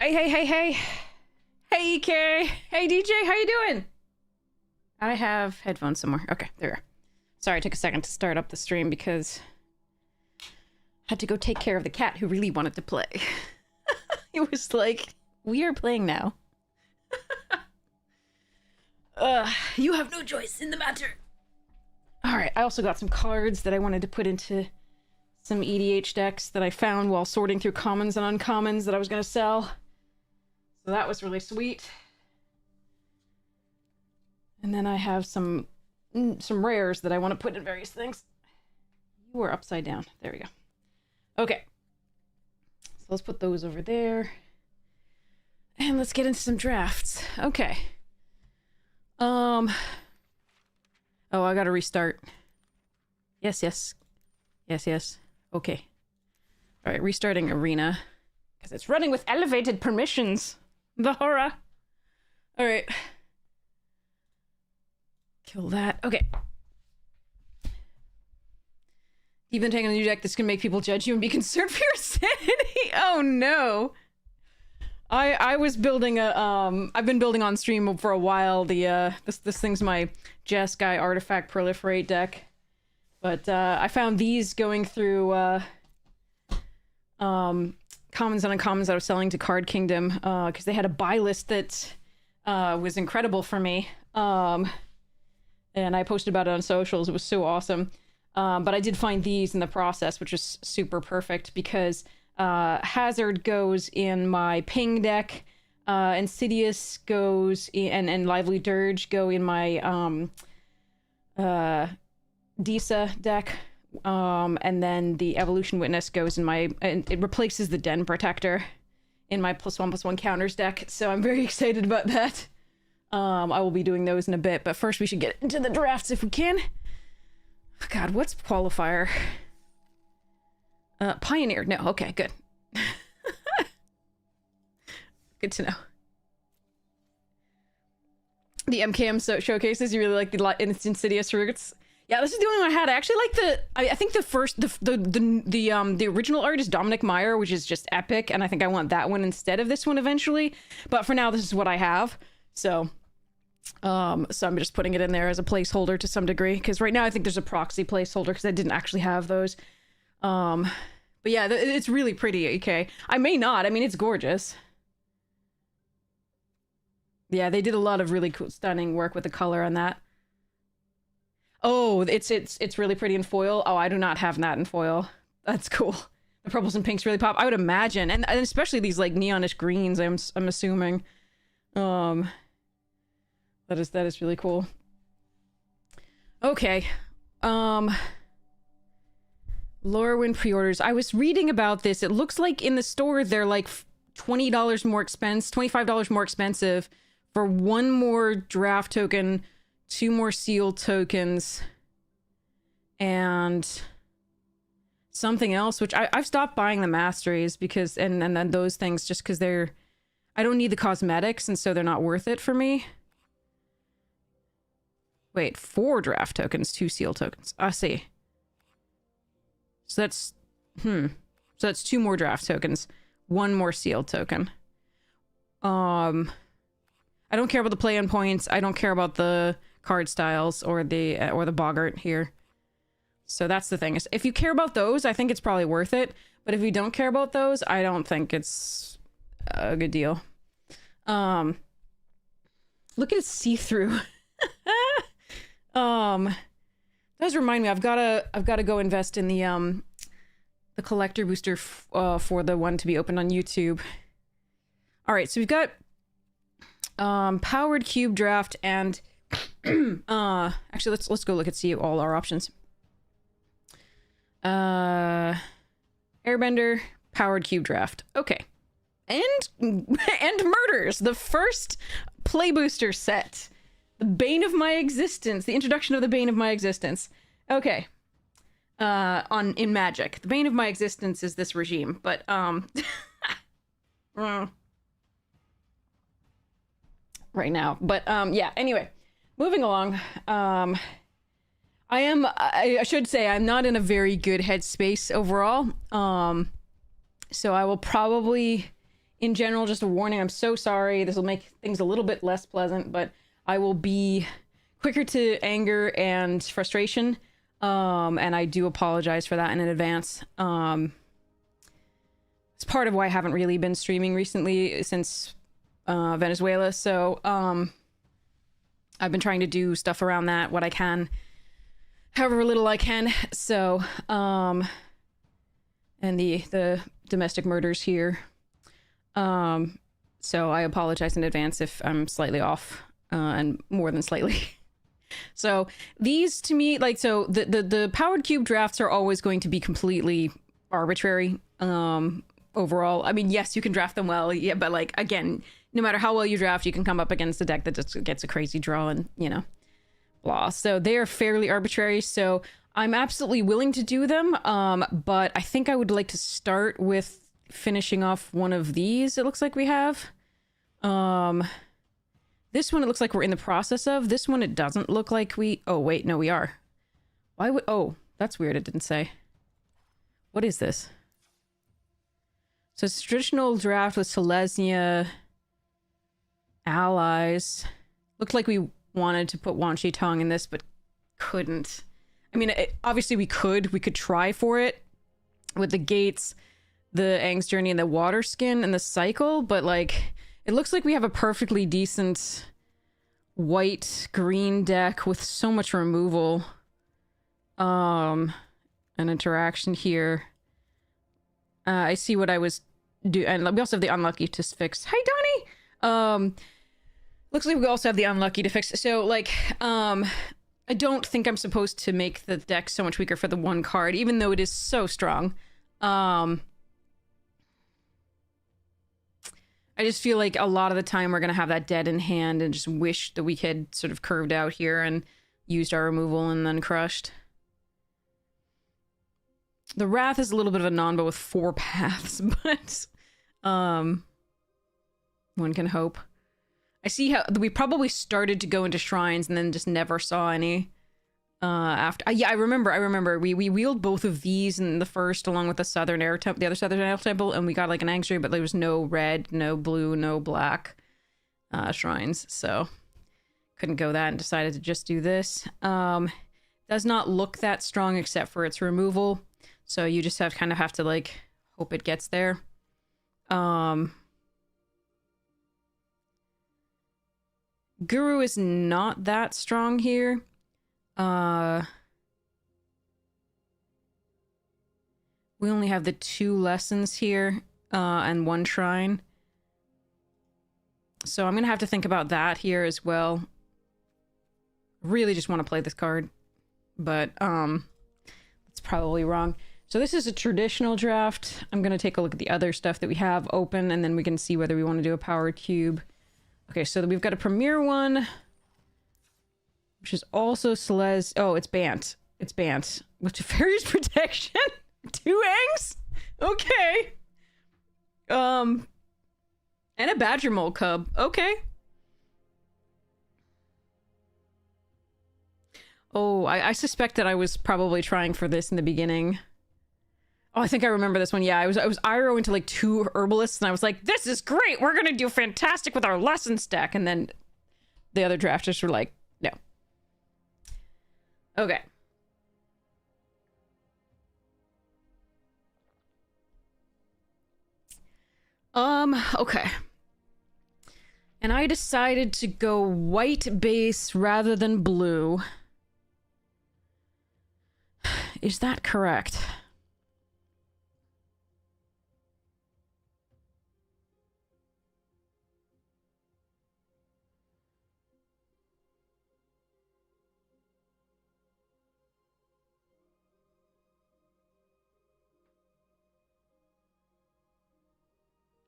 Hey. Hey, Kay. Hey, DJ, how you doing? I have headphones somewhere. Okay, there we are. Sorry, it took a second to start up the stream because I had to go take care of the cat who really wanted to play. It was like, we are playing now. You have no choice in the matter. Alright, I also got some cards that I wanted to put into some EDH decks that I found while sorting through commons and uncommons that I was going to sell. So that was really sweet. And then I have some rares that I want to put in various things. You are upside down. There we go. Okay. So let's put those over there. And let's get into some drafts. Okay. Oh, I gotta restart. Yes. Okay. Alright, restarting Arena. Because it's running with elevated permissions. The horror. Alright. Kill that. Okay. Even taking a new deck, this can make people judge you and be concerned for your sanity. Oh no. I was building a I've been building on stream for a while this thing's my Jeskai Artifact Proliferate deck. But I found these going through commons and uncommons that I was selling to Card Kingdom because they had a buy list that was incredible for me. And I posted about it on socials. It was so awesome. But I did find these in the process, which is super perfect because Hazard goes in my Ping deck, Insidious goes in, and Lively Dirge go in my Disa deck, and then the Evolution Witness goes in my, and it replaces the Den Protector in my +1/+1 counters deck, so I'm very excited about that. I will be doing those in a bit, but first we should get into the drafts if we can. God, what's Qualifier? Pioneer. No, okay, good. Good to know. The MKM showcases, you really like the Insidious Roots. Yeah, this is the only one I had. I actually like I think the first, the original art is Dominic Meyer, which is just epic, and I think I want that one instead of this one eventually. But for now, this is what I have. So I'm just putting it in there as a placeholder to some degree, because right now I think there's a proxy placeholder because I didn't actually have those. But yeah, it's really pretty, okay? I may not. I mean, it's gorgeous. Yeah, they did a lot of really cool, stunning work with the color on that. Oh, it's really pretty in foil. Oh, I do not have that in foil. That's cool. The purples and pinks really pop. I would imagine, and especially these like neonish greens. I'm assuming. That is really cool. Okay. Lorwyn pre-orders. I was reading about this. It looks like in the store they're like $20 more expensive, $25 more expensive for one more draft token, 2 more seal tokens, and something else, which I've stopped buying the masteries because, and then those things just because I don't need the cosmetics, and so they're not worth it for me. Wait, 4 draft tokens, 2 seal tokens. I see. So that's, so that's 2 more draft tokens, 1 more seal token. I don't care about the play-in points. I don't care about the card styles or the boggart here. So that's the thing. If you care about those, I think it's probably worth it. But if you don't care about those, I don't think it's a good deal. Look at it see-through. Does remind me, I've gotta go invest in the collector booster for the one to be opened on YouTube. All right, so we've got powered cube draft and actually let's go look and see all our options. Airbender, powered cube draft. Okay. And murders, the first play booster set. The Bane of My Existence. The introduction of the Bane of My Existence. Okay. In Magic. The Bane of My Existence is this regime, but right now. But yeah, anyway. Moving along. I should say I'm not in a very good headspace overall. So I will probably in general, just a warning, I'm so sorry. This will make things a little bit less pleasant, but I will be quicker to anger and frustration. And I do apologize for that in advance. It's part of why I haven't really been streaming recently since Venezuela. So I've been trying to do stuff around that, what I can, however little I can. So, and the domestic murders here. So I apologize in advance if I'm slightly off, and more than slightly. So these to me, like, so the powered cube drafts are always going to be completely arbitrary. Overall, I mean, yes, you can draft them well, yeah, but like, again, no matter how well you draft, you can come up against a deck that just gets a crazy draw and, you know, blah. So they are fairly arbitrary. So I'm absolutely willing to do them. But I think I would like to start with finishing off one of these. It looks like we have, this one, it looks like we're in the process of. This one, it doesn't look like we... Oh, wait, no, we are. Why would... Oh, that's weird. It didn't say. What is this? So it's a traditional draft with Selesnya allies. Looked like we wanted to put Wan Shi Tong in this, but couldn't. I mean, obviously we could. We could try for it with the Gates, the Aang's Journey, and the Water Skin, and the Cycle, but, like... It looks like we have a perfectly decent white-green deck with so much removal. An interaction here. I see what I was doing. And we also have the Unlucky to fix. Hi, Donnie! Looks like we also have the Unlucky to fix. So, like, I don't think I'm supposed to make the deck so much weaker for the one card, even though it is so strong. I just feel like a lot of the time we're going to have that dead in hand and just wish that we had sort of curved out here and used our removal and then crushed. The Wrath is a little bit of a non-bo with 4 paths, but one can hope. I see how we probably started to go into shrines and then just never saw any. After yeah, I remember we wheeled both of these in the first along with the Southern Air Temple, the other Southern Air Temple, and we got like an Angstrom, but there was no red, no blue, no black shrines, so couldn't go that and decided to just do this. Does not look that strong except for its removal, so you just kind of have to like hope it gets there. Guru is not that strong here. We only have the 2 lessons here, and 1 shrine. So I'm gonna have to think about that here as well. Really just want to play this card, but, that's probably wrong. So this is a traditional draft. I'm gonna take a look at the other stuff that we have open, and then we can see whether we want to do a power cube. Okay, so we've got a premier one, which is also Celes. Oh, it's Bant. It's Bant. With Teferi's Protection? 2 Aangs? Okay. And a Badger Mole Cub. Okay. Oh, I suspect that I was probably trying for this in the beginning. Oh, I think I remember this one. Yeah, I was IRO into like 2 Herbalists, and I was like, this is great! We're gonna do fantastic with our lesson stack! And then the other drafters were like, no. Okay. Okay. And I decided to go white base rather than blue. Is that correct?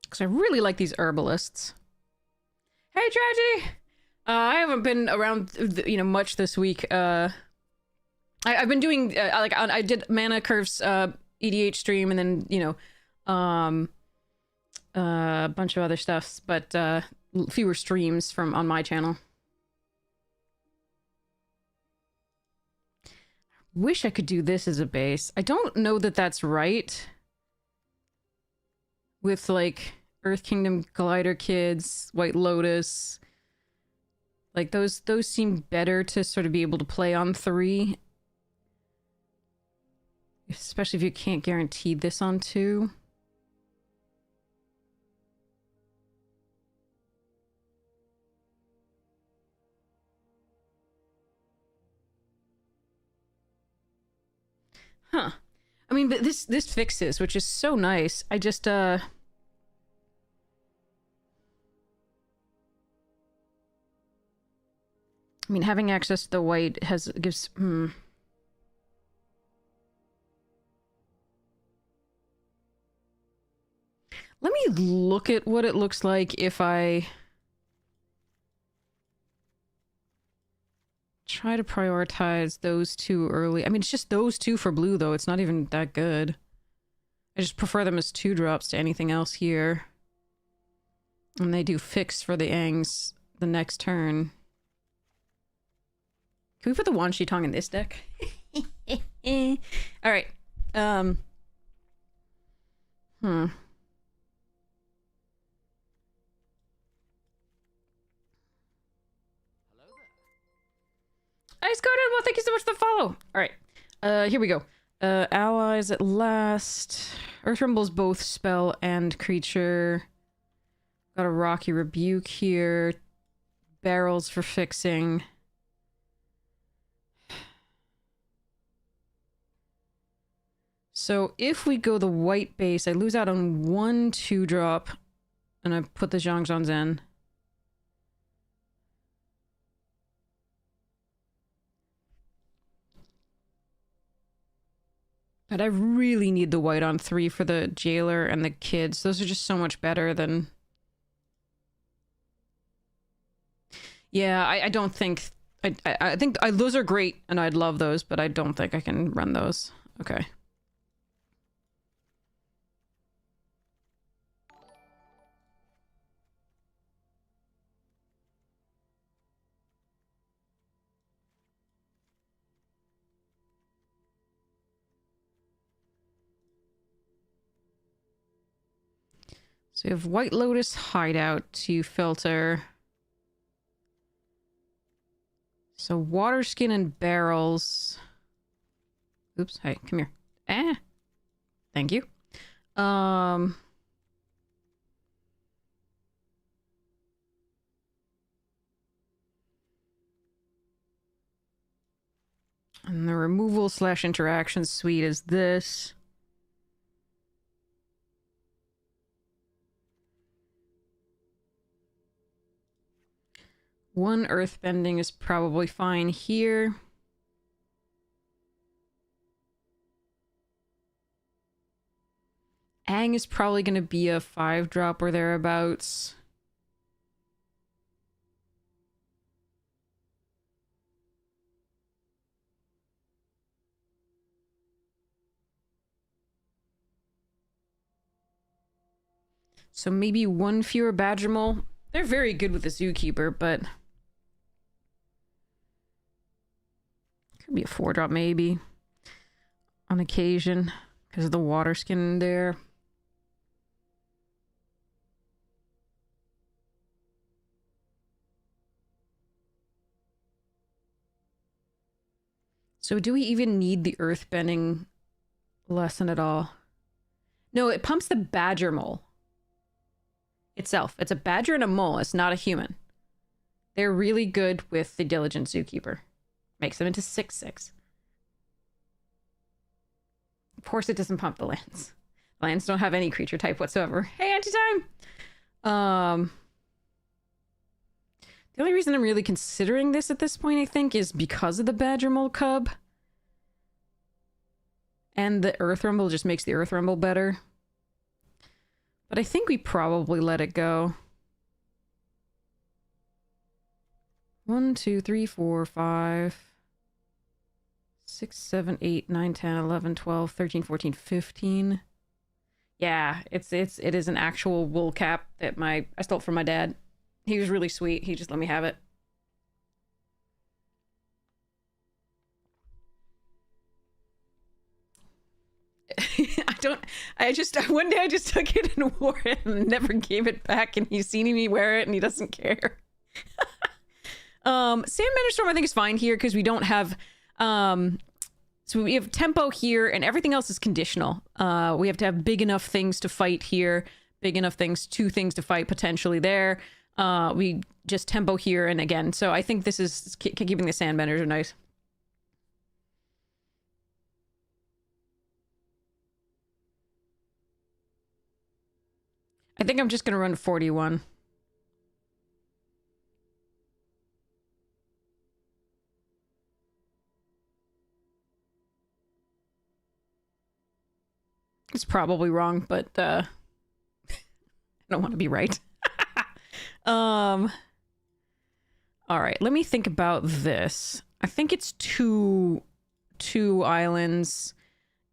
Because I really like these Herbalists. Hey, Tragedy! I haven't been around, you know, much this week. I've been doing, like, I did Mana Curve's EDH stream, and then, you know, a bunch of other stuffs, but fewer streams on my channel. Wish I could do this as a base. I don't know that that's right. With, like, Earth Kingdom Glider Kids, White Lotus. Like, those seem better to sort of be able to play on 3. Especially if you can't guarantee this on 2. Huh. I mean, but this fixes, which is so nice. I just, I mean, having access to the white gives, Let me look at what it looks like if I try to prioritize those 2 early. I mean, it's just those 2 for blue, though. It's not even that good. I just prefer them as 2-drops to anything else here. And they do fix for the Angs the next turn. Can we put the Wan Shi Tong in this deck? Alright. Ice Coden, well, thank you so much for the follow. Alright. Here we go. Allies at last. Earth Rumble's both spell and creature. Got a Rocky Rebuke here. Barrels for fixing. So if we go the white base, I lose out on 1 2-drop, and I put the Zhangzhans in. But I really need the white on 3 for the Jailer and the kids. Those are just so much better than... Yeah, I don't think... I think those are great, and I'd love those, but I don't think I can run those. Okay. So you have White Lotus Hideout to filter. So Water Skin and Barrels. Oops, hey, come here. Thank you. And the removal / interaction suite is this. One earthbending is probably fine here. Ang is probably going to be a 5-drop or thereabouts. So maybe 1 fewer Badgermole. They're very good with the Zookeeper, but... Could be a 4-drop maybe. On occasion. Because of the water skin there. So do we even need the earthbending lesson at all? No, it pumps the badger mole itself. It's a badger and a mole. It's not a human. They're really good with the Diligent Zookeeper. Makes them into 6/6. Of course it doesn't pump the lands. Lands don't have any creature type whatsoever. Hey, Anti-Time! The only reason I'm really considering this at this point, I think, is because of the Badger Mole Cub. And the Earth Rumble just makes the Earth Rumble better. But I think we probably let it go. 1, 2, 3, 4, 5, 6, 7, 8, 9, 10, 11, 12, 13, 14, 15. Yeah, it is an actual wool cap that I stole from my dad. He was really sweet. He just let me have it. I don't. I just one day I just took it and wore it and never gave it back. And he's seen me wear it and he doesn't care. Sandbender Storm I think is fine here because we don't have. So we have tempo here and everything else is conditional. We have to have big enough things to fight here, big enough things, two things to fight potentially there. We just tempo here and again. So I think this is keeping the Sandbenders are nice. I think I'm just going to run 41. It's probably wrong, but I don't want to be right. All right, let me think about this. I think it's two islands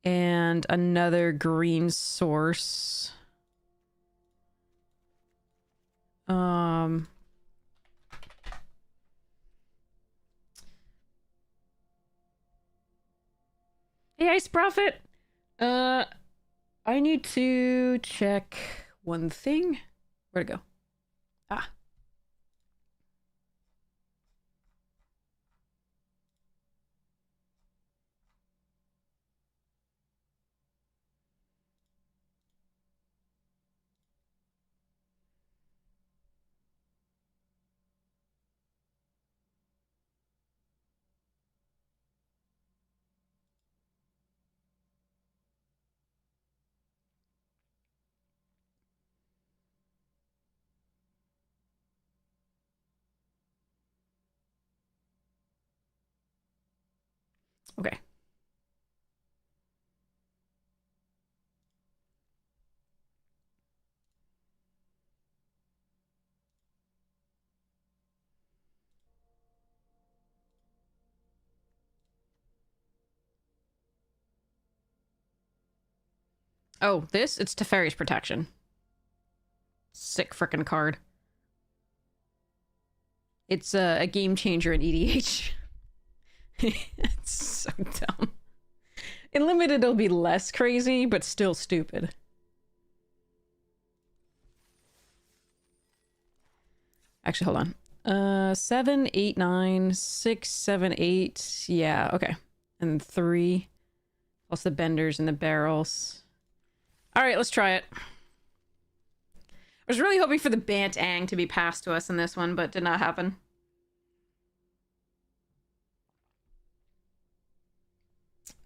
and another green source. Hey, Ice Prophet. I need to check one thing. Where'd it go? Ah. Okay. Oh, this? It's Teferi's Protection. Sick frickin' card. It's a game changer in EDH. It's so dumb. In limited, it'll be less crazy, but still stupid. Actually, hold on. 7, 8, 9, 6, 7, 8. Yeah, okay. And 3. Plus the benders and the barrels. Alright, let's try it. I was really hoping for the Bant-Ang to be passed to us in this one, but did not happen.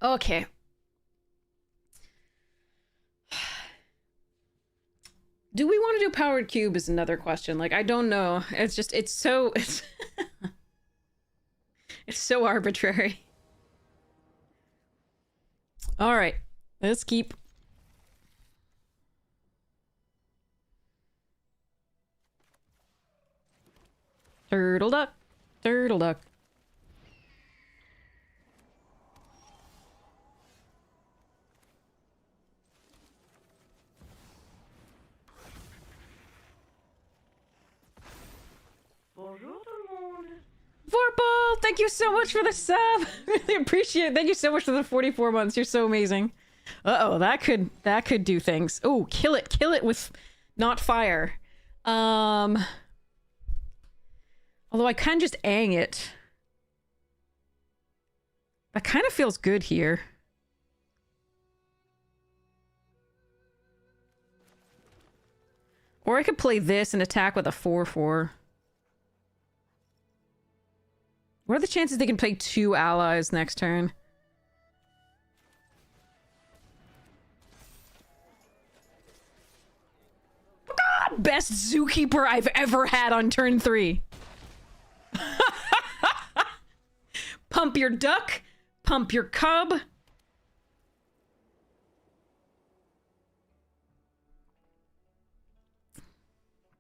Okay. Do we want to do Powered Cube is another question. Like, I don't know. It's just, it's so... It's, it's so arbitrary. Alright. Let's keep... Turtle duck. Turtle duck. Bonjour tout le monde. Vorpal, thank you so much for the sub. Really appreciate it. Thank you so much for the 44 months. You're so amazing. Uh-oh, that could do things. Oh, kill it with not fire. Although I can just ang it. That kind of feels good here. Or I could play this and attack with a 4/4. What are the chances they can play 2 allies next turn? God, best Zookeeper I've ever had on turn 3. Pump your duck. Pump your cub.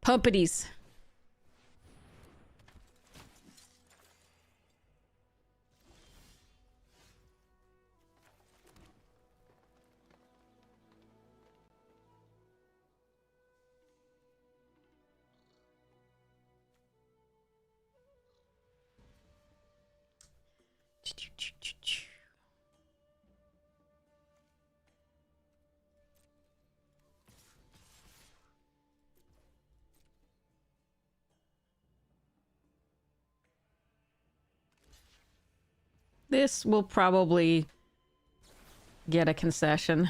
Puppities. This will probably get a concession.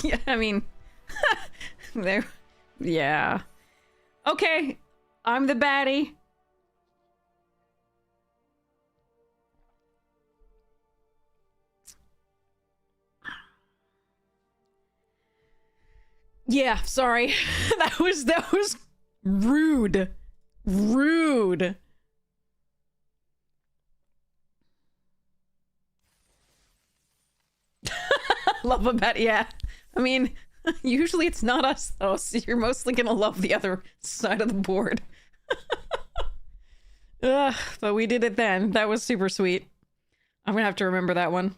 Yeah, I mean, there, yeah. Okay, I'm the baddie. Yeah, sorry. that was rude. Rude. Love a bet, yeah. I mean, usually it's not us though, so you're mostly gonna love the other side of the board. Ugh, but we did it then. That was super sweet. I'm gonna have to remember that one.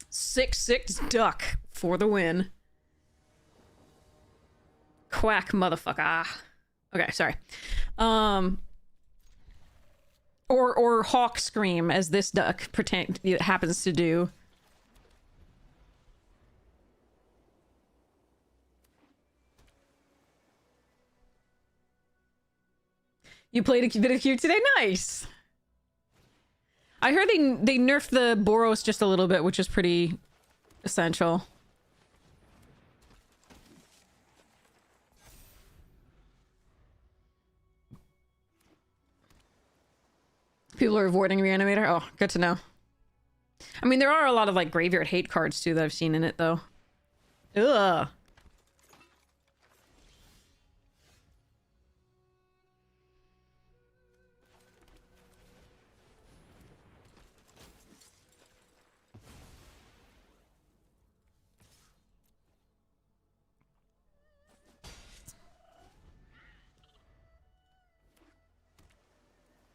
Six duck for the win. Quack, motherfucker. Okay, sorry. Or hawk scream, as this duck pretend it happens to do. You played a bit of Q today? Nice! I heard they nerfed the Boros just a little bit, which is pretty essential. People are avoiding Reanimator? Oh, good to know. I mean, there are a lot of, like, graveyard hate cards, too, that I've seen in it, though. Ugh.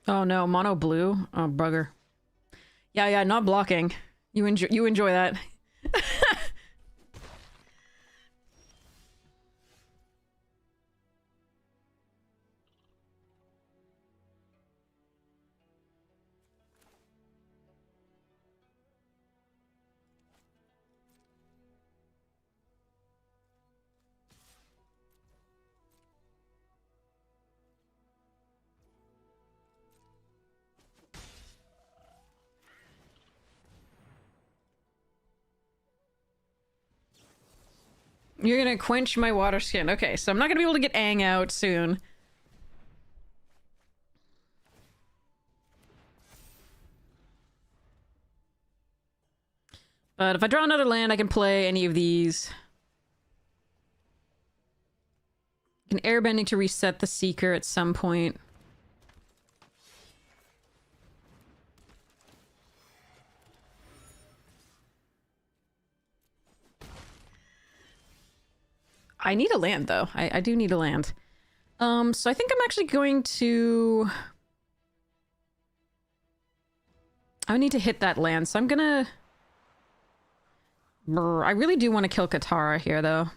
Oh no, mono blue? Oh, bugger. Yeah, not blocking. You enjoy that. You're gonna quench my water skin. Okay, so I'm not gonna be able to get Aang out soon. But if I draw another land, I can play any of these. I can airbending to reset the Seeker at some point. I need a land, though. I do need a land. So I think I'm actually going to... I need to hit that land, so I'm gonna... Brr, I really do want to kill Katara here, though.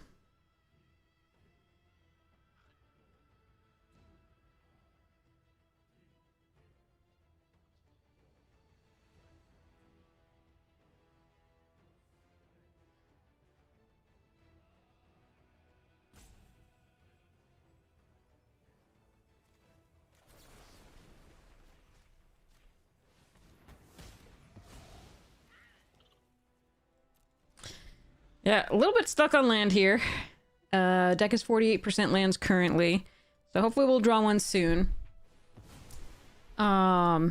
Yeah, a little bit stuck on land here. Deck is 48% lands currently. So hopefully we'll draw one soon. Gonna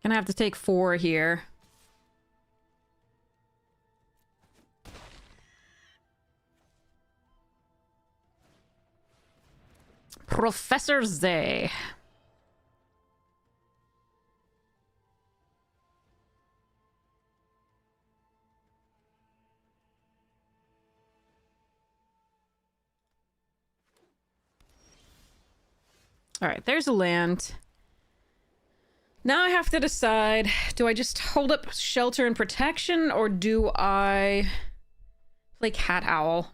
have to take 4 here. Professor Zay. All right, there's a land. Now I have to decide, do I just hold up Shelter and Protection, or do I play Cat Owl?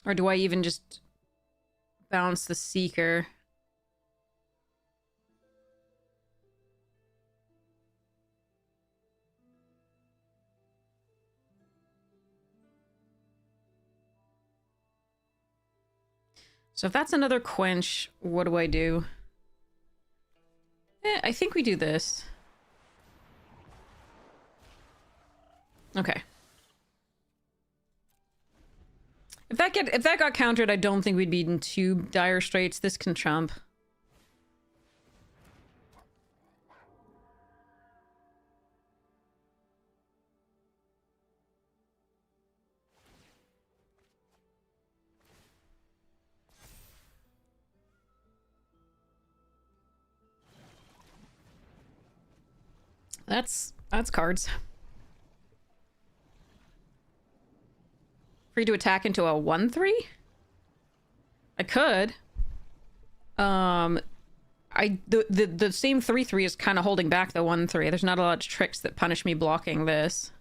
Or do I even just bounce the Seeker? So if that's another quench, what do I do? I think we do this. Okay. If that got countered, I don't think we'd be in too dire straits. This can trump. That's cards. Free to attack into a 1/3? I could. The same 3/3 is kind of holding back the 1/3. There's not a lot of tricks that punish me blocking this.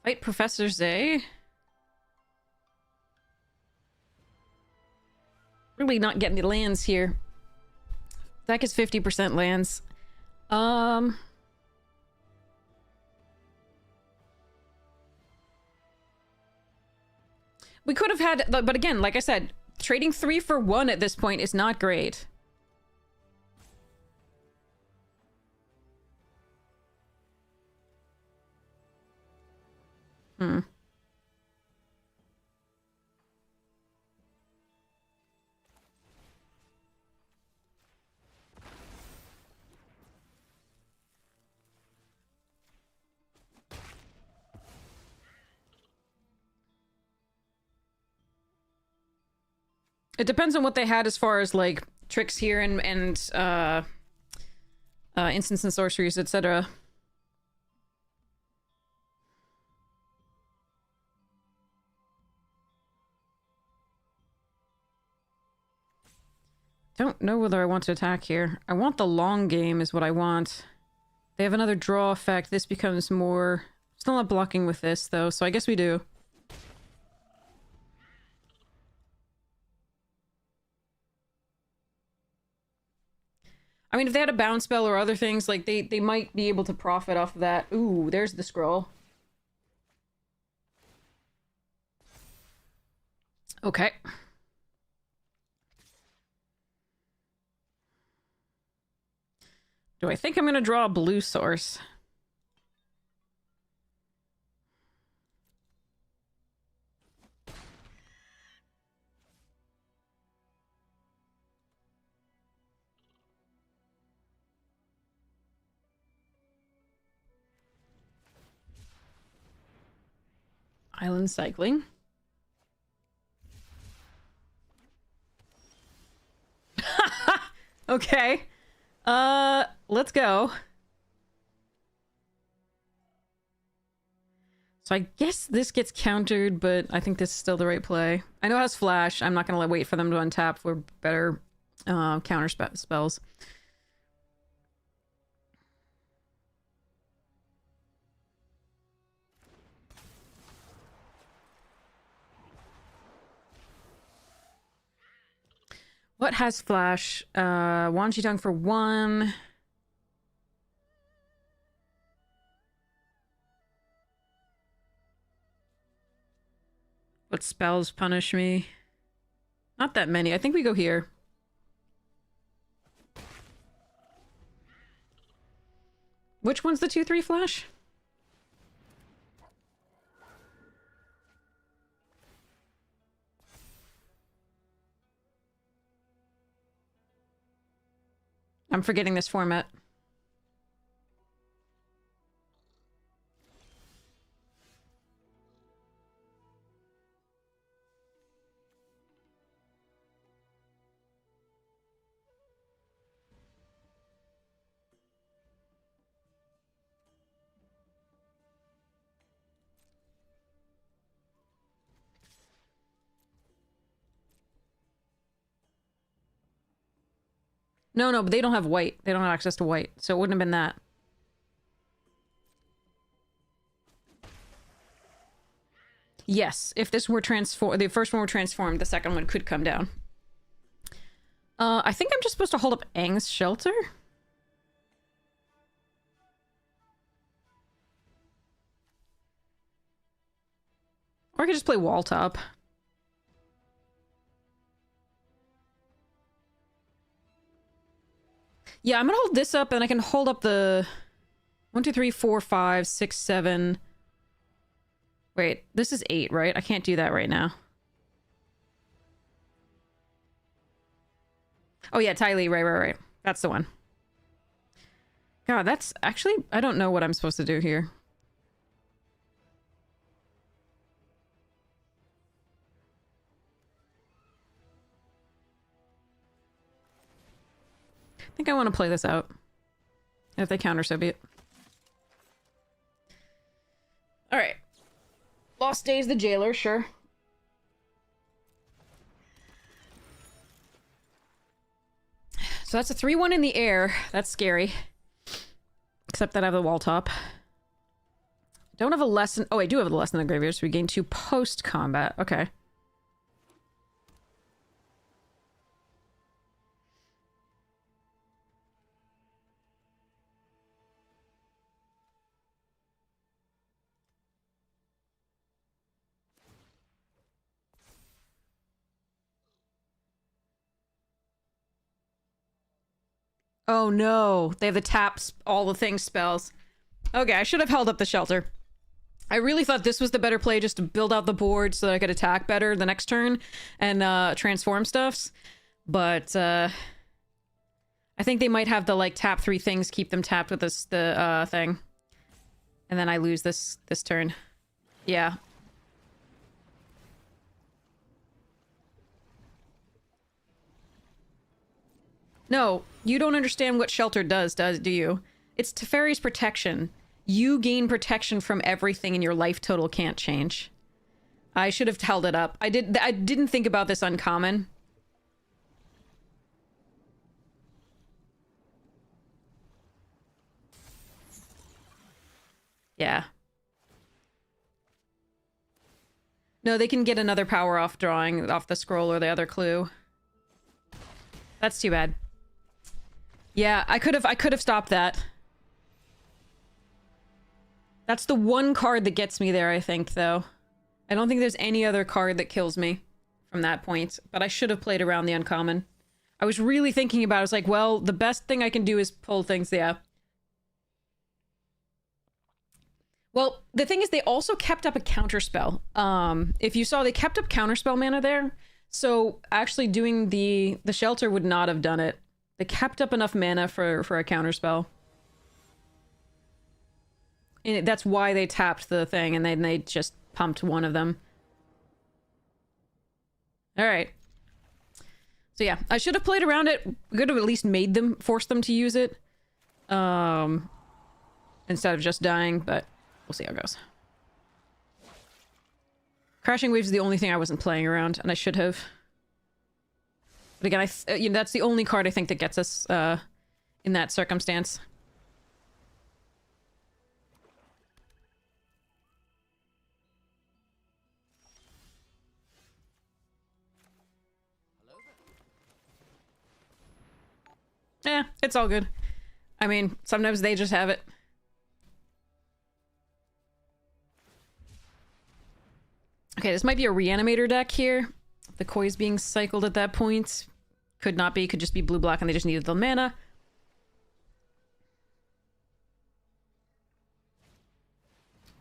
Fight Professor Zay. Really not getting the lands here. Deck is 50% lands. We could have had, but again, like I said, trading 3 for 1 at this point is not great. It depends on what they had as far as like tricks here and instants and sorceries, etc. Don't know whether I want to attack here. I want the long game is what I want. They have another draw effect. This becomes more... Still not blocking with this, though, so I guess we do. I mean, if they had a bounce spell or other things, like, they might be able to profit off of that. Ooh, there's the scroll. Okay. Do I think I'm gonna draw a blue source? Island cycling. Okay. Let's go. So I guess this gets countered, but I think this is still the right play. I know it has flash. I'm not gonna wait for them to untap for better counter spells. What has flash? Wan Shi Tong for 1. What spells punish me? Not that many. I think we go here. Which one's the 2/3 flash? I'm forgetting this format. No, no, but they don't have white. They don't have access to white, so it wouldn't have been that. Yes, if this were the first one were transformed, the second one could come down. I think I'm just supposed to hold up Aang's shelter? Or I could just play wall top. Yeah, I'm gonna hold this up, and I can hold up the 1, 2, 3, 4, 5, 6, 7. Wait, this is 8, right? I can't do that right now. Oh yeah, Ty Lee, right. That's the one. God, that's actually... I don't know what I'm supposed to do here. I think I want to play this out. If they counter, so be it. Alright. Lost Days the Jailer, sure. So that's a 3-1 in the air. That's scary. Except that I have the wall top. Don't have a lesson. Oh, I do have the lesson in the graveyard, so we gain 2 post-combat. Okay. Oh no, they have the taps, all the things spells. Okay, I should have held up the shelter. I really thought this was the better play, just to build out the board so that I could attack better the next turn and transform stuffs. But I think they might have the like tap 3 things, keep them tapped with the thing. And then I lose this turn. Yeah. No, you don't understand what shelter does do you? It's Teferi's protection. You gain protection from everything and your life total can't change. I should have held it up. I didn't think about this uncommon. Yeah. No, they can get another power off drawing off the scroll or the other clue. That's too bad. Yeah, I could have stopped that. That's the one card that gets me there, I think, though. I don't think there's any other card that kills me from that point, but I should have played around the uncommon. I was really thinking about it. I was like, well, the best thing I can do is pull things, yeah. Well, the thing is, they also kept up a counterspell. If you saw, they kept up counterspell mana there. So actually doing the shelter would not have done it. They kept up enough mana for a counterspell. And that's why they tapped the thing, and then they just pumped one of them. Alright. So yeah, I should have played around it. Could have at least made them, forced them to use it. Instead of just dying, but we'll see how it goes. Crashing Waves is the only thing I wasn't playing around, and I should have. But again, you know, that's the only card I think that gets us in that circumstance. Eh, it's all good. I mean, sometimes they just have it. Okay, this might be a reanimator deck here. The Koi's being cycled at that point. Could not be, could just be blue-black and they just needed the mana.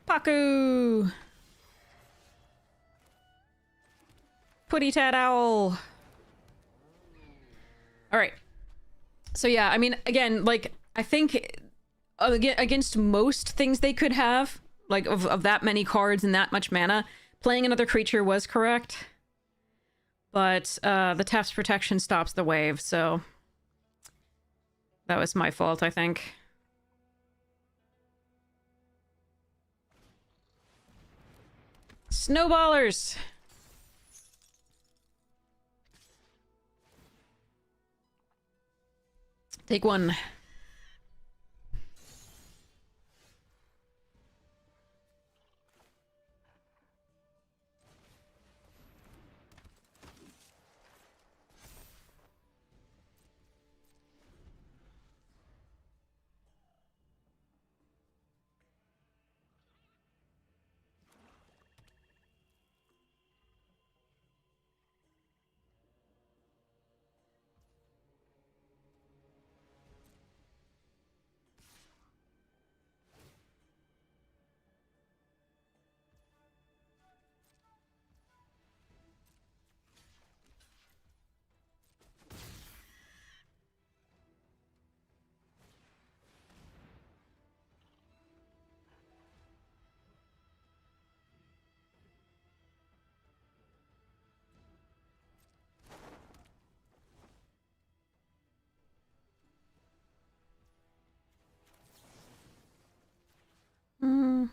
Paku! Putty Tat Owl! Alright. So yeah, I mean, again, like, I think against most things they could have, like, of that many cards and that much mana, playing another creature was correct. But the tap's protection stops the wave, so that was my fault, I think. Snowballers! Take one. Mm.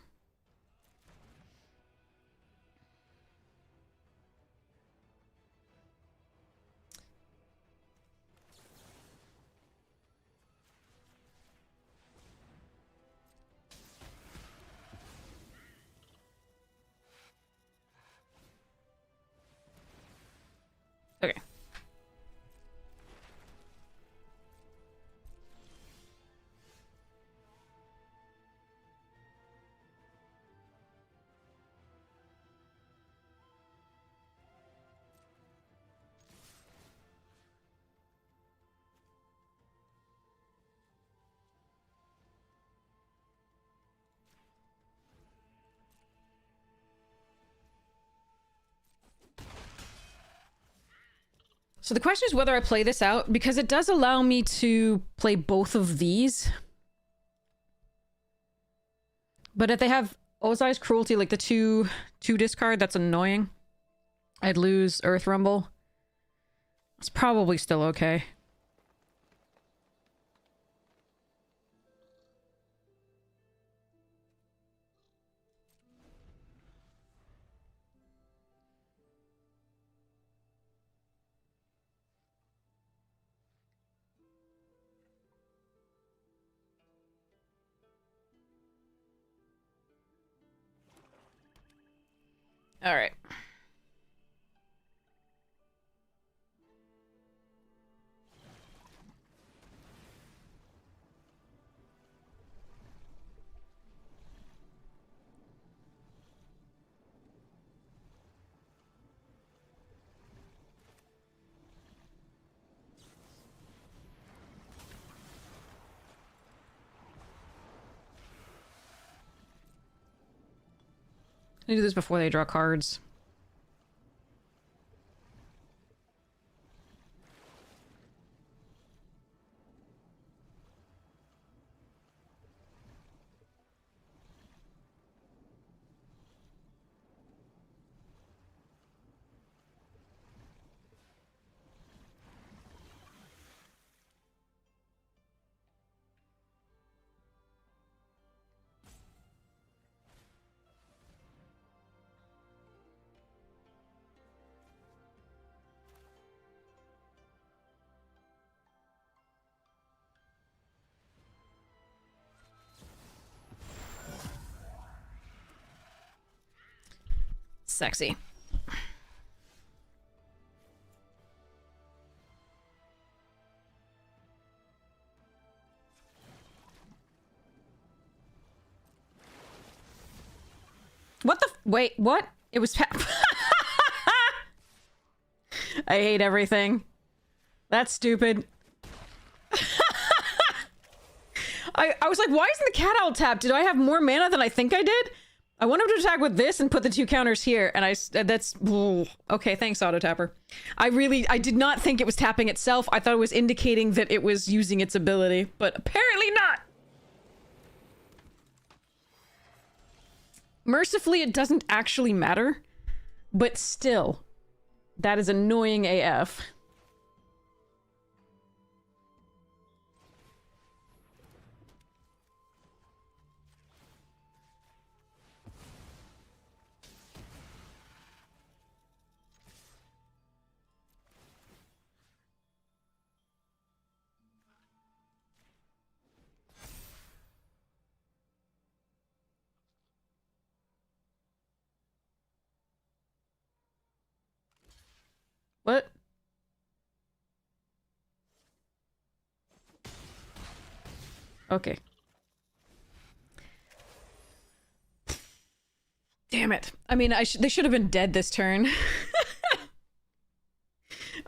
Okay. So the question is whether I play this out, because it does allow me to play both of these. But if they have Ozai's Cruelty, like the two discard, that's annoying. I'd lose Earth Rumble. It's probably still okay. All right. I do this before they draw cards. Sexy. What the wait, what? It was I hate everything. That's stupid. I was like, why isn't the cat owl tapped? Did I have more mana than I think I did? I wanted to attack with this and put the 2 counters here, and that's okay. Thanks, auto tapper. I did not think it was tapping itself. I thought it was indicating that it was using its ability, but apparently not. Mercifully, it doesn't actually matter, but still, that is annoying AF. Okay. Damn it. I mean, they should have been dead this turn.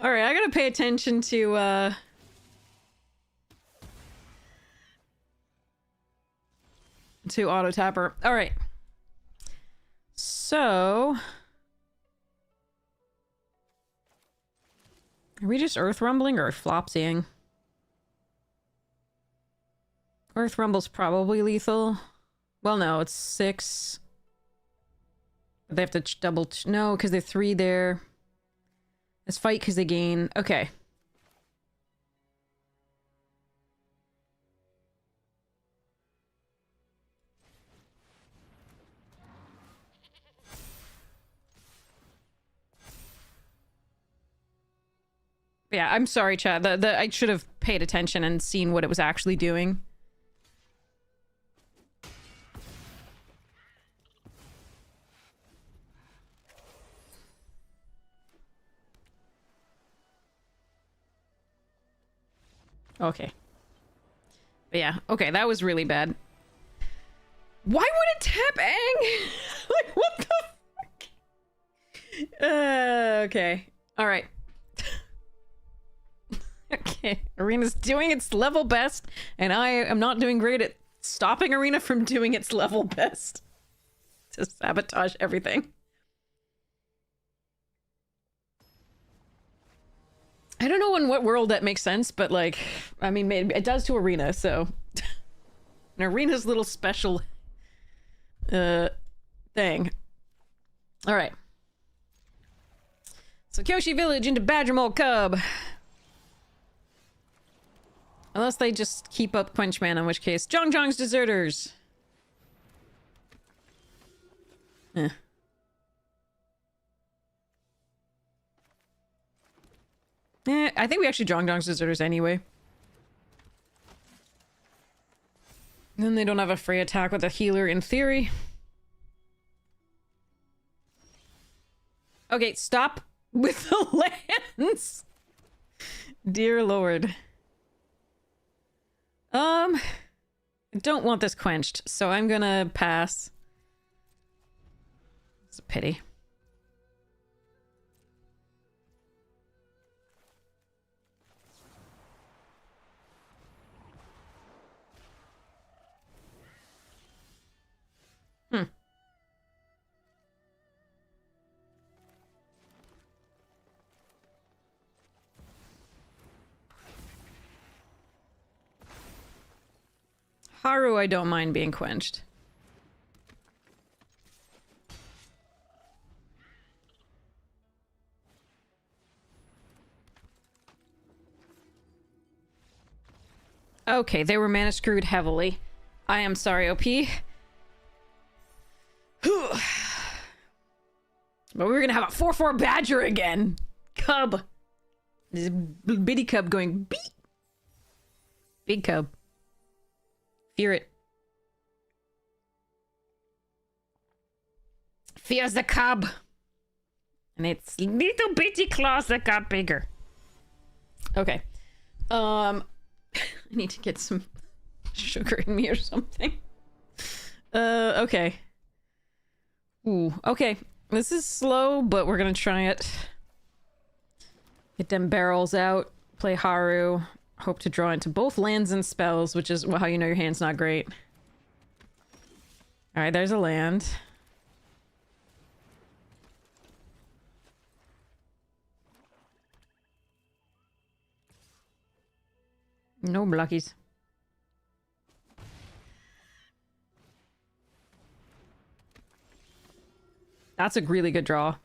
Alright, I gotta pay attention to, auto tapper. Alright. So... Are we just Earth Rumbling or Flopsying? Earth Rumble's probably lethal. Well, no, it's 6. They have to double... no, because they're 3 there. Let's fight because they gain... okay. Yeah, I'm sorry, chat. I should have paid attention and seen what it was actually doing. Okay. But yeah, okay, that was really bad. Why would it tap Aang? Like, what the fuck? Okay. Alright. Okay, Arena's doing its level best, and I am not doing great at stopping Arena from doing its level best to sabotage everything. I don't know in what world that makes sense, but like, I mean, it does to Arena, so... An Arena's little special thing. Alright. So Kyoshi Village into Badger Mole Cub. Unless they just keep up Quenchman, in which case, Zhong's Deserters. Eh. I think we actually Zhong's Deserters anyway. And then they don't have a free attack with a healer in theory. Okay, stop with the lands. Dear Lord. I don't want this quenched, so I'm gonna pass. It's a pity. Haru, I don't mind being quenched. Okay, they were mana screwed heavily. I am sorry, OP. But we were gonna have a 4/4 Badger again. Cub. This bitty cub going beep. Big cub. Fear it. Fears the cub. And its little bitty claws that got bigger. Okay. I need to get some sugar in me or something. Okay. Ooh, okay. This is slow, but we're gonna try it. Get them barrels out. Play Haru. Hope to draw into both lands and spells, which is how you know your hand's not great. Alright, there's a land. No blockies. That's a really good draw.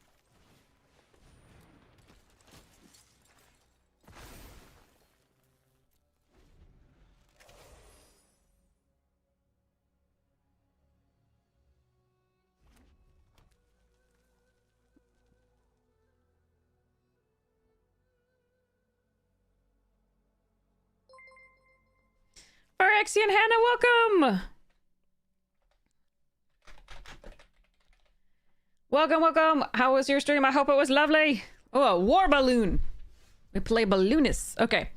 Phyrexian Hannah, welcome! Welcome, welcome! How was your stream? I hope it was lovely! Oh, a war balloon! We play balloonists. Okay.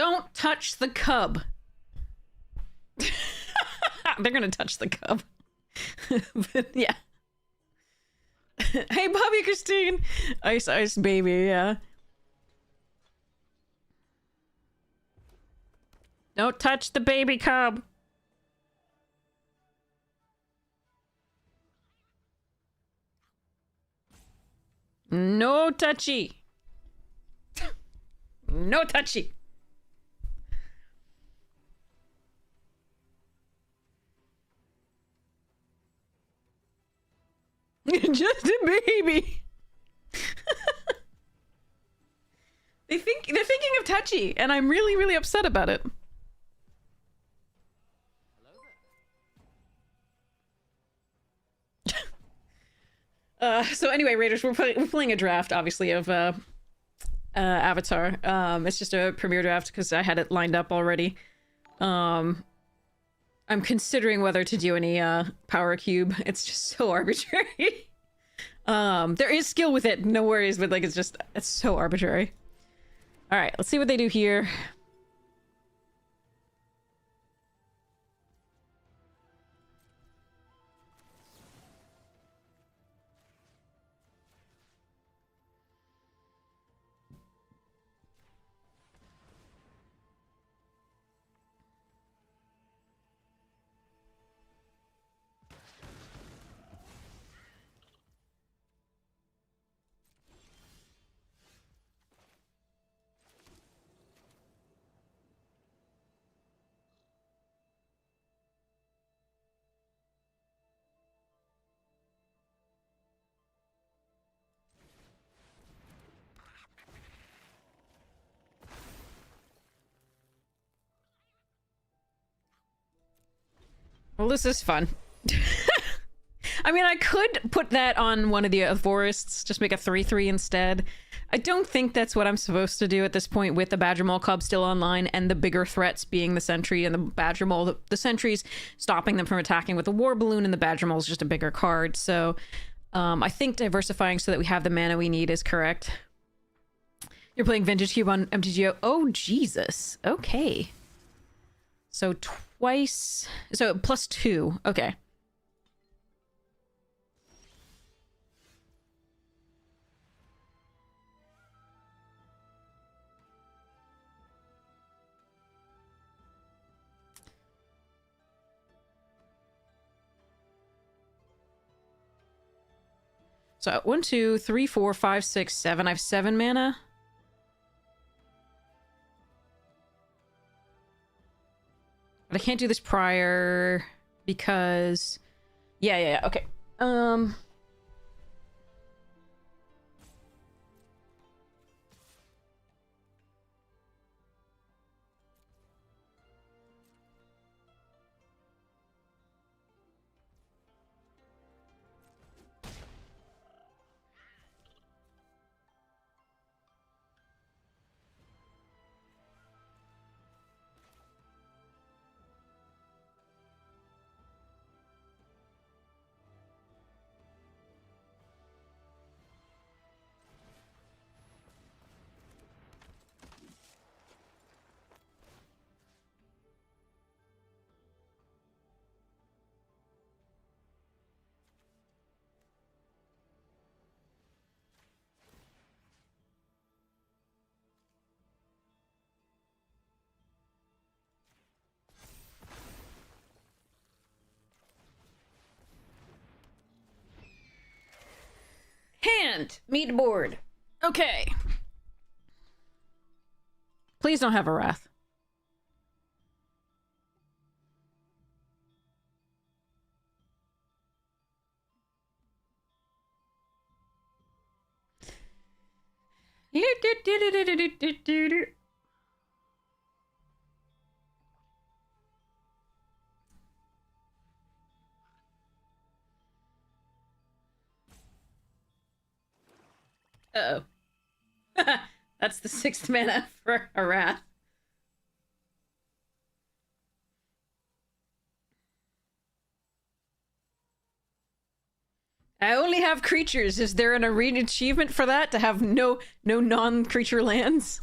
Don't touch the cub. They're gonna touch the cub. But yeah. Hey, Bobby Christine. Ice Ice Baby, yeah. Don't touch the baby cub. No touchy. No touchy. Just a baby. They're thinking of touchy, and I'm really, really upset about it. So anyway, Raiders, we're playing a draft, obviously, of Avatar. It's just a premiere draft because I had it lined up already. I'm considering whether to do any power cube. It's just so arbitrary. There is skill with it, no worries, but like it's so arbitrary. All right, let's see what they do here. Well, this is fun. I mean, I could put that on one of the forests, just make a 3/3 instead. I don't think that's what I'm supposed to do at this point with the Badger Maul Cub still online and the bigger threats being the Sentry and the Badger Maul. The Sentry's stopping them from attacking with the War Balloon, and the Badger Maul's just a bigger card. So I think diversifying so that we have the mana we need is correct. You're playing Vintage Cube on MTGO. Oh, Jesus. Okay. So twice. So +2. Okay. So 1, 2, 3, 4, 5, 6, 7. I have 7 mana. But I can't do this prior because yeah, okay. Hand! Meat board. Okay. Please don't have a Wrath. Uh-oh. That's the 6th mana for a Wrath. I only have creatures. Is there an arena achievement for that? To have no non-creature lands?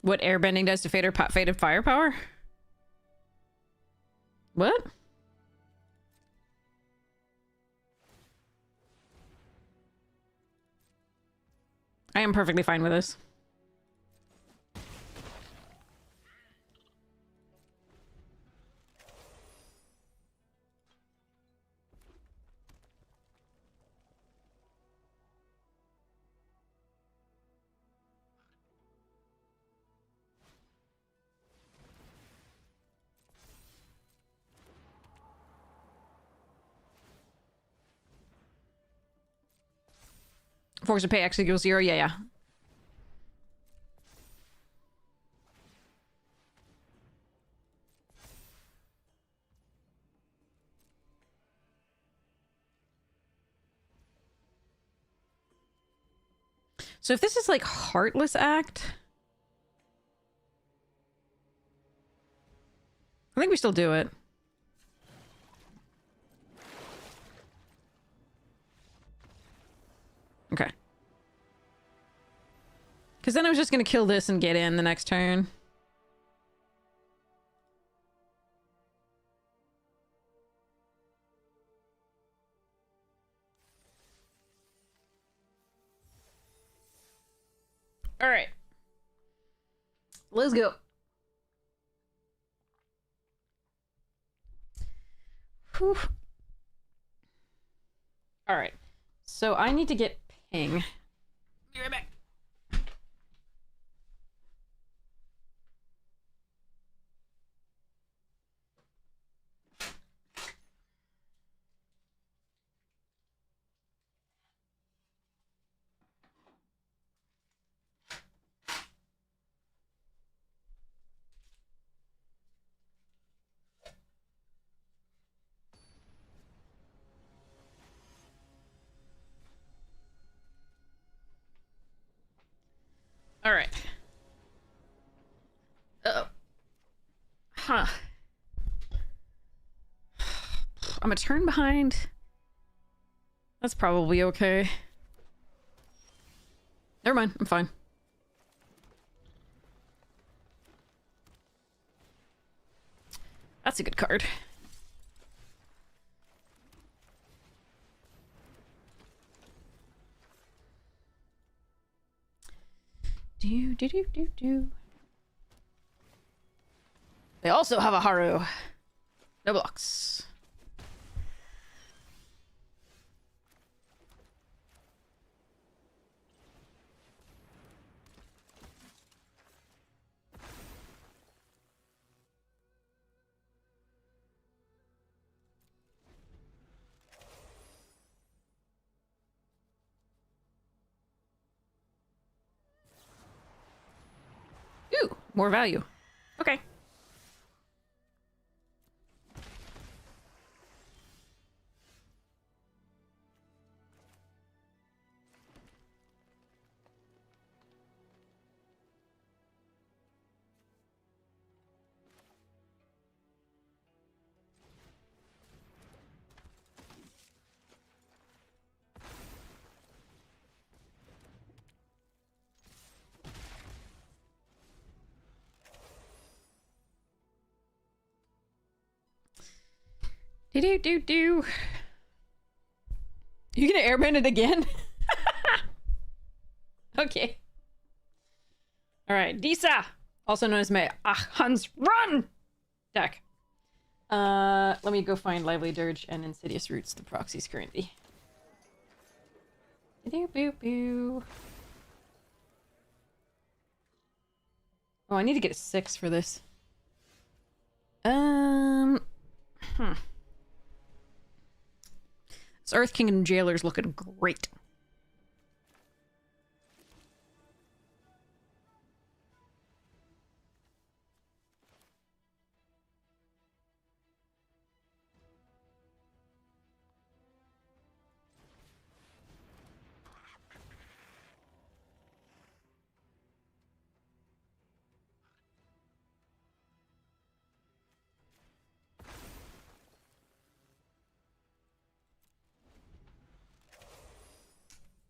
What airbending does to faded firepower? What? I am perfectly fine with this. Force to pay X equals 0. Yeah, yeah. So if this is like Heartless Act, I think we still do it. Okay. Because then I was just going to kill this and get in the next turn. All right. Let's go. Whew. All right. So I need to get ping. Be right back. All right. Uh-oh. Huh. I'm a turn behind. That's probably okay. Never mind. I'm fine. That's a good card. Do. They also have a Haru. No blocks. Ooh, more value. Okay. Do. You gonna airbend it again? Okay. All right, Disa, also known as my Hans Run deck. Let me go find Lively Dirge and Insidious Roots, the proxies currently. Boo. Oh, I need to get a 6 for this. This Earth Kingdom Jailer's looking great.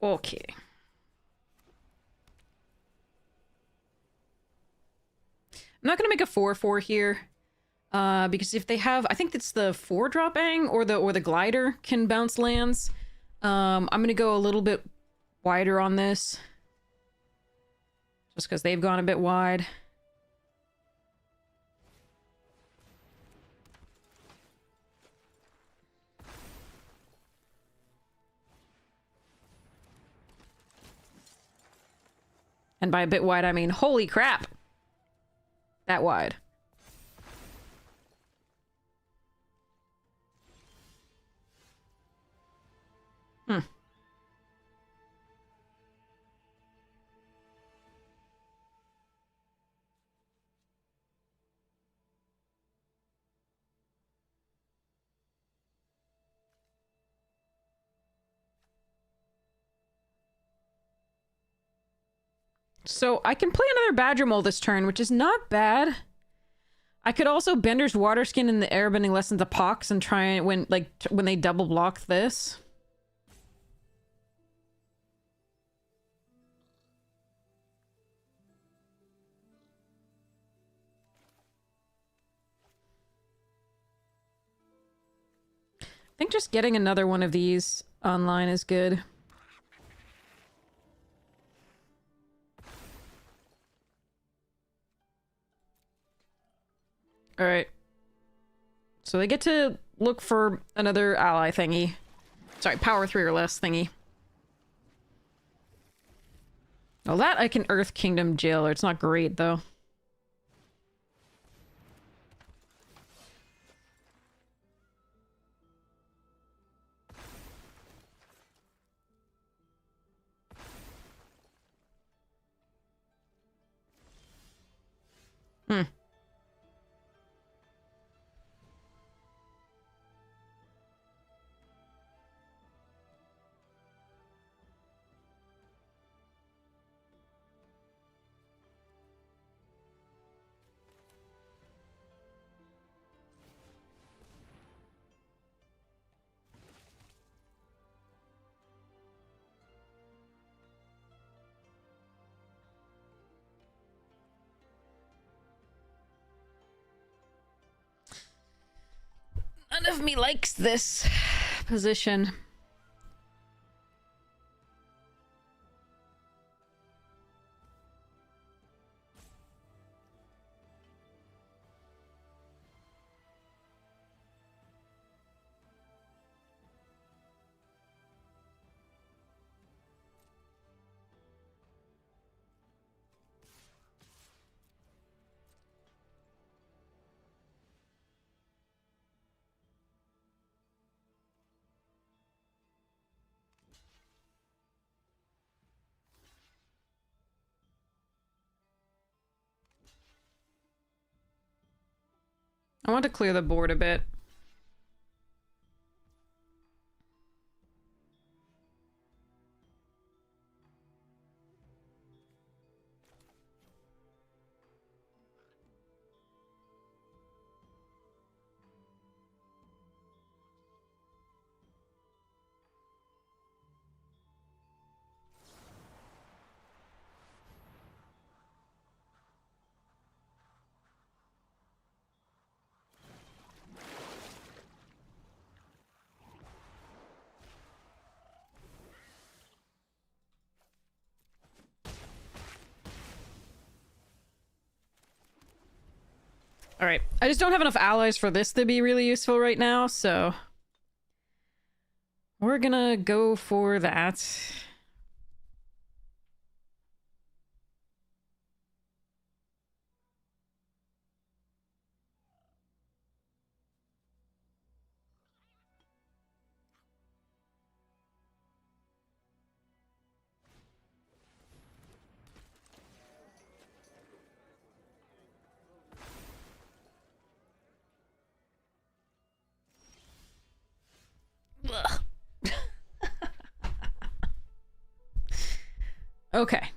Okay. 4/4 here. Because if they have, I think it's the 4-drop Aang or the glider can bounce lands. I'm gonna go a little bit wider on this. Just because they've gone a bit wide. And by a bit wide, I mean, holy crap! That wide. Hmm. So I can play another Badger Mole this turn, which is not bad. I could also Bender's Water Skin in the Airbending Lessons of Pox and try and when they double block this. I think just getting another one of these online is good. Alright. So they get to look for another ally thingy. Sorry, power 3 or less thingy. Well, that I can Earth Kingdom Jailer. It's not great, though. Hmm. None of me likes this position. I want to clear the board a bit. Alright, I just don't have enough allies for this to be really useful right now, so... we're gonna go for that. Ugh. Okay.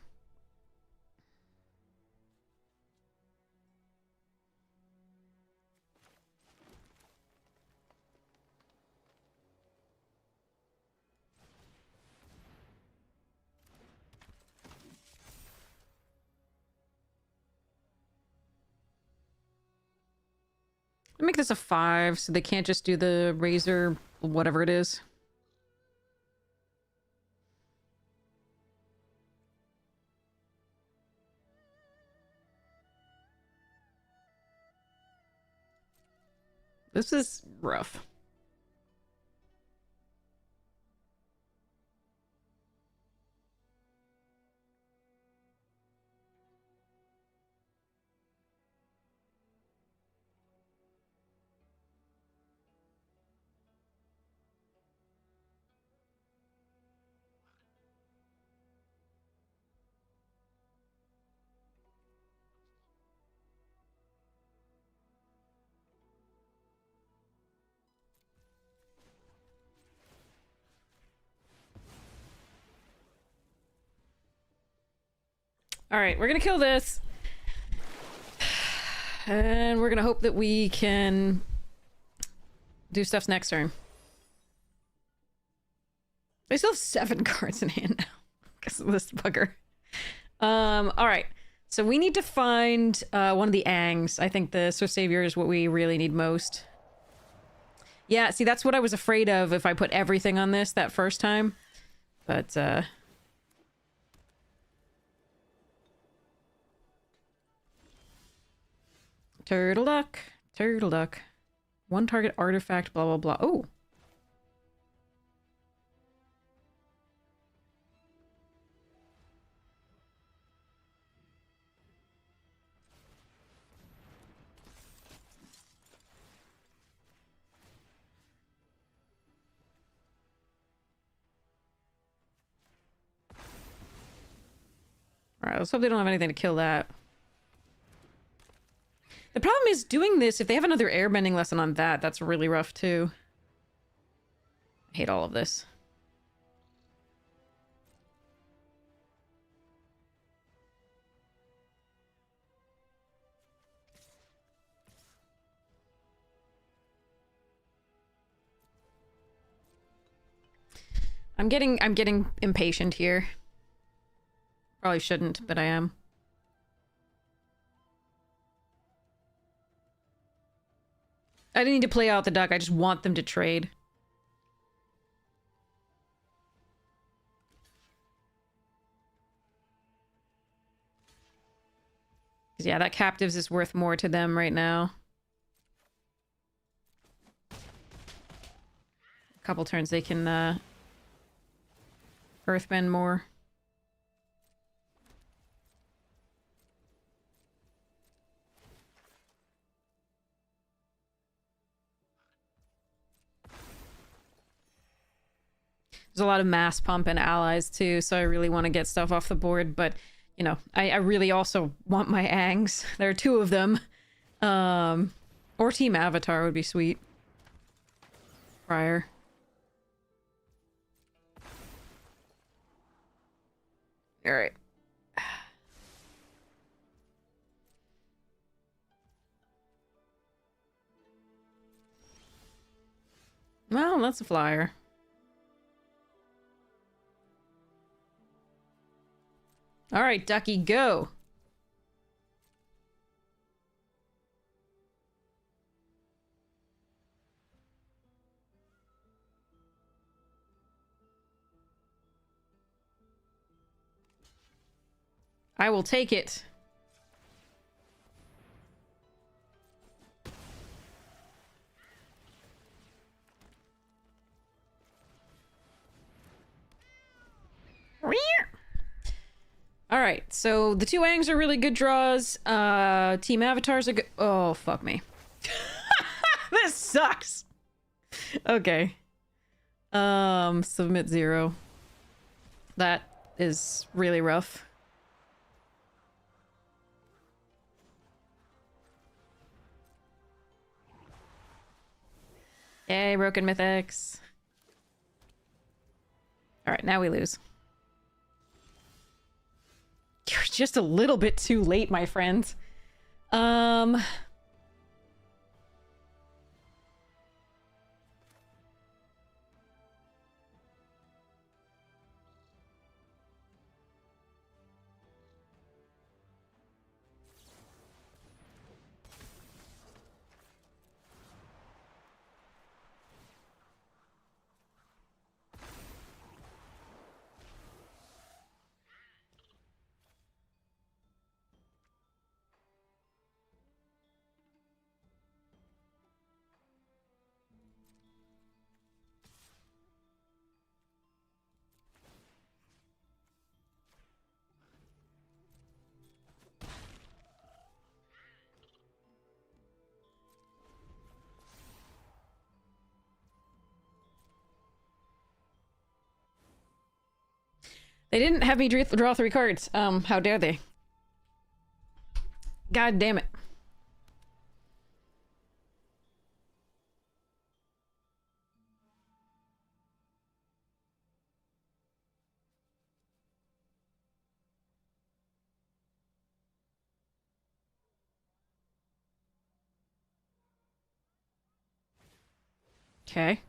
Make this a 5 so they can't just do the razor, whatever it is. This is rough. All right, we're gonna kill this. And we're gonna hope that we can do stuff next turn. They still have 7 cards in hand now because of this bugger. All right. So we need to find one of the Angs. I think the Swift Savior is what we really need most. Yeah, see, that's what I was afraid of if I put everything on this that first time. But, Turtle duck. Turtle duck. One target artifact, blah, blah, blah. Oh. Alright, let's hope they don't have anything to kill that. The problem is doing this, if they have another airbending lesson on that, that's really rough too. I hate all of this. I'm getting impatient here. Probably shouldn't, but I am. I didn't need to play out the duck, I just want them to trade. Yeah, that captives is worth more to them right now. A couple turns they can earthbend more. There's a lot of mass pump and allies too, so I really want to get stuff off the board, but you know, I really also want my Angs. There are 2 of them. Or Team Avatar would be sweet. Prior. Alright. Well, that's a flyer. Alright, Ducky, go! I will take it. Alright, so the 2 Angs are really good draws. Team Avatars are good. Oh, fuck me. This sucks! Okay. Submit 0. That is really rough. Yay, broken mythics. Alright, now we lose. You're just a little bit too late, my friend. They didn't have me draw 3 cards. How dare they? God damn it. Okay.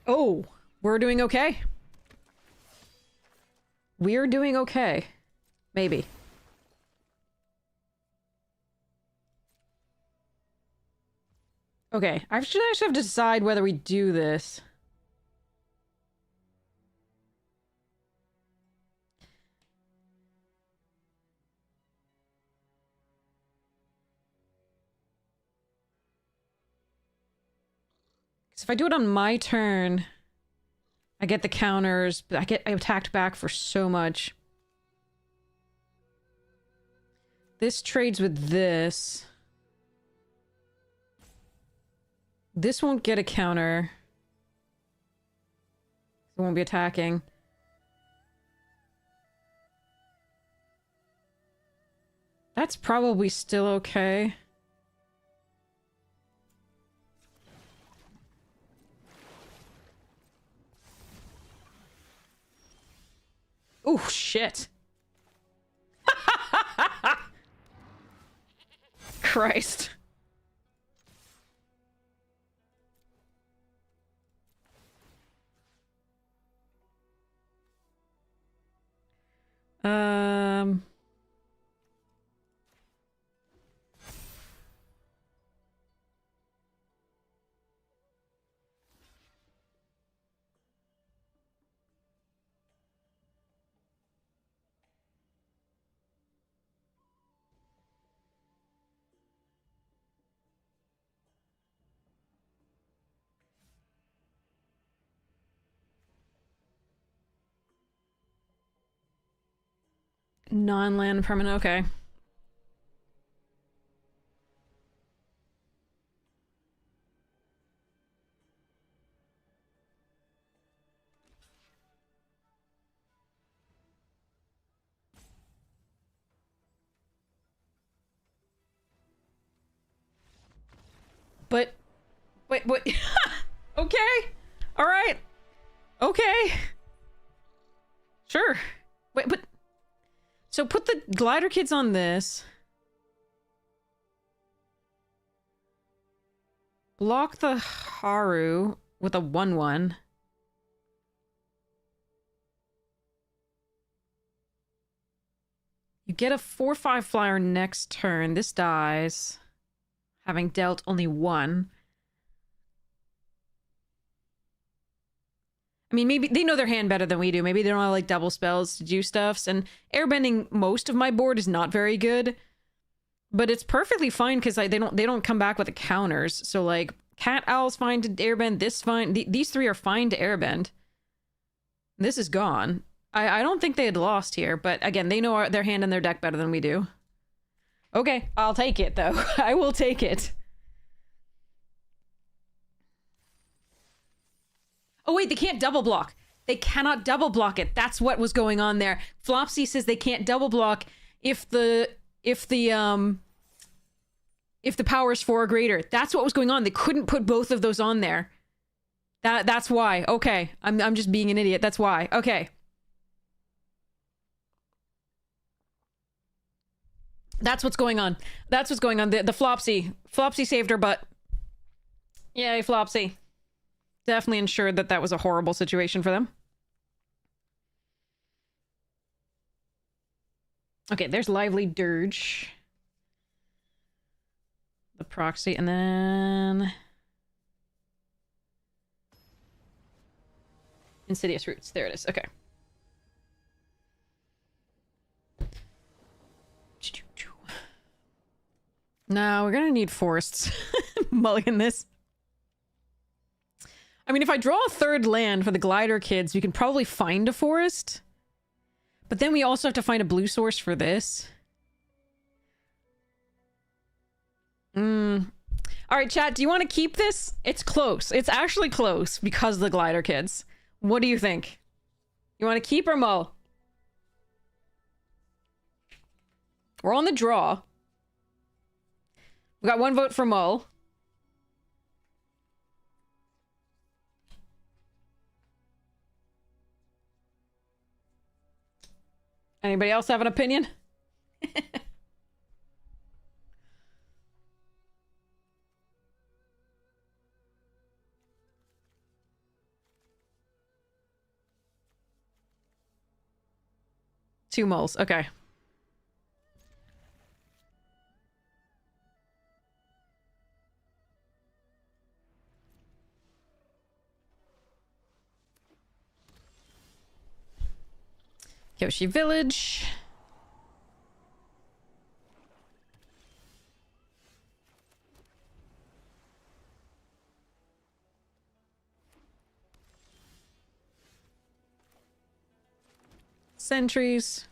Oh, we're doing okay. We're doing okay. Maybe. Okay, I should actually have to decide whether we do this. Because if I do it on my turn, I get the counters, but I get attacked back for so much. This trades with this. This won't get a counter. It won't be attacking. That's probably still okay. Oh, shit. Christ. Um... Non-land permanent, okay. But... Wait, what? Okay. Alright. Okay. Sure. Wait, but... So put the glider kids on this. Block the Haru with a 1/1. You get a 4/5 flyer next turn. This dies, having dealt only 1. I mean, maybe they know their hand better than we do. Maybe they don't have, like, double spells to do stuffs. And airbending most of my board is not very good. But it's perfectly fine because they don't come back with the counters. So, like, Cat Owl's fine to airbend. This fine. These 3 are fine to airbend. This is gone. I don't think they had lost here. But, again, they know their hand and their deck better than we do. Okay, I'll take it, though. I will take it. Oh, wait, they can't double block. They cannot double block it. That's what was going on there. Flopsy says they can't double block if the power is 4 or greater. That's what was going on. They couldn't put both of those on there. That's why. Okay. I'm just being an idiot. That's why. Okay. That's what's going on. That's what's going on. The Flopsy. Flopsy saved her butt. Yay, Flopsy. Definitely ensured that was a horrible situation for them. Okay, there's Lively Dirge. The proxy, and then... Insidious Roots. There it is. Okay. No, we're gonna need forests. Mulligan this. I mean, if I draw a third land for the glider kids, we can probably find a forest. But then we also have to find a blue source for this. All right, chat, do you want to keep this? It's close. It's actually close because of the glider kids. What do you think? You want to keep or mo? We're on the draw. We got one vote for mo. Anybody else have an opinion? Two moles. Okay. Yoshi Village. Sentries.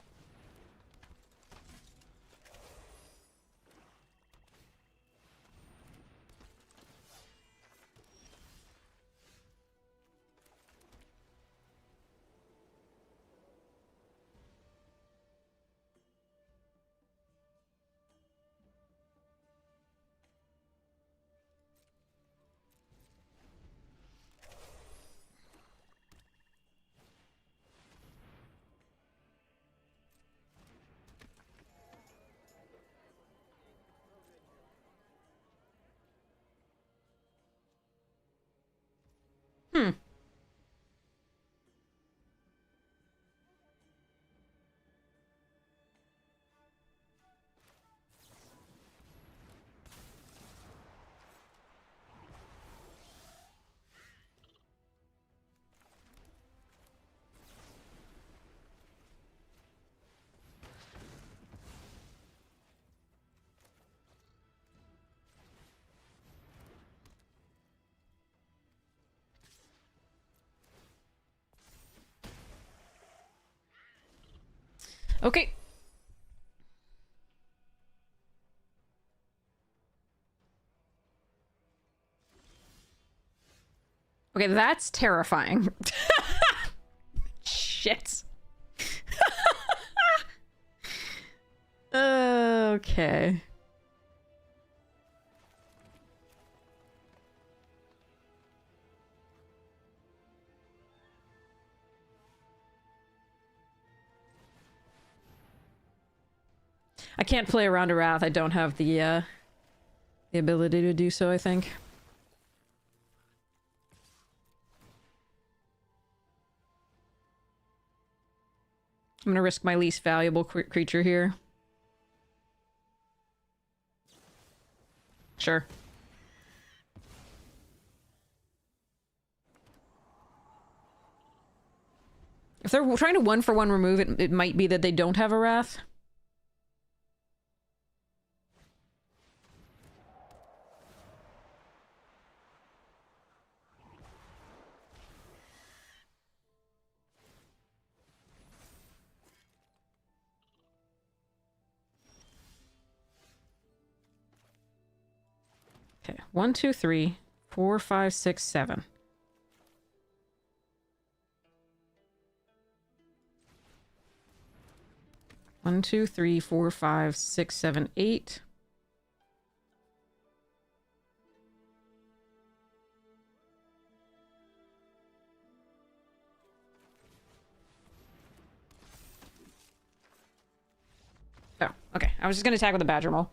Okay. Okay, that's terrifying. Shit. Okay. I can't play around a Wrath. I don't have the ability to do so, I think. I'm gonna risk my least valuable creature here. Sure. If they're trying to one-for-one remove it, it might be that they don't have a Wrath. Okay, 1, 2, 3, 4, 5, 6, 7. One, two, three, four, five, six, seven, 8. Oh, okay. I was just gonna attack with a Badger Mole.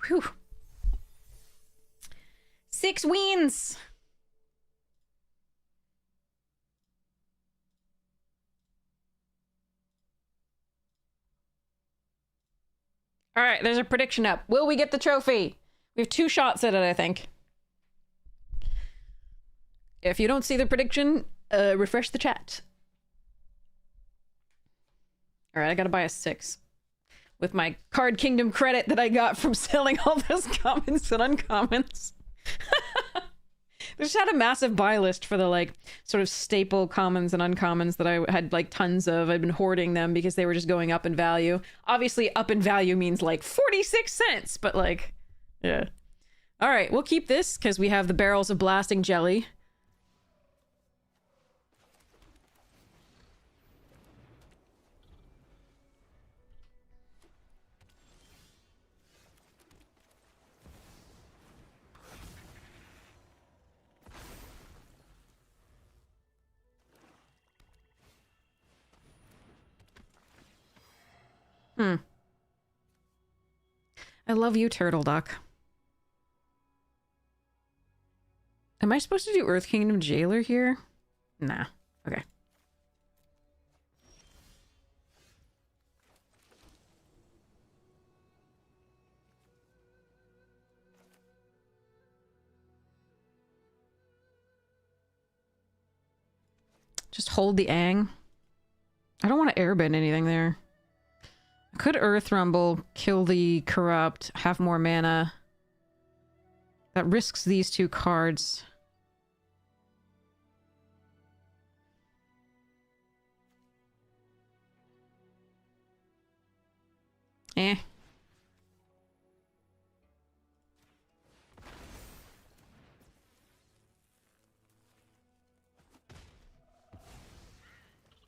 Whew. 6 wins! Alright, there's a prediction up. Will we get the trophy? We have 2 shots at it, I think. If you don't see the prediction, refresh the chat. All right, I gotta buy a 6 with my Card Kingdom credit that I got from selling all those commons and uncommons. I just had a massive buy list for the like sort of staple commons and uncommons that I had like tons of. I'd been hoarding them because they were just going up in value. Obviously, up in value means like 46 cents, but like, yeah. All right, we'll keep this because we have the barrels of blasting jelly. I love you, Turtle Duck. Am I supposed to do Earth Kingdom Jailer here? Nah. Okay. Just hold the Aang. I don't want to airbend anything there. I could Earth Rumble, kill the Corrupt, have more mana. That risks these 2 cards. Eh.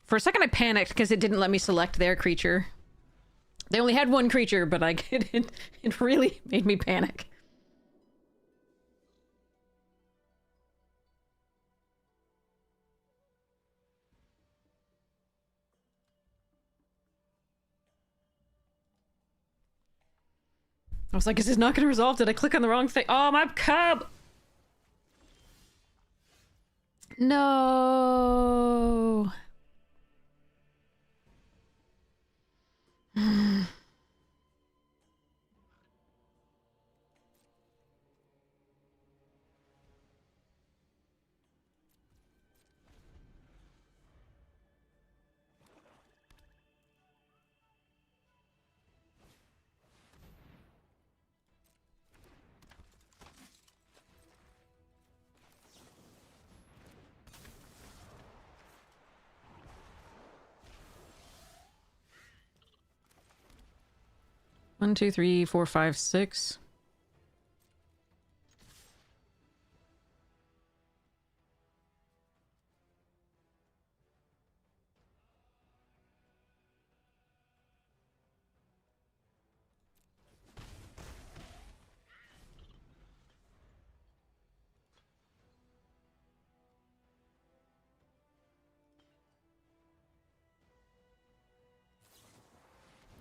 For a second I panicked because it didn't let me select their creature. They only had 1 creature, but it really made me panic. I was like, is this not going to resolve? Did I click on the wrong thing? Oh, my cub! No. One, two, three, four, five, six.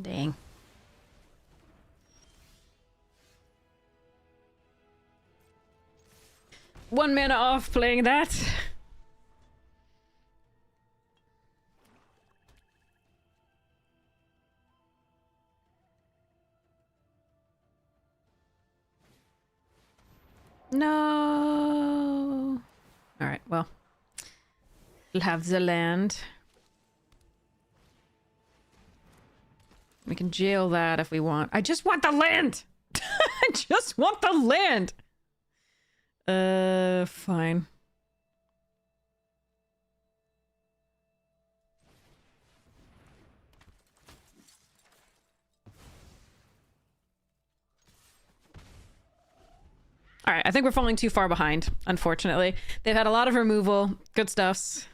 Dang. One mana off playing that. No. All right, well. We'll have the land. We can jail that if we want. I just want the land! I just want the land! Fine. Alright, I think we're falling too far behind, unfortunately. They've had a lot of removal. Good stuffs.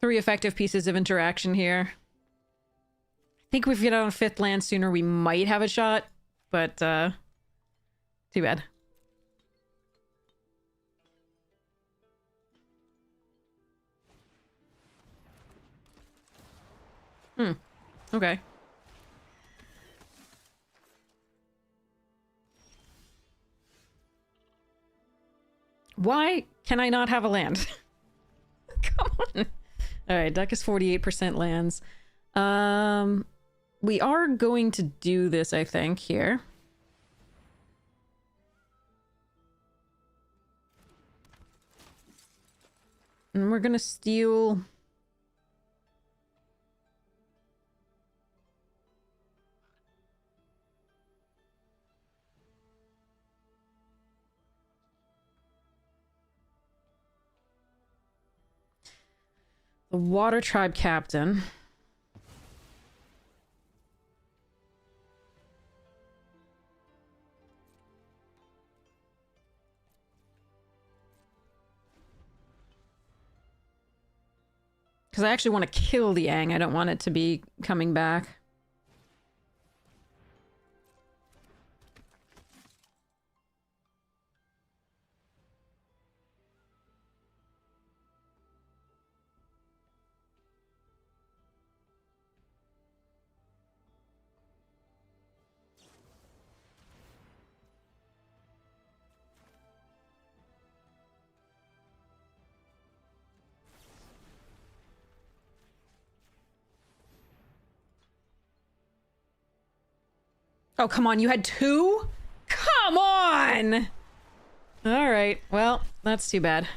3 effective pieces of interaction here. I think if we get on 5th land sooner, we might have a shot. But, too bad. Okay. Why can I not have a land? Come on. Alright, deck is 48% lands. We are going to do this, I think, here. And we're gonna steal... the Water Tribe Captain. Because I actually want to kill the Aang. I don't want it to be coming back. Oh, come on, you had two? Come on! Alright, well, that's too bad.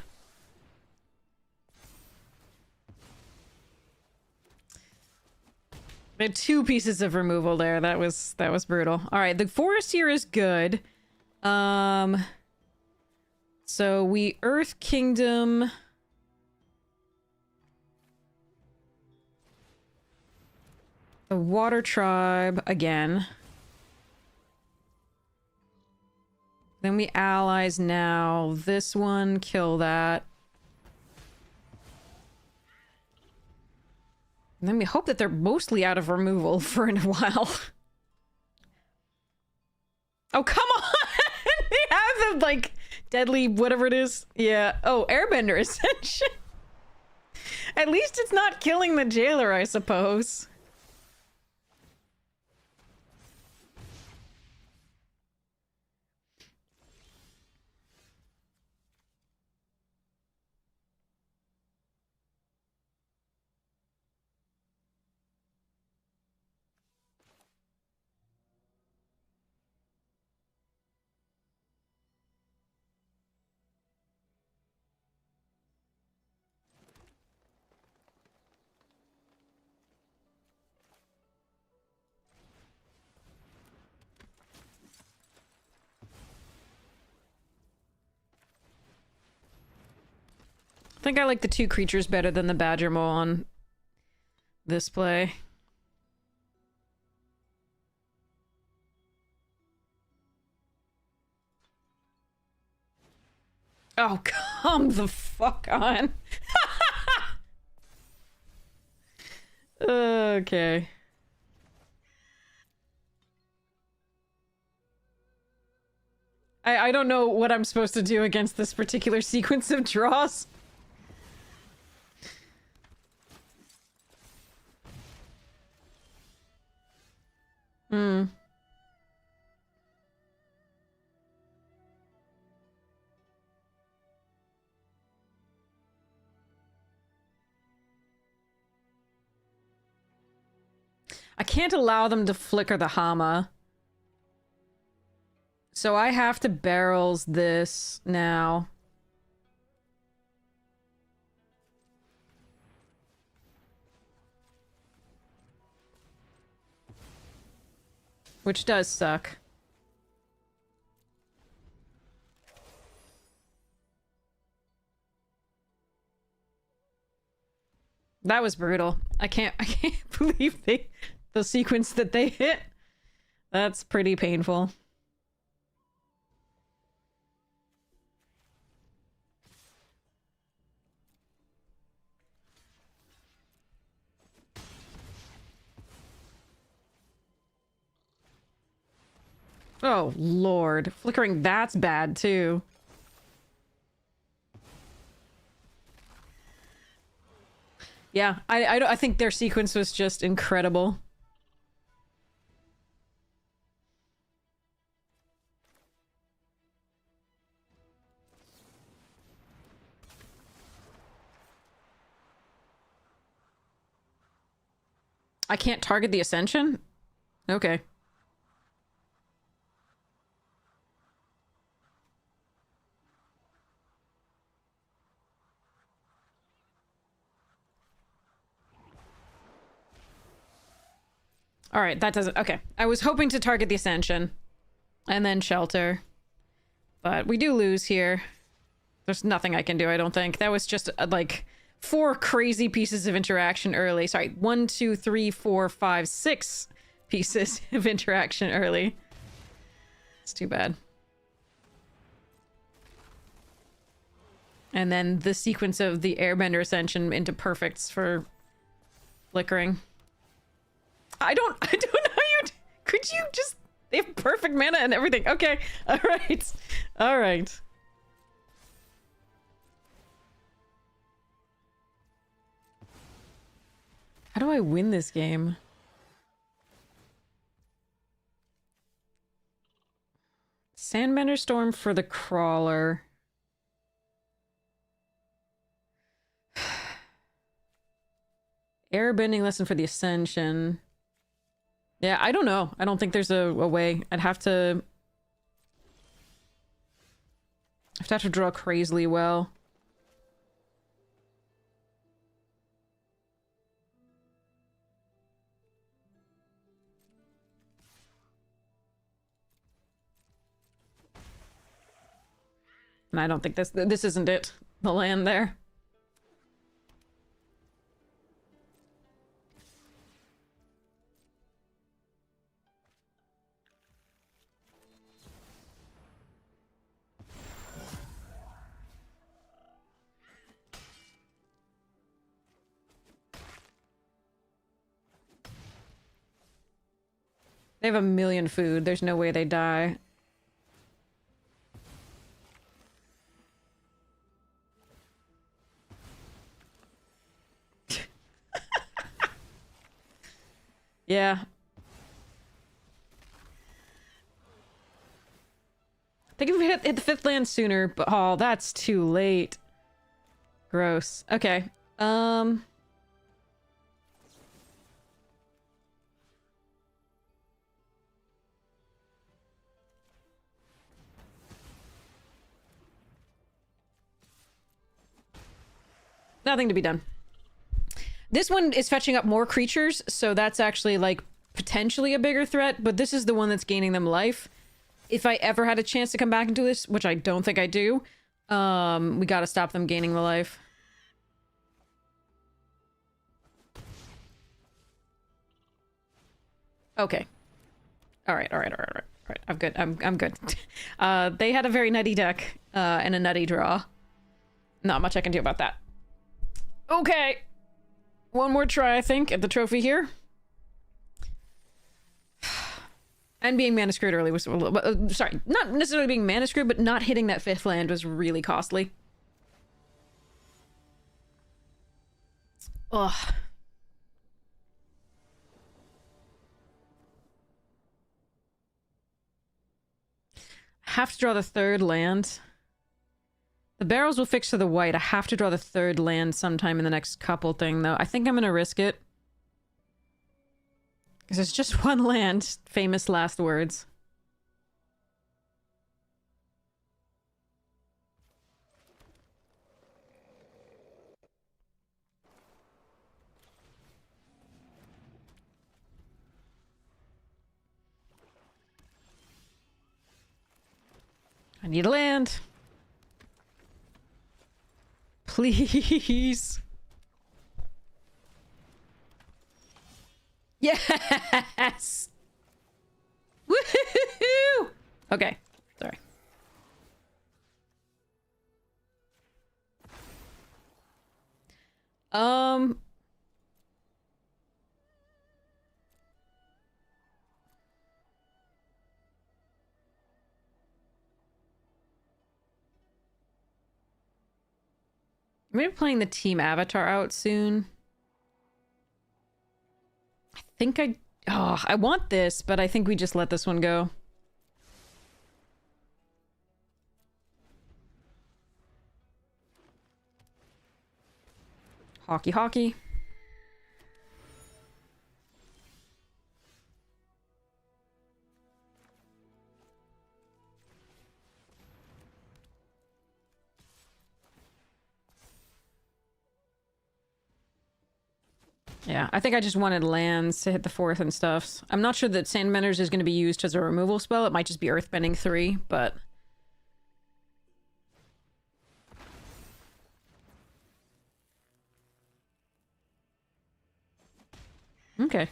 I had 2 pieces of removal there. That was brutal. Alright, the forest here is good. So we Earth Kingdom... the Water Tribe again. Then we allies now. This one, kill that. And then we hope that they're mostly out of removal for a while. Oh, come on! They have the, like, deadly whatever it is. Yeah. Oh, Airbender Ascension. At least it's not killing the jailer, I suppose. I think I like the 2 creatures better than the Badger Mole on this play. Oh, come the fuck on. Okay. I don't know what I'm supposed to do against this particular sequence of draws. Hmm. I can't allow them to flicker the Hama. So I have to barrels this now. Which does suck. That was brutal. I can't believe the sequence that they hit. That's pretty painful. Oh, Lord. Flickering, that's bad, too. Yeah, I think their sequence was just incredible. I can't target the Ascension? Okay. All right, that doesn't... Okay. I was hoping to target the Ascension and then shelter. But we do lose here. There's nothing I can do, I don't think. That was just, like, 4 crazy pieces of interaction early. Sorry, 1, 2, 3, 4, 5, 6 pieces of interaction early. It's too bad. And then the sequence of the Airbender Ascension into perfects for flickering. I don't know how you... Could you just... They have perfect mana and everything. Okay. Alright. Alright. How do I win this game? Sandbender Storm for the Crawler. Airbending Lesson for the Ascension. Yeah, I don't know. I don't think there's a way. I'd have to draw crazily well. And I don't think this isn't it. The land there. They have a million food. There's no way they die. Yeah. I think if we hit the 5th land sooner, but oh, that's too late. Gross. Okay. Nothing to be done. This one is fetching up more creatures, so that's actually, like, potentially a bigger threat, but this is the one that's gaining them life. If I ever had a chance to come back into this, which I don't think I do, we gotta stop them gaining the life. Okay. Alright. I'm good. I'm good. They had a very nutty deck, and a nutty draw. Not much I can do about that. Okay. One more try, I think, at the trophy here. And being mana screwed early was a little... sorry, not necessarily being mana screwed, but not hitting that 5th land was really costly. Ugh. Have to draw the 3rd land. The barrels will fix to the white. I have to draw the 3rd land sometime in the next couple thing, though. I think I'm gonna risk it. Because it's just 1 land. Famous last words. I need a land. Please. Yes! Woohoo! Okay, sorry. I'm gonna be playing the team avatar out soon. I think I want this, but I think we just let this one go. Hockey. Yeah, I think I just wanted lands to hit the 4th and stuff. I'm not sure that Sandbenders is going to be used as a removal spell. It might just be Earthbending 3, but... Okay.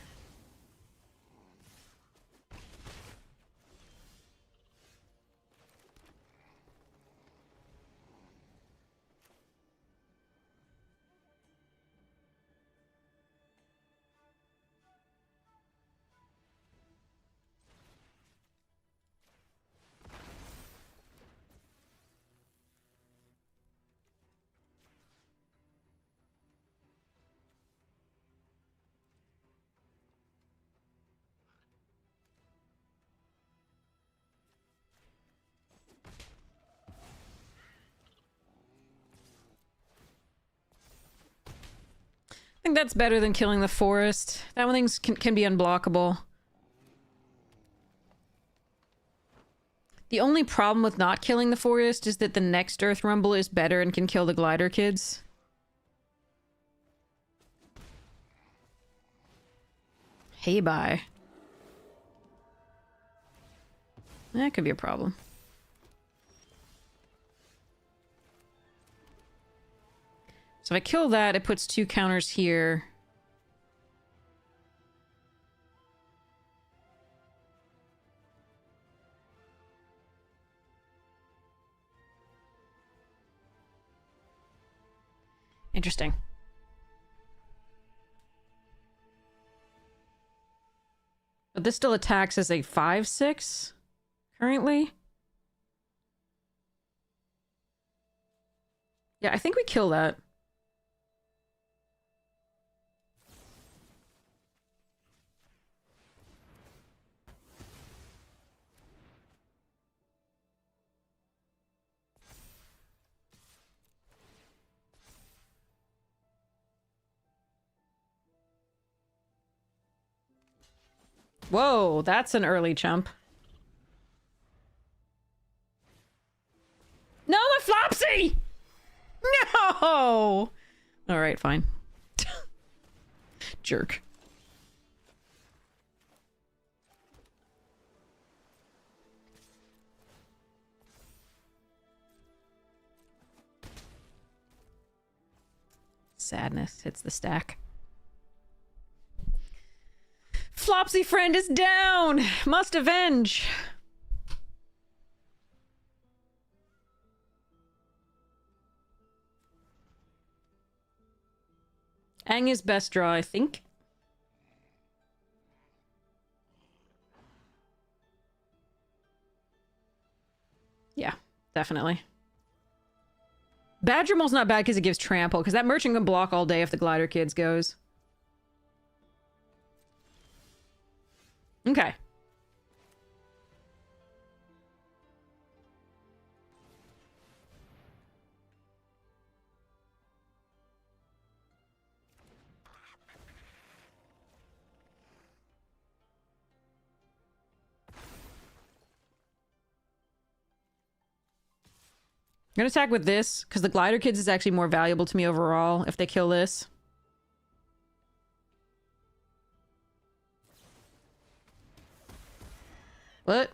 I think that's better than killing the forest. That one things can be unblockable. The only problem with not killing the forest is that the next Earth Rumble is better and can kill the glider kids. Hey, bye. That could be a problem. So if I kill that, it puts 2 counters here. Interesting. But this still attacks as a 5/6 currently. Yeah, I think we kill that. Whoa, that's an early chump. No, a Flopsy! No! Alright, fine. Jerk. Sadness hits the stack. Flopsy friend is down! Must avenge! Aang is best draw, I think. Yeah, definitely. Badgermole's not bad because it gives trample, because that merchant can block all day if the glider kids goes. Okay. I'm gonna attack with this, because the glider kids is actually more valuable to me overall if they kill this. What?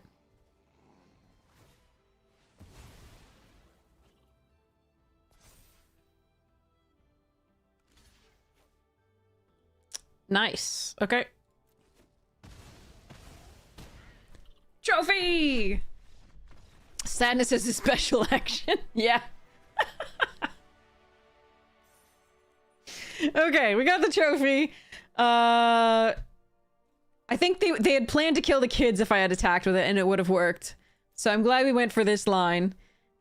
Nice. Okay. Trophy! Sadness is a special action. Yeah. Okay, we got the trophy. I think they had planned to kill the kids if I had attacked with it, and it would have worked. So I'm glad we went for this line.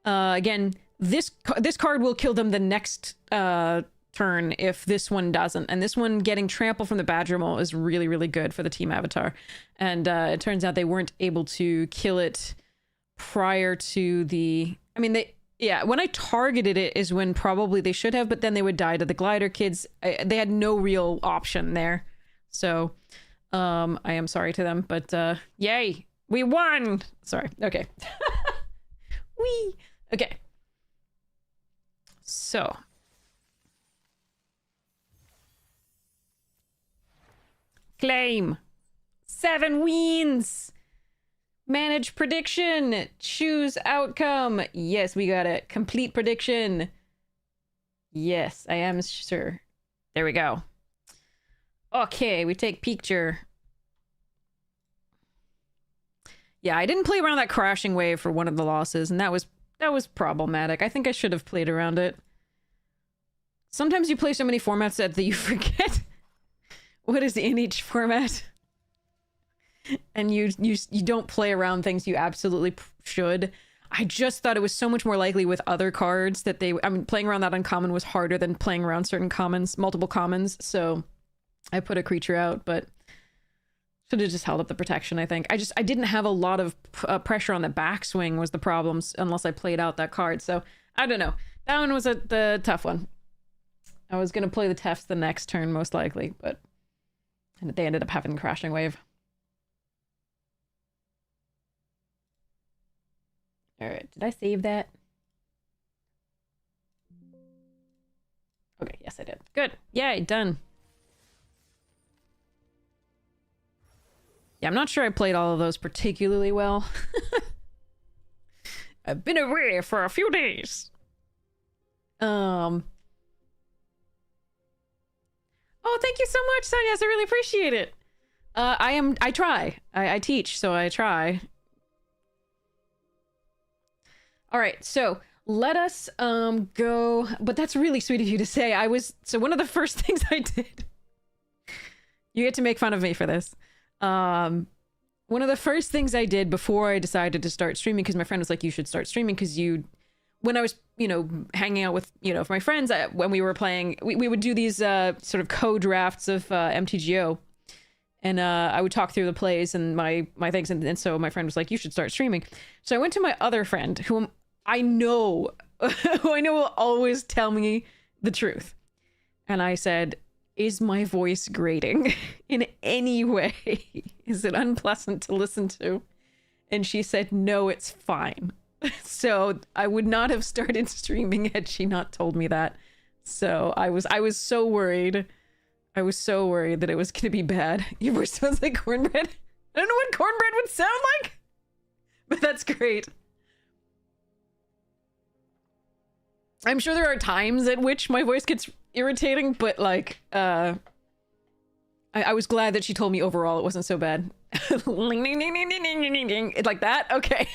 Again, this card will kill them the next turn if this one doesn't. And this one getting trample from the Badgermole is really, really good for the team avatar. And it turns out they weren't able to kill it prior to the... I mean, when I targeted it is when probably they should have, but then they would die to the glider kids. They had no real option there. So... I am sorry to them, but, yay! We won! Sorry. Okay. Whee! Okay. So. Claim. 7 wins. Manage prediction. Choose outcome. Yes, we got it. Complete prediction. Yes, I am sure. There we go. Okay, we take picture. Yeah, I didn't play around that crashing wave for one of the losses, and that was problematic. I think I should have played around it. Sometimes you play so many formats that you forget what is in each format. And you don't play around things you absolutely should. I just thought it was so much more likely with other cards that I mean, playing around that uncommon was harder than playing around certain commons, multiple commons. So I put a creature out, but should have just held up the protection, I think. I didn't have a lot of pressure on the backswing was the problems, unless I played out that card. So I don't know. That one was the tough one. I was going to play the Tefts the next turn, most likely, but they ended up having the crashing wave. All right, did I save that? Okay, yes, I did. Good. Yay, done. Yeah, I'm not sure I played all of those particularly well. I've been away for a few days. Oh, thank you so much, Sonia. I really appreciate it. I try. I teach, so I try. All right, so let us go. But that's really sweet of you to say. So one of the first things I did. You get to make fun of me for this. One of the first things I did before I decided to start streaming, because my friend was like, you should start streaming, because when I was, hanging out with, my friends, when we were playing, we would do these sort of co-drafts of MTGO. And I would talk through the plays and my things. And so my friend was like, you should start streaming. So I went to my other friend, who I know will always tell me the truth. And I said, is my voice grating in any way? Is it unpleasant to listen to? And she said, no, it's fine. So I would not have started streaming had she not told me that. So I was so worried. I was so worried that it was going to be bad. Your voice sounds like cornbread. I don't know what cornbread would sound like, but that's great. I'm sure there are times at which my voice gets irritating, but like, I was glad that she told me overall it wasn't so bad. Like that? Okay.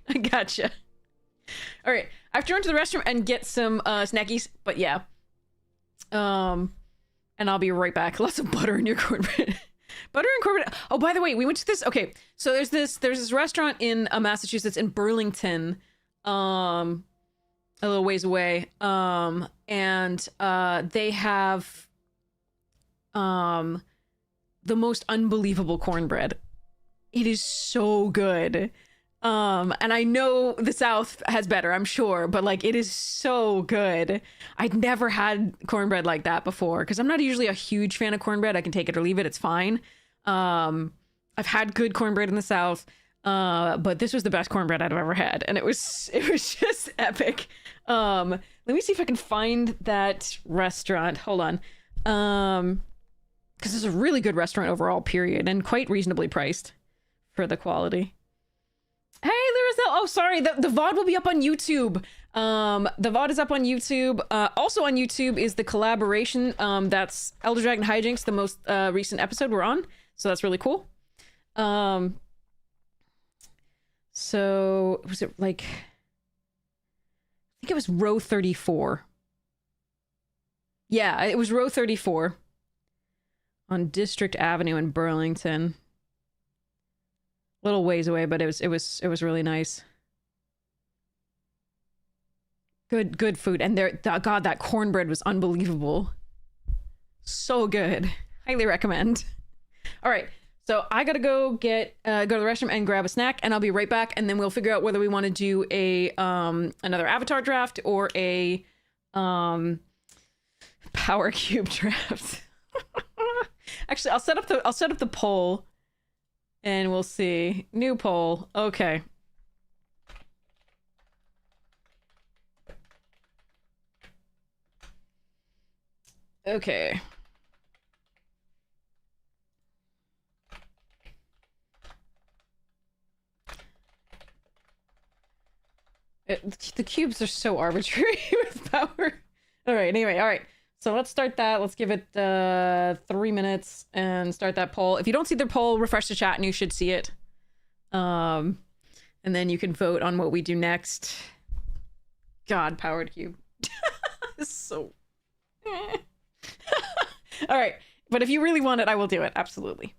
I gotcha. All right. I have to run to the restroom and get some snackies, but yeah. And I'll be right back. Lots of butter in your cornbread. Butter and cornbread. Oh, by the way, we went to this. Okay, so there's this restaurant in Massachusetts, in Burlington, a little ways away. And they have the most unbelievable cornbread. It is so good. And I know the South has better, I'm sure, but like, it is so good. I'd never had cornbread like that before, because I'm not usually a huge fan of cornbread. I can take it or leave it. It's fine. I've had good cornbread in the South, but this was the best cornbread I've ever had. And it was just epic. Let me see if I can find that restaurant. Hold on. Because it's a really good restaurant overall, period, and quite reasonably priced for the quality. Hey, Larissa. Oh, sorry. The VOD will be up on YouTube. The VOD is up on YouTube. Also on YouTube is the collaboration. That's Elder Dragon Hijinks, the most recent episode we're on. So that's really cool. So was it like, I think it was row 34. Yeah, it was row 34 on District Avenue in Burlington. Little ways away, but it was really nice. Good food. And God, that cornbread was unbelievable. So good. Highly recommend. All right. So I gotta go to the restroom and grab a snack, and I'll be right back, and then we'll figure out whether we want to do a another Avatar draft or a Power Cube draft. Actually, I'll set up the poll. And we'll see. New poll. Okay. Okay. The cubes are so arbitrary with power. All right, anyway, all right. So let's start that. Let's give it 3 minutes and start that poll. If you don't see the poll, refresh the chat and you should see it. And then you can vote on what we do next. God, powered cube. It's so... All right. But if you really want it, I will do it. Absolutely.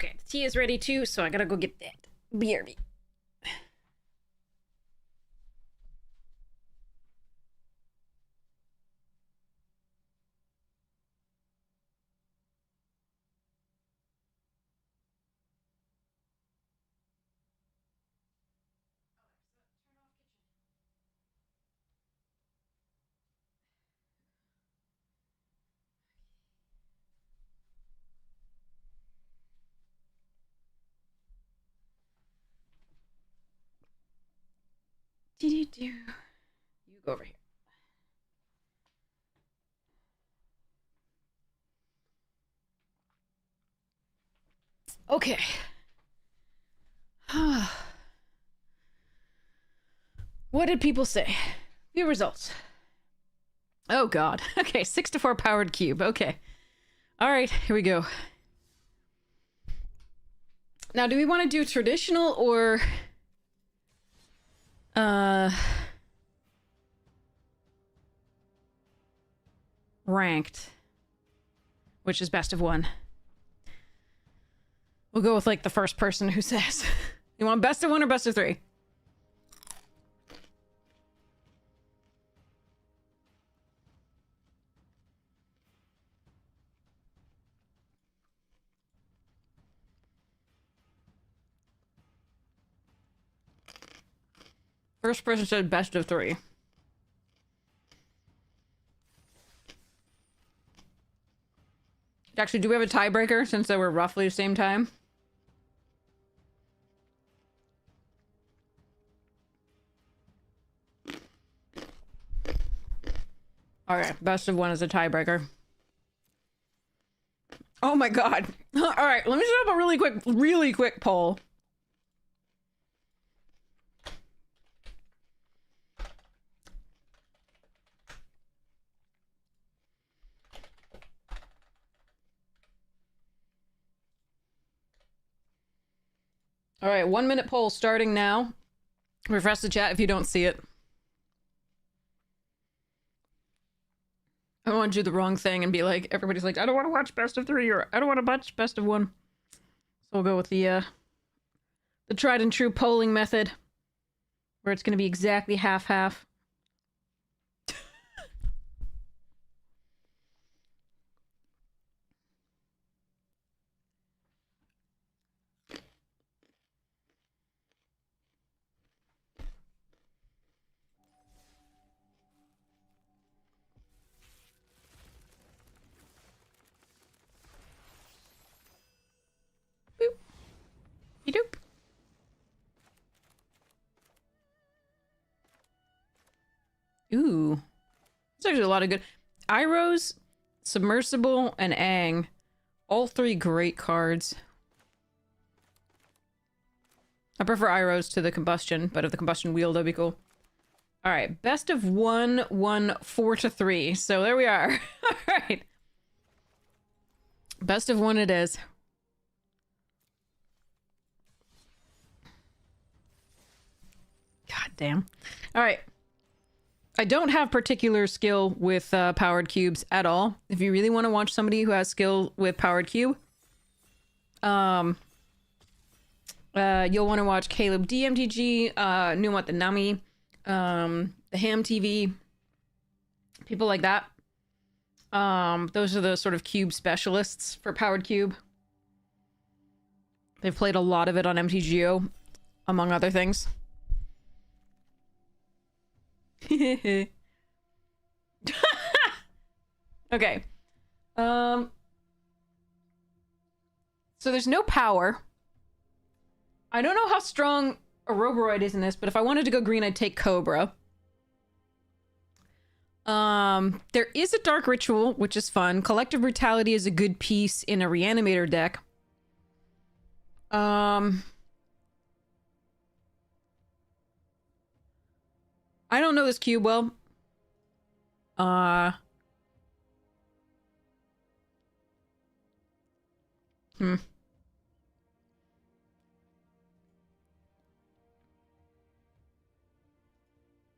Okay, the tea is ready too, so I gotta go get that. BRB. You go over here. Okay. What did people say? View results. Oh god. Okay, 6-4 powered cube. Okay. Alright, here we go. Now, do we want to do traditional or... ranked? Which is best of one? We'll go with, like, the first person who says. You want best of one or best of three? First person said best of three. Actually, do we have a tiebreaker since they were roughly the same time? Okay, best of one is a tiebreaker. Oh my god. Alright, let me set up a really quick poll. Alright, 1 minute poll starting now. Refresh the chat if you don't see it. I don't want to do the wrong thing and be like, everybody's like, I don't want to watch best of three, or I don't want to watch best of one. So we'll go with the tried and true polling method, where it's going to be exactly half-half. Boop. Doop. Ooh. There's actually a lot of good... Iros, Submersible, and Aang. All three great cards. I prefer Iros to the Combustion, but if the Combustion wheel, that'd be cool. Alright, best of 1, 1, 4-3. So there we are. Alright. Best of one it is. God damn. Alright. I don't have particular skill with powered cubes at all. If you really want to watch somebody who has skill with powered cube, you'll want to watch Caleb DMTG, Numat the Nami, the Ham TV, people like that. Those are the sort of cube specialists for powered cube. They've played a lot of it on MTGO, among other things. Okay. So there's no power. I don't know how strong a Roboroid is in this, but if I wanted to go green, I'd take Cobra. There is a Dark Ritual, which is fun. Collective Brutality is a good piece in a Reanimator deck. I don't know this cube well. I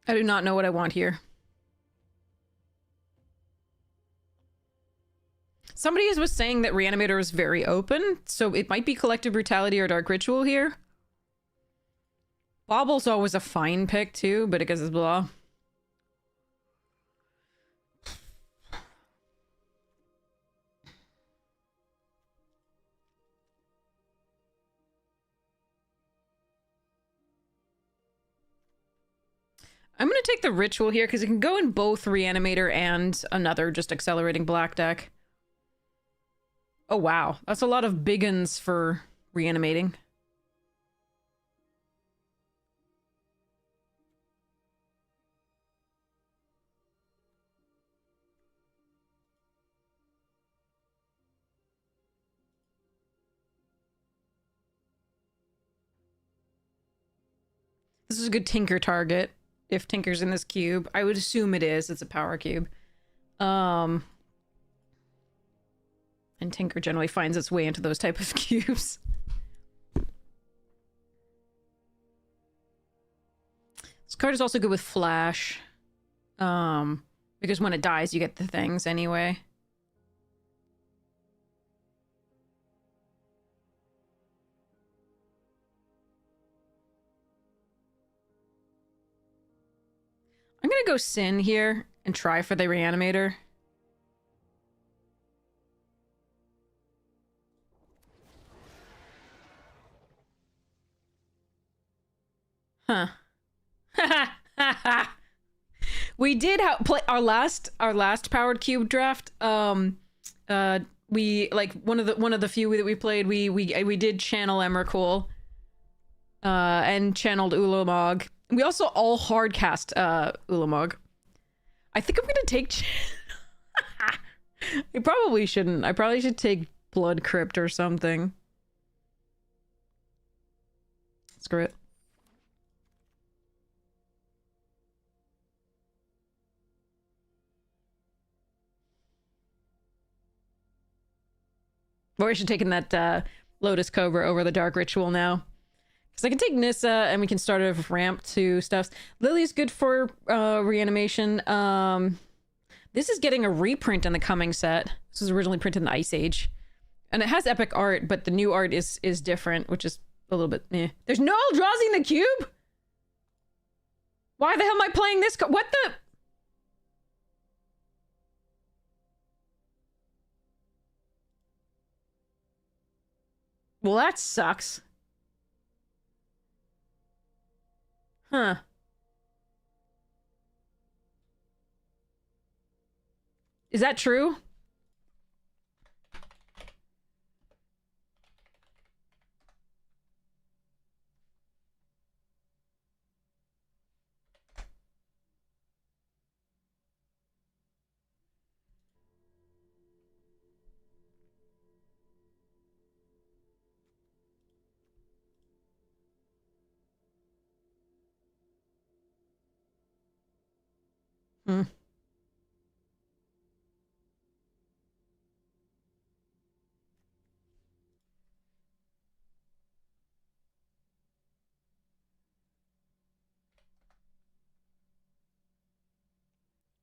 do not know what I want here. Somebody was saying that Reanimator is very open, so it might be Collective Brutality or Dark Ritual here. Bobble's always a fine pick too, but because it's blah. I'm going to take the Ritual here because it can go in both Reanimator and another just accelerating black deck. Oh, wow. That's a lot of big uns for reanimating. This is a good Tinker target. If Tinker's in this cube. I would assume it is. It's a power cube. And Tinker generally finds its way into those type of cubes. This card is also good with Flash. Because when it dies, you get the things anyway. I'm gonna go Sin here and try for the Reanimator. Huh. We did play our last powered cube draft. We like one of the few that we played. We did channel Emrakul, and channeled Ulamog. We also all hardcast Ulamog. I think I'm gonna take. I probably shouldn't. I probably should take Blood Crypt or something. Screw it. Or I should have taken that Lotus Cobra over the Dark Ritual now. Because I can take Nissa and we can start a ramp to stuffs. Lily's good for reanimation. This is getting a reprint in the coming set. This was originally printed in the Ice Age. And it has epic art, but the new art is different, which is a little bit eh. There's no Eldrazi in the cube? Why the hell am I playing this? What the? Well, that sucks. Huh. Is that true? Hmm.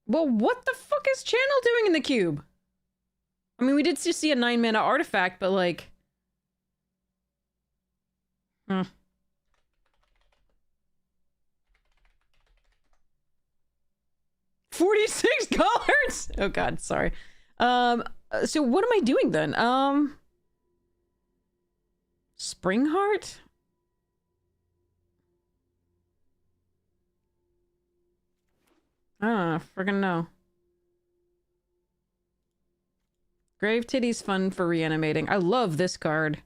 Well, what the fuck is Channel doing in the cube? I mean, we did just see a 9-mana artifact, but like... Hmm. $46? Oh god, sorry. So what am I doing then? Springheart? I don't friggin' know. Grave Titty's fun for reanimating. I love this card.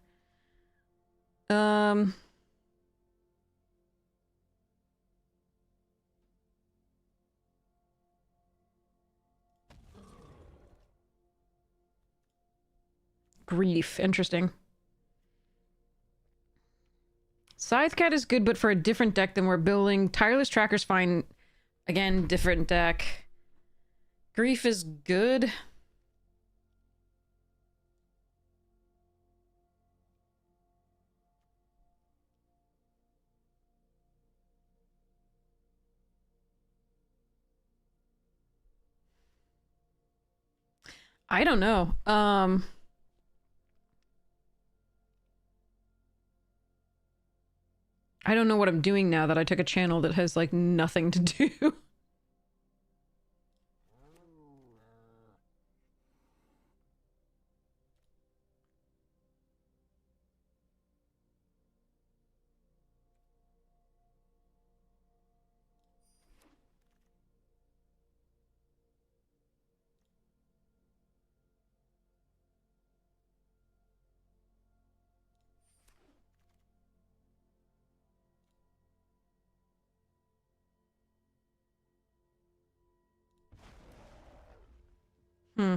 Grief. Interesting. Scythecat is good, but for a different deck than we're building. Tireless Tracker's fine. Again, different deck. Grief is good. I don't know. I don't know what I'm doing now that I took a channel that has like nothing to do. Hmm.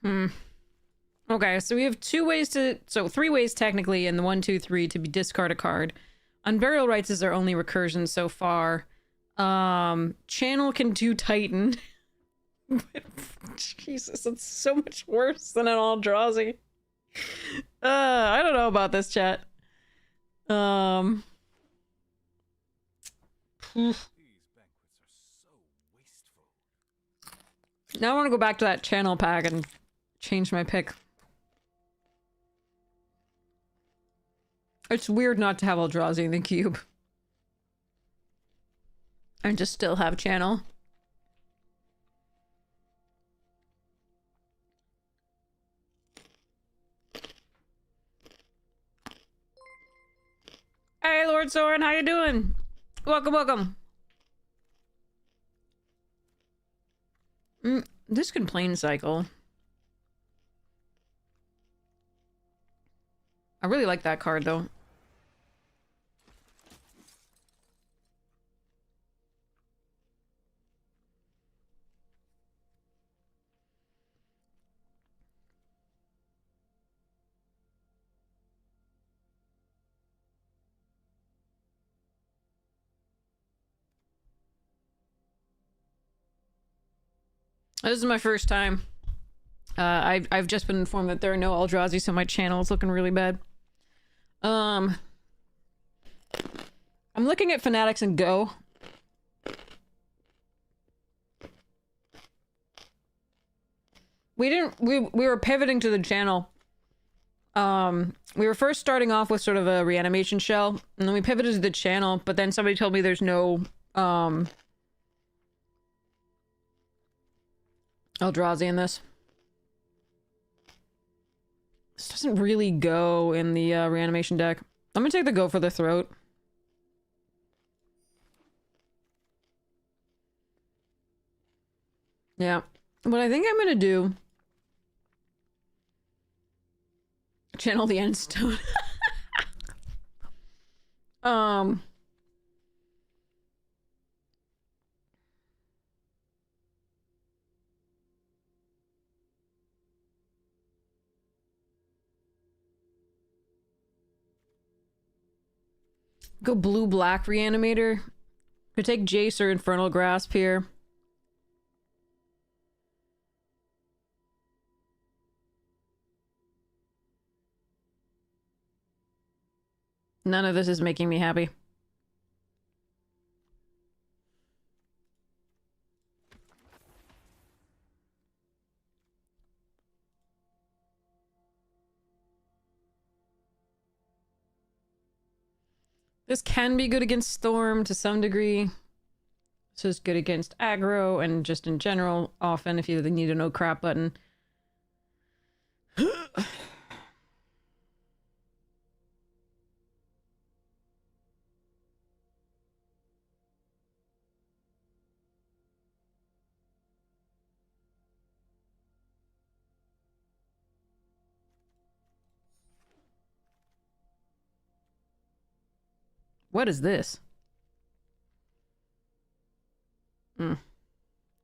Hmm. Okay, so we have three ways technically in the 1, 2, 3 to be discard a card. Unburial Rites is our only recursion so far. Channel can do Titan. Jesus, it's so much worse than an Eldrazi. I don't know about this, chat. Now I want to go back to that channel pack and change my pick. It's weird not to have Eldrazi in the cube. And just still have channel. Hey, Lord Soren, how you doing? Welcome, welcome. This can plane cycle. I really like that card, though. This is my first time. I've just been informed that there are no Eldrazi, so my channel is looking really bad. I'm looking at Fanatics and Go. We were pivoting to the channel. We were first starting off with sort of a reanimation shell, and then we pivoted to the channel, but then somebody told me there's no, Eldrazi in this. This doesn't really go in the, reanimation deck. I'm gonna take the Go for the Throat. Yeah. What I think I'm gonna do... Channel the Endstone. Go blue-black Reanimator. Could take Jace or Infernal Grasp here. None of this is making me happy. This can be good against Storm to some degree. This is good against aggro and just in general, often if you need a no crap button. What is this?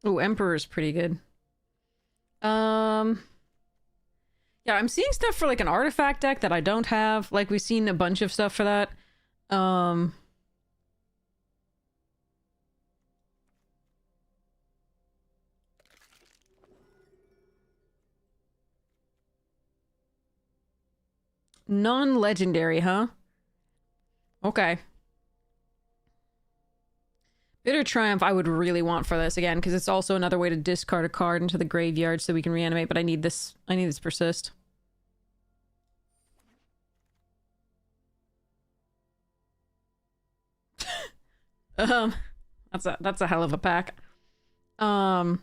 Oh, Emperor's pretty good. Yeah, I'm seeing stuff for like an artifact deck that I don't have. Like we've seen a bunch of stuff for that. Um Non-legendary, huh? Okay. Bitter Triumph I would really want for this again, because it's also another way to discard a card into the graveyard so we can reanimate, but I need this persist. Um that's a hell of a pack. Um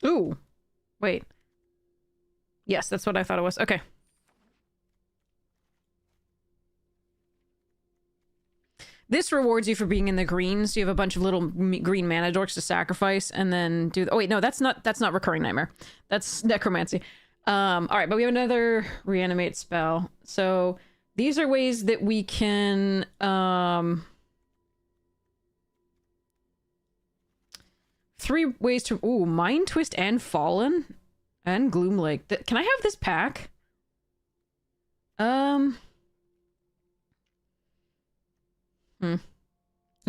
Ooh. Wait. Yes, that's what I thought it was. Okay. This rewards you for being in the green, so you have a bunch of little green mana dorks to sacrifice, and then do. Oh wait, no, that's not recurring nightmare. That's necromancy. All right, but we have another reanimate spell. So these are ways that we can three ways to Mind Twist and Fallen and Gloom Lake. Can I have this pack? I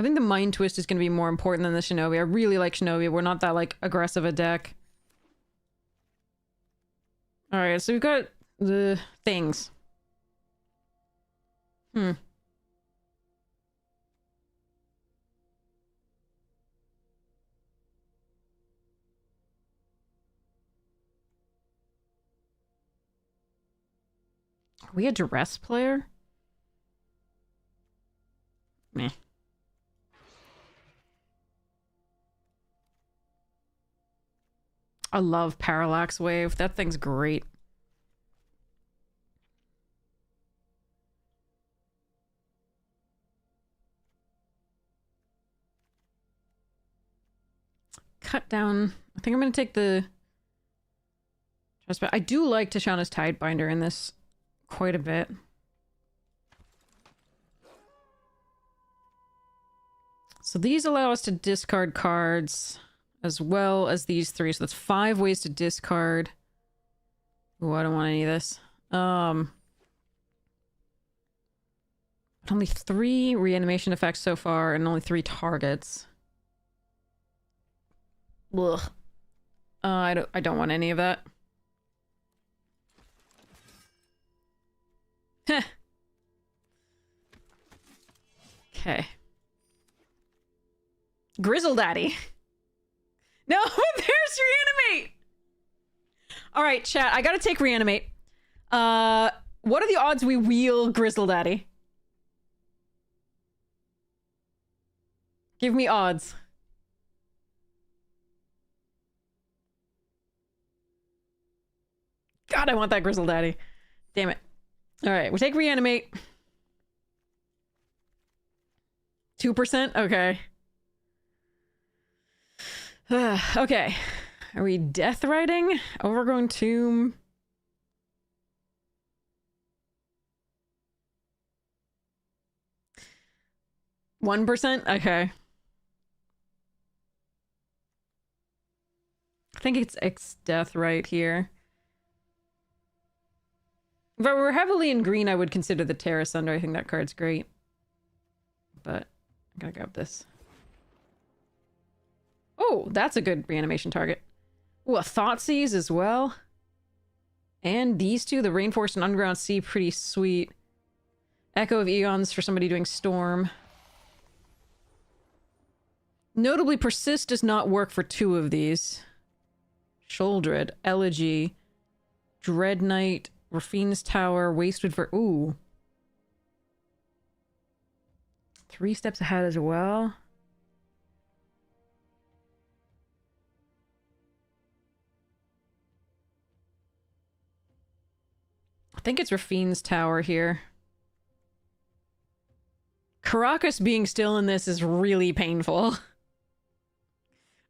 think the Mind Twist is going to be more important than the Shinobi. I really like Shinobi. We're not that, like, aggressive a deck. Alright, so we've got the things. Are we a Duress player? Meh. I love Parallax Wave. That thing's great. Cut down. I think I'm going to take the... I do like Tashana's Tidebinder in this quite a bit. So these allow us to discard cards as well as these three. So that's 5 ways to discard. Ooh, I don't want any of this. Only 3 reanimation effects so far and only 3 targets. Ugh. I don't want any of that. Heh. Okay. Grizzle Daddy. No, there's Reanimate! Alright, chat, I gotta take Reanimate. What are the odds we wheel Grizzle Daddy? Give me odds. God, I want that Grizzle Daddy. Damn it. Alright, we take Reanimate. 2%? Okay. Okay. Are we Death Riding? Overgrown Tomb? %? Okay. I think it's Death right here. If I were heavily in green, I would consider the Terra Sunder. I think that card's great. But I gotta grab this. Oh, that's a good reanimation target. Ooh, a Thoughtseize as well. And these two, the Rainforest and Underground Sea, pretty sweet. Echo of Eons for somebody doing Storm. Notably, Persist does not work for 2 of these. Sheoldred, Elegy, Dread Knight, Rafine's Tower, Wastewood for... Ooh. 3 steps ahead as well. I think it's Rafine's Tower here. Caracas being still in this is really painful.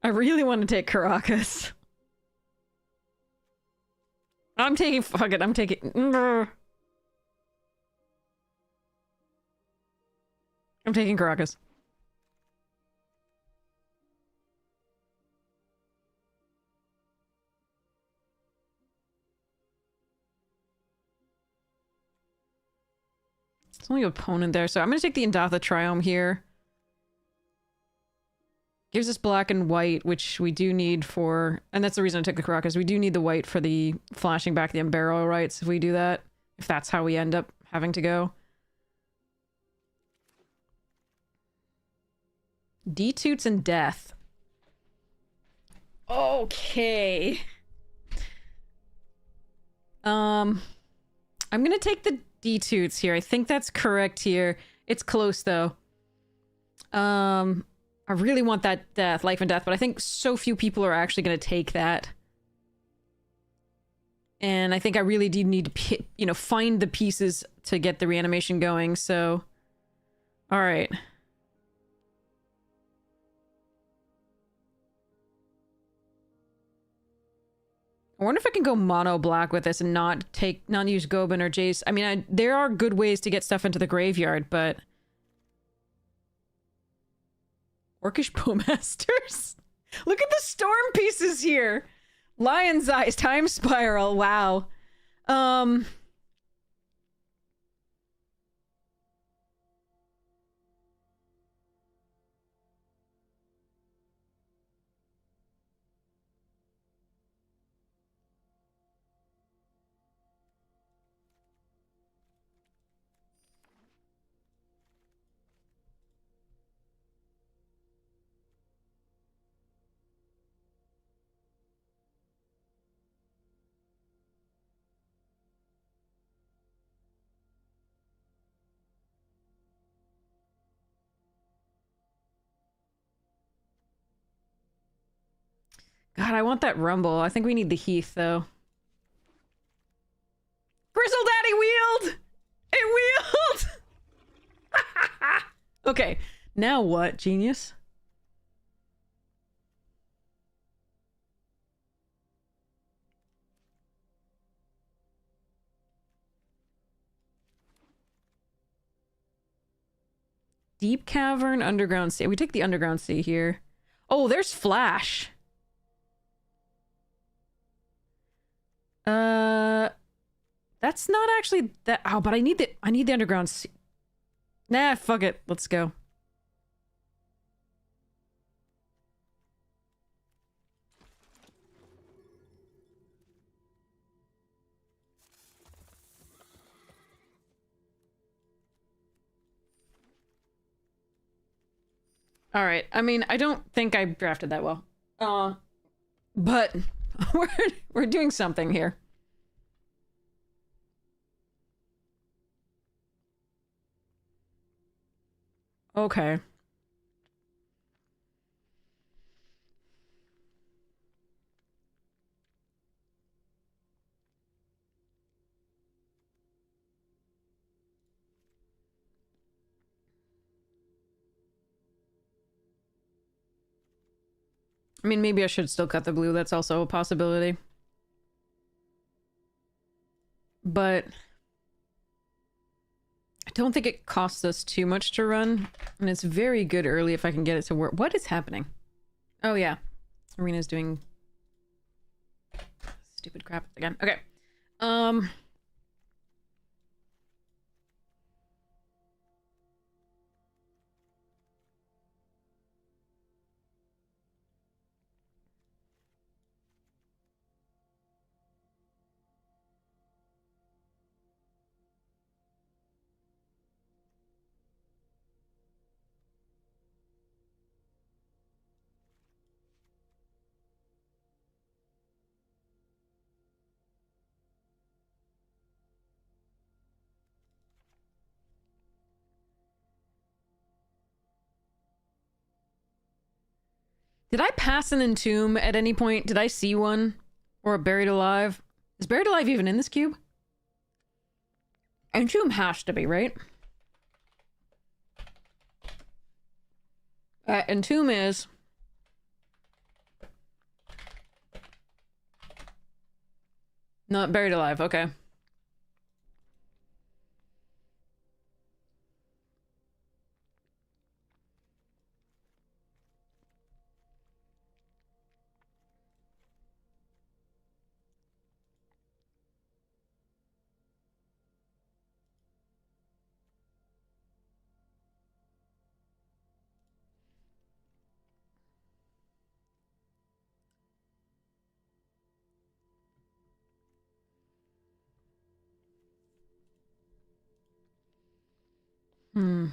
I really want to take Caracas. I'm taking... Fuck it, I'm taking... I'm taking Caracas. It's only opponent there, so I'm gonna take the Indatha Triome here. Gives us black and white, which we do need for... And that's the reason I took the Caracas. We do need the white for the flashing back the Umbaro rights if we do that. If that's how we end up having to go. Detoots and Death. Okay. I'm gonna take the Detoots here. I think that's correct here. It's close though. I really want that death, life and death, but I think so few people are actually gonna take that. And I think I really do need to, you know, find the pieces to get the reanimation going, so... Alright. I wonder if I can go mono black with this and not use Gobin or Jace. I mean, there are good ways to get stuff into the graveyard, but... Orcish Bowmasters? Look at the storm pieces here! Lion's Eyes, Time Spiral, wow. God, I want that Rumble. I think we need the Heath, though. Bristle Daddy wheeled! It wheeled! Okay, now what, genius? Deep Cavern, Underground Sea. We take the Underground Sea here. Oh, there's Flash. That's not actually that... Oh, but I need the Underground Sea. Nah, fuck it. Let's go. All right. I mean, I don't think I drafted that well. But we're doing something here. Okay. I mean, maybe I should still cut the blue. That's also a possibility. But I don't think it costs us too much to run. And it's very good early if I can get it to work. What is happening? Oh, yeah. Arena's doing stupid crap again. Okay. Did I pass an Entomb at any point? Did I see one? Or a Buried Alive? Is Buried Alive even in this cube? Entomb has to be, right? Entomb is... Not buried alive, okay. Hmm.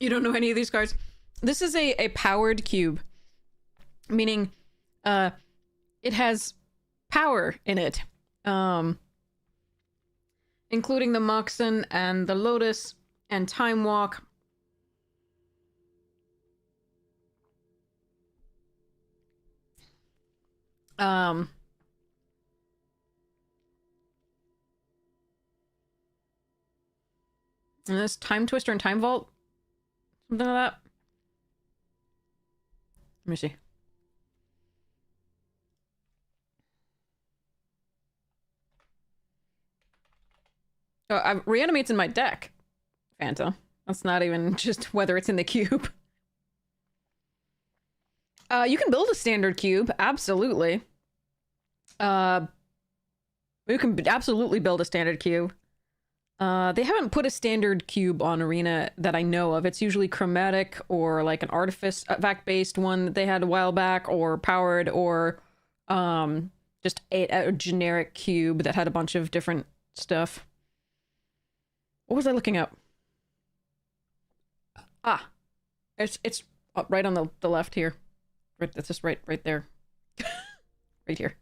You don't know any of these cards? This is a powered cube, meaning it has power in it, including the Moxen and the Lotus and Time Walk. And this Time Twister and Time Vault, something like that. Let me see. Oh, Reanimate's in my deck, Fanta. That's not even just whether it's in the cube. You can build a standard cube, absolutely. You can absolutely build a standard cube. They haven't put a standard cube on Arena that I know of. It's usually chromatic or like an artifact-based one that they had a while back, or powered, or just a generic cube that had a bunch of different stuff. What was I looking up? Ah, it's right on the left here. Right, that's just right there. Right here.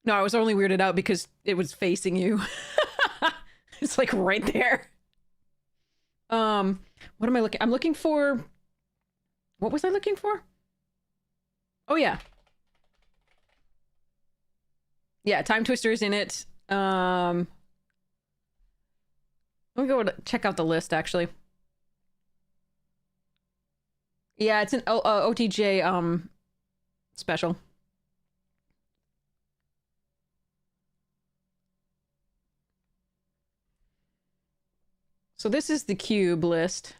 No, I was only weirded out because it was facing you. It's like right there. What am I looking? I'm looking for... What was I looking for? Oh, yeah. Yeah, Time Twister's in it. Let me go check out the list, actually. Yeah, it's an OTJ special. So this is the cube list,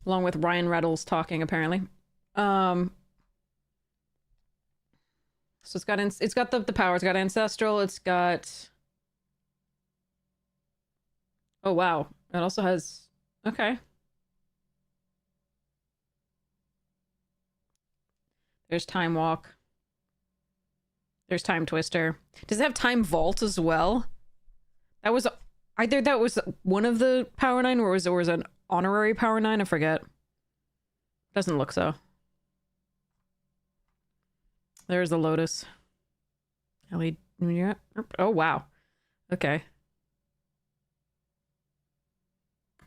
along with Ryan Reynolds talking, apparently. So it's got the power. It's got Ancestral. It's got... Oh, wow. It also has... Okay. There's Time Walk. There's Time Twister. Does it have Time Vault as well? That was... Either that was one of the Power 9, or was an honorary Power 9? I forget. Doesn't look so. There's the Lotus. LED. Oh, wow. Okay.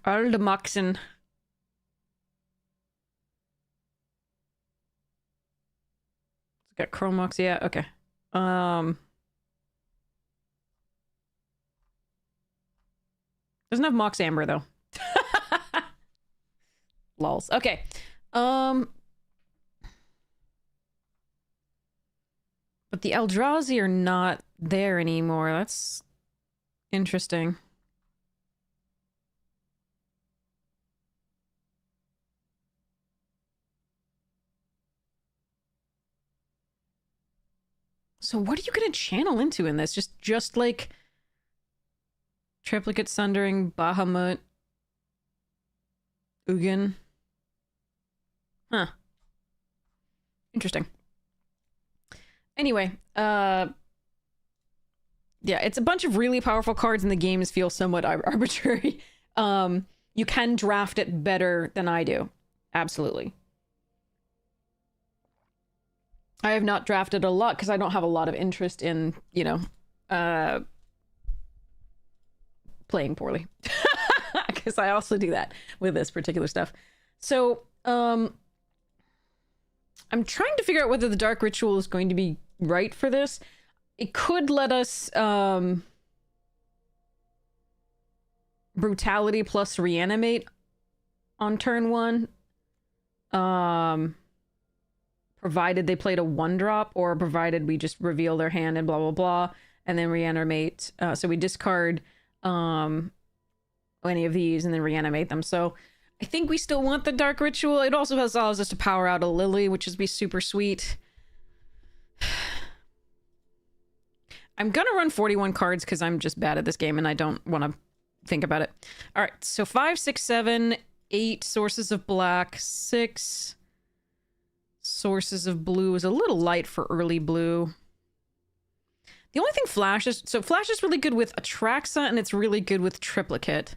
Aldemaxen. It's got Chromox, yeah, okay. Doesn't have Mox Amber, though. Lols. Okay. But the Eldrazi are not there anymore. That's interesting. So what are you gonna channel into in this? Just like Triplicate Sundering, Bahamut, Ugin. Huh. Interesting. Anyway, yeah, it's a bunch of really powerful cards, and the games feel somewhat arbitrary. You can draft it better than I do. Absolutely. I have not drafted a lot because I don't have a lot of interest in, you know, playing poorly. Because I also do that with this particular stuff. So, I'm trying to figure out whether the Dark Ritual is going to be right for this. It could let us, Brutality plus Reanimate on turn 1. Provided they played a 1-drop, or provided we just reveal their hand and blah blah blah, and then reanimate. So we discard any of these and then reanimate them. So I think we still want the Dark Ritual. It also allows us to power out a Lily, which would be super sweet. I'm gonna run 41 cards because I'm just bad at this game and I don't want to think about it. All right, so 5, 6, 7, 8 sources of black, 6 sources of blue is a little light for early blue. The only thing Flash is... So Flash is really good with Atraxa, and it's really good with Triplicate.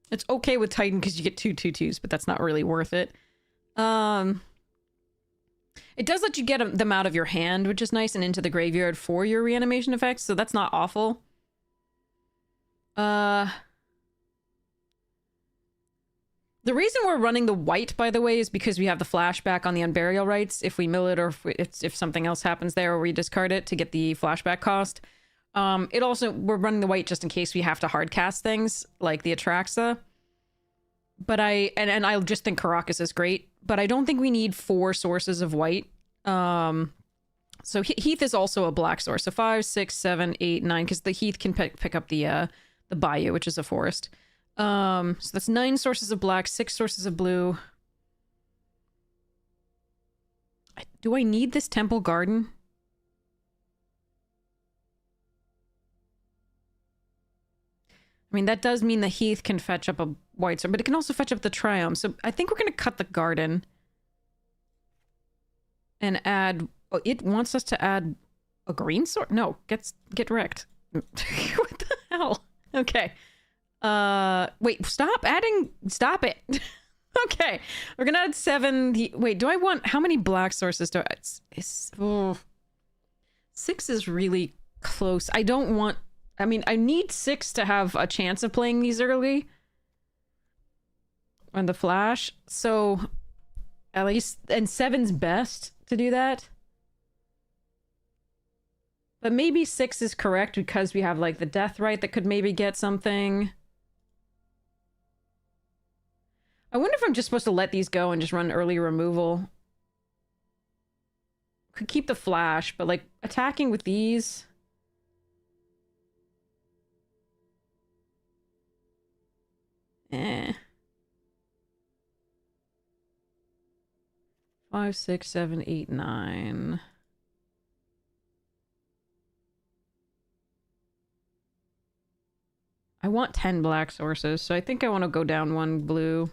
It's okay with Titan because you get 2 2/2s, but that's not really worth it. It does let you get them out of your hand, which is nice, and into the graveyard for your reanimation effects, so that's not awful. The reason we're running the white, by the way, is because we have the flashback on the Unburial Rites if we mill it, or if something else happens there, or we discard it to get the flashback cost. It also, we're running the white just in case we have to hardcast things like the Atraxa. But I just think Karakas is great, but I don't think we need 4 sources of white. So Heath is also a black source. So 5, 6, 7, 8, 9, because the Heath can pick up the Bayou, which is a forest. So that's 9 sources of black, 6 sources of blue. Do I need this Temple Garden? I mean, that does mean the Heath can fetch up a white sword, but it can also fetch up the Triumph. So I think we're going to cut the garden. And add... Oh, it wants us to add a green sword? No, get wrecked. What the hell? Okay. Wait, stop it. Okay. We're gonna add 7. Wait, do I want... How many black sources do I... 6 is really close. I don't want... I mean, I need 6 to have a chance of playing these early. On the Flash. So, at least... And 7's best to do that. But maybe 6 is correct because we have, like, the Deathrite that could maybe get something. I wonder if I'm just supposed to let these go and just run early removal. Could keep the Flash, but, like, attacking with these... Eh. 5, 6, 7, 8, 9. I want 10 black sources, so I think I want to go down 1 blue.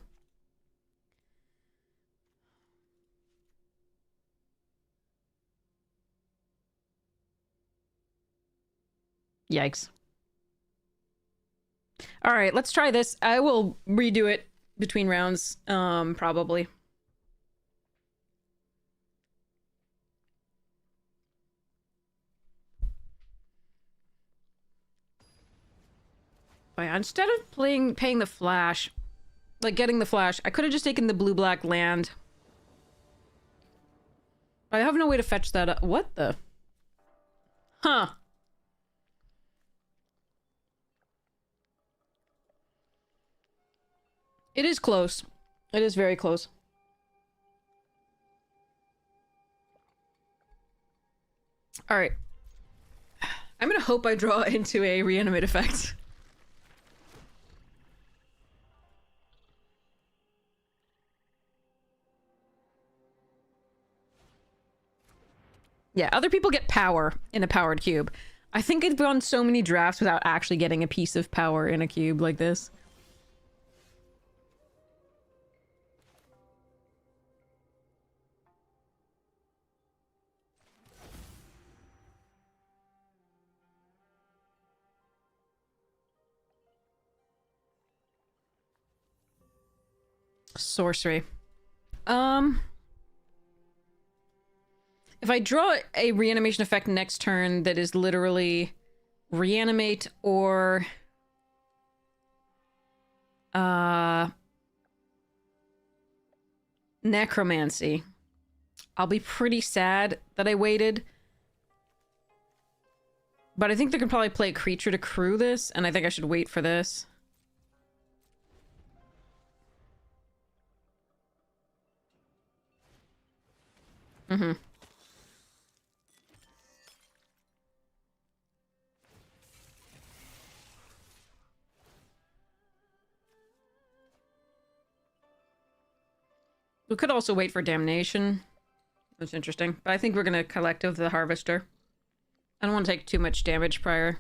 Yikes. All right, let's try this. I will redo it between rounds, probably. But yeah, instead of paying the Flash, like getting the Flash, I could have just taken the blue-black land. But I have no way to fetch that up. What the? Huh. It is close. It is very close. Alright. I'm gonna hope I draw into a reanimate effect. Yeah, other people get power in a powered cube. I think I've gone so many drafts without actually getting a piece of power in a cube like this. Sorcery. If I draw a reanimation effect next turn that is literally reanimate or necromancy, I'll be pretty sad that I waited. But I think they can probably play a creature to crew this, and I think I should wait for this. Mm-hmm. We could also wait for Damnation. That's interesting. But I think we're going to Collective the Harvester. I don't want to take too much damage prior.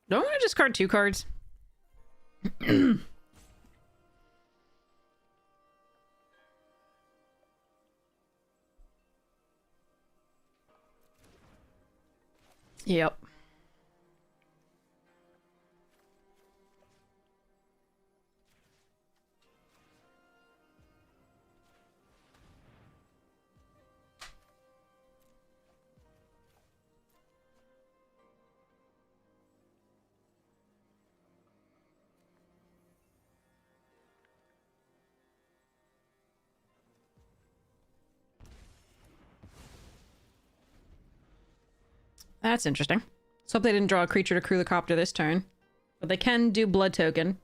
Don't want to discard 2 cards. Yep. That's interesting. Let's hope they didn't draw a creature to crew the copter this turn. But they can do Blood Token.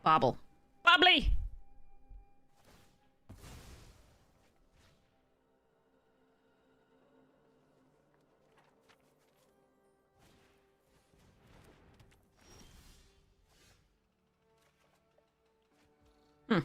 Bobble. Bobbly! Hmm.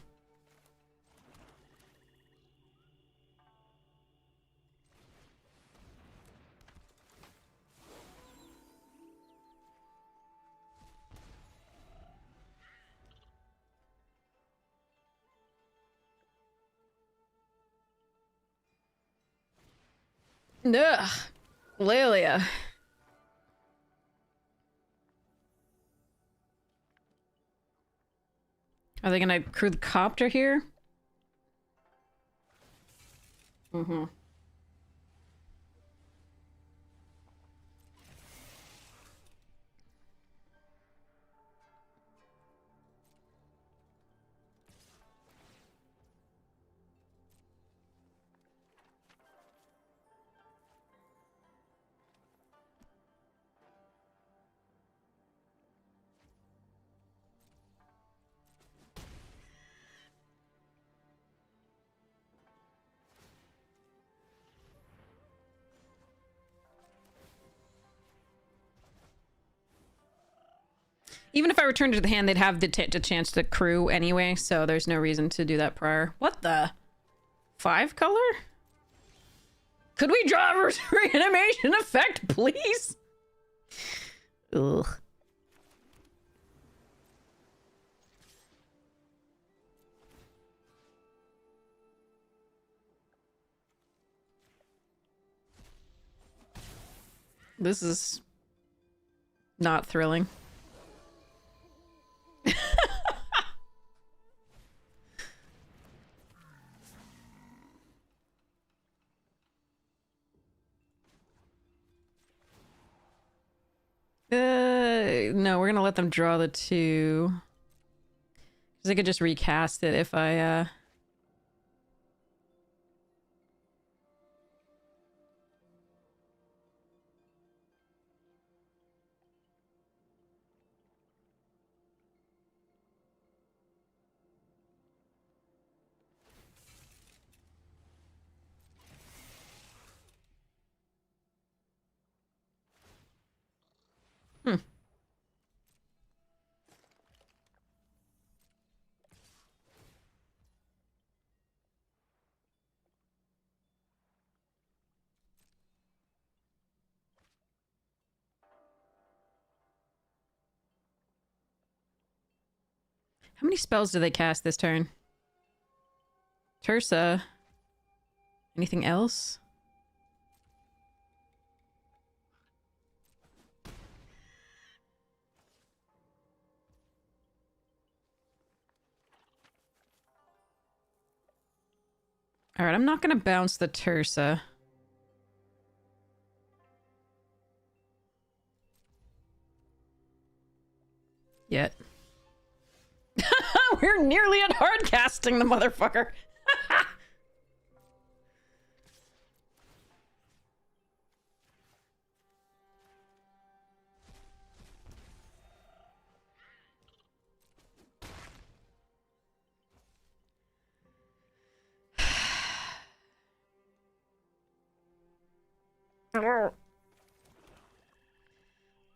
Ugh. Lelia. Are they gonna crew the copter here? Mm-hmm. Even if I returned it to the hand, they'd have the chance to crew anyway, so there's no reason to do that prior. What the? 5 color? Could we draw a reanimation effect, please? Ugh. This is not thrilling. No, we're gonna let them draw the 2. Because I could just recast it if I, Hmm. How many spells do they cast this turn? Tersa. Anything else? Alright, I'm not gonna bounce the Tersa. Yet. We're nearly at hard casting the motherfucker.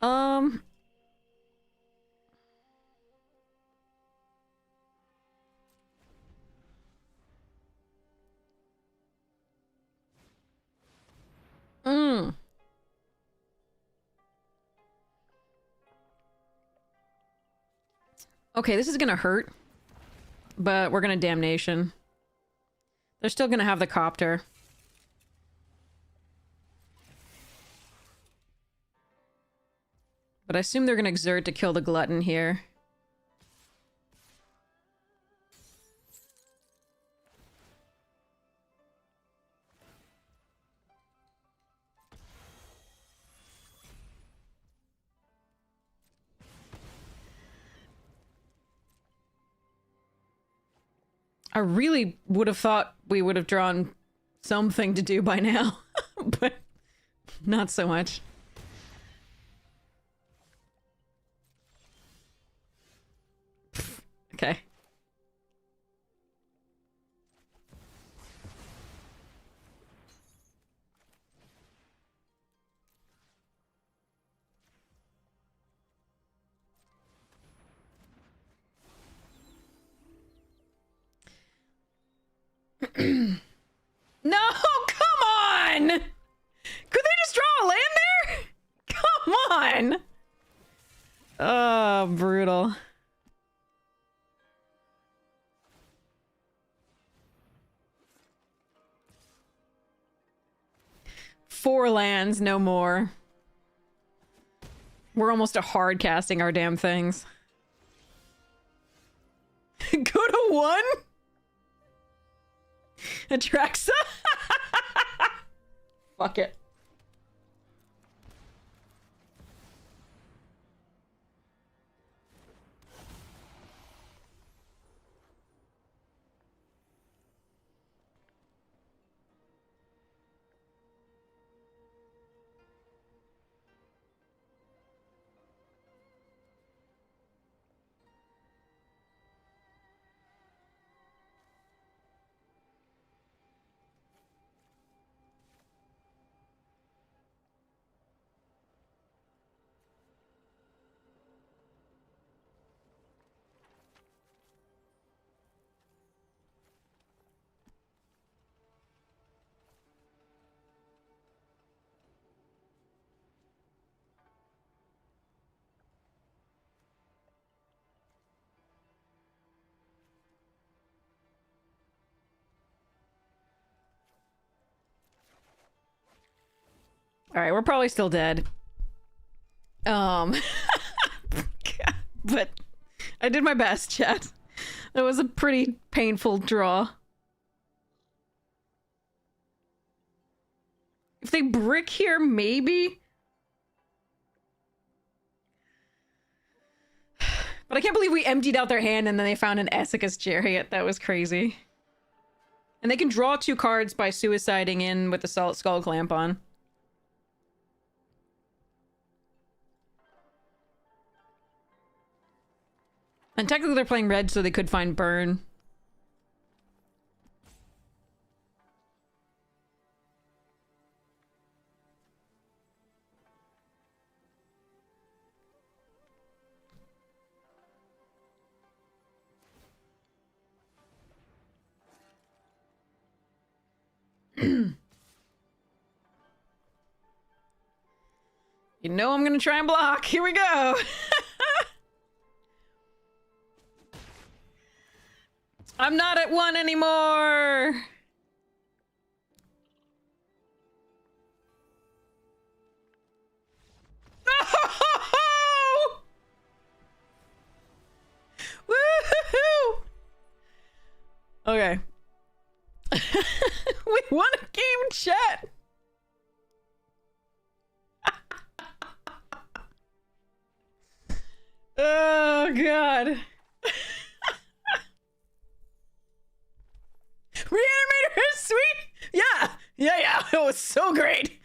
Um. Mm. Okay, this is gonna hurt. But we're gonna damnation. They're still gonna have the copter. But I assume they're gonna exert to kill the glutton here. I really would have thought we would have drawn something to do by now. But not so much. Okay. No, come on! Could they just draw a land there? Come on! Oh, brutal. Four lands, no more. We're almost a hard casting our damn things. Go to one? Atraxa? Fuck it. Alright, we're probably still dead. But I did my best, chat. That was a pretty painful draw. If they brick here, maybe? But I can't believe we emptied out their hand and then they found an Essicus Chariot. That was crazy. And they can draw 2 cards by suiciding in with the Skull Clamp on. And technically they're playing red, so they could find burn. You know I'm gonna try and block. Here we go. I'm not at 1 anymore. Oh! Woohoo! Okay. We won a game, chat. Oh god. Reanimator is sweet. Yeah. It was so great.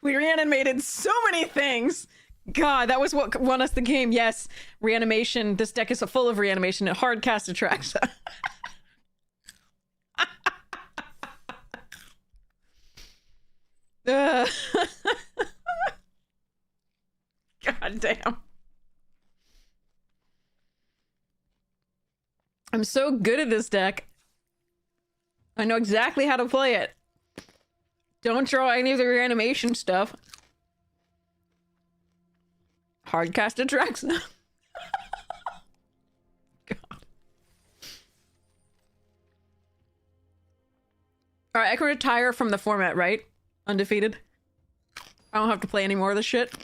We reanimated so many things. God, that was what won us the game. Yes, reanimation. This deck is full of reanimation. It hard cast attracts. God damn. I'm so good at this deck. I know exactly how to play it. Don't draw any of the reanimation stuff. Hardcast attracts now. God. Alright, I can retire from the format, right? Undefeated. I don't have to play any more of this shit.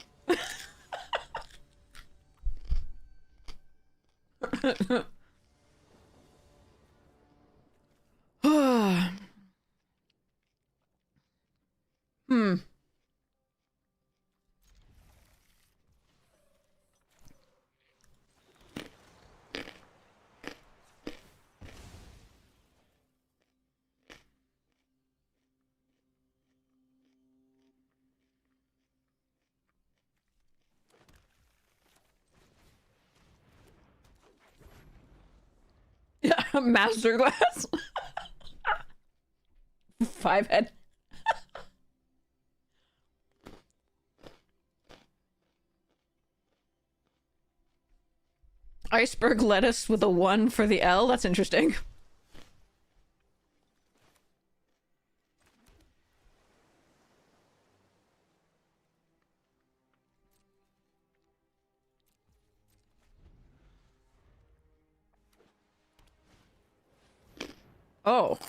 Hmm. Yeah, masterclass. 5 head. Iceberg lettuce with a 1 for the L. That's interesting. Oh.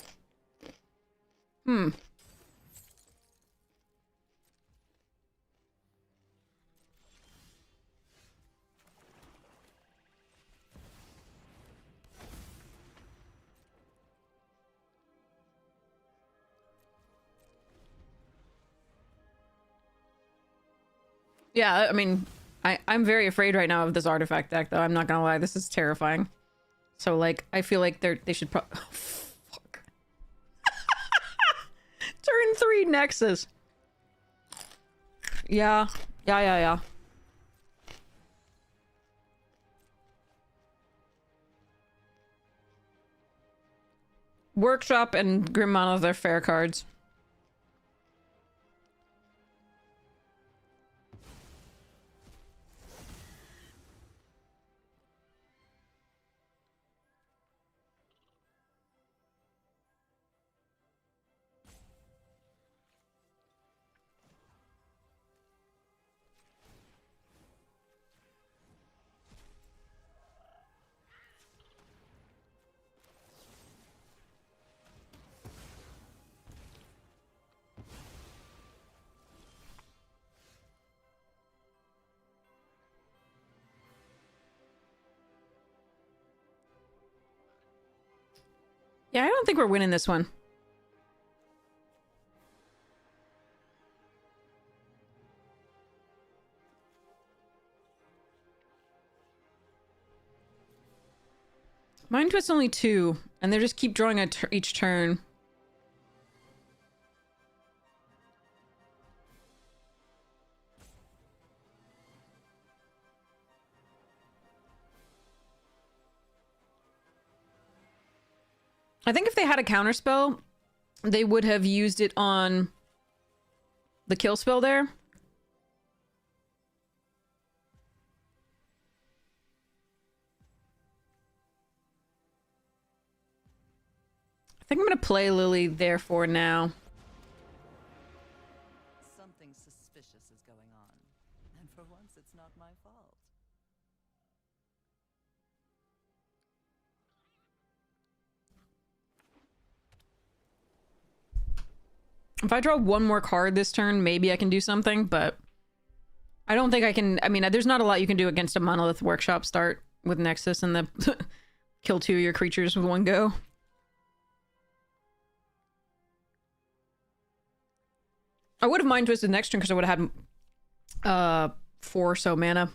Hmm. Yeah, I mean, I'm very afraid right now of this artifact deck, though. I'm not gonna lie, this is terrifying. So, like, I feel like they should oh, fuck. Turn 3 Nexus. Yeah. Yeah. Workshop and Grim Mono, they're fair cards. Yeah, I don't think we're winning this one. Mind Twist's only 2, and they just keep drawing each turn. I think if they had a counterspell, they would have used it on the kill spell there. I think I'm gonna play Lily there for now. Something suspicious is going on. If I draw one more card this turn, maybe I can do something, but I don't think I can. I mean, there's not a lot you can do against a Monolith Workshop start with Nexus and the kill 2 of your creatures with one go. I would have Mind Twisted next turn because I would have had 4 or so mana.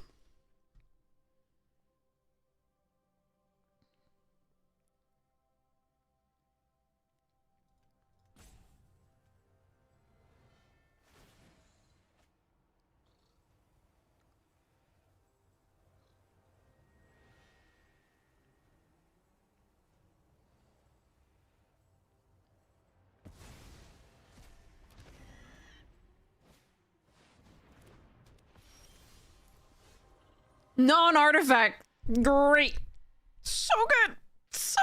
Non-artifact. Great. So good. So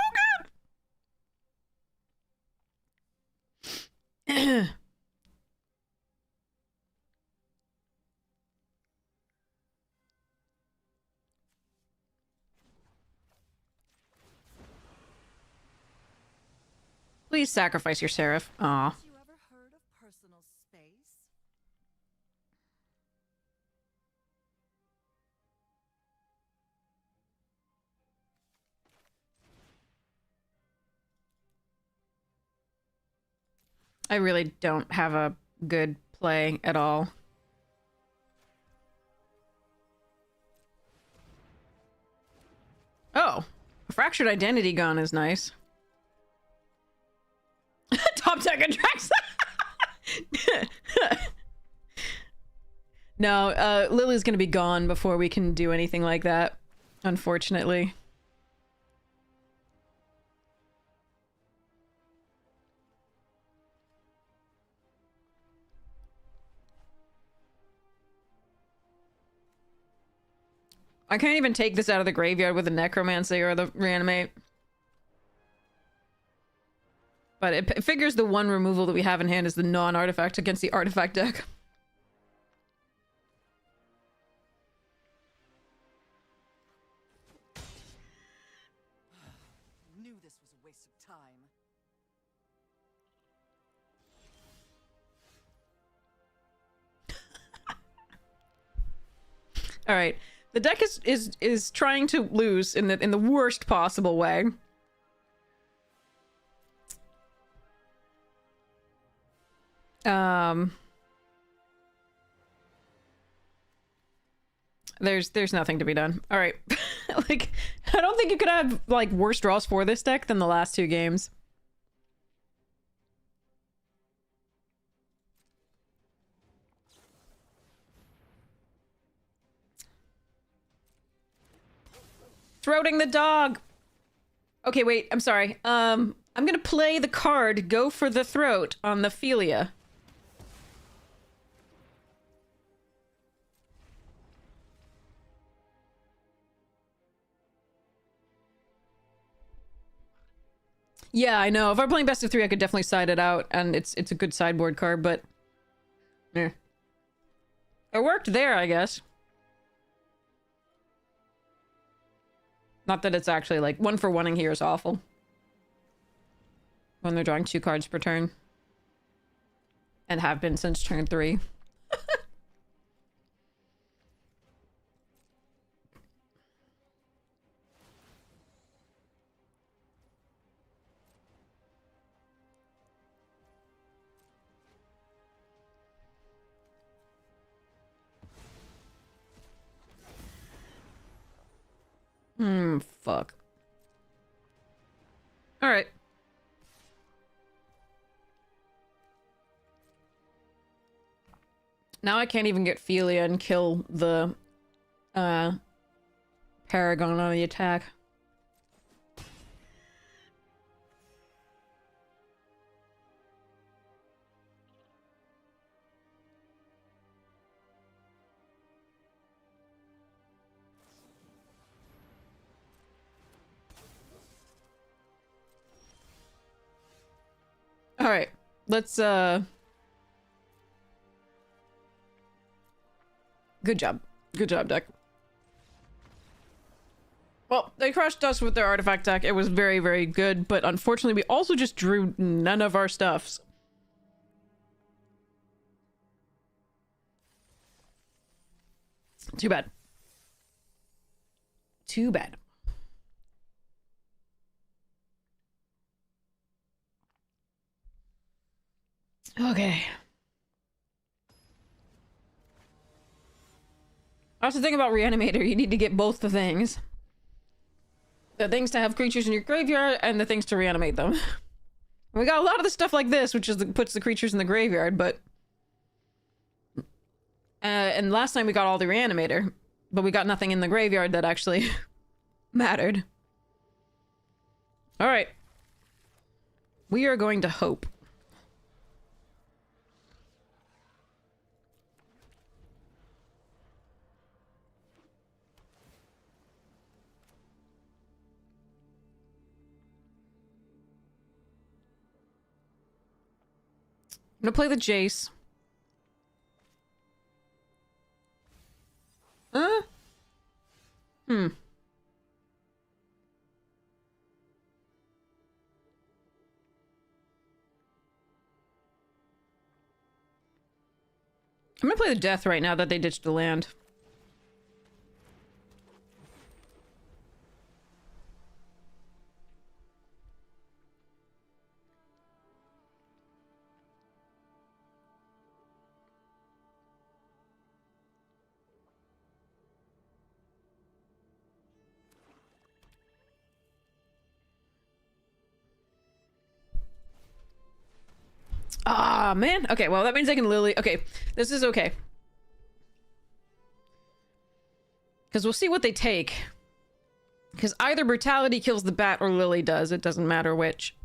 good. Please sacrifice your Seraph. Aw. You ever heard of personal space? I really don't have a good play at all. Oh, a Fractured Identity Gone is nice. Top deck attracts. No, Lily's gonna be gone before we can do anything like that, unfortunately. I can't even take this out of the graveyard with the Necromancy or the Reanimate. But it figures the one removal that we have in hand is the non-artifact against the artifact deck. Knew this was a waste of time. All right, the deck is trying to lose in the worst possible way. There's nothing to be done. All right. Like, I don't think you could have like worse draws for this deck than the last 2 games. Throating the dog. Okay, wait, I'm sorry. I'm gonna play the card Go for the Throat on the Philia. Yeah, I know. If I'm playing best of 3, I could definitely side it out, and it's a good sideboard card, but... eh. It worked there, I guess. Not that it's actually, like, 1-for-1ing here is awful. When they're drawing 2 cards per turn. And have been since turn 3. Fuck. Alright. Now I can't even get Philia and kill the, Paragon on the attack. Alright, let's, good job. Good job, deck. Well, they crushed us with their artifact deck. It was very, very good, but unfortunately we also just drew none of our stuffs. Too bad. Too bad. Okay. That's the thing about Reanimator. You need to get both the things. The things to have creatures in your graveyard and the things to reanimate them. We got a lot of the stuff like this, which is puts the creatures in the graveyard, but... and last time we got all the Reanimator, but we got nothing in the graveyard that actually mattered. Alright. We are going to hope. I'm gonna play the Jace. Hmm. I'm gonna play the Death right now that they ditched the land. Ah, man. Okay, well, that means I can Lily... Okay, this is okay. Because we'll see what they take. Because either Brutality kills the bat or Lily does. It doesn't matter which.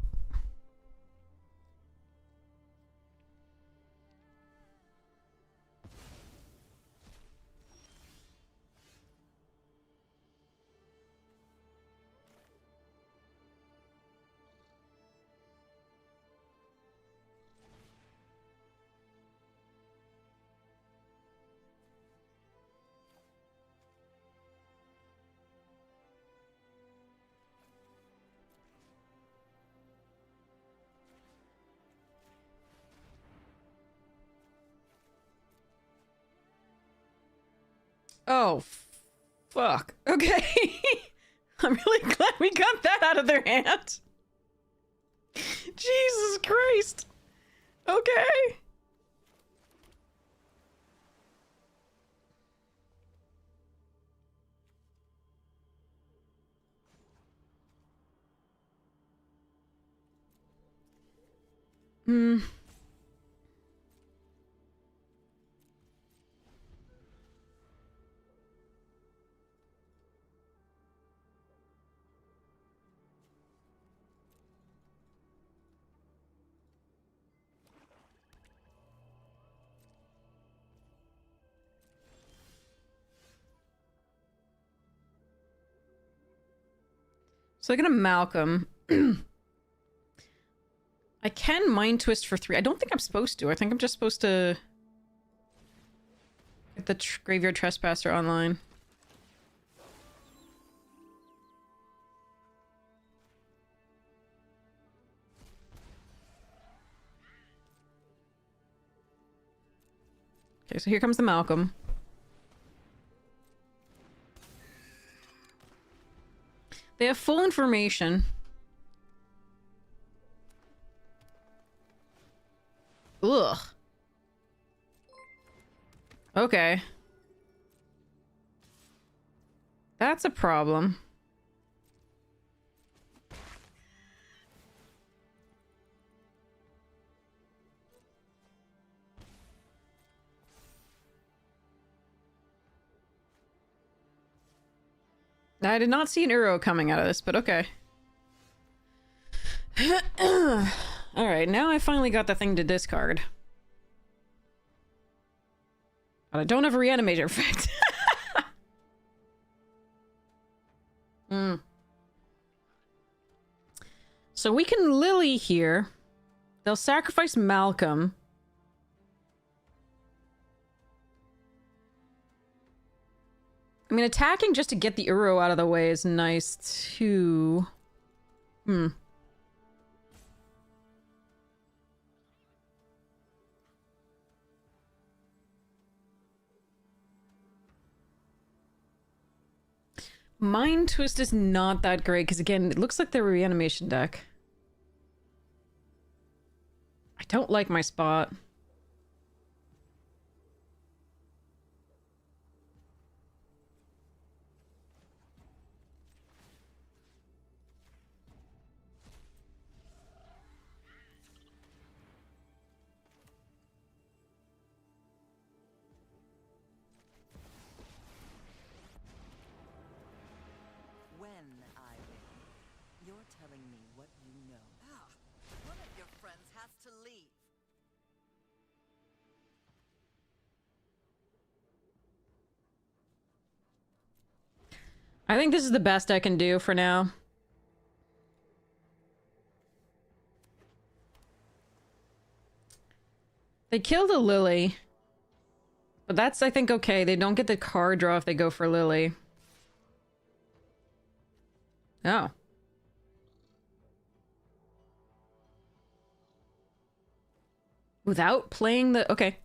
Oh, fuck. Okay. I'm really glad we got that out of their hands. Jesus Christ. Okay. Hmm. So I get a Malcolm. I can Mind Twist for 3. I don't think I'm supposed to. I think I'm just supposed to get the Graveyard Trespasser online. Okay, so here comes the Malcolm. They have full information. Ugh. Okay. That's a problem. I did not see an Uro coming out of this, but okay. Alright, now I finally got the thing to discard. But I don't have a Reanimator effect. So we can Lily here. They'll sacrifice Malcolm. I mean, attacking just to get the Uro out of the way is nice, too. Mind Twist is not that great, because again, it looks like the reanimation deck. I don't like my spot. When I win, you're telling me what you know. Ah, one of your friends has to leave. I think this is the best I can do for now. They killed a Lily. But that's, I think, okay. They don't get the card draw if they go for Lily. Oh. Without playing the... Okay.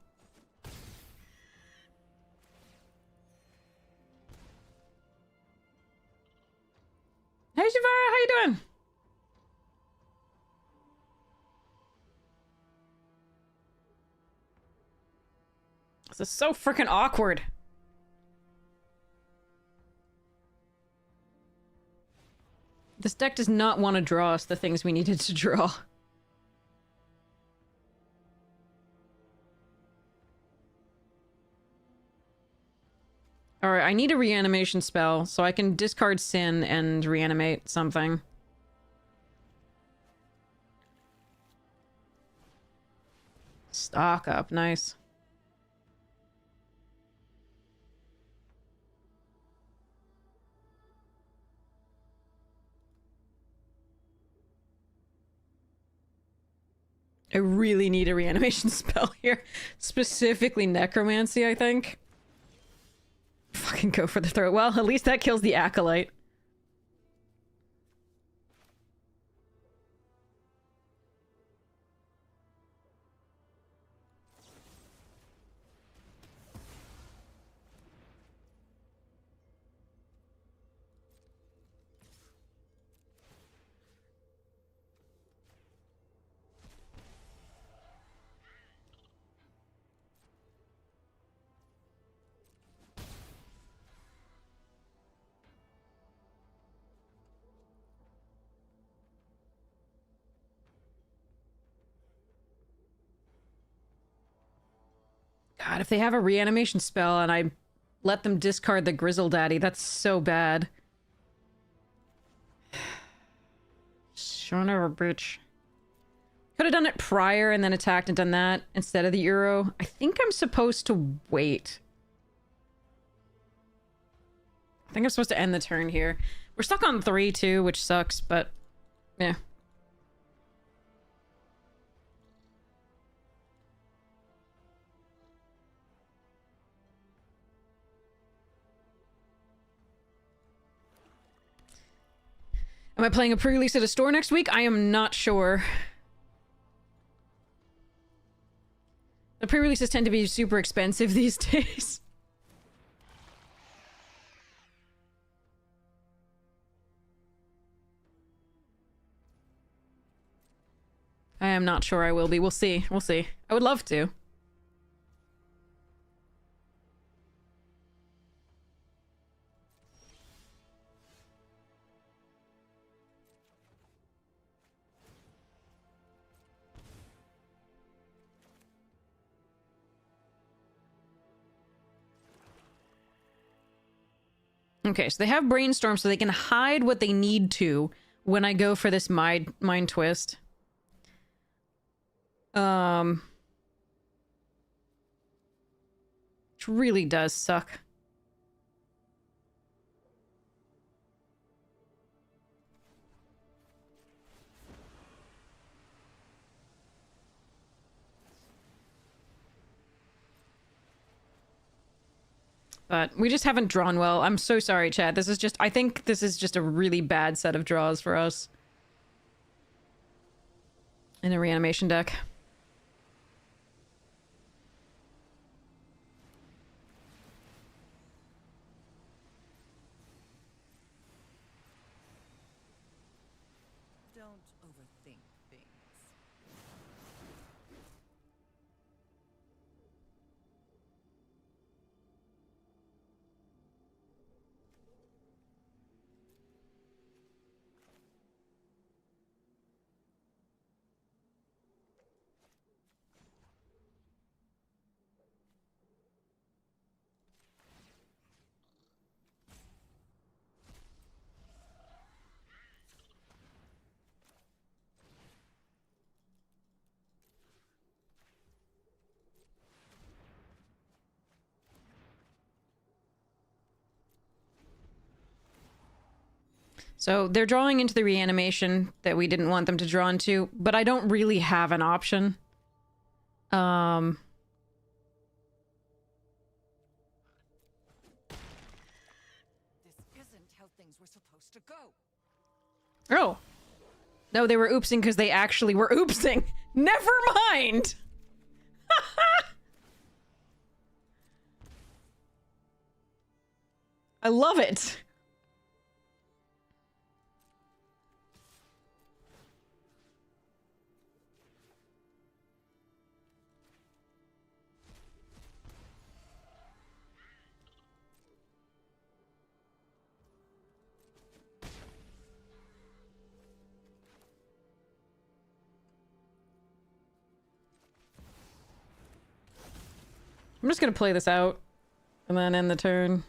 Hey, Shavara, how you doing? This is so freaking awkward. This deck does not want to draw us the things we needed to draw. Alright, I need a reanimation spell, so I can discard Sin and reanimate something. Stock up, nice. I really need a reanimation spell here. Specifically Necromancy, I think. Fucking go for the throat. Well, at least that kills the Acolyte. God, if they have a reanimation spell and I let them discard the Grizzle Daddy, that's so bad. Son of a bitch. Could have done it prior and then attacked and done that instead of the Euro. I think I'm supposed to wait. I think I'm supposed to end the turn here. We're stuck on 3 too, which sucks, but yeah. Am I playing a pre-release at a store next week? I am not sure. The pre-releases tend to be super expensive these days. I am not sure I will be. We'll see. We'll see. I would love to. Okay, so they have Brainstorm so they can hide what they need to when I go for this Mind Twist. Which really does suck. But we just haven't drawn well. I'm so sorry, chat. This is just... I think this is just a really bad set of draws for us. In a reanimation deck. Don't overthink things. So they're drawing into the reanimation that we didn't want them to draw into, but I don't really have an option. This isn't how things were supposed to go. Oh. No, they were oopsing because they actually were oopsing. Never mind! I love it. I'm just gonna play this out and then end the turn.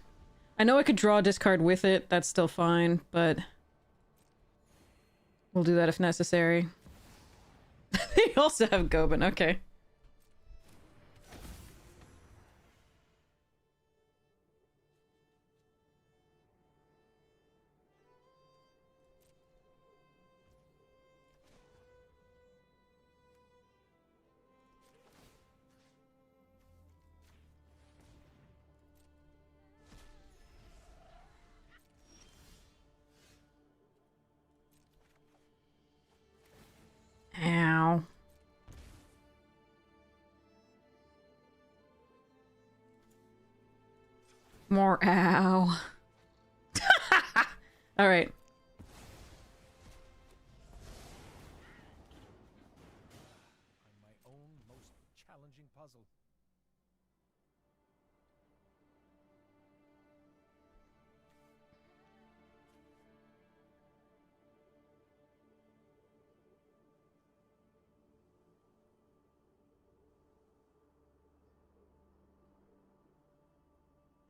I know I could draw a discard with it, that's still fine, but we'll do that if necessary. They also have Gobin, okay. Ow. More ow. Alright. I'm my own most challenging puzzle.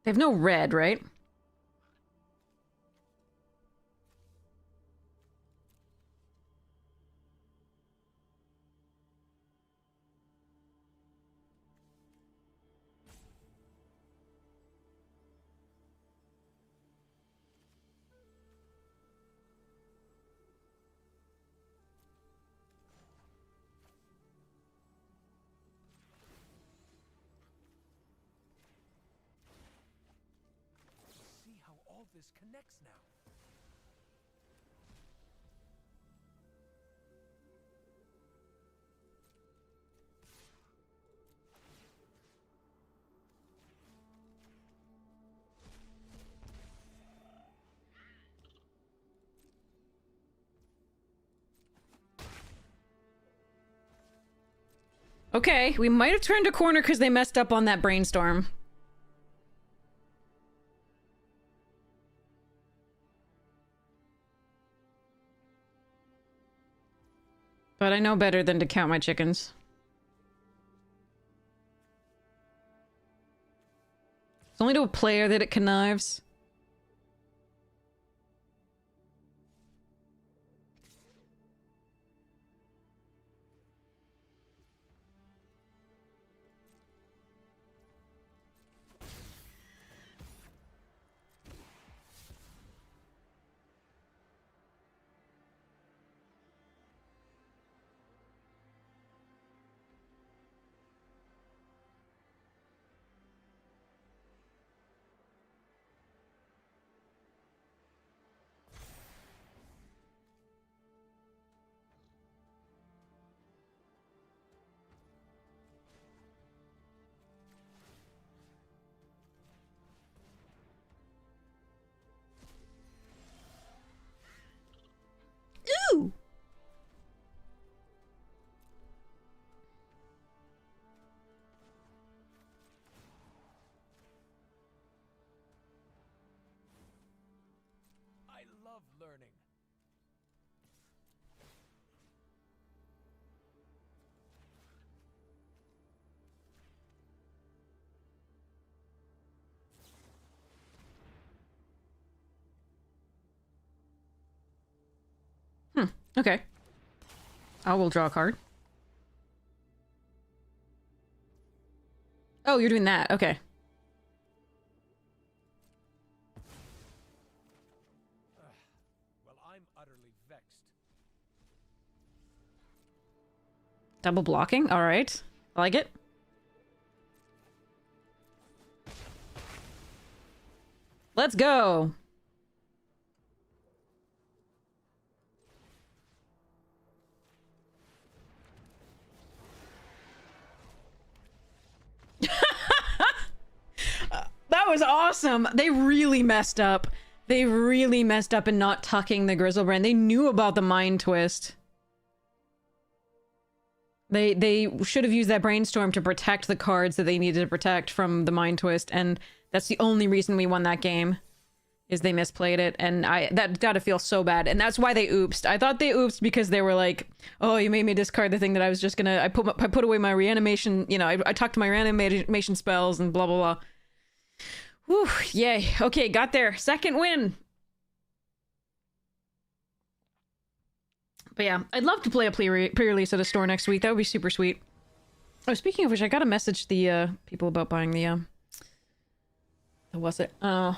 They have no red, right? See how all this connects now. Okay, we might have turned a corner because they messed up on that brainstorm. But I know better than to count my chickens. It's only to a player that it connives. love learning. Okay. I will draw a card. Oh, you're doing that. Okay. Well, I'm utterly vexed. Double blocking. All right. I like it. Let's go. That was awesome. They really messed up. They really messed up in not tucking the Grizzlebrand. They knew about the Mind Twist. They should have used that Brainstorm to protect the cards that they needed to protect from the Mind Twist, and that's the only reason we won that game, is they misplayed it, and that gotta feel so bad, and that's why they oopsed. I thought they oopsed because they were like, oh, you made me discard the thing that I was just gonna... I put away my reanimation, you know, I talked to my reanimation spells and blah, blah, blah. Whew, yay. Okay, got there. Second win. But yeah, I'd love to play a pre-release at a store next week. That would be super sweet. Oh, speaking of which, I gotta message the people about buying the what's it? Huh.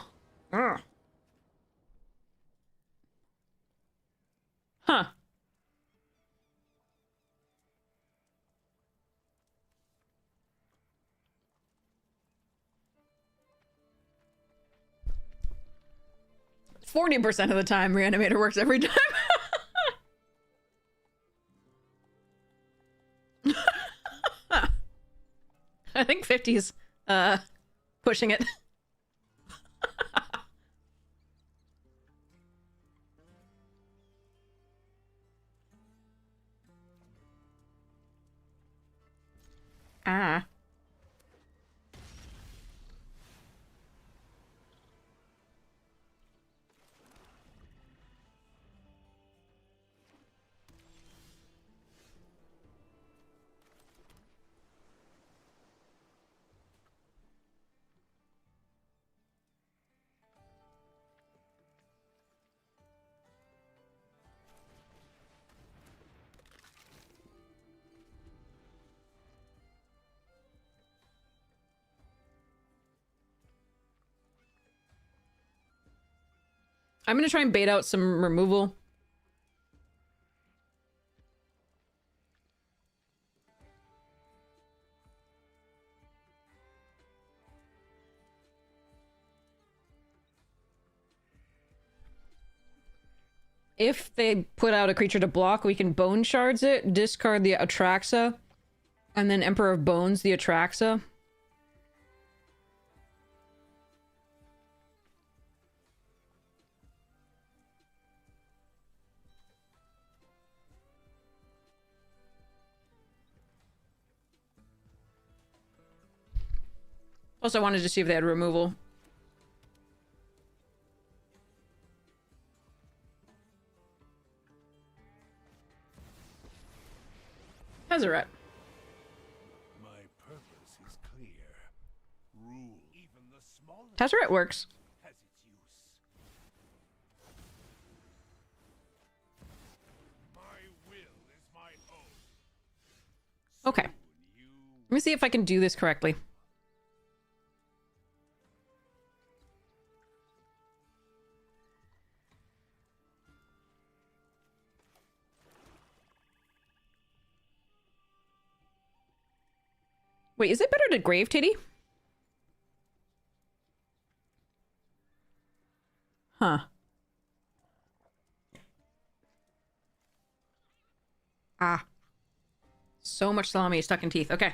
"40% of the time, Reanimator works every time." I think 50's pushing it. Ah. I'm gonna try and bait out some removal. If they put out a creature to block, we can Bone Shards it, discard the Atraxa, and then Emperor of Bones the Atraxa. Also, I wanted to see if they had removal. Tezzeret. My purpose is clear. Rule even the smallest Tezzeret works. has its use. My will is my own. Okay. You Let me see if I can do this correctly. Wait, is it better to Grave Titty? Huh. Ah. So much salami is stuck in teeth. Okay.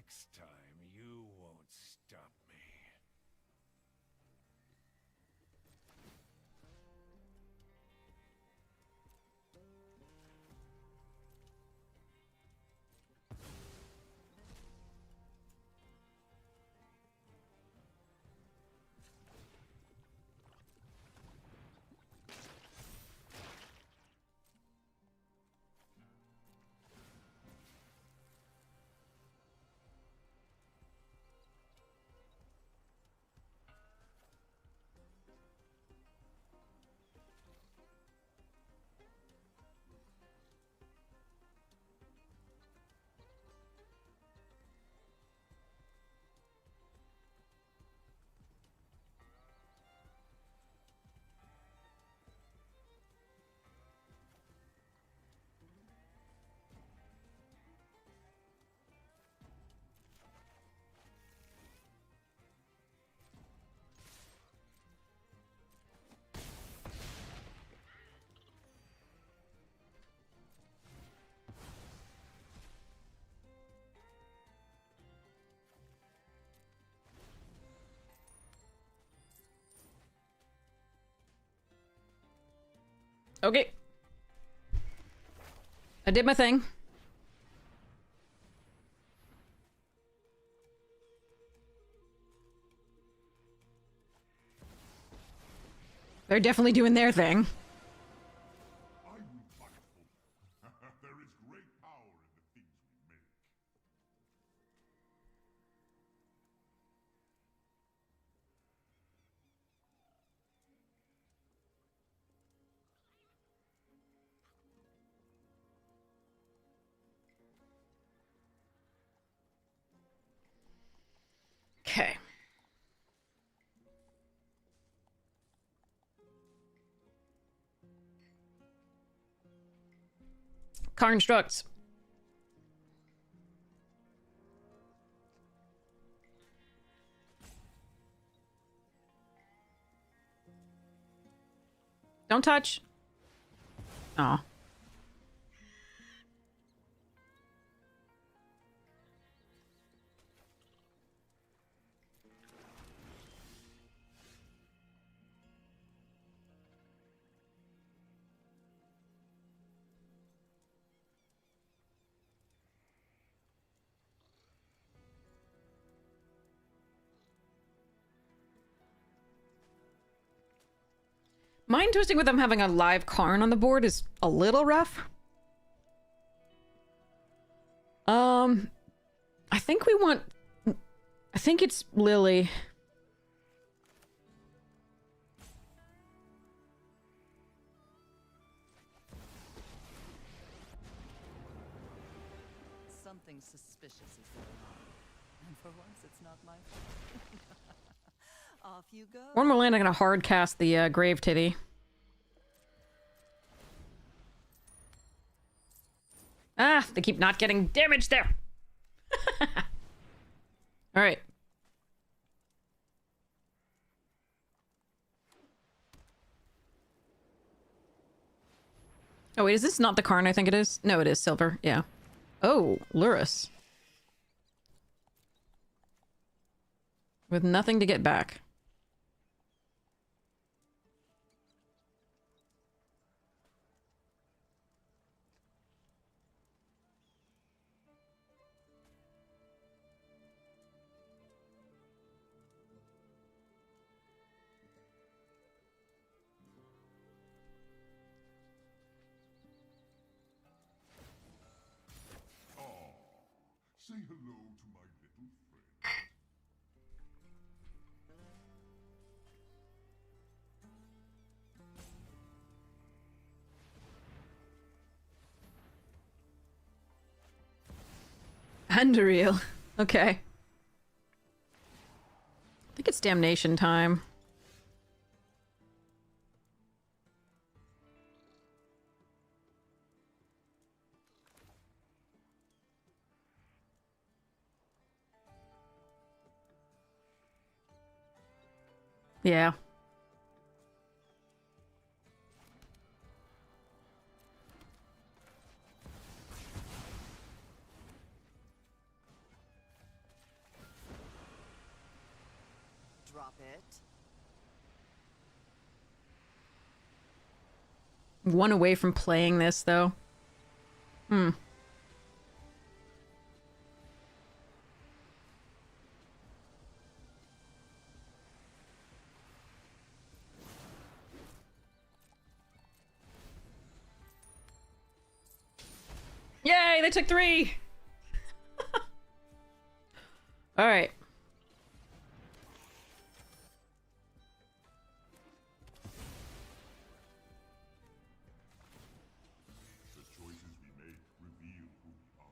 next time you You won't stop me. Okay. I did my thing. They're definitely doing their thing. Are you wonderful? There is great power in the things we make. Okay. Car instructs. Don't touch. Oh. Mind twisting with them having a live Karn on the board is a little rough. I think we want... I think it's Lily. Something suspicious is going on. And for once, it's not my fault. Off you go. One more land, I'm gonna hard cast the Grave Titty. Ah, they keep not getting damage there. All right. Oh wait, is this not the Karn I think it is? No, it is silver. Yeah. Oh, Lurrus. With nothing to get back. Say hello to my little friend. Andariel. Okay. I think it's damnation time. Yeah. it. One away from playing this, though. Hmm. Yay, they took 3! Alright. The choices we make reveal who we are.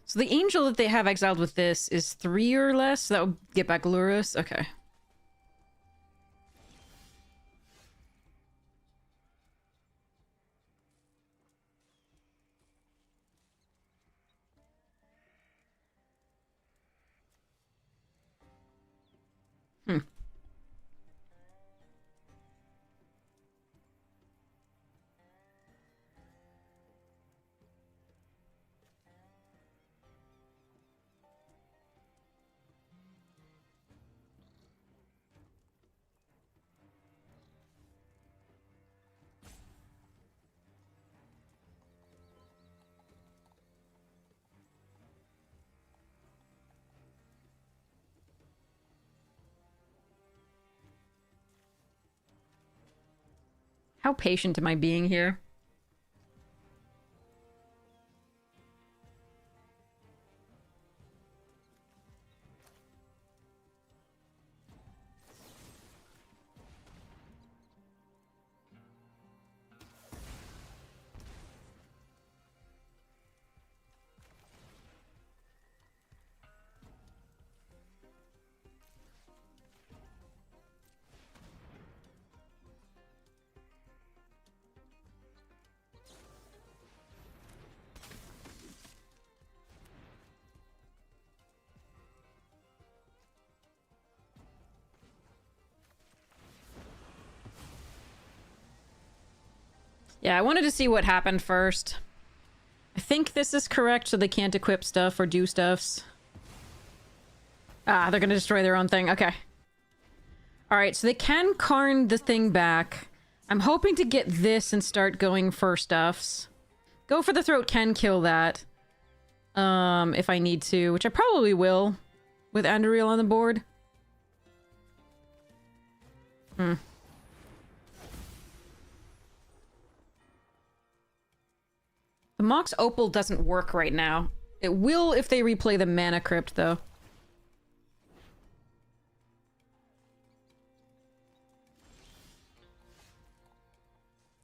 So the angel that they have exiled with this is 3 or less? So that would get back Lurus? Okay. Hmm. How patient am I being here? Yeah, I wanted to see what happened first. I think this is correct, so they can't equip stuff or do stuffs. Ah, they're gonna destroy their own thing. Okay. Alright, so they can Karn the thing back. I'm hoping to get this and start going for stuffs. Go for the Throat can kill that. If I need to, which I probably will with Anduril on the board. Hmm. The Mox Opal doesn't work right now. It will if they replay the Mana Crypt, though.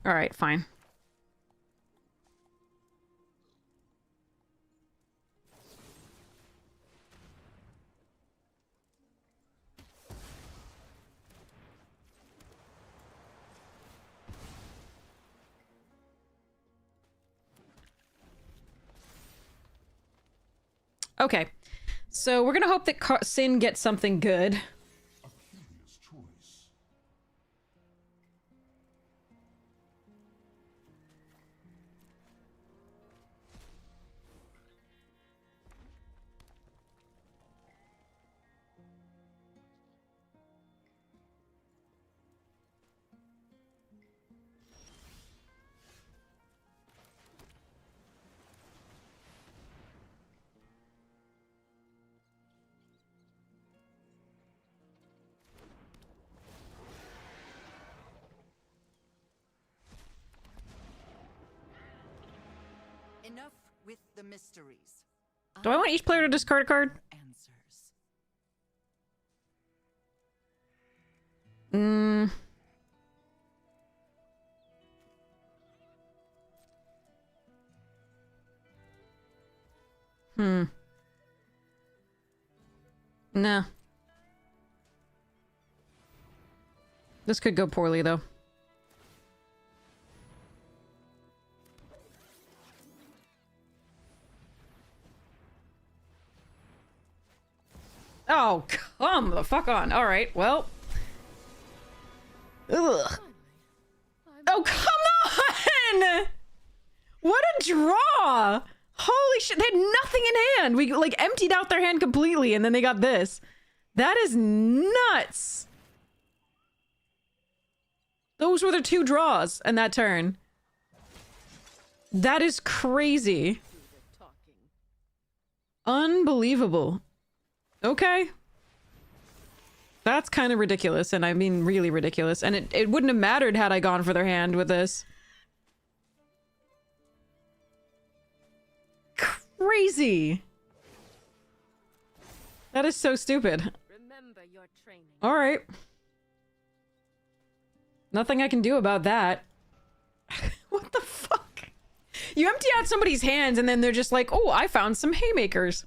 Alright, fine. Okay. So we're gonna hope that Sin gets something good. A curious choice. Enough with the mysteries. Do I want each player to discard a card? Answers. Hmm. Nah. This could go poorly, though. Oh, come the fuck on. Alright, well. Ugh. Oh, come on! What a draw! Holy shit, they had nothing in hand! We, like, emptied out their hand completely, and then they got this. That is nuts! Those were the 2 draws in that turn. That is crazy. Unbelievable. Okay. That's kind of ridiculous, and I mean really ridiculous. And it wouldn't have mattered had I gone for their hand with this. Crazy. That is so stupid. Remember your training. Alright. Nothing I can do about that. What the fuck? You empty out somebody's hands and then they're just like, oh, I found some haymakers.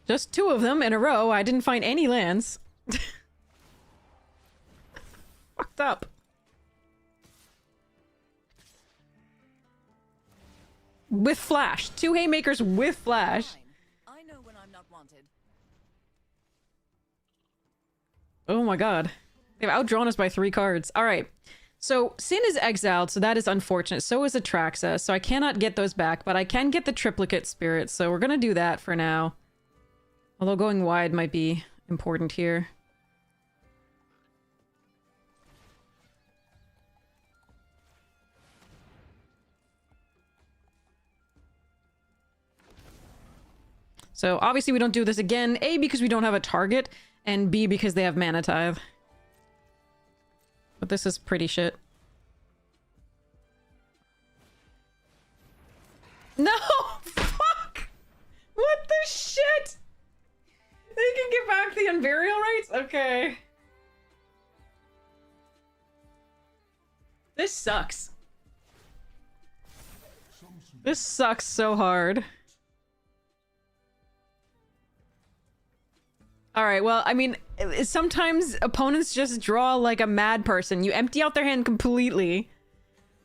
Just 2 of them in a row. I didn't find any lands. Fucked up. With flash. 2 haymakers with flash. Fine. I know when I'm not wanted. Oh my god. They've outdrawn us by 3 cards. Alright. So, Sin is exiled, so that is unfortunate. So is Atraxa, so I cannot get those back, but I can get the triplicate spirits, so we're gonna do that for now. Although going wide might be important here. So obviously we don't do this again. A, because we don't have a target, and B, because they have Mana Tithe. But this is pretty shit. No! Fuck! What the shit? They can get back the Unburial Rights? Okay. This sucks. This sucks so hard. Alright, well, I mean, sometimes opponents just draw like a mad person. You empty out their hand completely.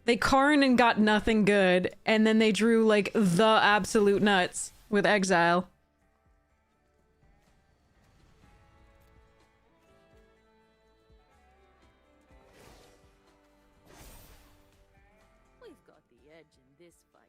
They Karn and got nothing good, and then they drew like the absolute nuts with Exile. We've got the edge in this fight.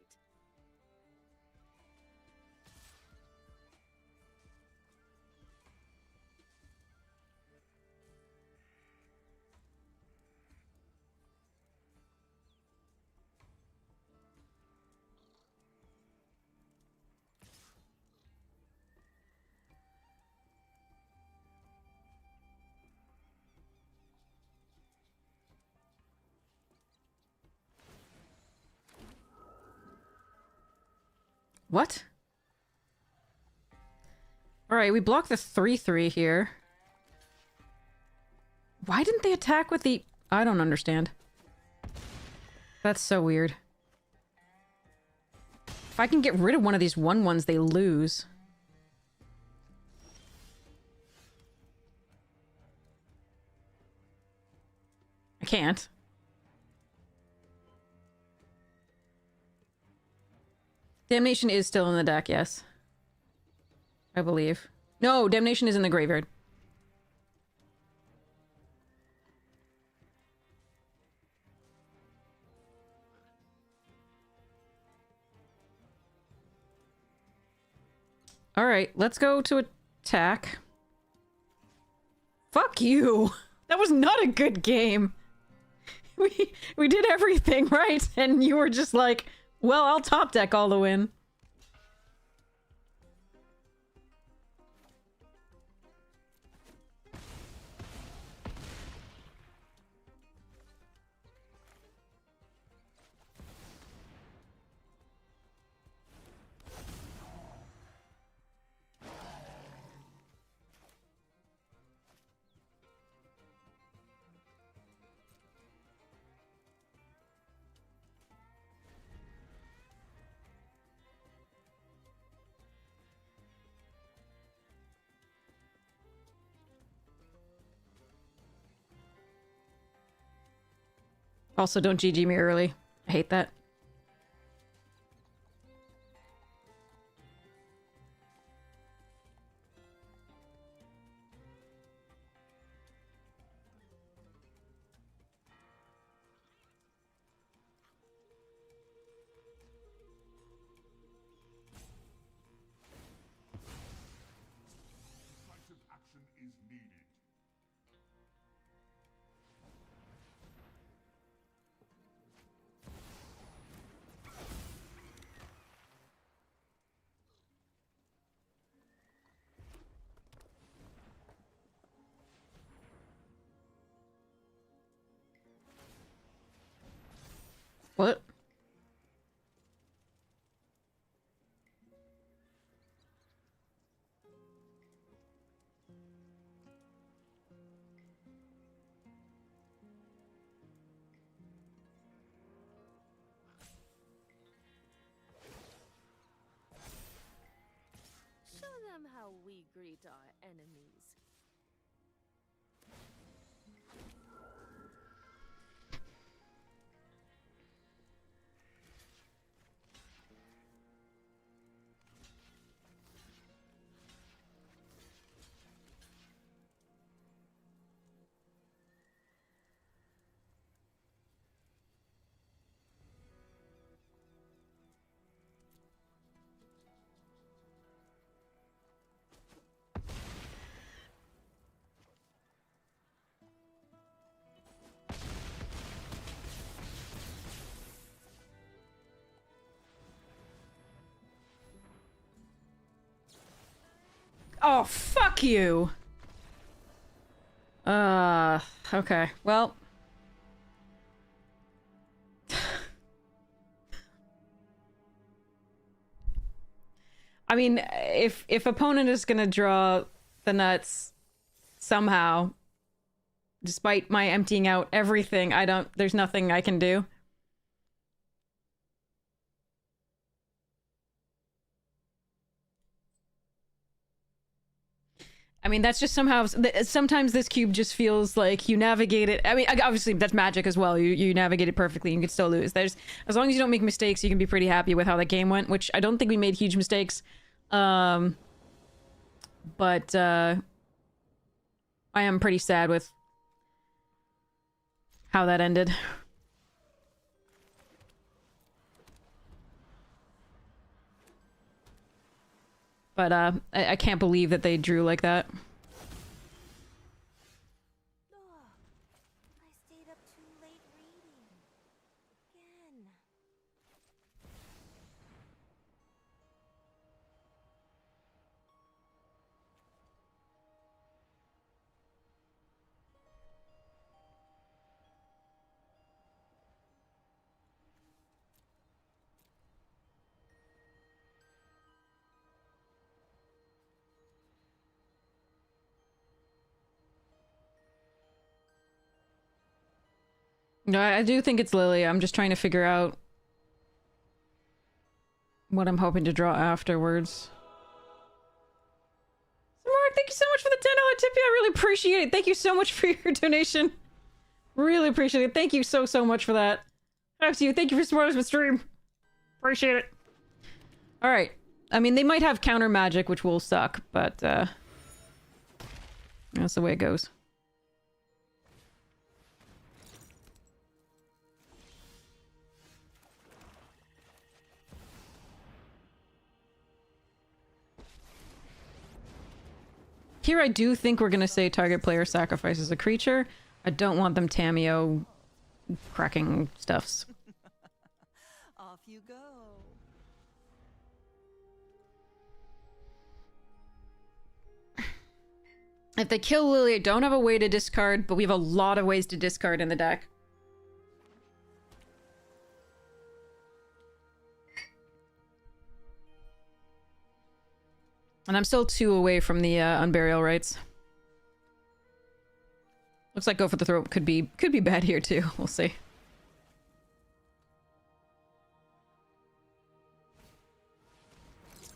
What? Alright, we blocked the 3/3 here. Why didn't they attack with the... I don't understand. That's so weird. If I can get rid of one of these 1/1s, they lose. I can't. Damnation is still in the deck, yes. I believe. No, Damnation is in the graveyard. Alright, let's go to attack. Fuck you! That was not a good game. We did everything right, and you were just like... Well, I'll top deck all the win. Also, don't GG me early. I hate that. Decisive action is needed. What? Show them how we greet our enemies. Oh, fuck you! Okay. Well. I mean, if opponent is gonna draw the nuts somehow, despite my emptying out everything, there's nothing I can do. I mean, that's just somehow... Sometimes this cube just feels like you navigate it... I mean, obviously, that's magic as well. You navigate it perfectly and you can still lose. As long as you don't make mistakes, you can be pretty happy with how the game went, which I don't think we made huge mistakes. But I am pretty sad with how that ended. But I can't believe that they drew like that. I stayed up too late reading. Again. No, I do think it's Lily. I'm just trying to figure out what I'm hoping to draw afterwards. Mark, thank you so much for the $10 tip. I really appreciate it. Thank you so much for your donation. Really appreciate it. Thank you so much for that. Back to you. Thank you for supporting the stream. Appreciate it. All right. I mean, they might have counter magic, which will suck, but that's the way it goes. Here I do think we're gonna say target player sacrifices a creature. I don't want them Tameo cracking stuffs. Off you go. If they kill Lily, I don't have a way to discard, but we have a lot of ways to discard in the deck. And I'm still 2 away from the Unburial Rites. Looks like Go for the Throat could be bad here too. We'll see.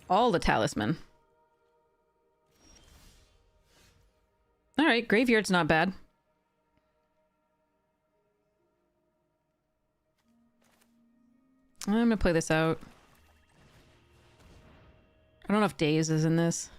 All the Talisman. Alright, Graveyard's not bad. I'm gonna play this out. I don't know if Daze is in this.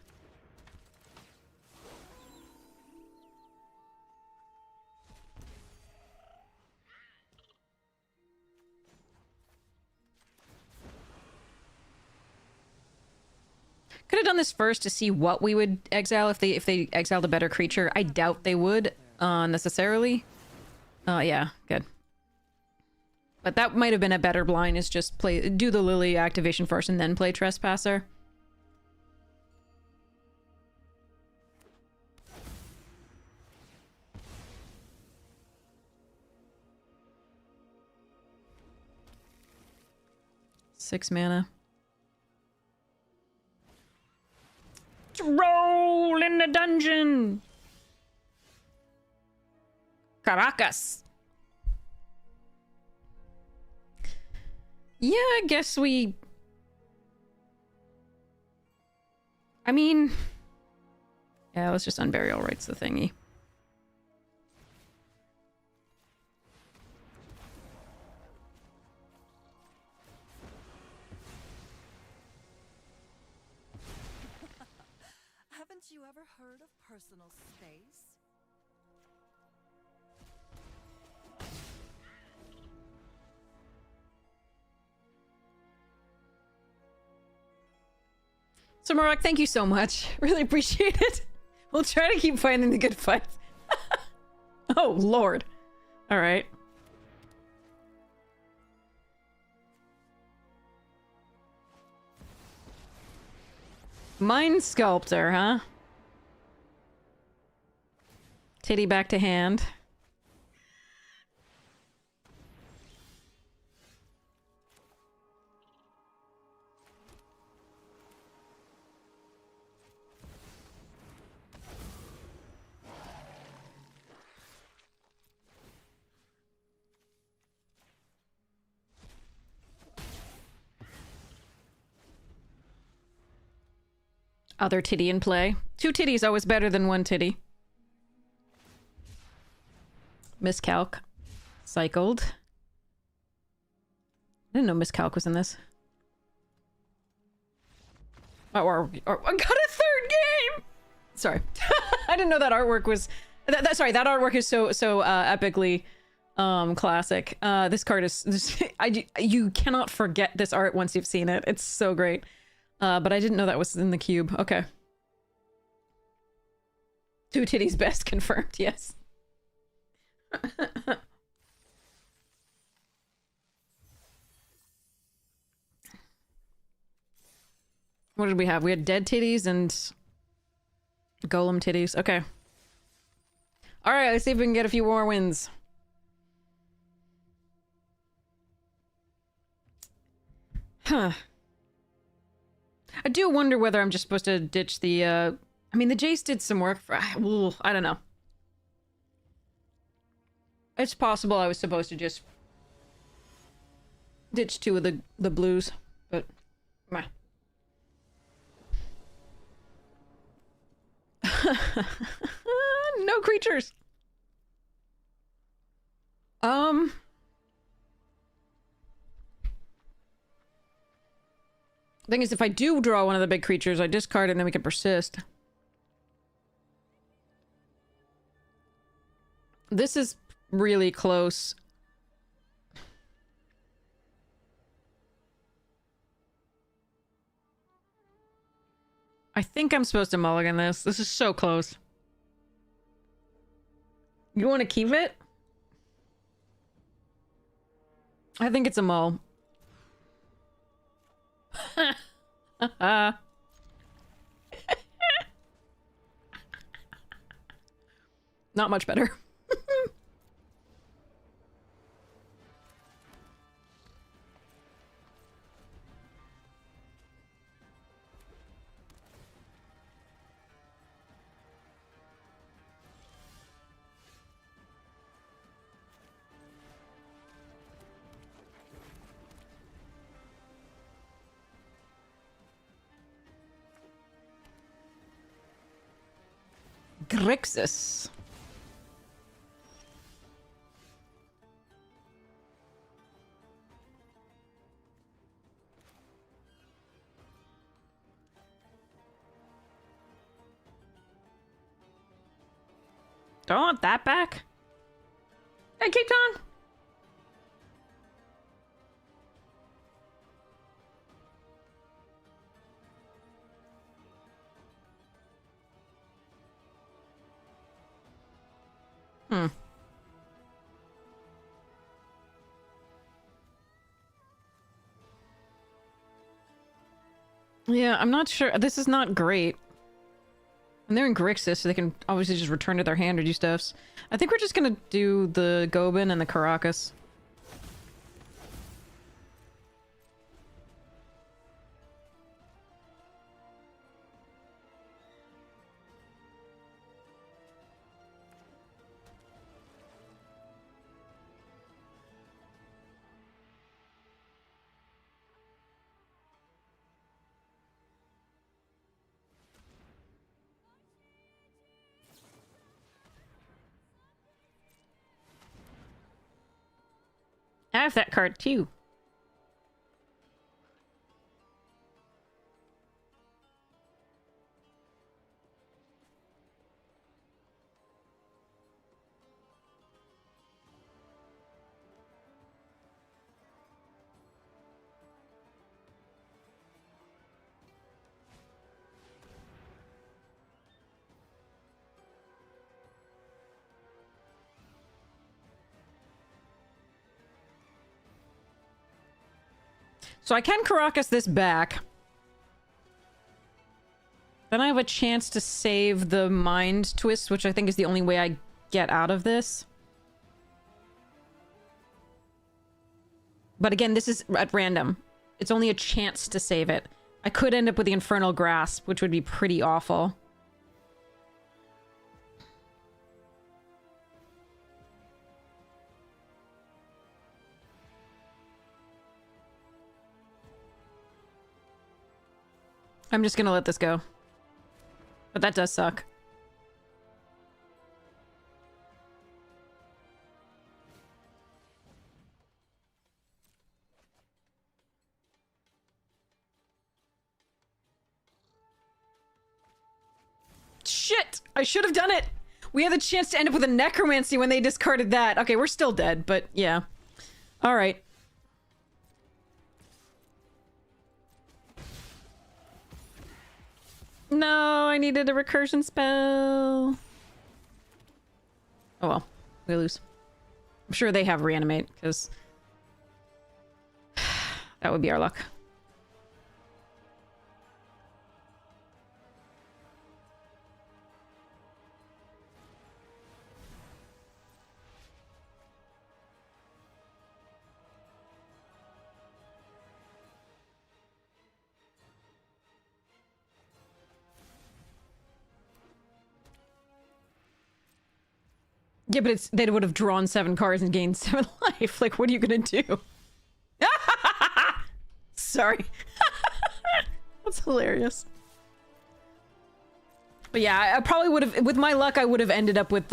Could have done this first to see what we would exile if they exiled a better creature. I doubt they would necessarily. Yeah, good. But that might have been a better blind, is just do the Lily activation first and then play Trespasser. Six mana. Roll in the dungeon! Caracas! Yeah, I guess we... I mean... Yeah, let's just Unburial Rights the thingy. Haven't you ever heard of personal space? So, Marok, thank you so much. Really appreciate it. We'll try to keep finding the good fights. Oh, Lord. All right. Mind Sculptor, huh? Titty back to hand. Other titty in play. 2 titties always better than 1 titty. Miscalc. Cycled. I didn't know Miscalc was in this. Oh, I got a 3rd game! Sorry. I didn't know that artwork was... Sorry, that artwork is so epically classic. This card is... you cannot forget this art once you've seen it. It's so great. But I didn't know that was in the cube. Okay. 2 titties best confirmed, yes. What did we have? We had dead titties and golem titties. Okay. Alright, let's see if we can get a few more wins. Huh. I do wonder whether I'm just supposed to ditch the, I mean, the Jace did some work for... I don't know. It's possible I was supposed to just ditch 2 of the blues, but... Meh. No creatures! Thing is, if I do draw one of the big creatures, I discard it and then we can persist. This is really close. I think I'm supposed to mulligan this. This is so close. You want to keep it? I think it's a mull. Not much better. Grixis. Don't want that back. Hey, keep on. Hmm. Yeah, I'm not sure. This is not great. And they're in Grixis, so they can obviously just return to their hand or do stuffs. I think we're just gonna do the Gobin and the Caracas. I have that card too. So I can Caracas this back. Then I have a chance to save the Mind Twist, which I think is the only way I get out of this. But again, this is at random. It's only a chance to save it. I could end up with the Infernal Grasp, which would be pretty awful. I'm just gonna let this go. But that does suck. Shit! I should have done it! We had the chance to end up with a Necromancy when they discarded that. Okay, we're still dead, but yeah. Alright. No, I needed a recursion spell. Oh well, we lose. I'm sure they have reanimate, because that would be our luck. Yeah, but it's they would have drawn 7 cards and gained 7 life. Like, what are you gonna do? Sorry. That's hilarious. But yeah, I probably would have, with my luck, I would have ended up with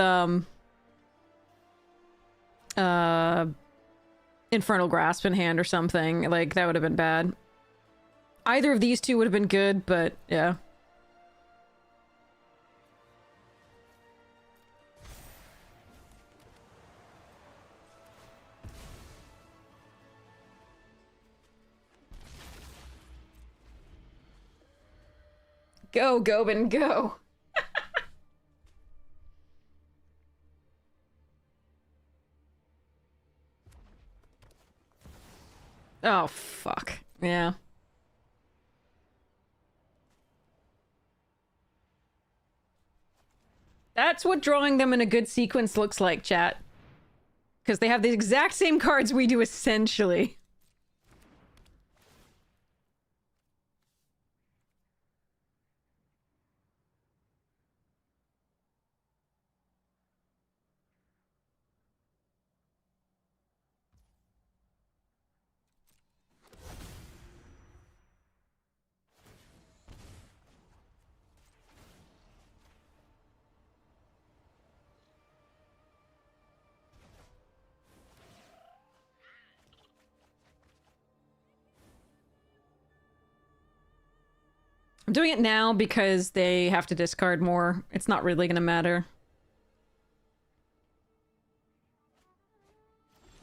Infernal Grasp in hand or something. Like, that would have been bad. Either of these two would have been good, but yeah. Go, Gobin, go! Oh, fuck. Yeah. That's what drawing them in a good sequence looks like, chat. Because they have the exact same cards we do, essentially. I'm doing it now because they have to discard more. It's not really gonna matter.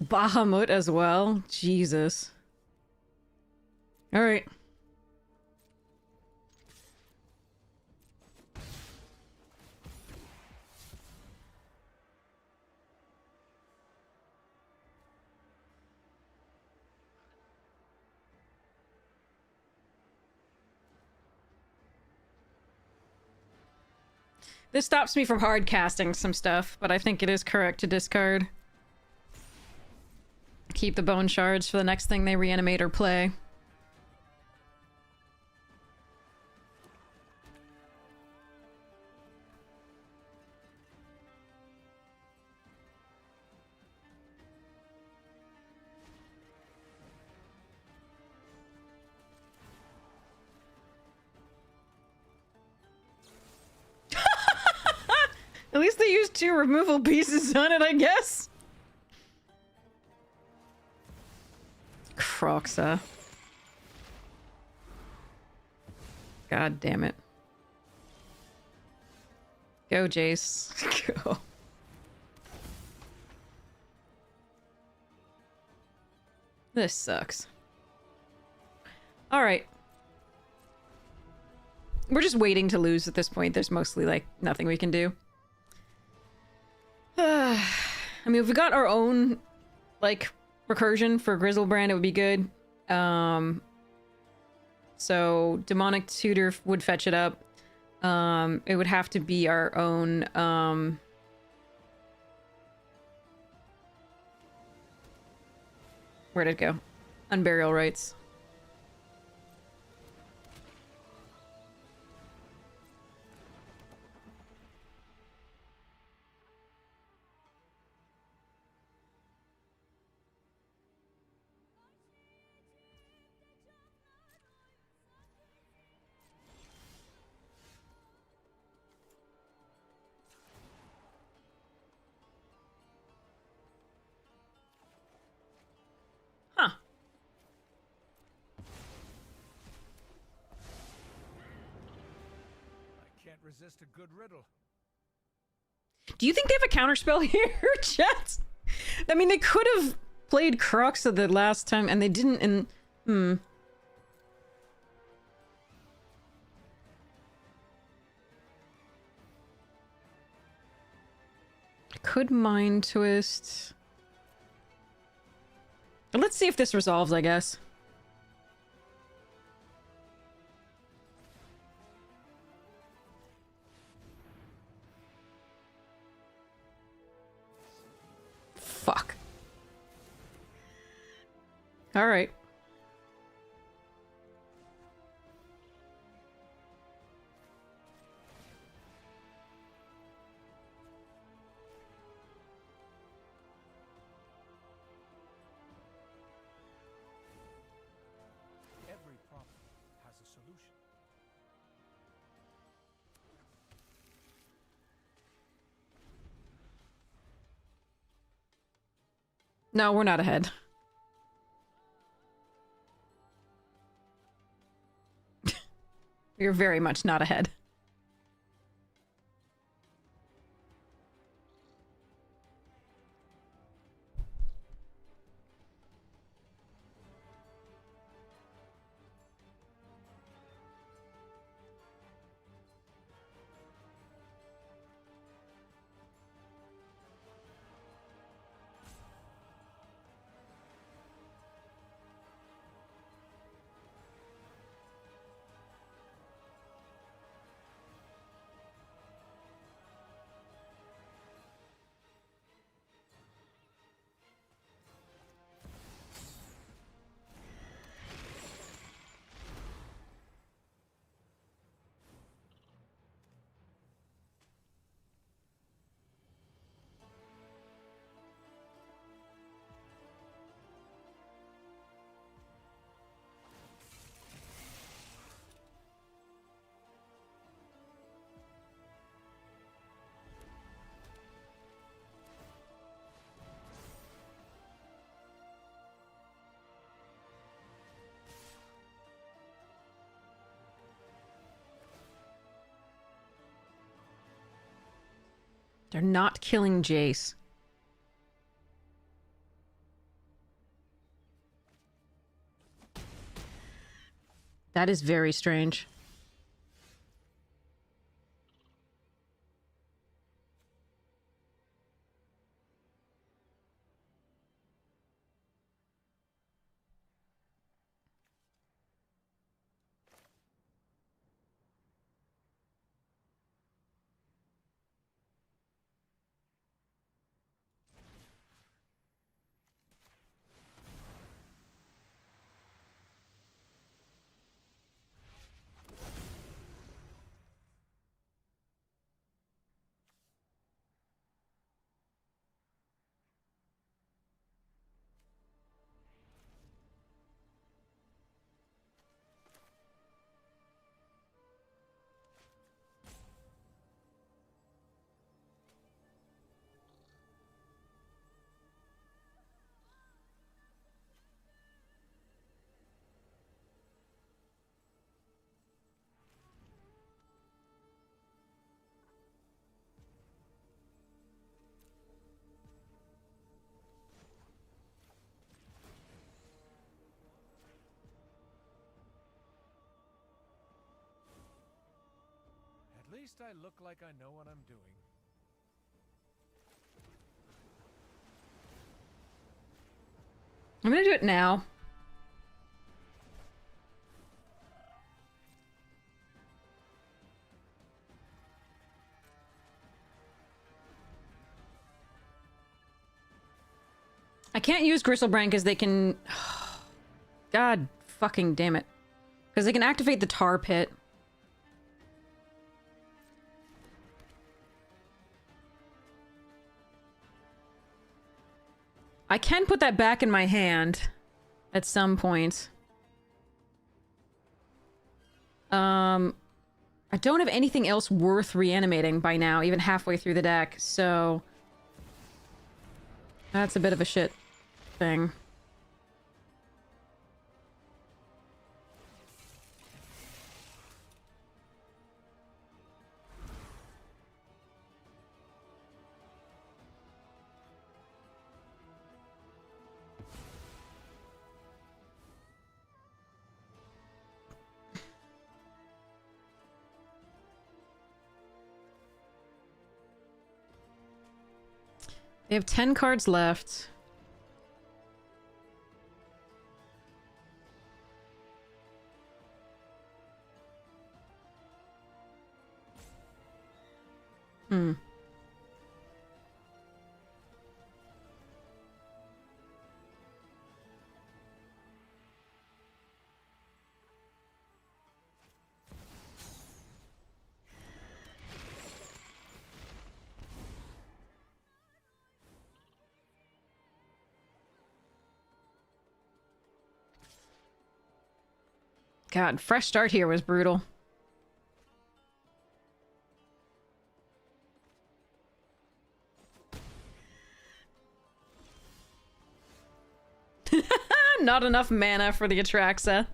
Bahamut as well. Jesus. All right. This stops me from hard casting some stuff, but I think it is correct to discard. Keep the bone shards for the next thing they reanimate or play. At least they used 2 removal pieces on it, I guess. Croxa. God damn it. Go, Jace. Go. This sucks. Alright. We're just waiting to lose at this point. There's mostly, like, nothing we can do. I mean, if we got our own, like, recursion for Grizzlebrand, it would be good. So Demonic Tutor would fetch it up. It would have to be our own, where'd it go? Unburial Rites. I can't resist a good riddle. Do you think they have a counterspell here, chat? I mean, they could have played Croxa the last time, and they didn't, and... Could Mind Twist... Let's see if this resolves, I guess. Fuck. All right. Every problem has a solution. No, we're not ahead. We're very much not ahead. They're not killing Jace. That is very strange. At least I look like I know what I'm doing. I'm gonna do it now. I can't use Gristlebrand because they can... God fucking damn it. Because they can activate the tar pit. I can put that back in my hand at some point. I don't have anything else worth reanimating by now, even halfway through the deck, so... That's a bit of a shit thing. They have 10 cards left. Hmm. God, fresh start here was brutal. Not enough mana for the Atraxa.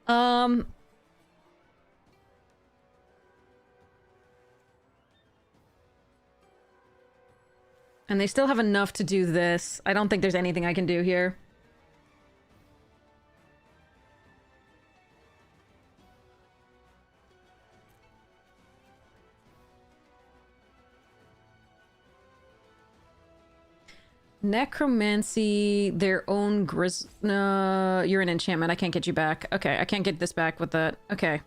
And they still have enough to do this. I don't think there's anything I can do here. Necromancy, their own you're an enchantment. I can't get you back. Okay, I can't get this back with that. Okay.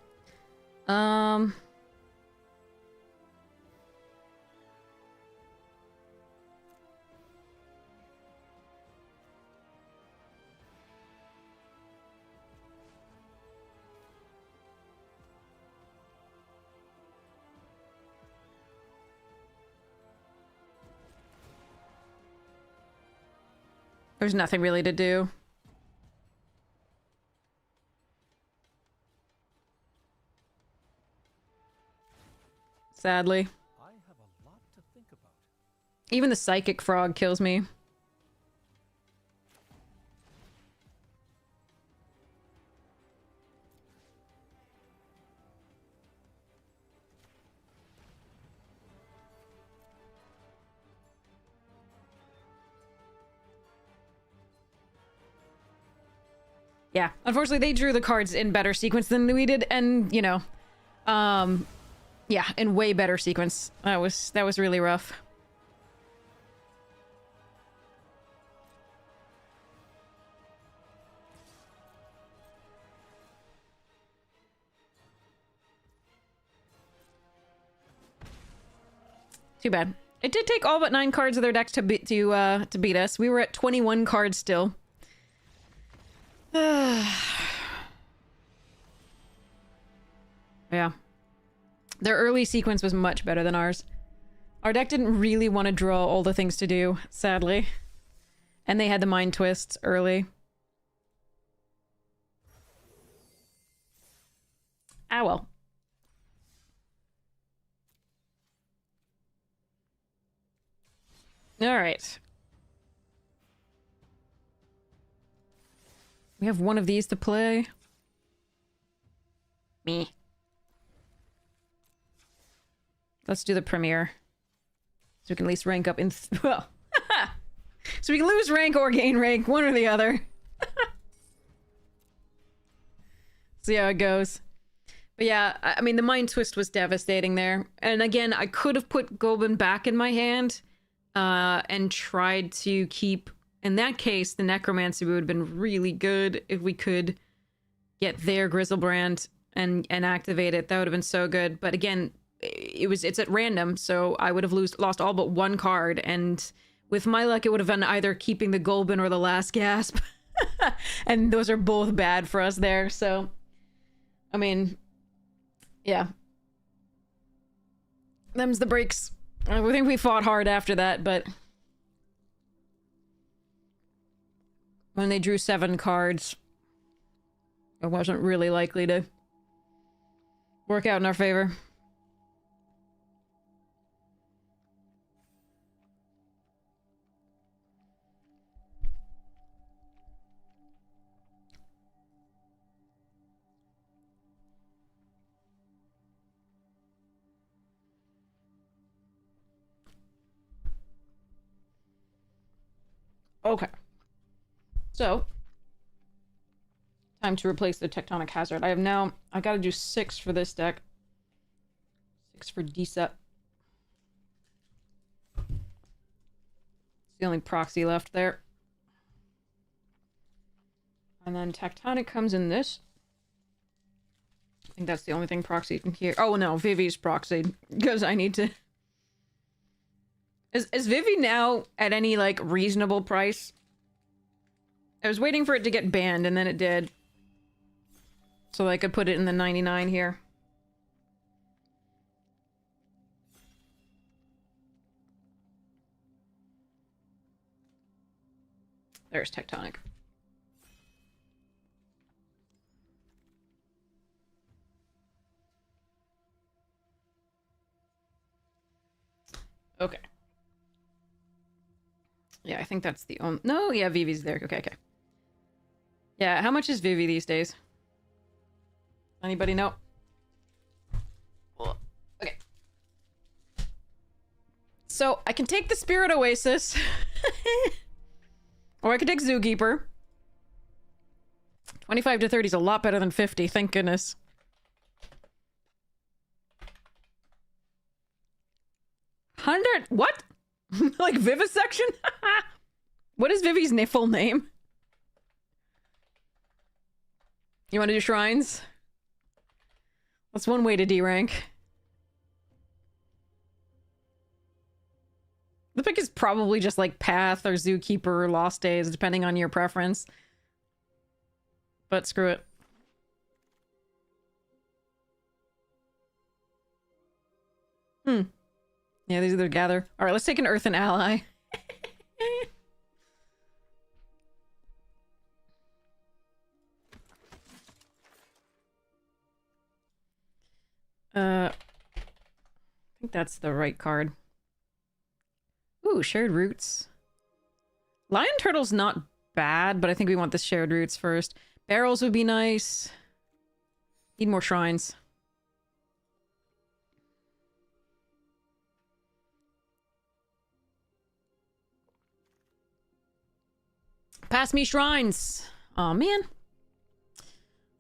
There's nothing really to do. Sadly. I have a lot to think about. Even the psychic frog kills me. Yeah, unfortunately they drew the cards in better sequence than we did, and you know, yeah, in way better sequence. That was really rough. Too bad. It did take all but 9 cards of their deck to beat us. We were at 21 cards still. Yeah. Their early sequence was much better than ours. Our deck didn't really want to draw all the things to do, sadly. And they had the mind twists early. Ah, well. Alright. We have one of these to play. Me. Let's do the premiere. So we can at least rank up in... well, so we can lose rank or gain rank, one or the other. See how it goes. But yeah, I mean, the Mind Twist was devastating there. And again, I could have put Goblin back in my hand and tried to keep... In that case, the Necromancy would have been really good if we could get their Griselbrand and activate it. That would have been so good. But again... it's at random, so I would have lost all but 1 card, and with my luck it would have been either keeping the Golbin or the Last Gasp. And those are both bad for us there, so I mean, yeah, them's the breaks. I think we fought hard after that, but when they drew 7 cards, it wasn't really likely to work out in our favor. Okay. So, time to replace the Tectonic Hazard. I gotta do 6 for this deck. 6 for DSEP. It's the only proxy left there. And then Tectonic comes in this. I think that's the only thing proxy can hear. Oh no, Vivi's proxied. Because I need to... Is Vivi now at any, like, reasonable price? I was waiting for it to get banned, and then it did. So I could put it in the 99 here. There's Tectonic. Okay. Yeah, I think that's the only... No, yeah, Vivi's there. Okay, okay. Yeah, how much is Vivi these days? Anybody know? Okay. So, I can take the Spirit Oasis. Or I could take Zookeeper. 25 to 30 is a lot better than 50, thank goodness. What? Like Vivisection? What is Vivi's full name? You want to do shrines? That's one way to D-rank. The pick is probably just like Path or Zookeeper or Lost Days, depending on your preference. But screw it. Yeah, these are the gather. Alright, let's take an Earthen Ally. I think that's the right card. Ooh, Shared Roots. Lion Turtle's not bad, but I think we want the Shared Roots first. Barrels would be nice. Need more shrines. Pass me shrines. Aw, man.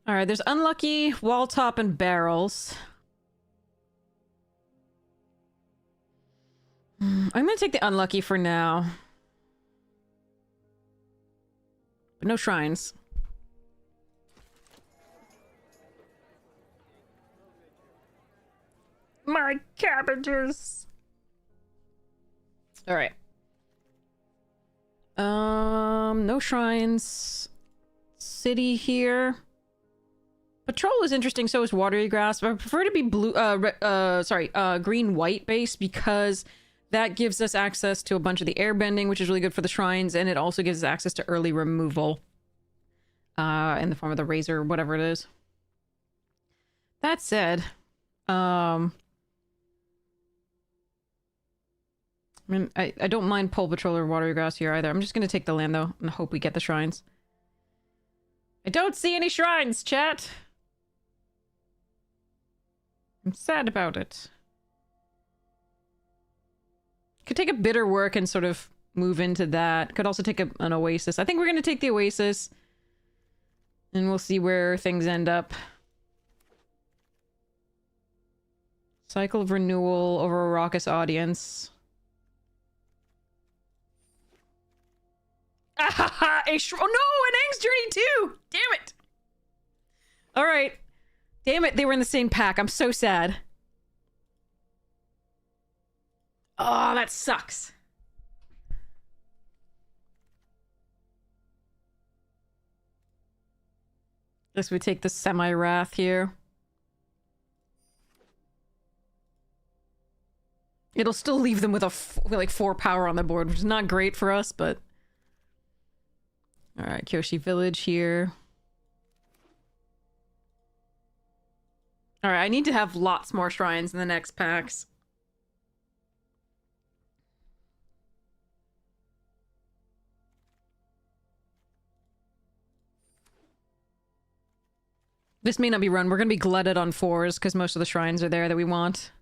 All right, there's unlucky, wall top, and barrels. I'm gonna take the unlucky for now. But no shrines. My cabbages. All right. No shrines. City here. Patrol is interesting, so is watery grass, but I prefer to be blue, green-white base because that gives us access to a bunch of the airbending, which is really good for the shrines, and it also gives us access to early removal in the form of the razor, whatever it is. That said, I mean, I don't mind pole patrol or watery grass here either. I'm just gonna take the land though and hope we get the shrines. I don't see any shrines, chat. I'm sad about it. Could take a bitter work and sort of move into that. Could also take an oasis. I think we're gonna take the oasis. And we'll see where things end up. Cycle of renewal over a raucous audience. Ah, oh no, an Aang's Journey too! Damn it! Alright. Damn it, they were in the same pack. I'm so sad. Oh, that sucks. Guess we take the semi-wrath here. It'll still leave them with like 4 power on the board, which is not great for us, but... Alright, Kyoshi Village here. Alright, I need to have lots more shrines in the next packs. This may not be run. We're going to be glutted on 4s because most of the shrines are there that we want.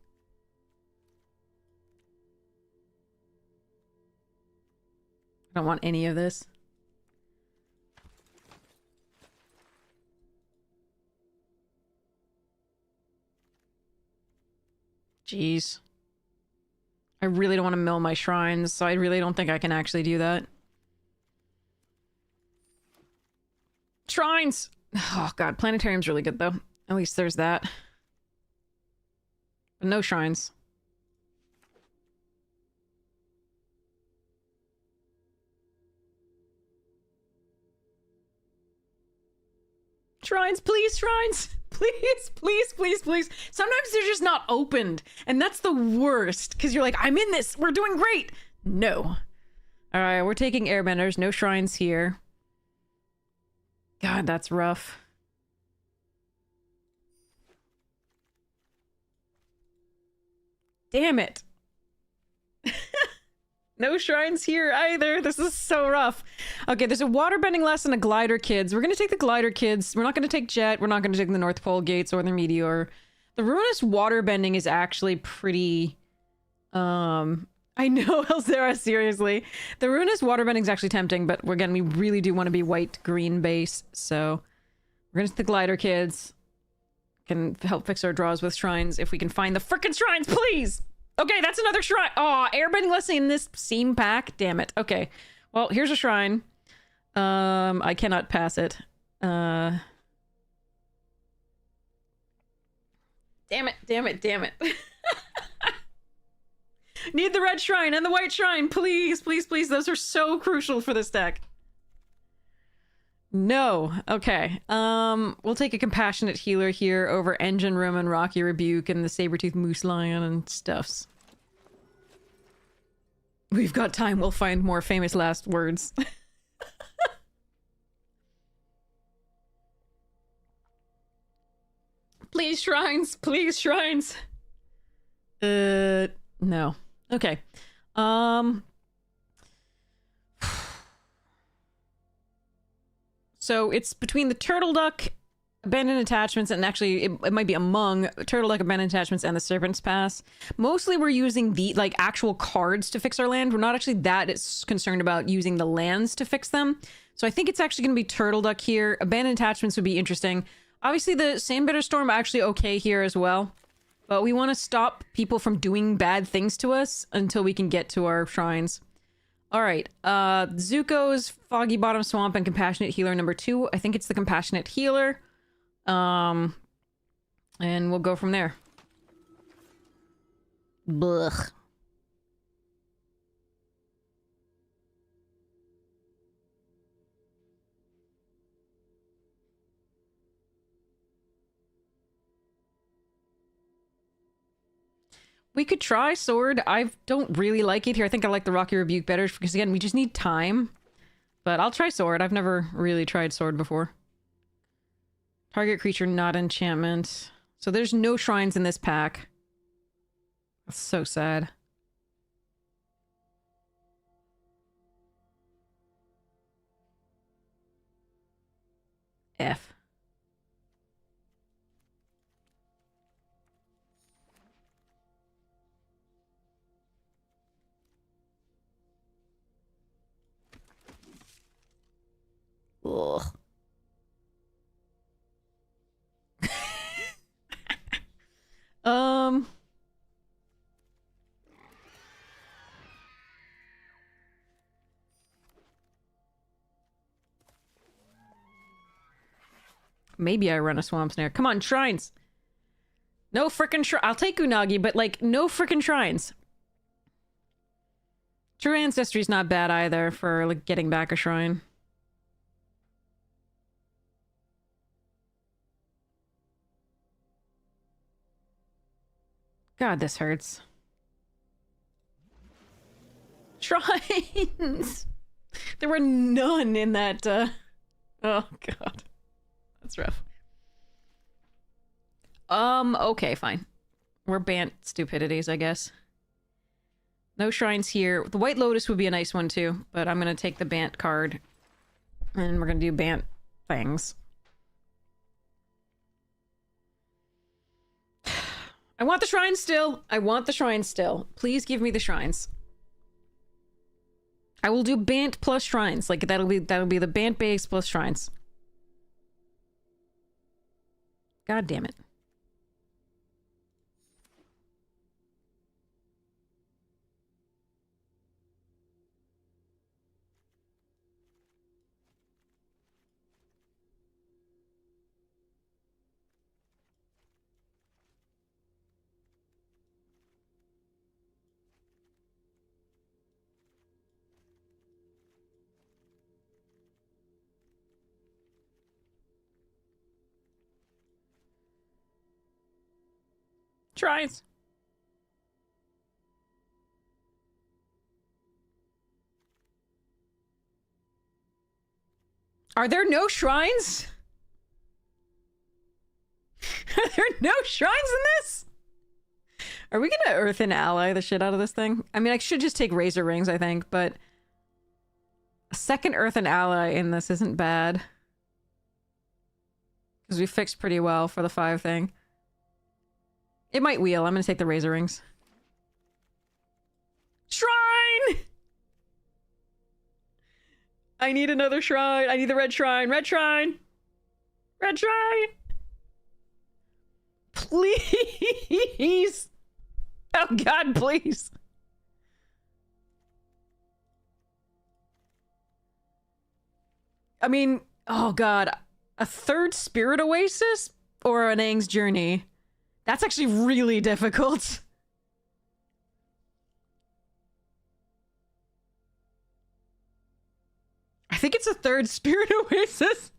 I don't want any of this. Jeez. I really don't want to mill my shrines, so I really don't think I can actually do that. Shrines! Oh god, planetarium's really good though. At least there's that. But no shrines. Shrines, please, shrines! Please, please, please, please. Sometimes they're just not opened. And that's the worst. Because you're like, I'm in this. We're doing great. No. Alright, we're taking airbenders. No shrines here. God, that's rough. Damn it. No shrines here either. This is so rough. Okay, there's a waterbending lesson, a glider kids. We're gonna take the glider kids. We're not gonna take Jet. We're not gonna take the North Pole Gates or the Meteor. The ruinous waterbending is actually pretty... I know, Elzera, seriously. The ruinous waterbending is actually tempting, but again, we really do want to be white-green base, so... We're gonna take the glider kids. Can help fix our draws with shrines if we can find the frickin' shrines, please! Okay, that's another shrine. Oh, airbending lesson in this same pack. Damn it. Okay. Well, here's a shrine. I cannot pass it. Damn it, damn it, damn it. Need the red shrine and the white shrine. Please, please, please. Those are so crucial for this deck. No. Okay. We'll take a compassionate healer here over Engine Room and Rocky Rebuke and the Sabertooth Moose Lion and stuffs. We've got time. We'll find more famous last words. Please, shrines. Please, shrines. No. Okay. So it's between the Turtle Duck, Abandoned Attachments, and actually it might be among Turtle Duck, Abandoned Attachments, and the Serpent's Pass. Mostly we're using the like actual cards to fix our land. We're not actually that concerned about using the lands to fix them. So I think it's actually going to be Turtle Duck here. Abandoned Attachments would be interesting. Obviously, the Sandbitter Storm actually okay here as well. But we want to stop people from doing bad things to us until we can get to our shrines. Alright, Zuko's Foggy Bottom Swamp and Compassionate Healer number 2. I think it's the Compassionate Healer. And we'll go from there. Blech. We could try Sword. I don't really like it here. I think I like the Rocky Rebuke better because, again, we just need time. But I'll try Sword. I've never really tried Sword before. Target creature, not enchantment. So there's no shrines in this pack. That's so sad. F. Ugh. Maybe I run a Swamp Snare. Come on, shrines! No frickin' I'll take Unagi, but, like, no frickin' shrines. True Ancestry's not bad either for, like, getting back a shrine. God, this hurts. Shrines! There were none in that, Oh, God. That's rough. Okay, fine. We're Bant stupidities, I guess. No shrines here. The White Lotus would be a nice one, too, but I'm gonna take the Bant card. And we're gonna do Bant things. I want the shrines still. I want the shrines still. Please give me the shrines. I will do Bant plus shrines. Like, that'll be the Bant base plus shrines. God damn it. Shrines. Are there no shrines? Are there no shrines in this? Are we gonna Earthen Ally the shit out of this thing? I mean, I should just take Razor Rings, I think, but a second Earthen Ally in this isn't bad. Because we fixed pretty well for the 5 thing. It might wheel. I'm gonna take the Razor Rings. Shrine! I need another shrine. I need the red shrine. Red shrine! Red shrine! Please! Oh God, please! I mean, oh God. A third Spirit Oasis? Or an Aang's Journey? That's actually really difficult. I think it's a third Spirit Oasis.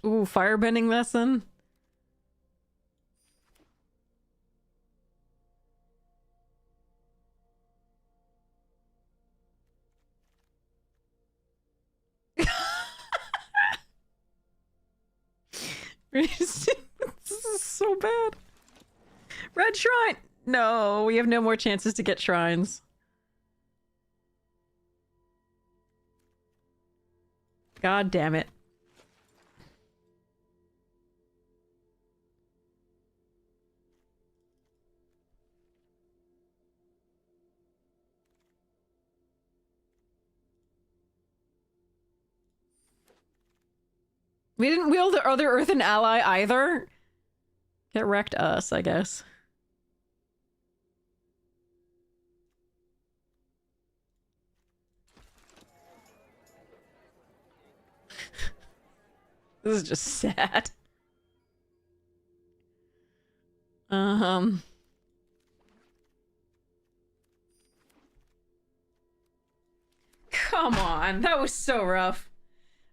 Ooh, firebending lesson. This is so bad. Red Shrine! No, we have no more chances to get shrines. God damn it. We didn't wheel the other Earthen ally either. Get wrecked us, I guess. This is just sad. Come on, that was so rough.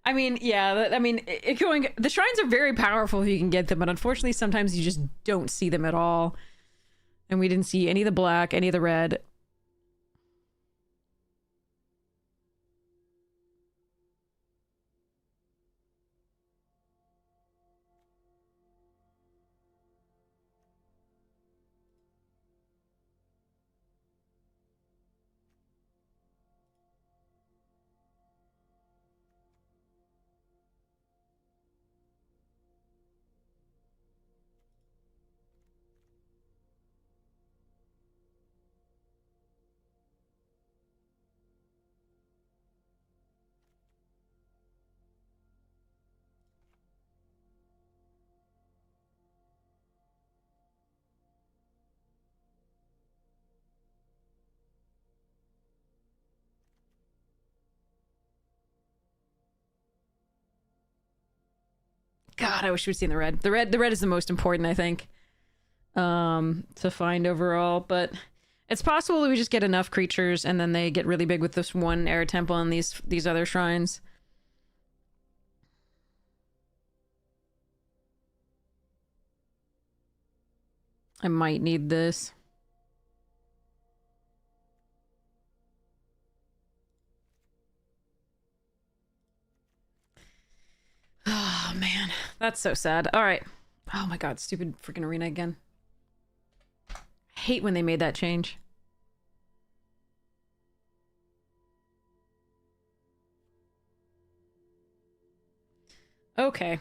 I mean, yeah, the shrines are very powerful if you can get them, but unfortunately sometimes you just don't see them at all. And we didn't see any of the black, any of the red. God, I wish we'd seen the red. The red is the most important, I think, to find overall. But it's possible that we just get enough creatures and then they get really big with this one air temple and these other shrines. I might need this. Oh, man. That's so sad. All right. Oh, my God. Stupid freaking arena again. I hate when they made that change. Okay.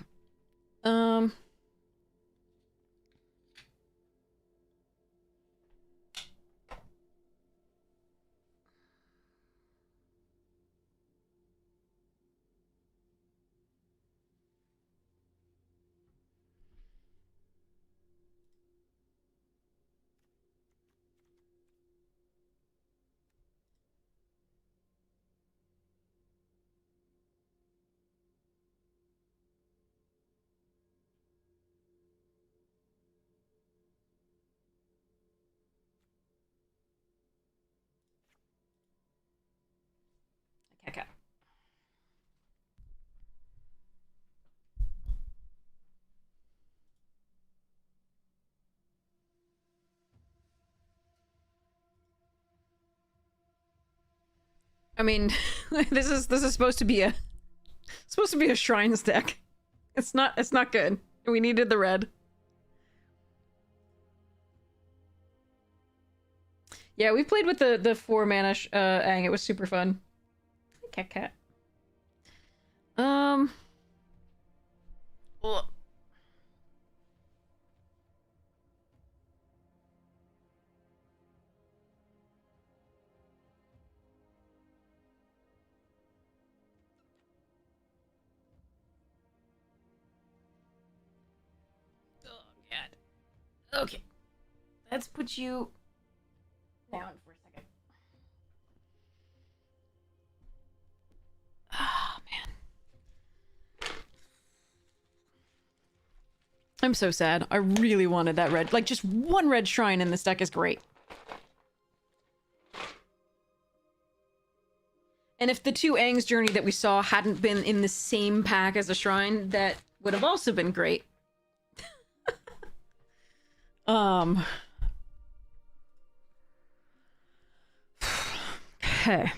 Okay. I mean, this is supposed to be a shrines deck. It's not good. We needed the red. Yeah, we played with the 4 mana Aang. It was super fun. Cat. Ugh. Oh, God. Okay. Let's put you down for a second. Oh, man. I'm so sad. I really wanted that red. Like, just one red shrine in this deck is great. And if the 2 Aang's Journey that we saw hadn't been in the same pack as a shrine, that would have also been great. Okay.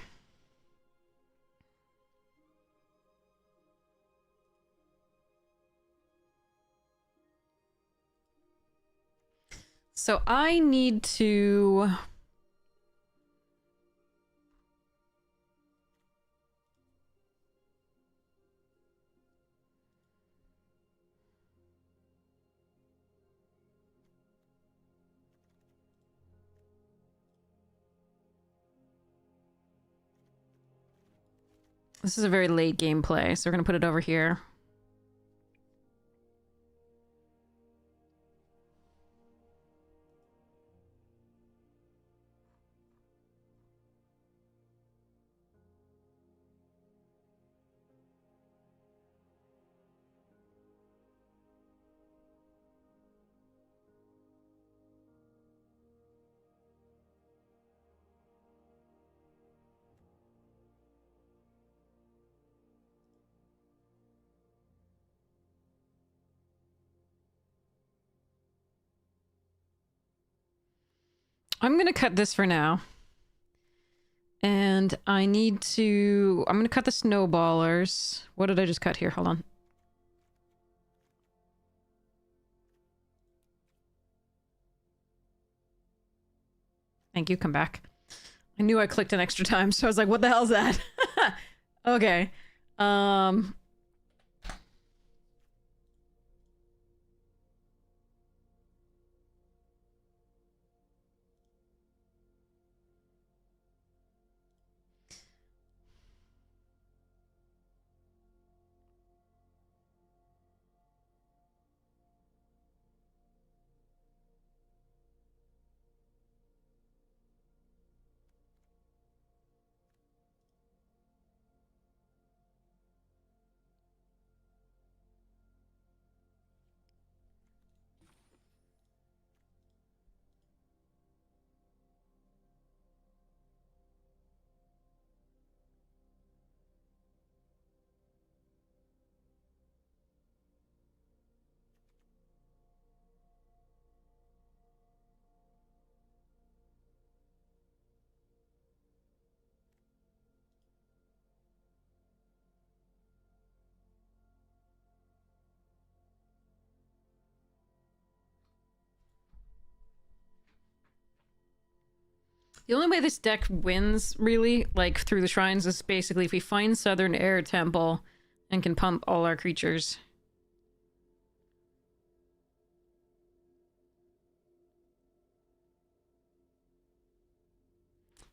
So I need to... This is a very late gameplay, so we're gonna put it over here. I'm gonna cut this for now. And I need to... I'm gonna cut the snowballers. What did I just cut here? Hold on. Thank you, come back. I knew I clicked an extra time, so I was like, what the hell's that? Okay. The only way this deck wins, really, like, through the shrines is basically if we find Southern Air Temple and can pump all our creatures.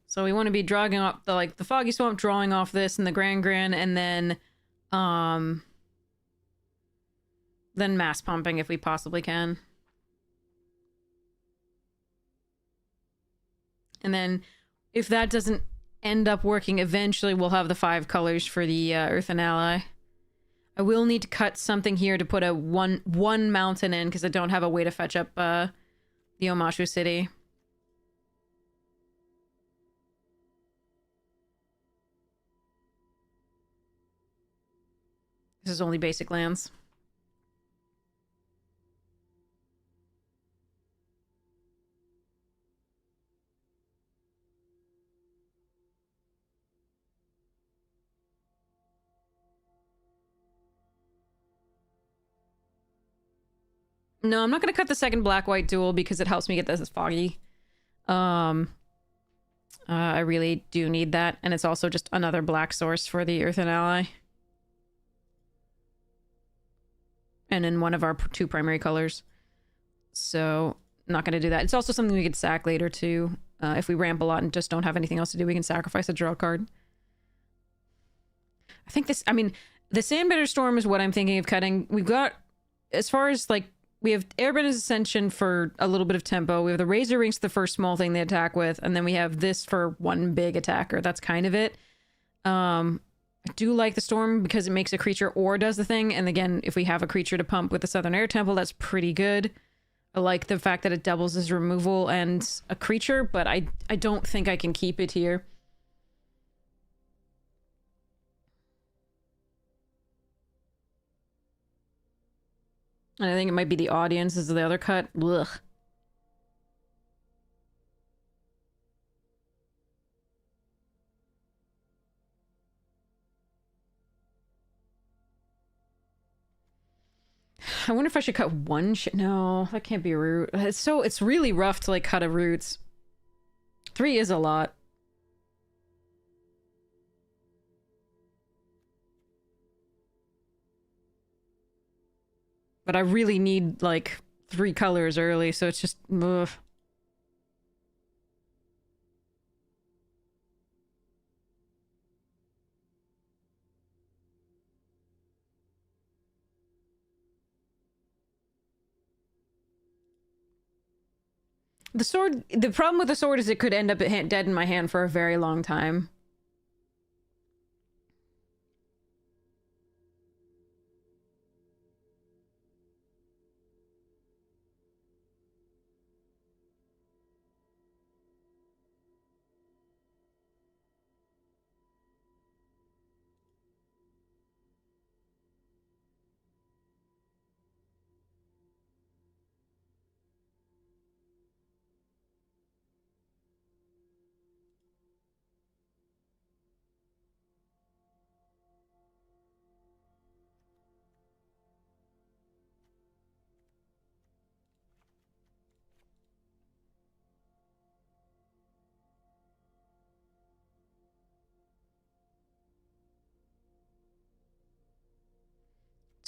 So we want to be drawing up the, like, the Foggy Swamp, drawing off this and the Grand Grand, and then mass pumping if we possibly can. And then, if that doesn't end up working, eventually we'll have the 5 colors for the Earthen Ally. I will need to cut something here to put a one mountain in, because I don't have a way to fetch up the Omashu City. This is only basic lands. No, I'm not going to cut the second black-white duel because it helps me get this foggy. I really do need that, and it's also just another black source for the Earthen Ally. And in one of our 2 primary colors. So, not going to do that. It's also something we could sack later, too. If we ramp a lot and just don't have anything else to do, we can sacrifice a draw card. I think this... I mean, the Sandbitter Storm is what I'm thinking of cutting. We've got... As far as, like... We have Airbender's Ascension for a little bit of tempo. We have the Razor Rings, the first small thing they attack with. And then we have this for one big attacker. That's kind of it. I do like the Storm because it makes a creature or does the thing. And again, if we have a creature to pump with the Southern Air Temple, that's pretty good. I like the fact that it doubles as removal and a creature, but I don't think I can keep it here. And I think it might be the audience is the other cut. Ugh. I wonder if I should cut one no, that can't be a root. It's really rough to, like, cut a roots. 3 is a lot. But I really need, like, 3 colors early, so it's just... Ugh. The sword... The problem with the sword is it could end up dead in my hand for a very long time.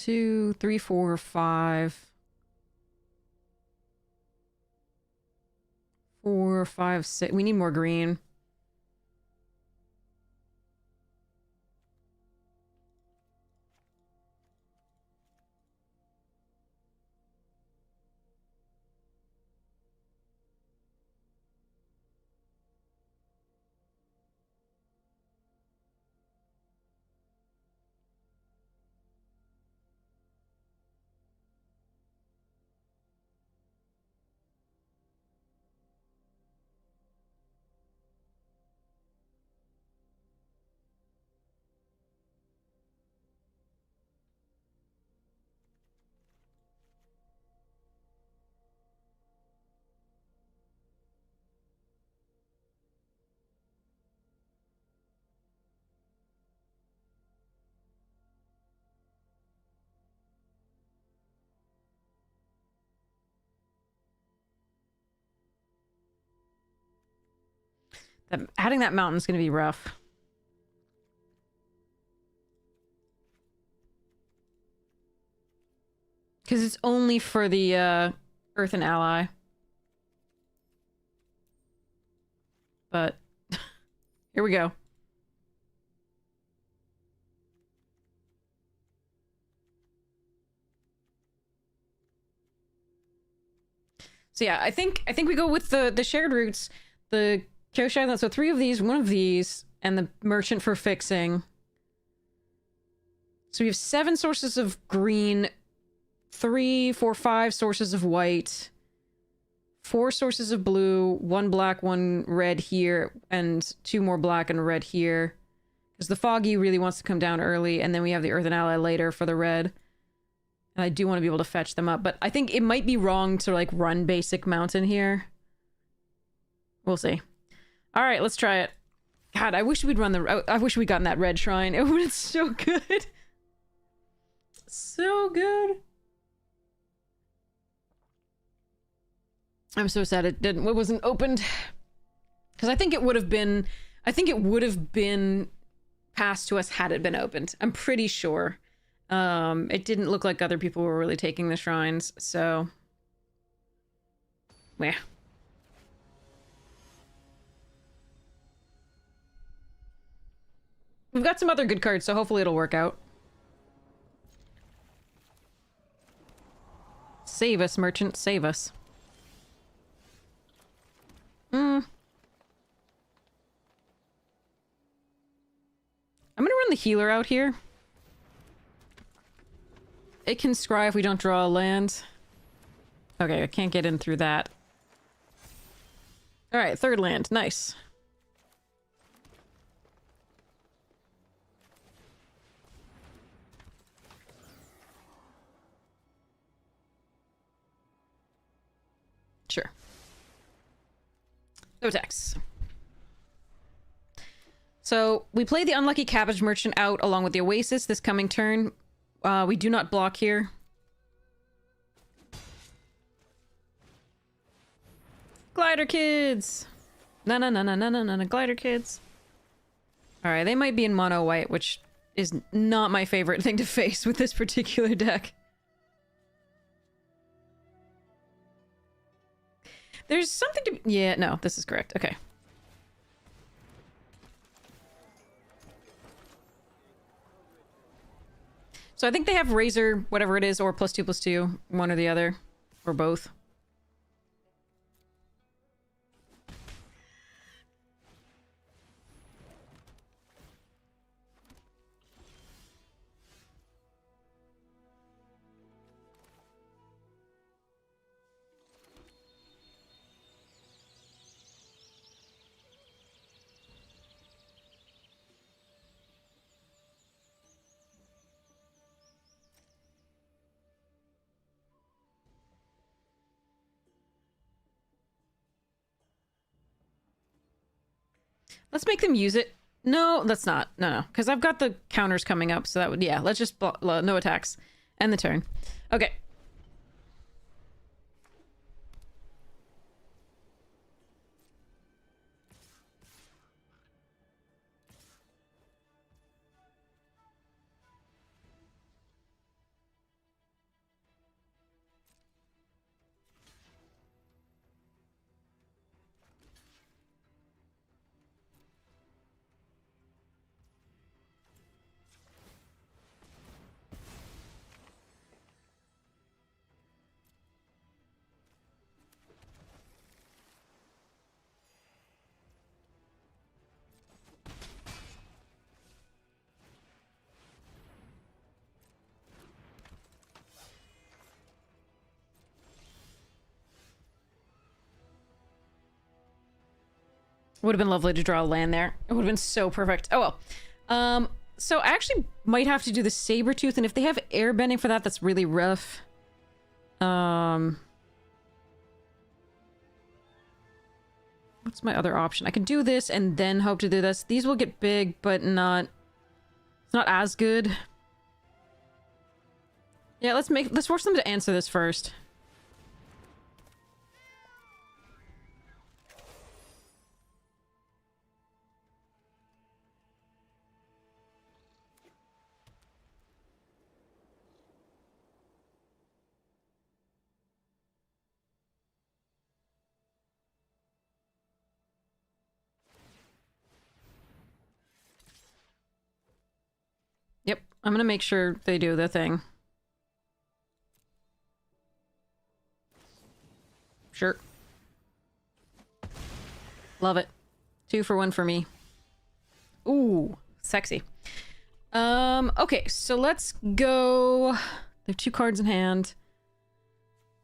2, 3, 4, 5. 4, 5, 6. We need more green. Adding that mountain's gonna be rough. Because it's only for the Earth and Ally. But here we go. So yeah, I think we go with the shared routes, the Kyoshi Island. So 3 of these, 1 of these, and the merchant for fixing. So we have 7 sources of green, 3, 4, 5 sources of white, 4 sources of blue, 1 black, 1 red here, and 2 more black and red here. Because the Foggy really wants to come down early, and then we have the Earth and Ally later for the red. And I do want to be able to fetch them up, but I think it might be wrong to, like, run basic mountain here. We'll see. All right, let's try it. God, I wish we'd run the... I wish we'd gotten that red shrine. It would have been so good. So good. I'm so sad it didn't... It wasn't opened. Because I think it would have been... I think it would have been passed to us had it been opened. I'm pretty sure. It didn't look like other people were really taking the shrines, so... Yeah. We've got some other good cards, so hopefully it'll work out. Save us, merchant. Save us. I'm gonna run the healer out here. It can scry if we don't draw a land. Okay, I can't get in through that. Alright, 3rd land. Nice. Sure. No tax. So, we play the Unlucky Cabbage Merchant out along with the Oasis this coming turn. We do not block here. Glider kids! No, glider kids. Alright, they might be in mono white, which is not my favorite thing to face with this particular deck. There's something to... Yeah, no, this is correct. Okay. So I think they have Razor, whatever it is, or +2/+2, one or the other, or both. Let's make them use it. No, let's not. No. Because I've got the counters coming up, so that would... Yeah, let's just... No attacks. End the turn. Okay. Would have been lovely to draw land there. It would have been so perfect. Oh well. So I actually might have to do the Sabertooth, and if they have airbending for that, that's really rough. What's my other option? I can do this and then hope to do this. These will get big, but not... It's not as good. Yeah, let's force them to answer this first. Yep, I'm gonna make sure they do the thing. Sure. Love it. 2 for 1 for me. Ooh, sexy. Okay, so let's go... They have 2 cards in hand.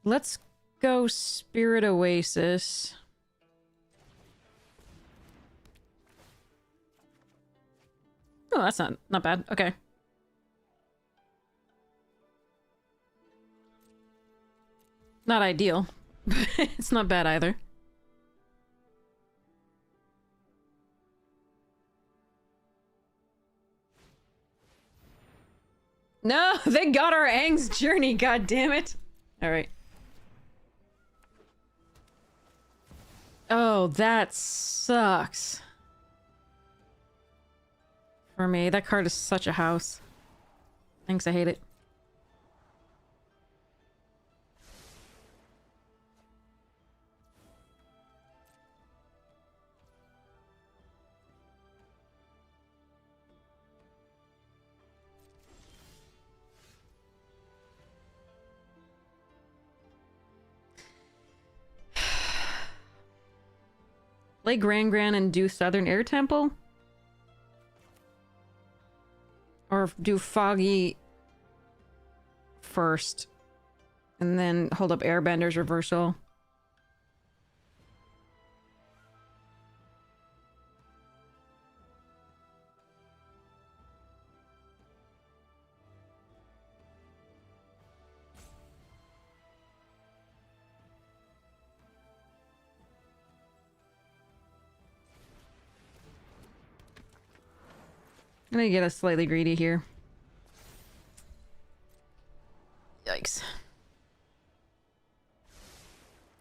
Let's go Spirit Oasis. Oh, that's not bad. Okay. Not ideal. It's not bad either. No, they got our Aang's journey, god damn it. Alright. Oh, that sucks. For me, that card is such a house. Thanks, I hate it. Play Gran Gran and do Southern Air Temple? Or do Foggy first and then hold up Airbender's reversal? I'm gonna get us slightly greedy here. Yikes.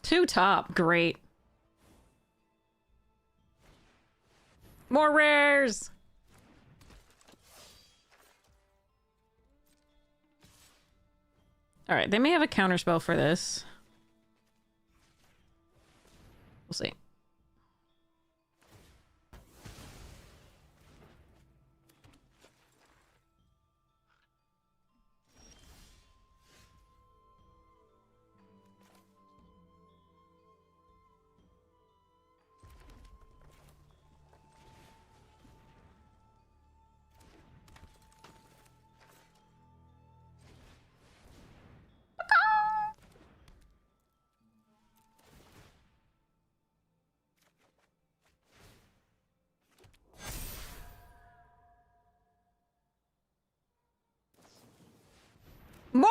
2 top, great. More rares! Alright, they may have a counterspell for this. We'll see. More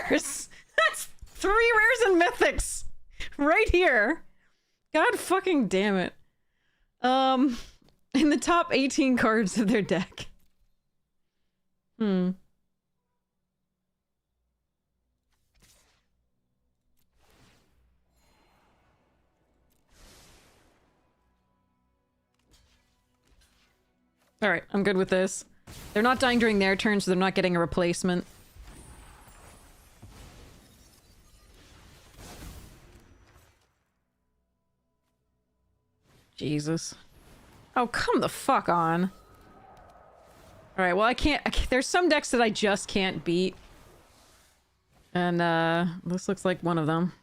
rares! That's 3 rares and mythics! Right here. God fucking damn it. In the top 18 cards of their deck. Alright, I'm good with this. They're not dying during their turn, so they're not getting a replacement. Jesus. Oh, come the fuck on. Alright, well I can't... There's some decks that I just can't beat. And, this looks like one of them.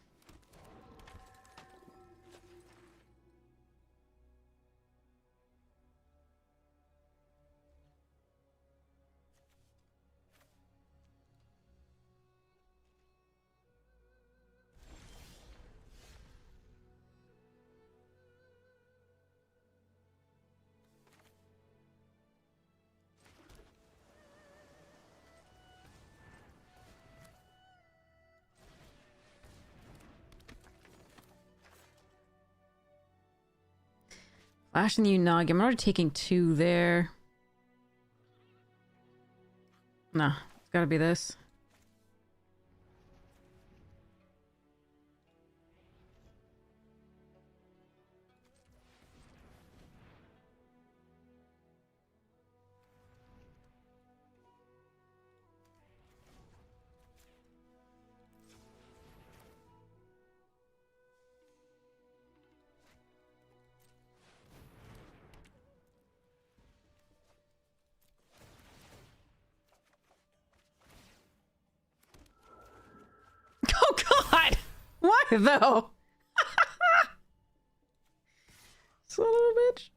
Flashing the Unagi. I'm already taking 2 there. Nah, it's gotta be this. Oh god! Why though? Son of a bitch.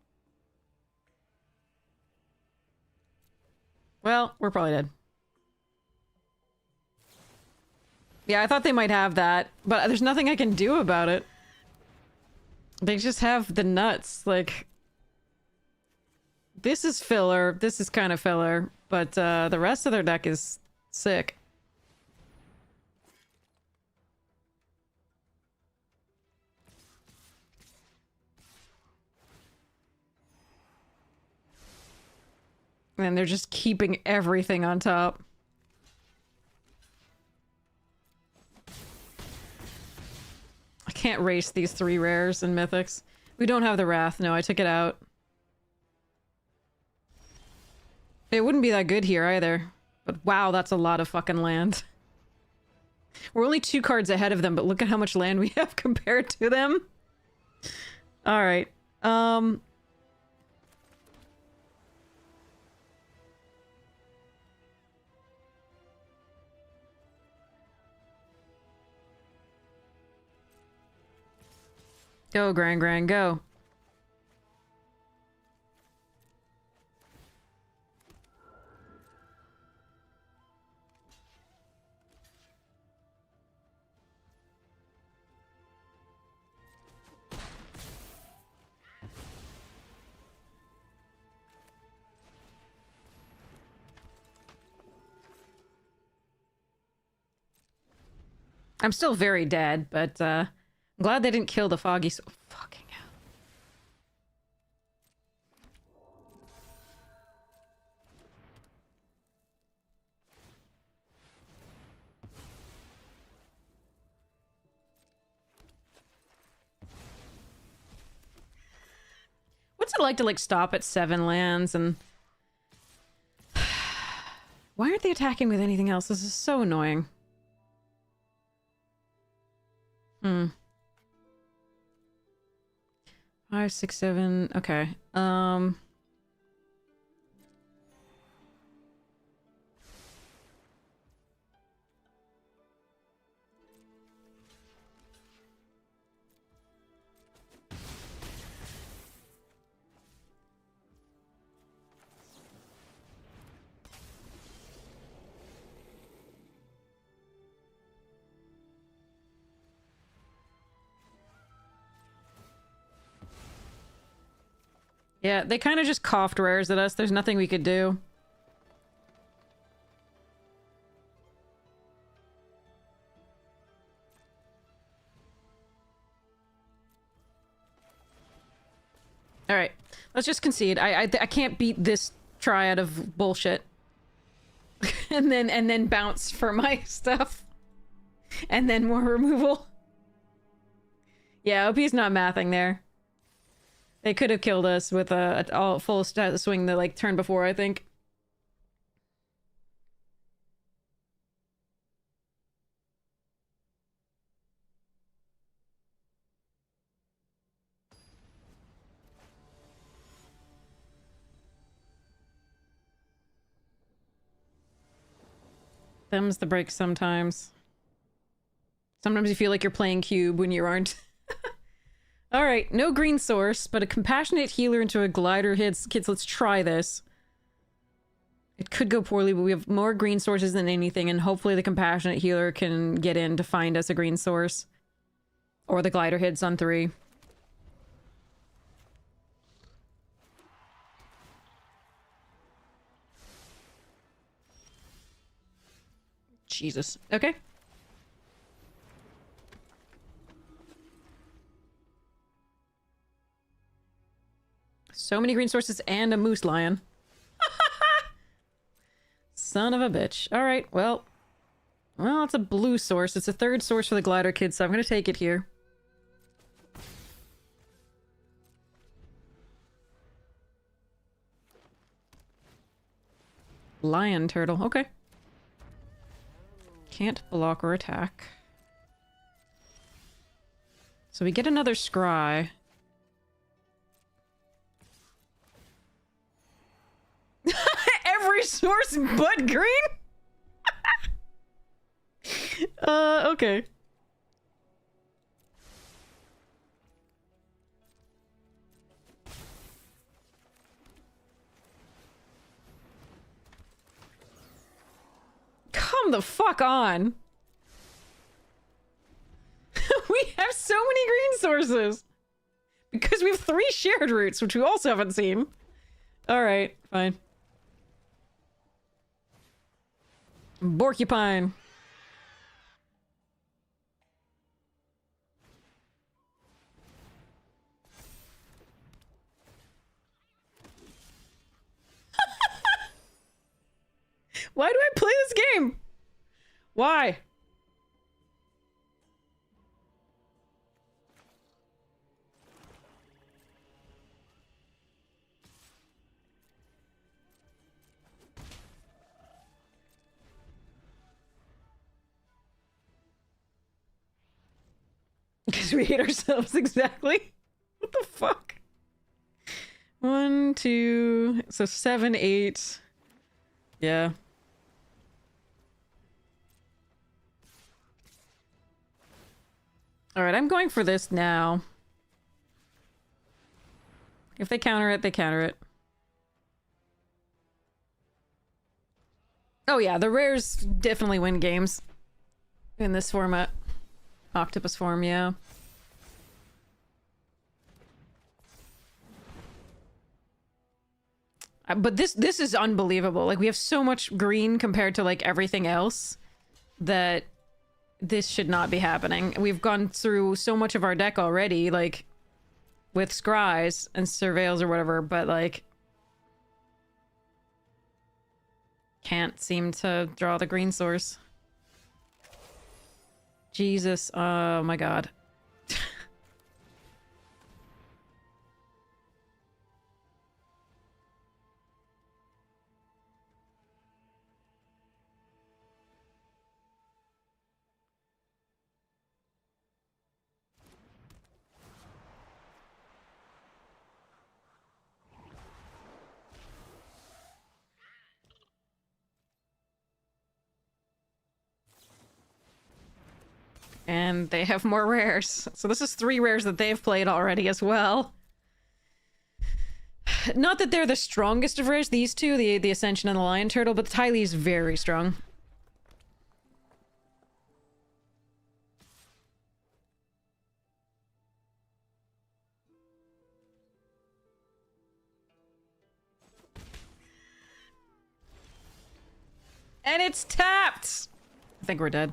Well, we're probably dead. Yeah, I thought they might have that, but there's nothing I can do about it. They just have the nuts, like... This is filler, this is kind of filler, but the rest of their deck is sick. And they're just keeping everything on top. I can't race these 3 rares and mythics. We don't have the Wrath. No, I took it out. It wouldn't be that good here either. But wow, that's a lot of fucking land. We're only 2 cards ahead of them, but look at how much land we have compared to them. Alright. Go, Gran, go. I'm still very dead, but I'm glad they didn't kill the Foggy so fucking hell. What's it like to stop at 7 lands and why aren't they attacking with anything else? This is so annoying. 5, 6, 7. Okay. Yeah, they kind of just coughed rares at us. There's nothing we could do. All right, let's just concede. I can't beat this triad of bullshit. and then bounce for my stuff. And then more removal. Yeah, OP's not mathing there. They could have killed us with a all full swing the turn before, I think. Them's the break sometimes. Sometimes you feel like you're playing Cube when you aren't. Alright, no green source, but a compassionate healer into a glider hits. Kids, let's try this. It could go poorly, but we have more green sources than anything, and hopefully the compassionate healer can get in to find us a green source. Or the glider hits on 3. Jesus. Okay. So many green sources and a moose lion. Son of a bitch. Alright, well, it's a blue source. It's a third source for the glider kids, so I'm gonna take it here. Lion turtle. Okay. Can't block or attack. So we get another scry. Every source but green? Okay. Come the fuck on. We have so many green sources. Because we have 3 shared routes, which we also haven't seen. Alright, fine. Porcupine. Why do I play this game? Why? Because we hate ourselves, exactly. What the fuck? 1, 2... So 7, 8... Yeah. Alright, I'm going for this now. If they counter it, they counter it. Oh yeah, the rares definitely win games. In this format. Octopus form, yeah. But this is unbelievable. Like, we have so much green compared to, like, everything else that this should not be happening. We've gone through so much of our deck already, like, with Scries and Surveils or whatever, but, like, can't seem to draw the green source. Jesus, oh my god. And they have more rares. So this is 3 rares that they've played already as well. Not that they're the strongest of rares, these two, the Ascension and the Lion Turtle, but the Ty Lee is very strong. And it's tapped! I think we're dead.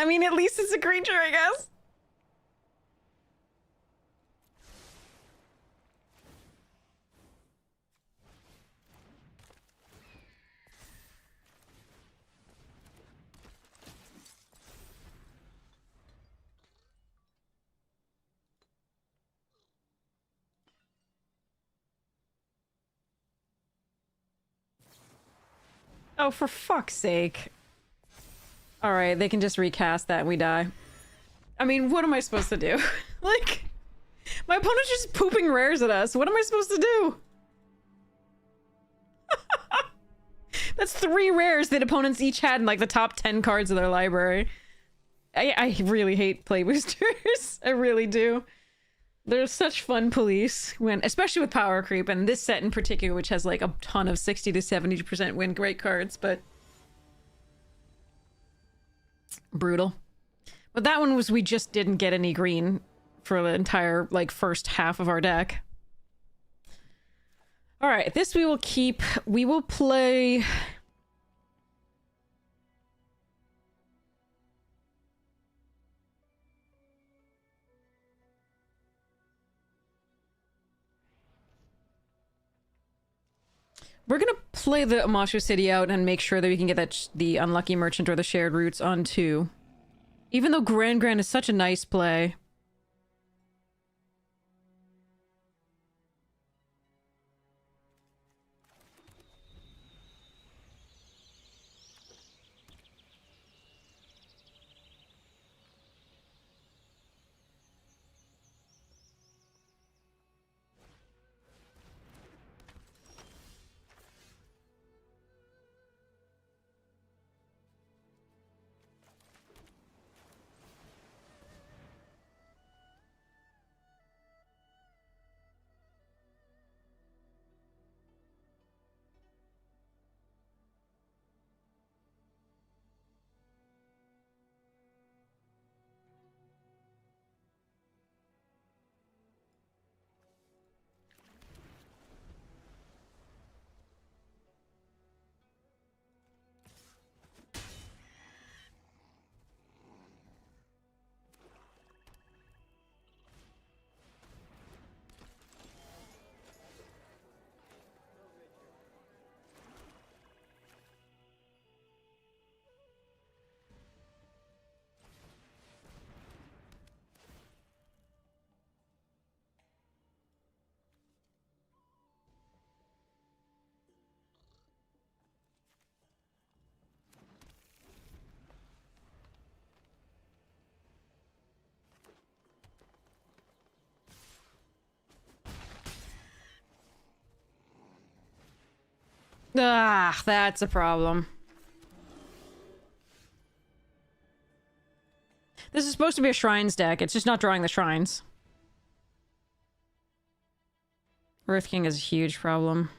I mean, at least it's a creature, I guess. Oh, for fuck's sake. Alright, they can just recast that and we die. I mean, what am I supposed to do? Like, my opponent's just pooping rares at us. What am I supposed to do? That's 3 rares that opponents each had in like the top 10 cards of their library. I really hate play boosters. I really do. They're such fun police when, especially with power creep, and this set in particular, which has like a ton of 60 to 70% win great cards, but brutal. But that one was we just didn't get any green for the entire like first half of our deck. All right, this we will keep. We will play. We're gonna play the Amashu City out and make sure that we can get that the Unlucky Merchant or the Shared Roots on too. Even though Grand Grand is such a nice play. Ah, that's a problem. This is supposed to be a shrines deck. It's just not drawing the shrines. Earth King is a huge problem.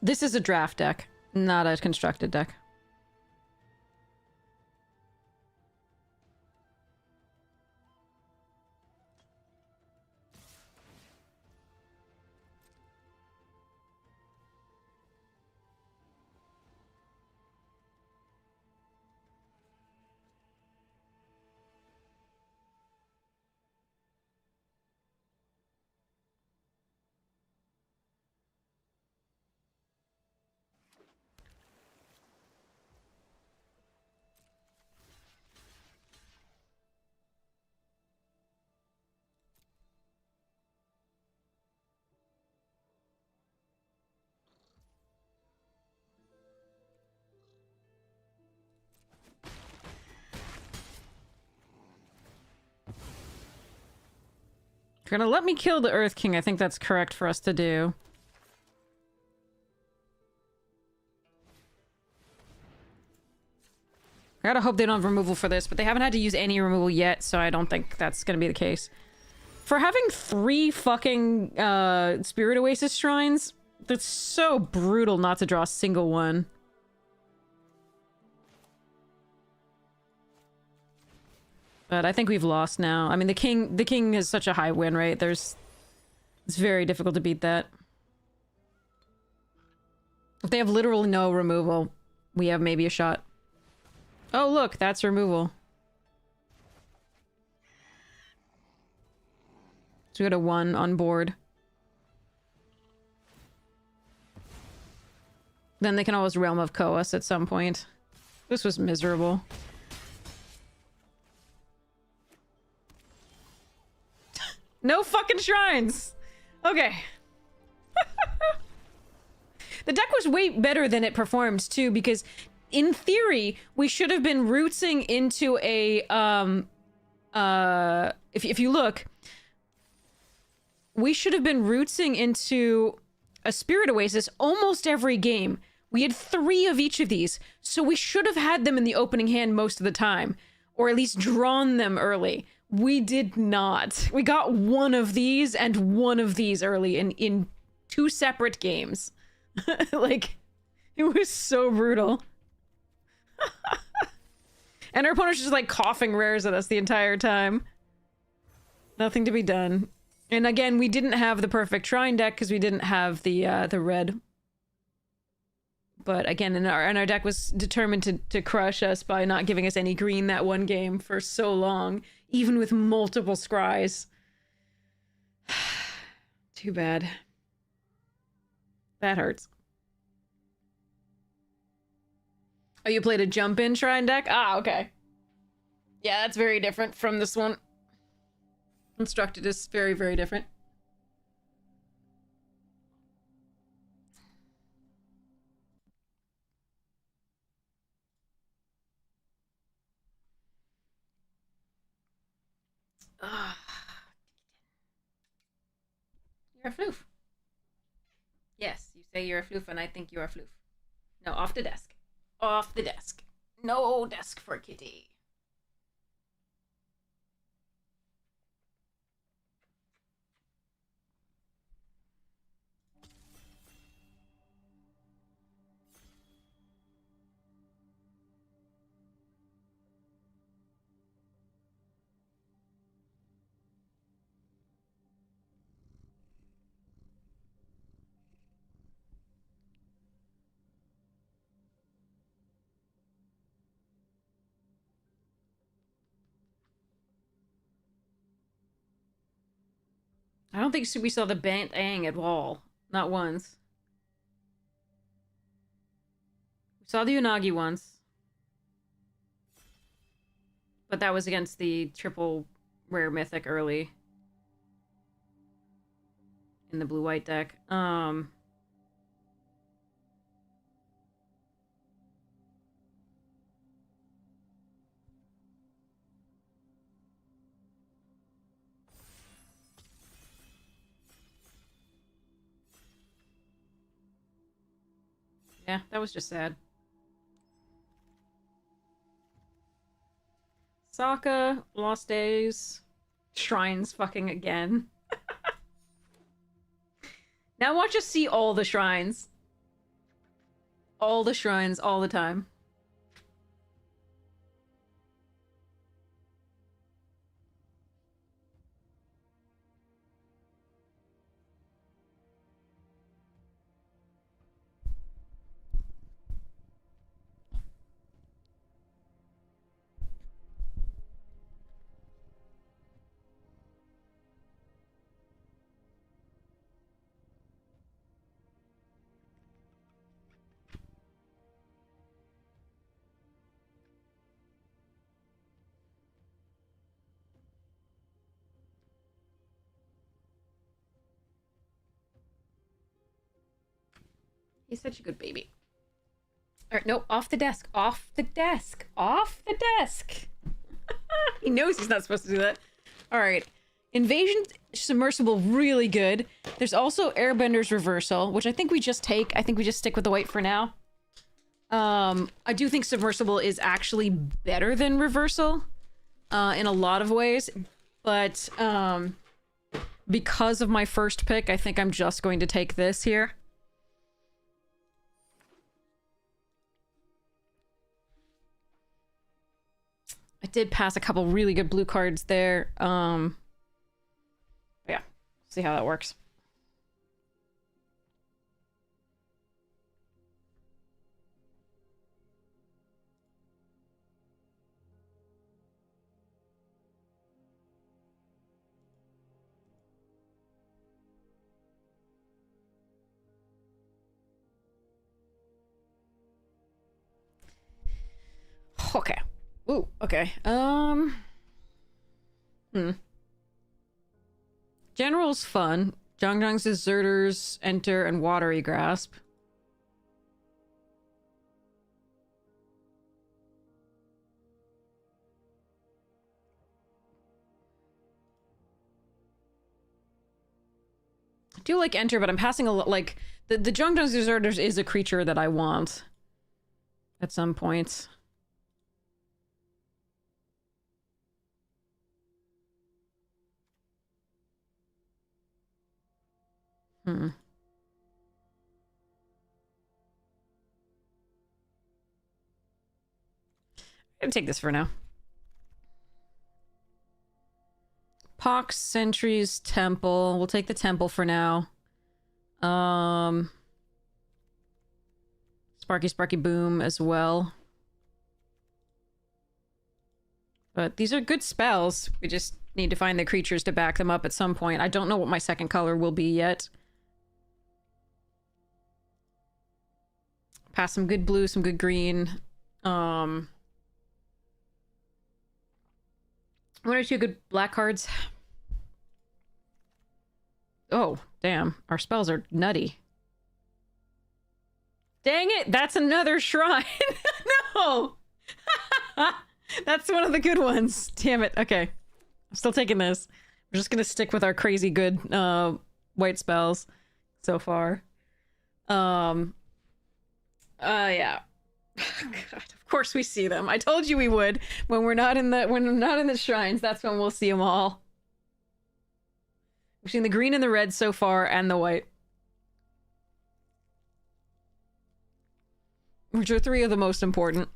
This is a draft deck, not a constructed deck. If you're gonna let me kill the Earth King, I think that's correct for us to do. I gotta hope they don't have removal for this, but they haven't had to use any removal yet, so I don't think that's gonna be the case. For having 3 fucking Spirit Oasis shrines, that's so brutal not to draw a single one. But I think we've lost now. I mean, the king has such a high win rate. It's very difficult to beat that. If they have literally no removal, we have maybe a shot. Oh, look, that's removal. So we got a 1 on board. Then they can always Realm of Koas at some point. This was miserable. No fucking shrines! Okay. The deck was way better than it performed, too, because in theory, we should have been rooting into a, if you look, we should have been rooting into a Spirit Oasis almost every game. We had 3 of each of these, so we should have had them in the opening hand most of the time, or at least drawn them early. We did not. We got 1 of these and 1 of these early in 2 separate games. Like, it was so brutal. And our opponent's just like coughing rares at us the entire time. Nothing to be done. And again, we didn't have the perfect shrine deck because we didn't have the red. But again, and our deck was determined to crush us by not giving us any green that one game for so long, even with multiple scries. Too bad. That hurts. Oh, you played a jump-in shrine deck? Ah, okay. Yeah, that's very different from this one. Constructed is very, very different. You're a floof. Yes, you say you're a floof, and I think you're a floof. No, off the desk. Off the desk. No desk for Kitty. I don't think we saw the Bant Aang at all. Not once. We saw the Unagi once. But that was against the triple rare mythic early. In the blue-white deck. Yeah, that was just sad. Sokka, Lost Days, Shrines fucking again. Now watch us see all the shrines. All the shrines, all the time. He's such a good baby. All right, no, off the desk. Off the desk. Off the desk. He knows he's not supposed to do that. All right. Invasion Submersible, really good. There's also Airbender's Reversal, which I think we just take. I think we just stick with the white for now. I do think Submersible is actually better than Reversal in a lot of ways, but because of my first pick, I think I'm just going to take this here. I did pass a couple really good blue cards there. Yeah, see how that works. Okay. Ooh, okay. General's fun. Zhangzhang's Deserters, Enter, and Watery Grasp. I do like Enter, but I'm passing a lot. Like, the Zhangzhang's Deserters is a creature that I want at some point. I'm gonna take this for now. Pox, Sentries, Temple. We'll take the Temple for now. Sparky Boom as well. But these are good spells. We just need to find the creatures to back them up at some point. I don't know what my second color will be yet. Pass some good blue, some good green. One or two good black cards. Oh, damn. Our spells are nutty. Dang it! That's another shrine! No! That's one of the good ones. Damn it. Okay. I'm still taking this. We're just gonna stick with our crazy good white spells so far. Yeah. God, of course we see them. I told you we would. When we're not in the shrines, that's when we'll see them all. We've seen the green and the red so far, and the white. Which are three of the most important.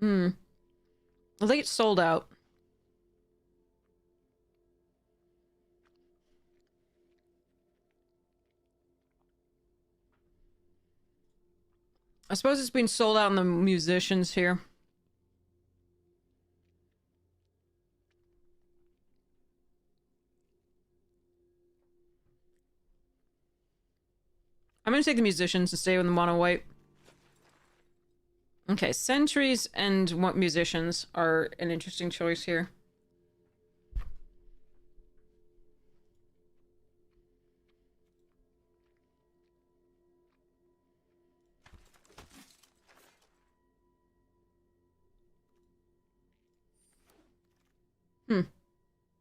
I think it's sold out. I suppose it's been sold out on the musicians here. I'm gonna take the musicians and stay with the mono white. Okay, Sentries and what musicians are an interesting choice here.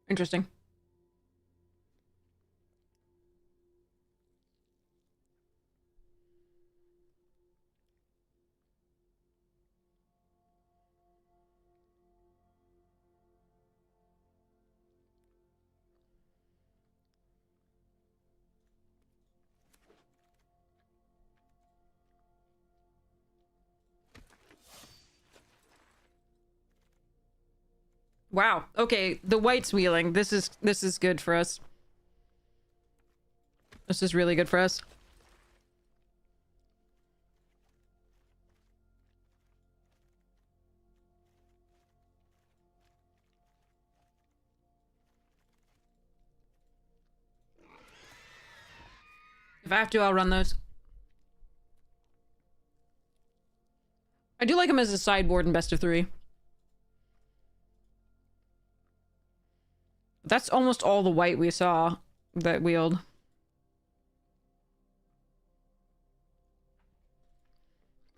Interesting. Wow. Okay, the white's wheeling. This is good for us. This is really good for us. If I have to, I'll run those. I do like him as a sideboard in best of 3. That's almost all the white we saw that wheeled.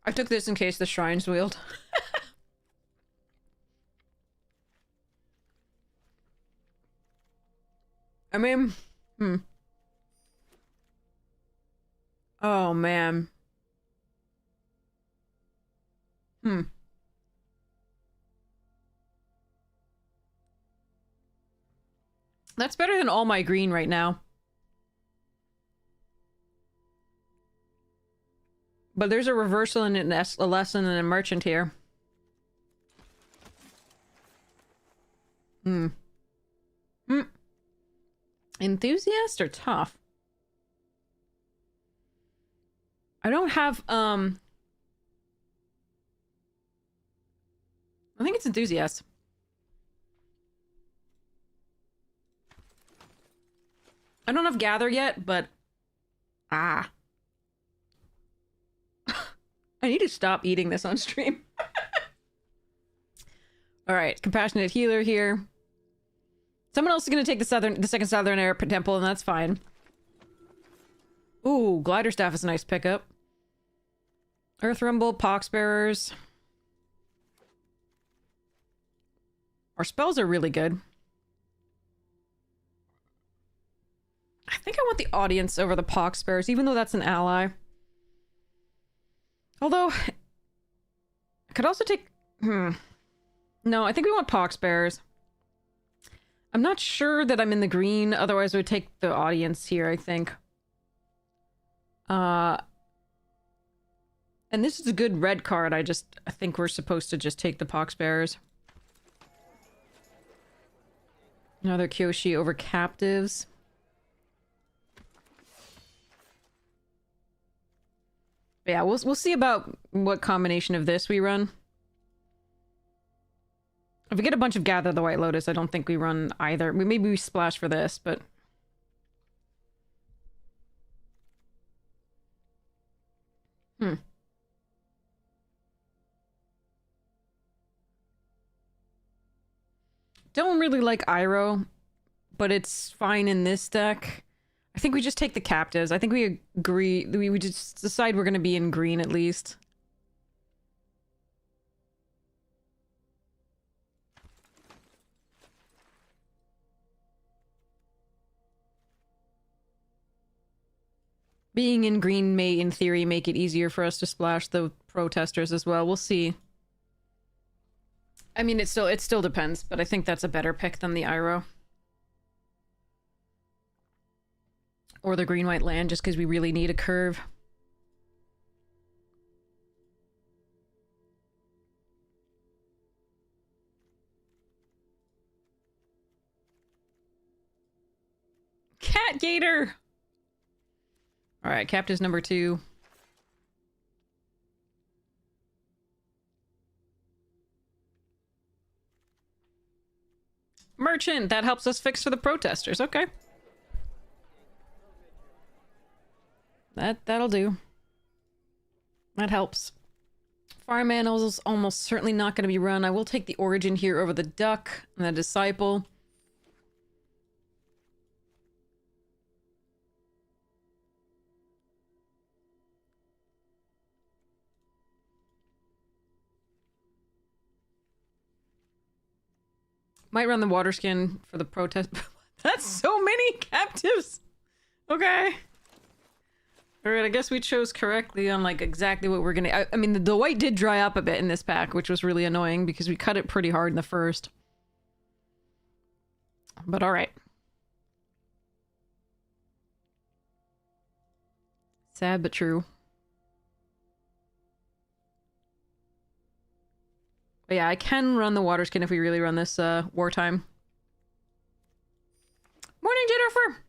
I took this in case the shrines wheeled. I mean, Oh, man. That's better than all my green right now. But there's a reversal and a lesson and a merchant here. Enthusiast or tough? I don't have, I think it's enthusiast. I don't have gather yet, but... I need to stop eating this on stream. Alright, compassionate healer here. Someone else is gonna take the second southern air temple, and that's fine. Ooh, glider staff is a nice pickup. Earth rumble, poxbearers. Our spells are really good. I think I want the audience over the poxbearers, even though that's an ally. Although, I could also take... No, I think we want poxbearers. I'm not sure that I'm in the green, otherwise I would take the audience here, I think. And this is a good red card, I think we're supposed to just take the poxbearers. Another Kyoshi over captives. But yeah, we'll see about what combination of this we run. If we get a bunch of Gather the White Lotus, I don't think we run either. Maybe we splash for this, but... Don't really like Iroh, but it's fine in this deck. I think we just take the captives. I think we agree. We just decide we're going to be in green at least. Being in green may, in theory, make it easier for us to splash the protesters as well. We'll see. I mean, it still depends, but I think that's a better pick than the Iroh. Or the green-white land, just because we really need a curve. Cat Gator! Alright, captives number 2. Merchant! That helps us fix for the protesters. Okay. That'll do. That helps. Farm animals almost certainly not going to be run. I will take the Origin here over the Duck and the Disciple. Might run the Water Skin for the protest. That's so many captives! Okay. Alright, I guess we chose correctly on, like, exactly what we're gonna... I mean, the white did dry up a bit in this pack, which was really annoying, because we cut it pretty hard in the first. But alright. Sad but true. But yeah, I can run the Water Skin if we really run this, wartime. Morning, Jennifer!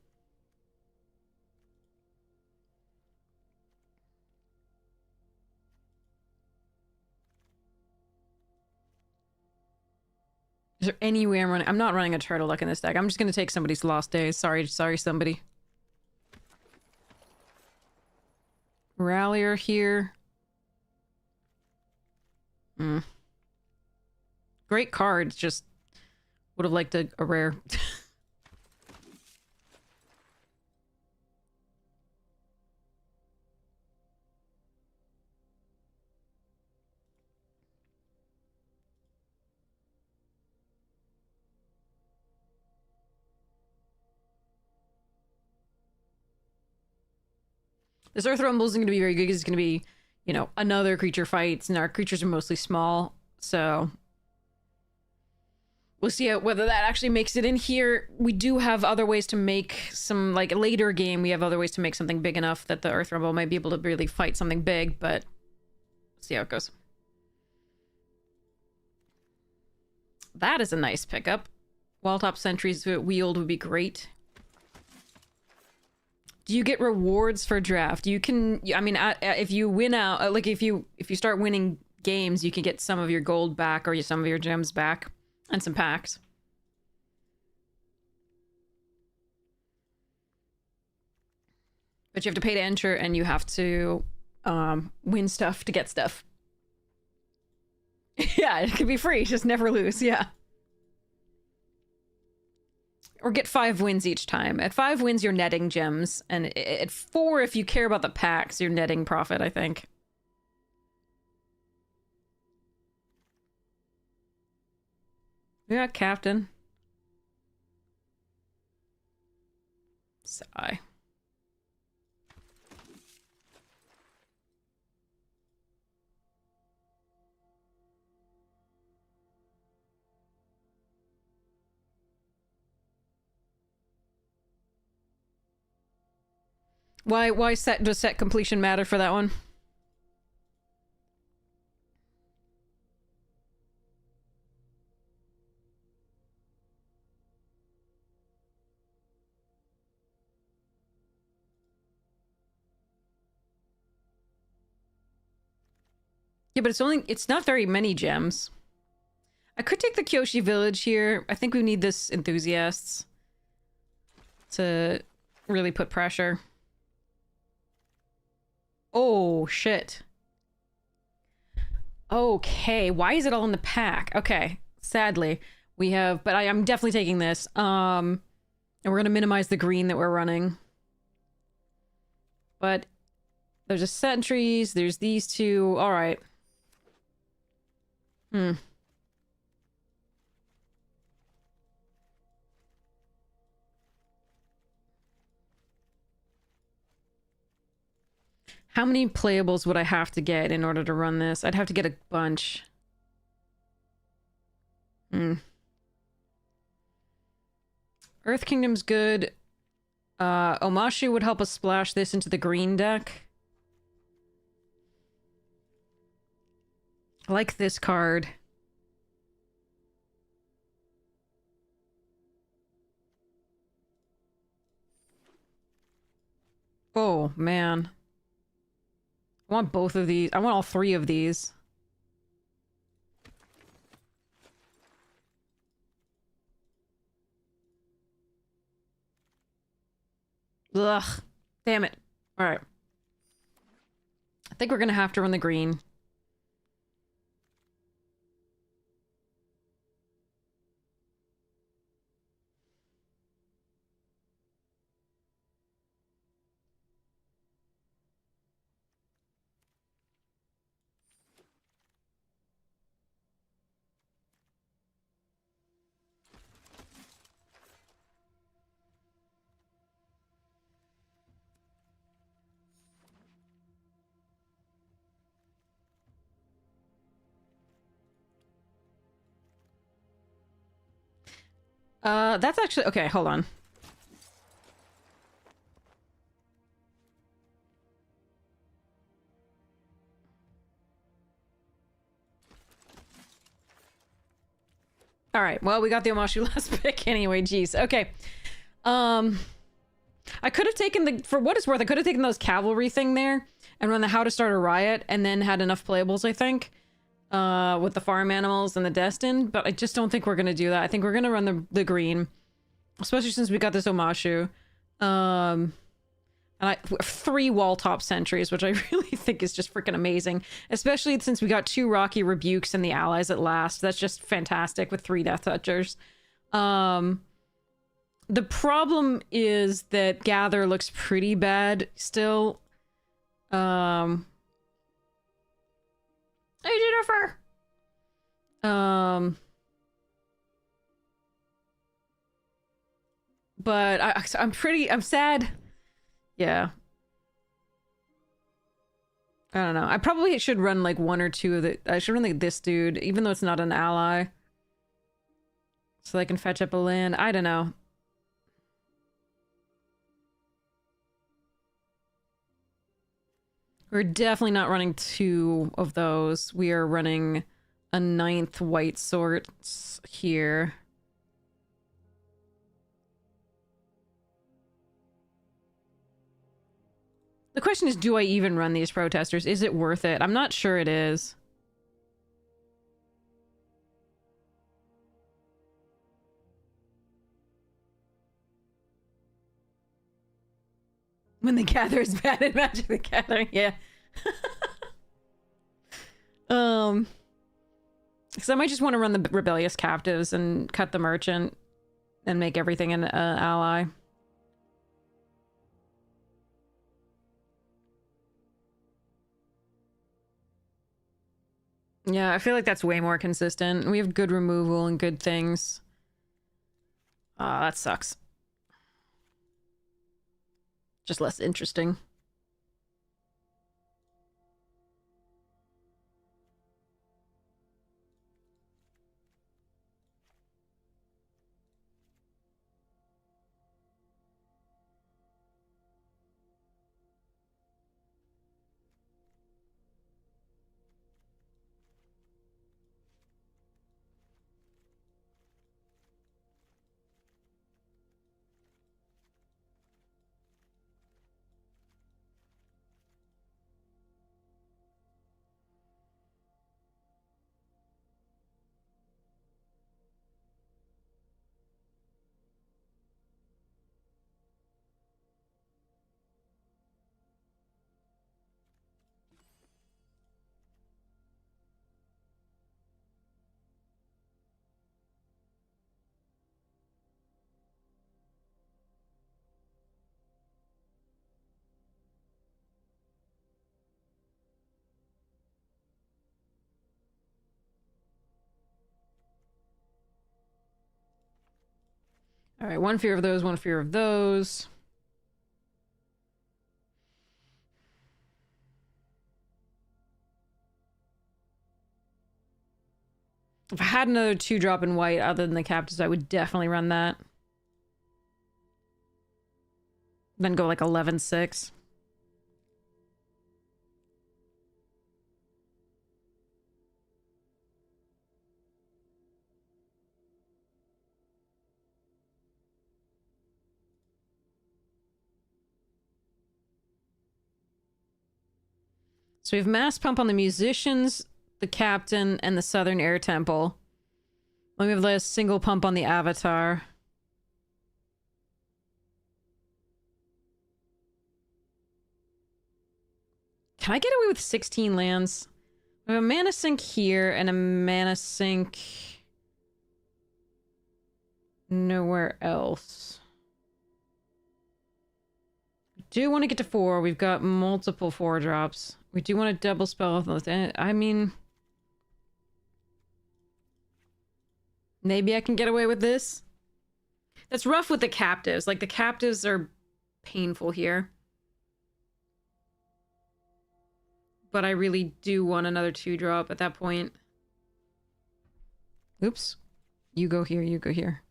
Is there any way I'm running? I'm not running a Turtle Duck in this deck. I'm just gonna take somebody's Lost Days. Sorry, somebody. Rallier here. Great card, just would have liked a rare. This Earth Rumble isn't going to be very good because it's going to be, you know, another creature fights, and our creatures are mostly small, so we'll see whether that actually makes it in here. We do have other ways to make some, like, later game, we have other ways to make something big enough that the Earth Rumble might be able to really fight something big, but see how it goes. That is a nice pickup. Wall-top sentries wield would be great. Do you get rewards for draft? You can, I mean, if you win out, like if you start winning games, you can get some of your gold back or some of your gems back and some packs. But you have to pay to enter and you have to win stuff to get stuff. Yeah, it could be free, just never lose, yeah. Or get 5 wins each time. At 5 wins, you're netting gems. And at 4, if you care about the packs, you're netting profit, I think. Yeah, Captain. Sigh. Why does set completion matter for that one? Yeah, but it's not very many gems. I could take the Kyoshi village here. I think we need this enthusiasts to really put pressure. Oh, shit. Okay, why is it all in the pack? Okay, sadly, we have... But I'm definitely taking this. And we're going to minimize the green that we're running. But there's a sentries, there's these two. All right. How many playables would I have to get in order to run this? I'd have to get a bunch. Earth Kingdom's good. Omashu would help us splash this into the green deck. I like this card. Oh, man. I want both of these. I want all 3 of these. Ugh. Damn it. Alright. I think we're gonna have to run the green. That's actually... Okay, hold on. Alright, well, we got the Omashu last pick anyway, jeez. Okay. I could have taken the... For what it's worth, I could have taken those cavalry thing there and run the How to Start a Riot and then had enough playables, I think. With the farm animals and the Destined, but I just don't think we're gonna do that. I think we're gonna run the green, especially since we got this Omashu. And 3 wall top sentries, which I really think is just freaking amazing, especially since we got 2 Rocky Rebukes and the allies at last. That's just fantastic with 3 Death Touchers. The problem is that Gather looks pretty bad still. Hey, Jennifer! But I'm sad. Yeah. I don't know. I probably should run like one or two of the... I should run like this dude, even though it's not an ally. So I can fetch up a land. I don't know. We're definitely not running two of those. We are running a 9th white swords here. The question is, do I even run these protesters? Is it worth it? I'm not sure it is. When the Gather is bad in Magic the Gathering, yeah. Because I might just want to run the Rebellious Captives and cut the Merchant and make everything an ally. Yeah, I feel like that's way more consistent. We have good removal and good things. Ah, that sucks. Just less interesting. All right, one fear of those, one fear of those. If I had another 2-drop in white other than the captives, I would definitely run that. Then go like 11-6. So we have Mass Pump on the Musicians, the Captain, and the Southern Air Temple. Then we have a single pump on the Avatar. Can I get away with 16 lands? We have a mana sink here and a mana sink nowhere else. We do want to get to 4. We've got multiple 4-drops. We do want to double spell. I mean, maybe I can get away with this. That's rough with the captives. Like, the captives are painful here. But I really do want another 2-drop at that point. Oops. You go here, you go here.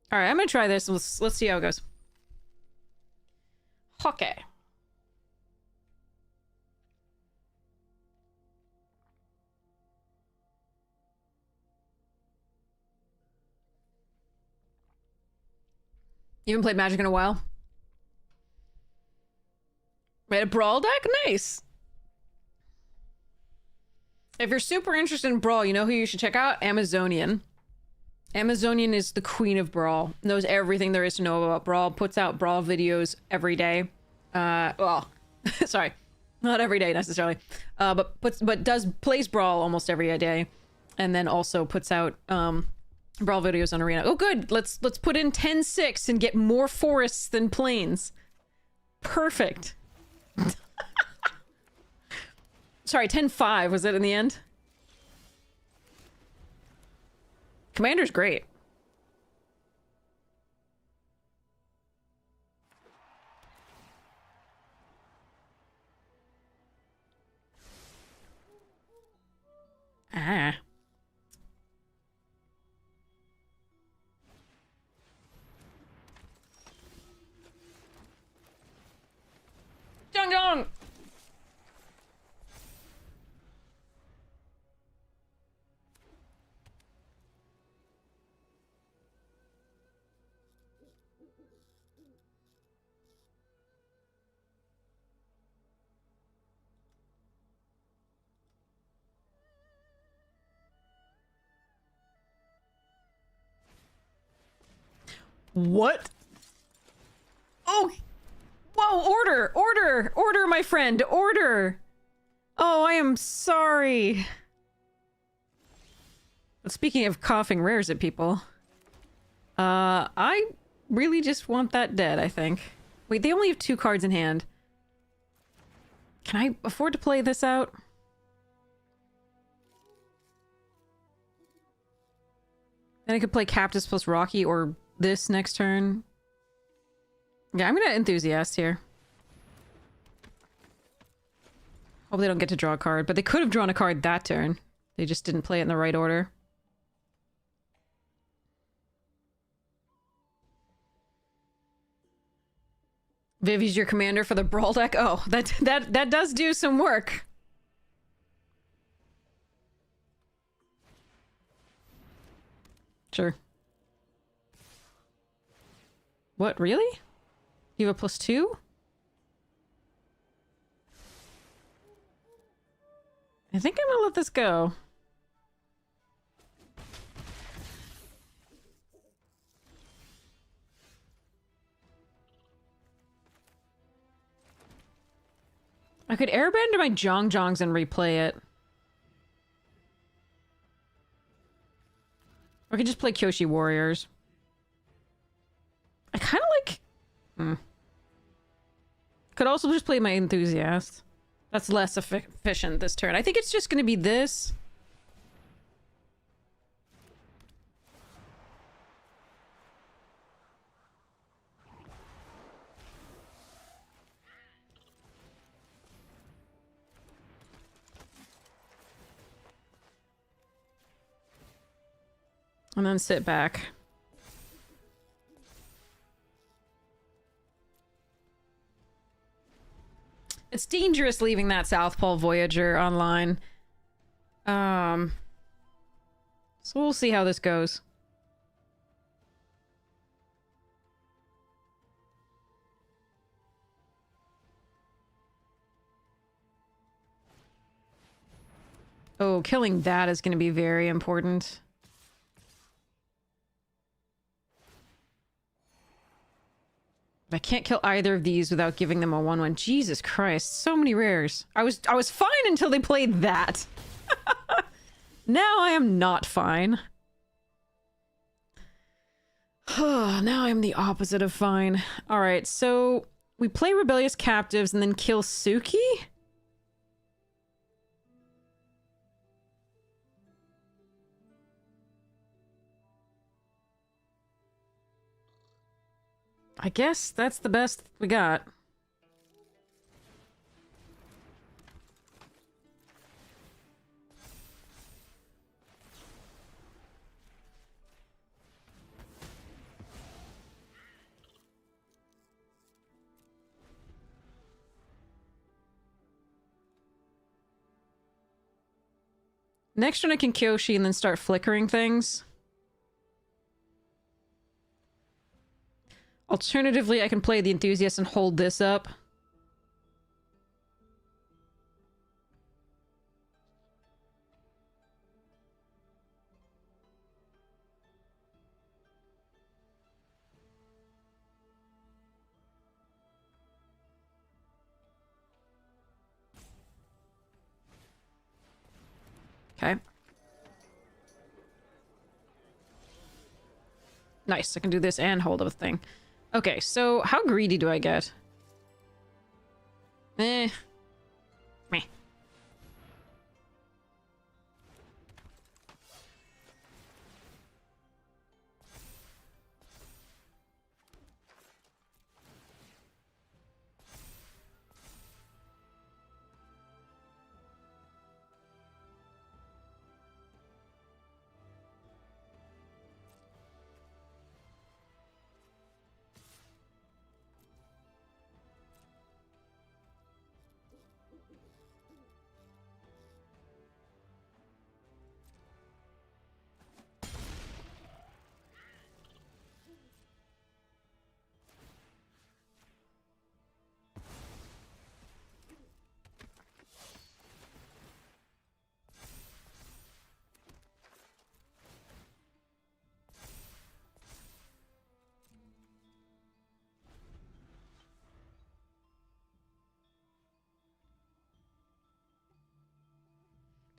All right, I'm gonna try this. Let's see how it goes. Okay. You haven't played Magic in a while? Made a Brawl deck? Nice. If you're super interested in Brawl, you know who you should check out? Amazonian. Amazonian is the queen of Brawl. Knows everything there is to know about Brawl. Puts out Brawl videos every day. Well, sorry. Not every day necessarily. But plays Brawl almost every day. And then also puts out Brawl videos on Arena. Oh good, let's put in 10-6 and get more forests than plains. Perfect. Sorry, 10-5 was it in the end? Commander's great. Ah. Jong Jong! What? Oh! Whoa, order! Order! Order, my friend! Order! Oh, I am sorry. But speaking of coughing rares at people, I really just want that dead, I think. Wait, they only have 2 cards in hand. Can I afford to play this out? Then I could play Captives plus Rocky or this next turn. Yeah, I'm gonna Enthusiast here. Hope they don't get to draw a card, but they could have drawn a card that turn. They just didn't play it in the right order. Vivi's your commander for the Brawl deck? Oh, that does do some work. Sure. What, really? You have a +2? I think I'm gonna let this go. I could airbend to my Jong Jongs and replay it. Or I could just play Kyoshi Warriors. I kind of like... Could also just play my Enthusiast. That's less efficient this turn. I think it's just going to be this. And then sit back. It's dangerous leaving that South Pole Voyager online. So we'll see how this goes. Oh, killing that is going to be very important. I can't kill either of these without giving them a 1/1. Jesus Christ, so many rares. I was fine until they played that. Now I am not fine. Now I'm the opposite of fine. All right, so we play Rebellious Captives and then kill Suki? I guess that's the best we got. Next turn I can Kyoshi and then start flickering things. Alternatively, I can play the Enthusiast and hold this up. Okay. Nice, I can do this and hold up a thing. Okay, so how greedy do I get? Meh.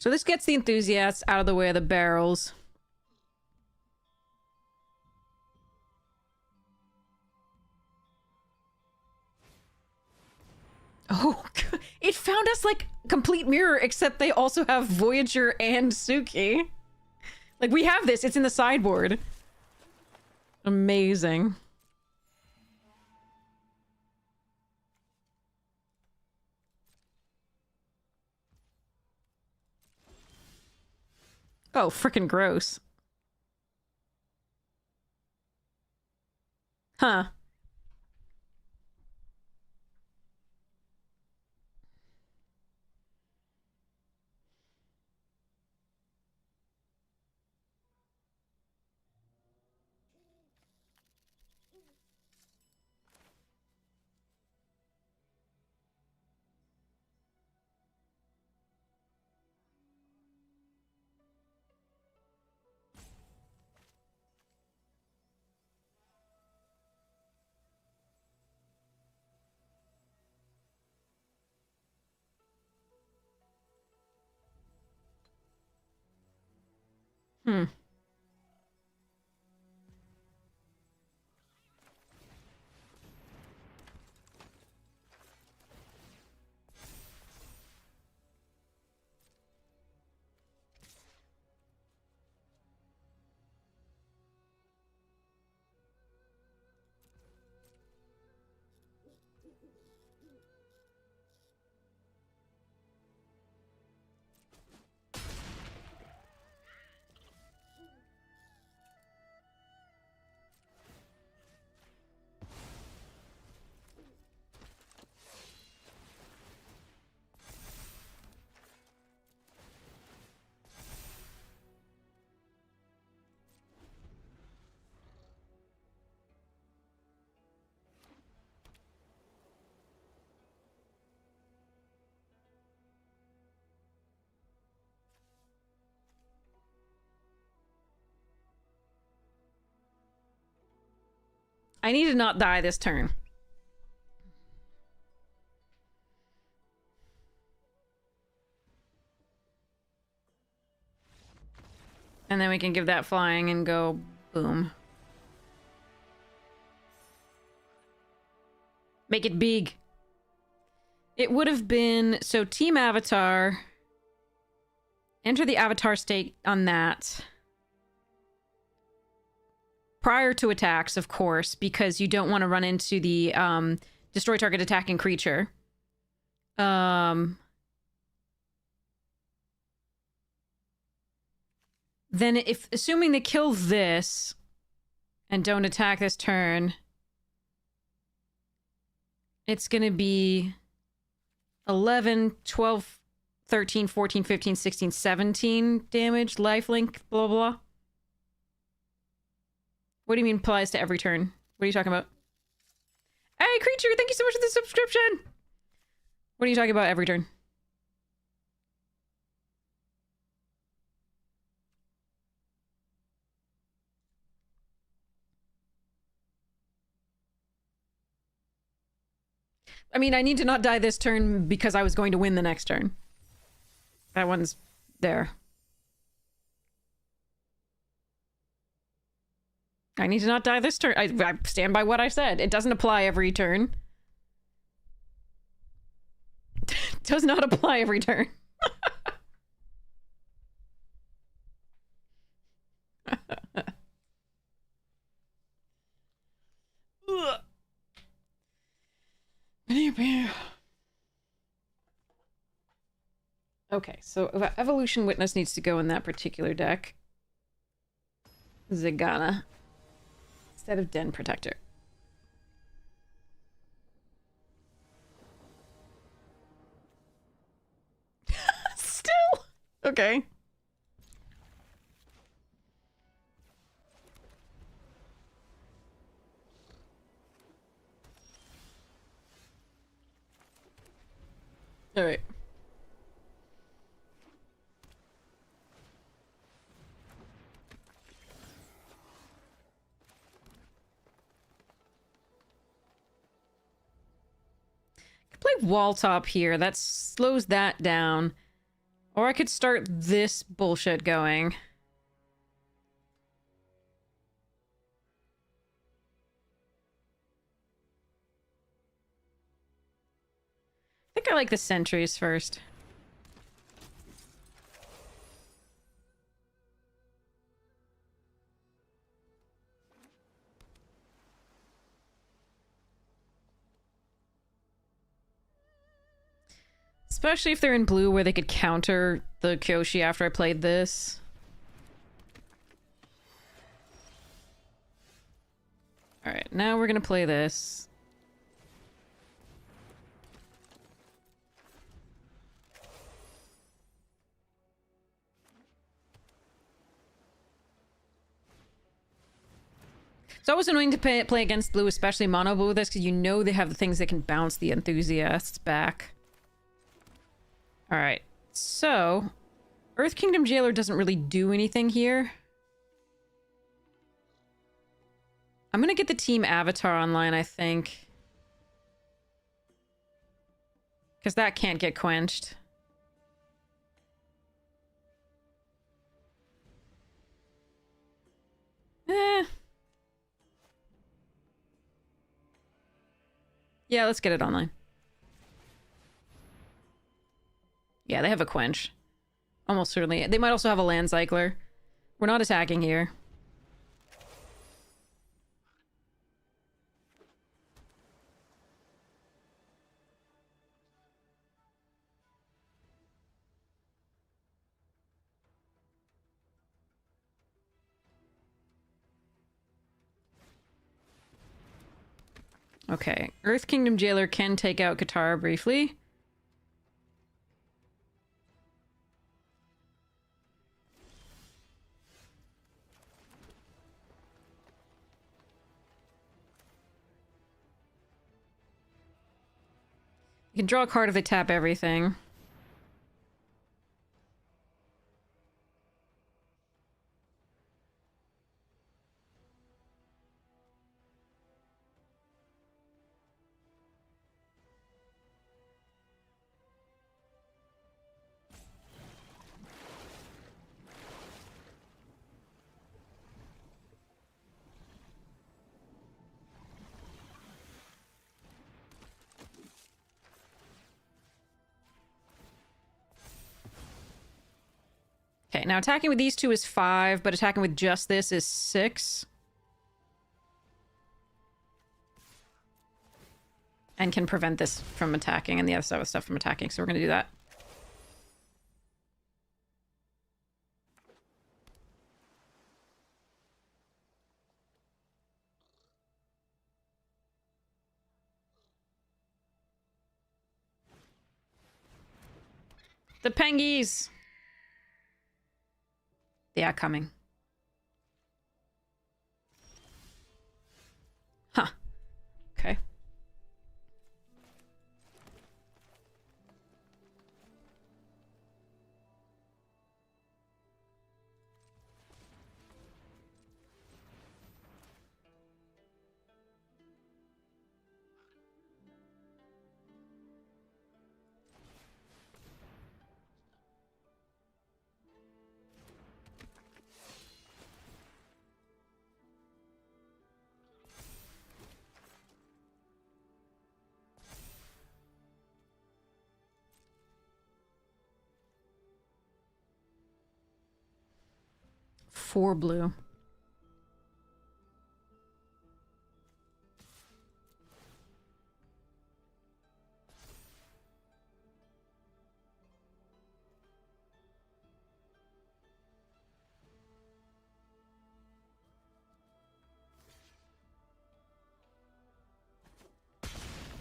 So this gets the enthusiasts out of the way of the barrels. Oh, it found us like complete mirror, except they also have Voyager and Suki. Like, we have this. It's in the sideboard. Amazing. Oh, frickin' gross. Huh. Hmm. I need to not die this turn. And then we can give that flying and go boom. Make it big. It would have been, so Team Avatar. Enter the Avatar state on that. Prior to attacks, of course, because you don't want to run into the destroy target attacking creature. Then if, assuming they kill this and don't attack this turn, it's going to be 11, 12, 13, 14, 15, 16, 17 damage, lifelink, blah, blah. What do you mean applies to every turn? What are you talking about? Hey, creature, thank you so much for the subscription! What are you talking about every turn? I mean, I need to not die this turn because I was going to win the next turn. That one's there. I need to not die this turn. I stand by what I said. It doesn't apply every turn. Does not apply every turn. Okay, so Evolution Witness needs to go in that particular deck. Zagana. Instead of Den Protector. Still? Okay. Alright. Play wall top here. That slows that down. Or I could start this bullshit going. I think I like the sentries first. Especially if they're in blue where they could counter the Kyoshi after I played this. Alright, now we're gonna play this. It's always annoying to play against blue, especially mono blue with this, because you know they have the things that can bounce the enthusiasts back. Alright, so... Earth Kingdom Jailer doesn't really do anything here. I'm gonna get the Team Avatar online, I think. Because that can't get quenched. Yeah, let's get it online. Yeah, they have a quench. Almost certainly. They might also have a land cycler. We're not attacking here. Okay, Earth Kingdom Jailer can take out Katara briefly. You can draw a card if they tap everything. Okay, now attacking with these two is 5, but attacking with just this is 6. And can prevent this from attacking and the other stuff from attacking, so we're gonna do that. The Pengies! They are coming. Huh. Okay. Four blue.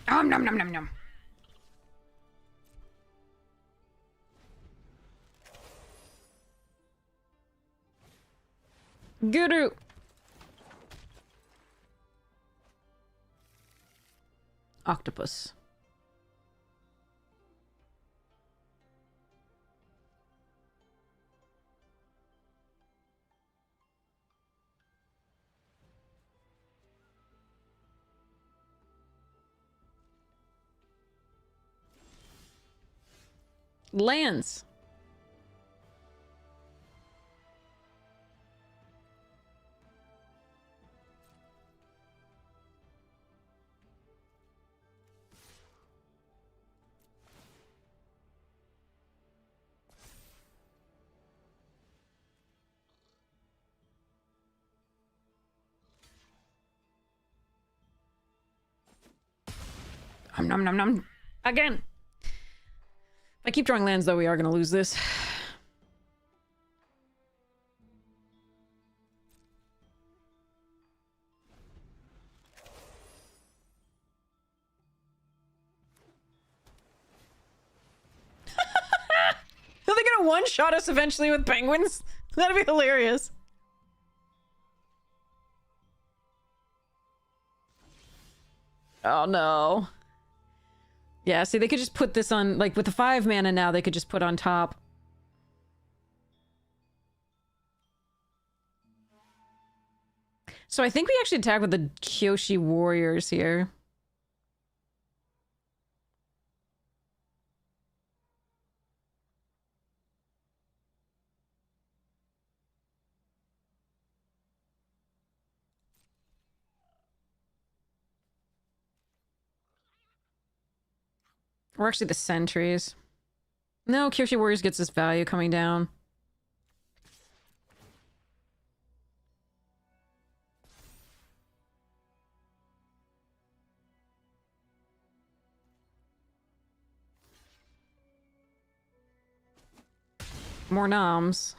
Nom nom nom nom nom. Guru. Octopus. Lands. Nom nom nom nom. Again. If I keep drawing lands, though, we are going to lose this. Are they gonna one-shot us eventually with penguins? That'd be hilarious. Oh no. Yeah, see, they could just put this on, like, with the 5 mana now, they could just put on top. So I think we actually attack with the Kyoshi Warriors here. Or actually the sentries. No, Kyoshi Warriors gets this value coming down. More noms.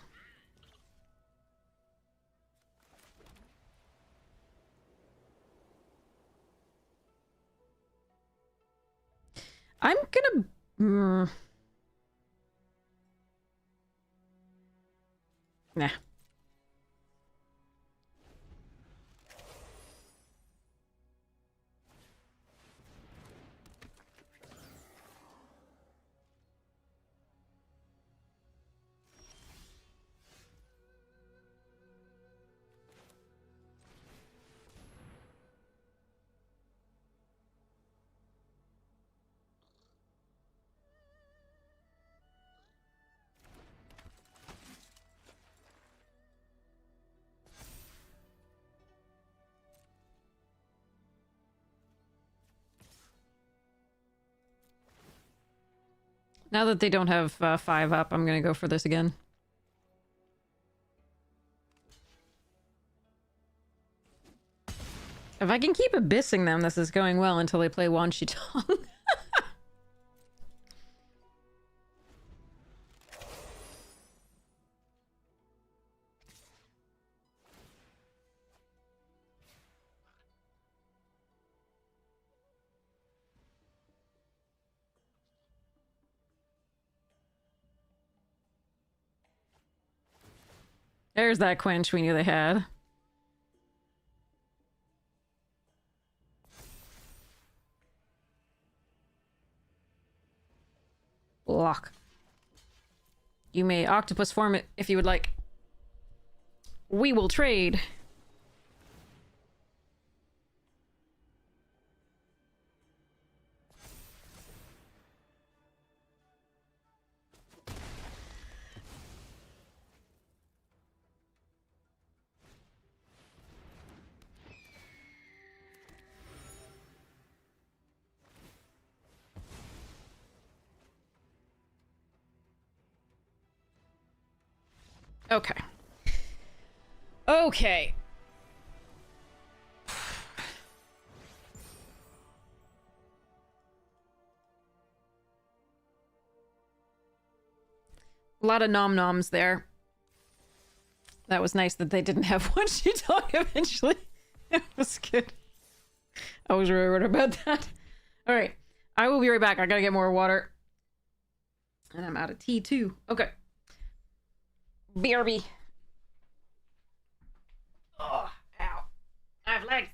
I'm gonna... Nah. Now that they don't have 5 up, I'm gonna go for this again. If I can keep abyssing them, this is going well until they play Wan Shi Tong. There's that quench we knew they had. Block. You may octopus form it if you would like. We will trade. Okay. Okay. A lot of nom-noms there. That was nice that they didn't have one Shi Tong eventually. It was good. I was really worried about that. Alright. I will be right back. I gotta get more water. And I'm out of tea too. Okay. BRB. Oh, ow. I have legs.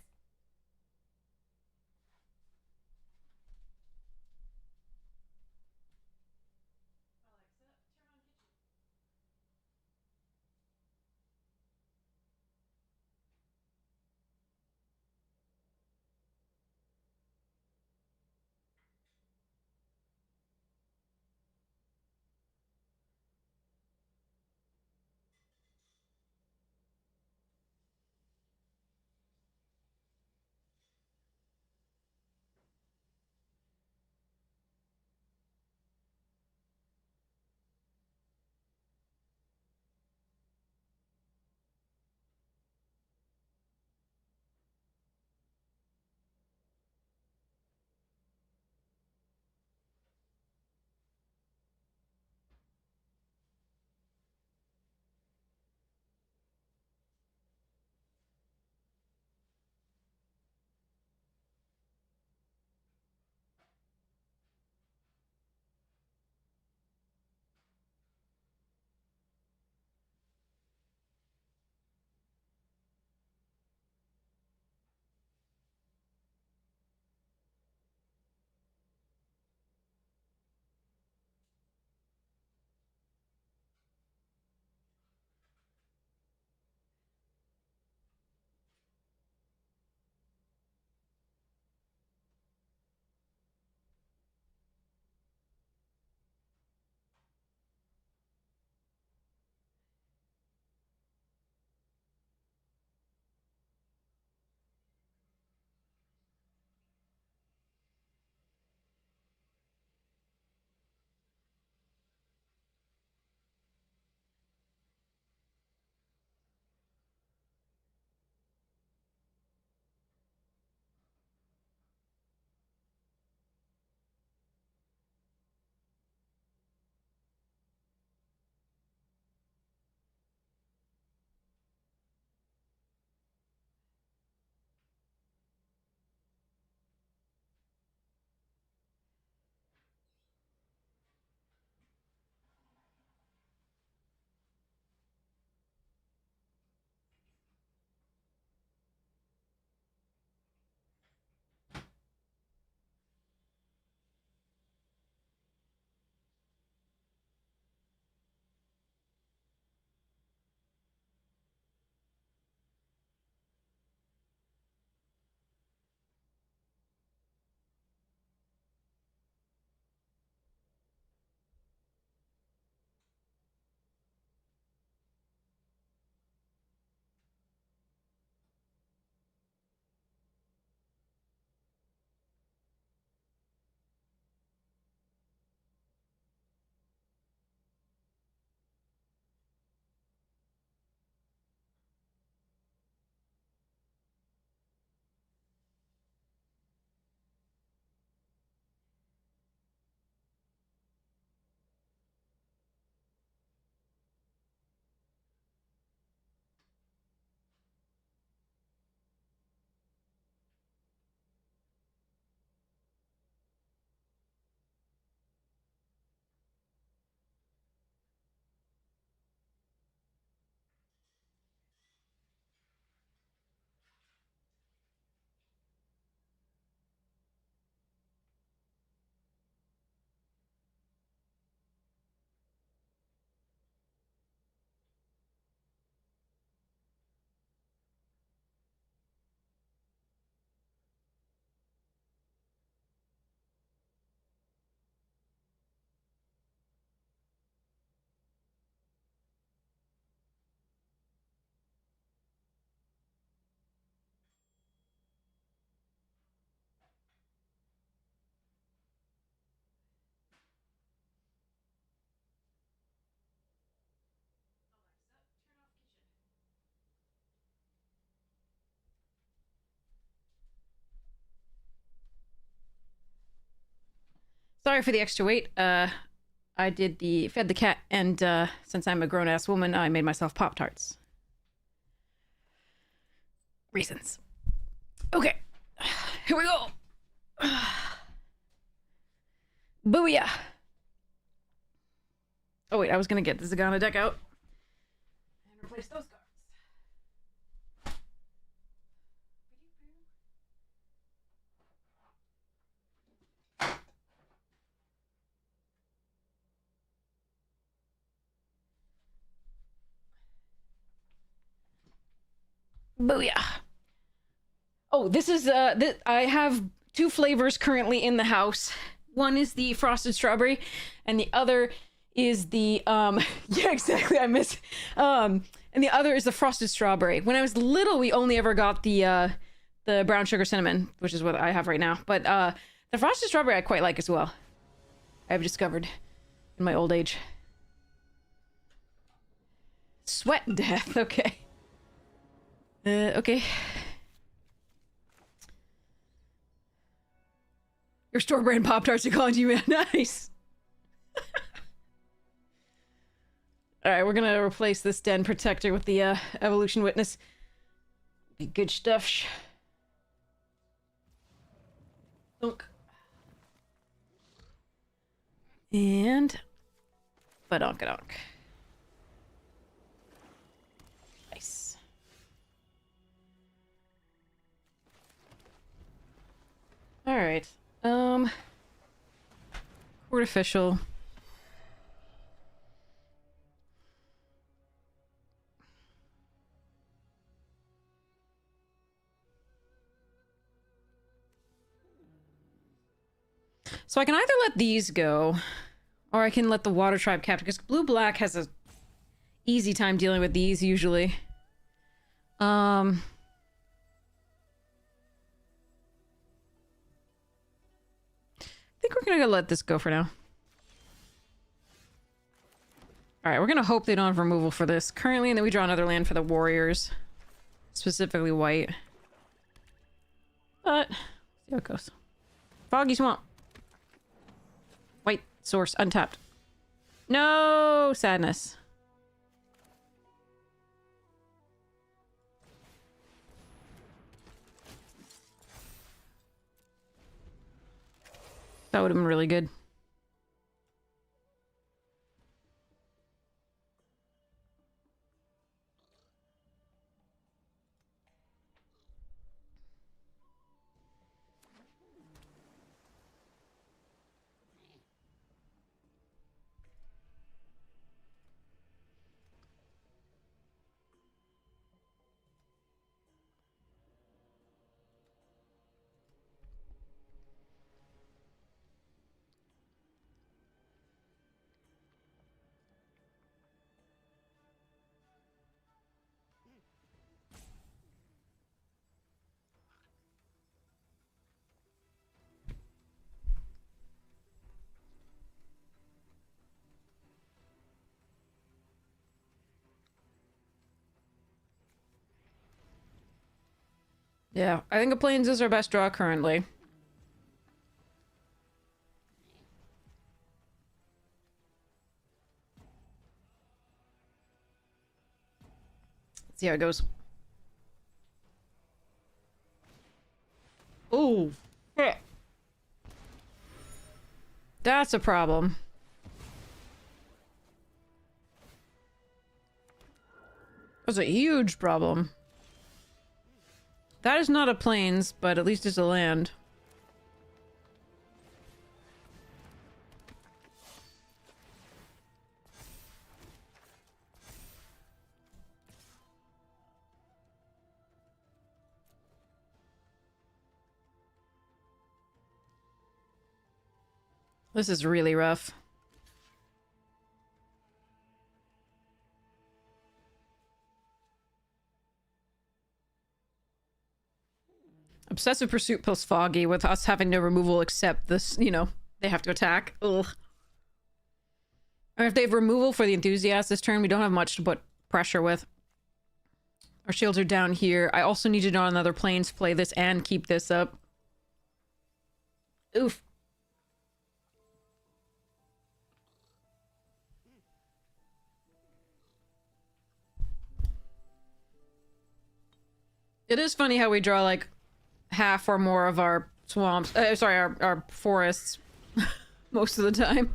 Sorry for the extra weight. I fed the cat, and since I'm a grown-ass woman, I made myself Pop-Tarts. Reasons. Okay. Here we go. Booyah. Oh wait, I was gonna get the Zagana deck out and replace those cards. Booyah. Oh, this is I have two flavors currently in the house. One is the frosted strawberry, and the other is the yeah, exactly, I miss and the other is the frosted strawberry. When I was little, we only ever got the brown sugar cinnamon, which is what I have right now. But the frosted strawberry I quite like as well. I've discovered in my old age. Sweat death, okay. Okay. Your store brand Pop-Tarts are calling to you, man. Nice. Alright, we're gonna replace this Den Protector with the Evolution Witness. Be good stuff. Dunk. And badonkadonk. Nice. Alright. Artificial. So I can either let these go, or I can let the Water Tribe capture, because Blue-Black has a easy time dealing with these usually. I think we're gonna let this go for now. Alright, we're gonna hope they don't have removal for this currently, and then we draw another land for the Warriors. Specifically white. But, see how it goes. Foggy Swamp. White source, untapped. No sadness. That would have been really good. Yeah, I think a Plains is our best draw currently. Let's see how it goes. Ooh, shit. That's a problem. That's a huge problem. That is not a Plains, but at least it's a land. This is really rough. Obsessive Pursuit plus Foggy with us having no removal except this, you know, they have to attack. Ugh. Or if they have removal for the Enthusiast this turn, we don't have much to put pressure with. Our shields are down here. I also need to draw another Plains, play this, and keep this up. Oof. It is funny how we draw like half or more of our swamps. Sorry, our forests most of the time.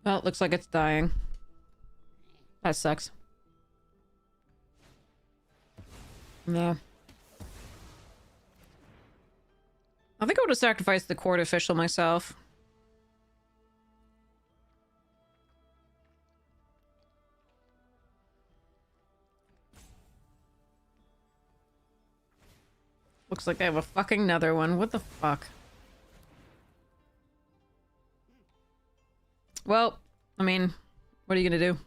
Well, it looks like it's dying. That sucks. Yeah. I think I would have sacrificed the court official myself. Looks like they have a fucking another one. What the fuck? Well, I mean, what are you gonna do?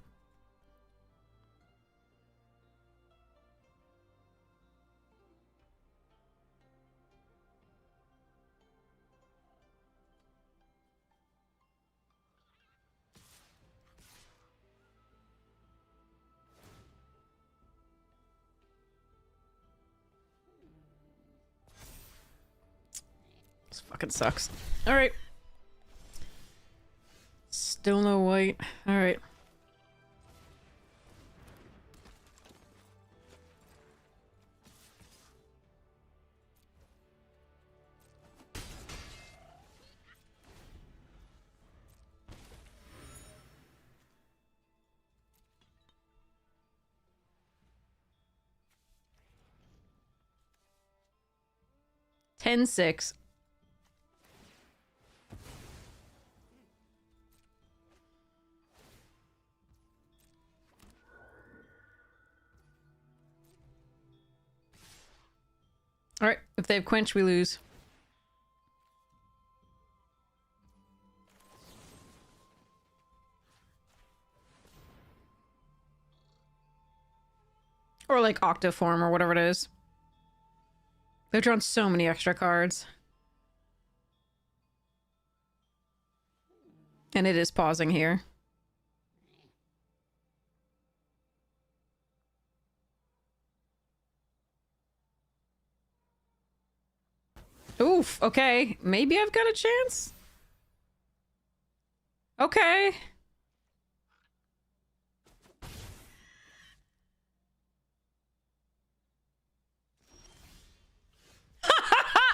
This fucking sucks. Alright. Still no white. Alright. Ten six. Alright, if they have quench, we lose. Or like Octoform or whatever it is. They've drawn so many extra cards. And it is pausing here. Oof, okay. Maybe I've got a chance? Okay.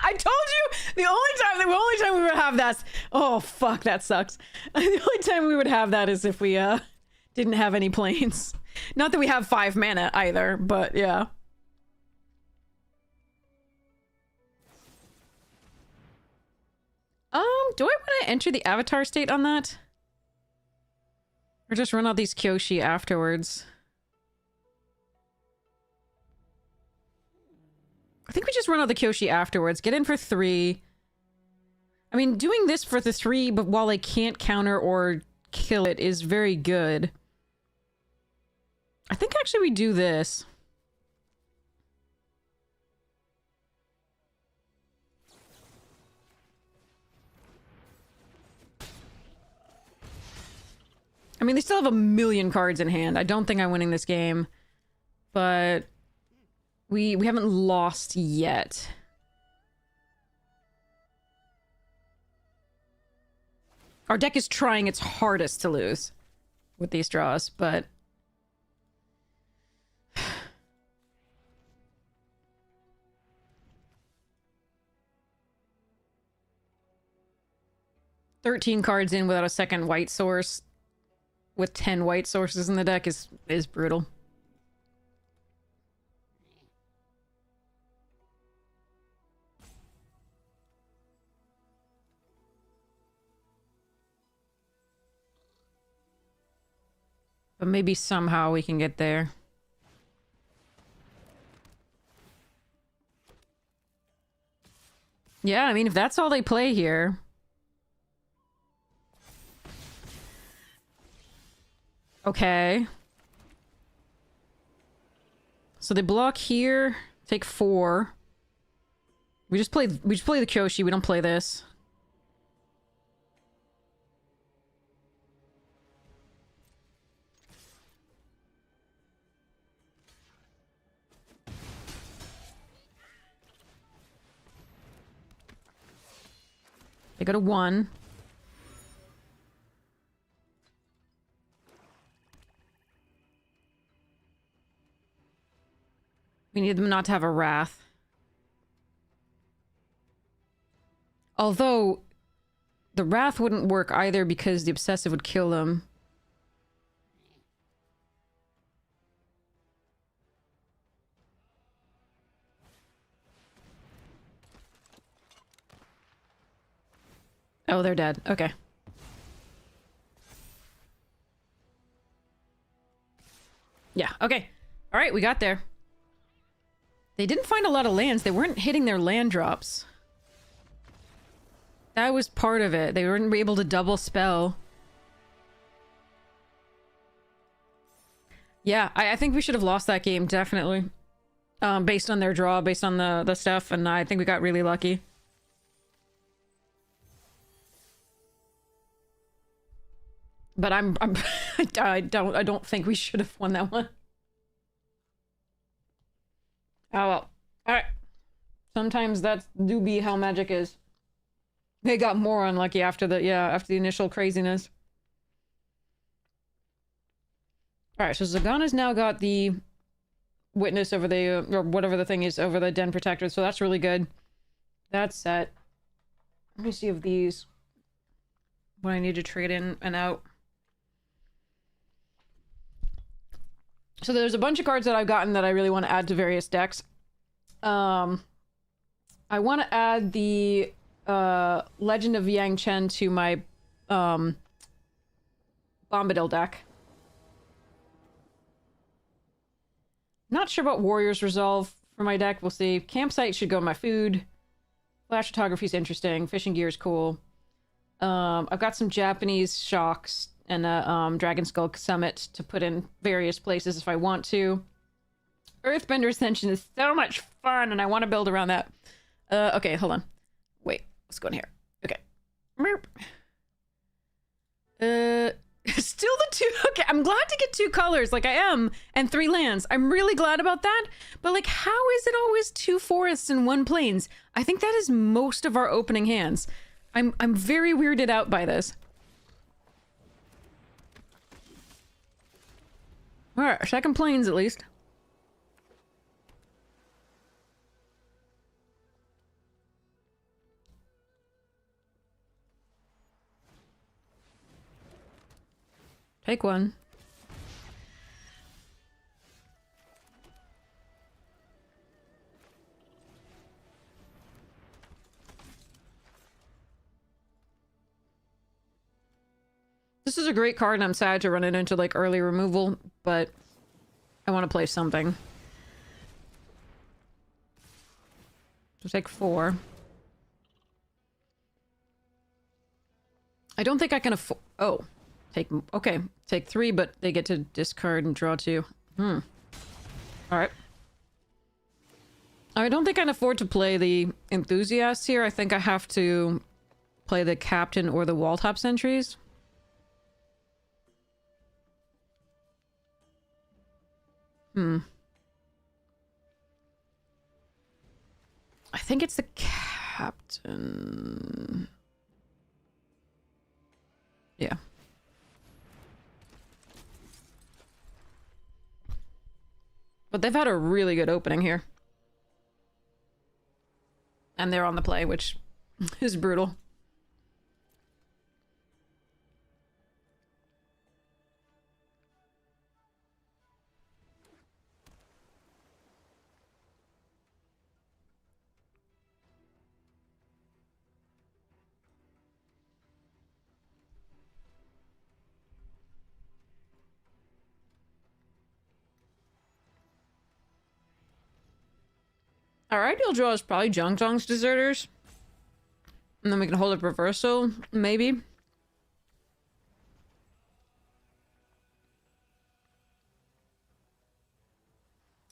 I told you the only time we would have that. Oh fuck, that sucks. The only time we would have that is if we didn't have any planes. Not that we have 5 mana either, but yeah. Do I want to enter the avatar state on that? Or just run out these Kyoshi afterwards? I think we just run out the Kyoshi afterwards. Get in for 3. I mean, doing this for the 3, but while they can't counter or kill it is very good. I think actually we do this. I mean, they still have a million cards in hand. I don't think I'm winning this game. But we haven't lost yet. Our deck is trying its hardest to lose with these draws, but... "13 cards in without a second white source with 10 white sources in the deck is brutal. But maybe somehow we can get there. Yeah, I mean, if that's all they play here... Okay. So they block here, take 4. We just play the Kyoshi, we don't play this. They go to 1. We need them not to have a wrath. Although, the wrath wouldn't work either because the obsessive would kill them. Oh, they're dead. Okay. Yeah, okay. Alright, we got there. They didn't find a lot of lands. They weren't hitting their land drops. That was part of it. They weren't able to double spell. Yeah, I think we should have lost that game, definitely. Based on their draw, based on the stuff, and I think we got really lucky. But I don't think we should have won that one. Oh well. Alright. Sometimes that's do be how magic is. They got more unlucky after the initial craziness. Alright, so Zagana's now got the witness over the or whatever the thing is over the den protector, so that's really good. That's set. Let me see if these what I need to trade in and out. So there's a bunch of cards that I've gotten that I really want to add to various decks. I want to add the Legend of Yang Chen to my Bombadil deck. Not sure about Warrior's Resolve for my deck. We'll see. Campsite should go in my food. Flash photography is interesting. Fishing gear is cool. I've got some Japanese shocks and a Dragon Skull Summit to put in various places if I want to. Earthbender Ascension is so much fun, and I want to build around that. Okay, hold on. Wait, let's go in here. Okay. Still the 2. Okay, I'm glad to get 2 colors, like I am, and 3 lands. I'm really glad about that. But, like, how is it always 2 forests and 1 plains? I think that is most of our opening hands. I'm very weirded out by this. Alright, second plains at least. Take 1. This is a great card, and I'm sad to run it into, like, early removal, but I want to play something. So take 4. I don't think I can afford... Oh. Okay. Take 3, but they get to discard and draw 2. Alright. I don't think I can afford to play the Enthusiast here. I think I have to play the Captain or the Walltop Sentries. I think it's the Captain. Yeah. But they've had a really good opening here. And they're on the play, which is brutal. Our ideal draw is probably Zhong's Deserters. And then we can hold up Reversal, maybe.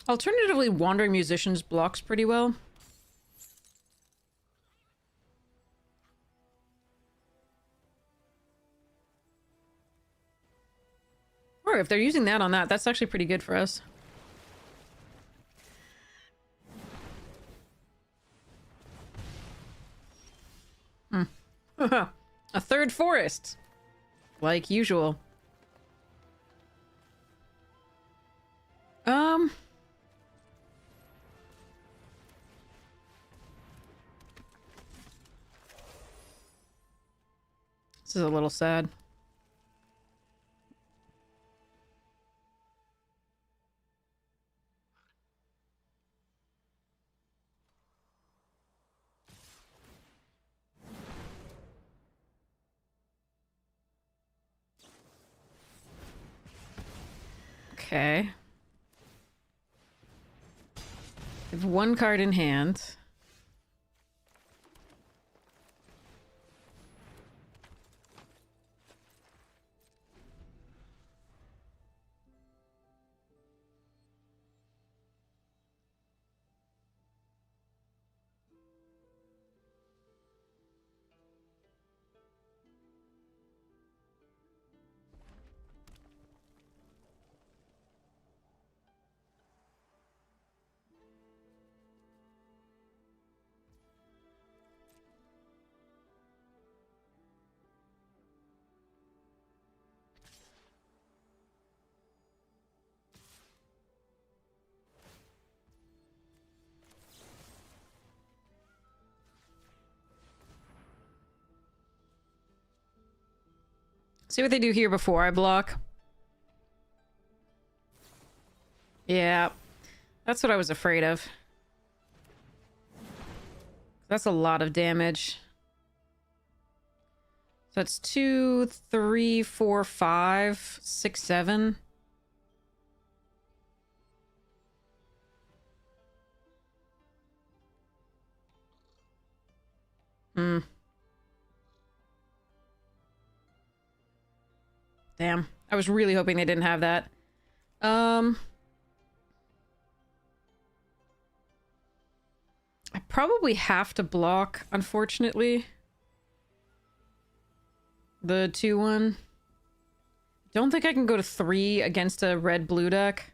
Alternatively, Wandering Musicians blocks pretty well. Sure, if they're using that on that, that's actually pretty good for us. A third forest. Like usual. This is a little sad. Okay. I have one card in hand. See what they do here before I block. Yeah. That's what I was afraid of. That's a lot of damage. So that's 2, 3, 4, 5, 6, 7. Damn. I was really hoping they didn't have that. I probably have to block, unfortunately. The 2-1. Don't think I can go to 3 against a red-blue deck.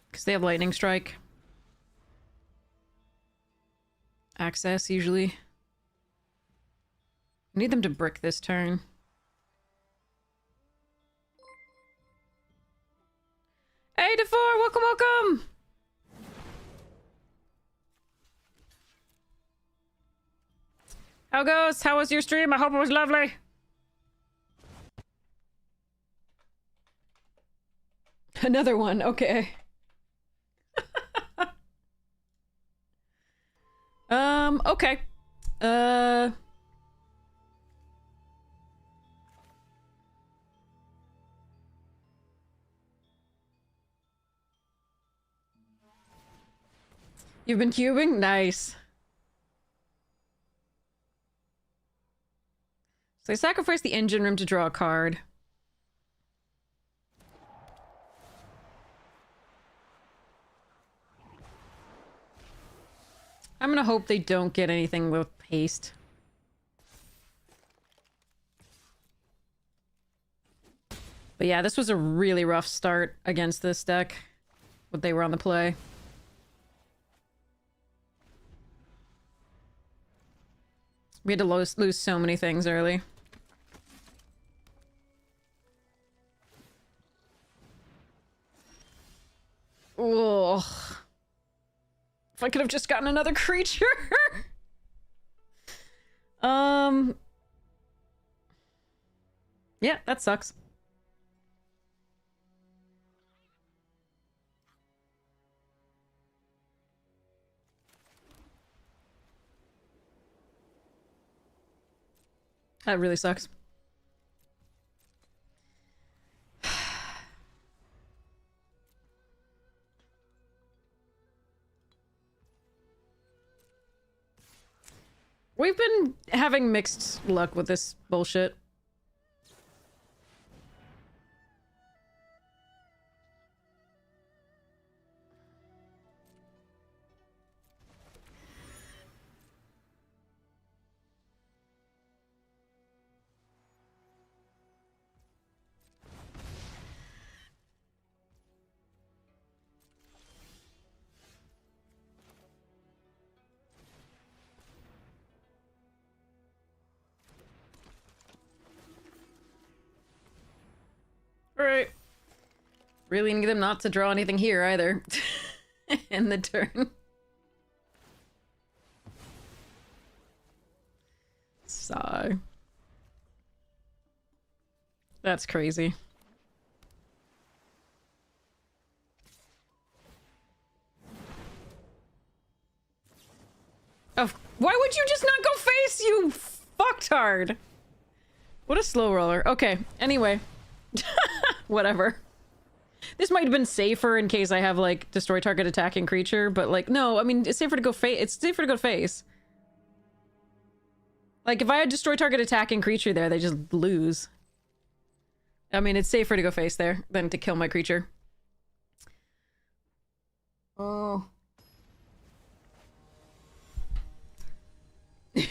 Because they have lightning strike. Access, usually. I need them to brick this turn. Hey, DeFore! Welcome, welcome! How goes? How was your stream? I hope it was lovely. Another one, okay. Okay. You've been cubing? Nice. So I sacrifice the engine room to draw a card. I'm gonna hope they don't get anything with haste. But yeah, this was a really rough start against this deck. What they were on the play. We had to lose so many things early. Ugh. If I could have just gotten another creature. Yeah, that sucks. That really sucks. We've been having mixed luck with this bullshit. Alright. Really need them not to draw anything here either. In the turn. Sigh. That's crazy. Oh, why would you just not go face, you fucktard? What a slow roller. Okay, anyway. Whatever. This might have been safer in case I have, like, destroy target attacking creature, but, like, no, I mean, it's safer to go face. It's safer to go face. Like, if I had destroy target attacking creature there, they just lose. I mean, it's safer to go face there than to kill my creature. Oh.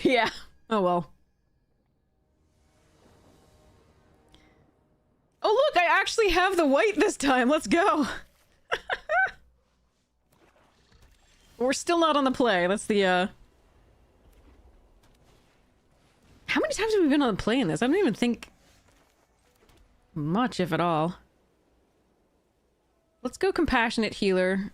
Yeah. Oh, well. Oh, look, I actually have the white this time. Let's go. We're still not on the play. That's the, How many times have we been on the play in this? I don't even think much, if at all. Let's go Compassionate Healer.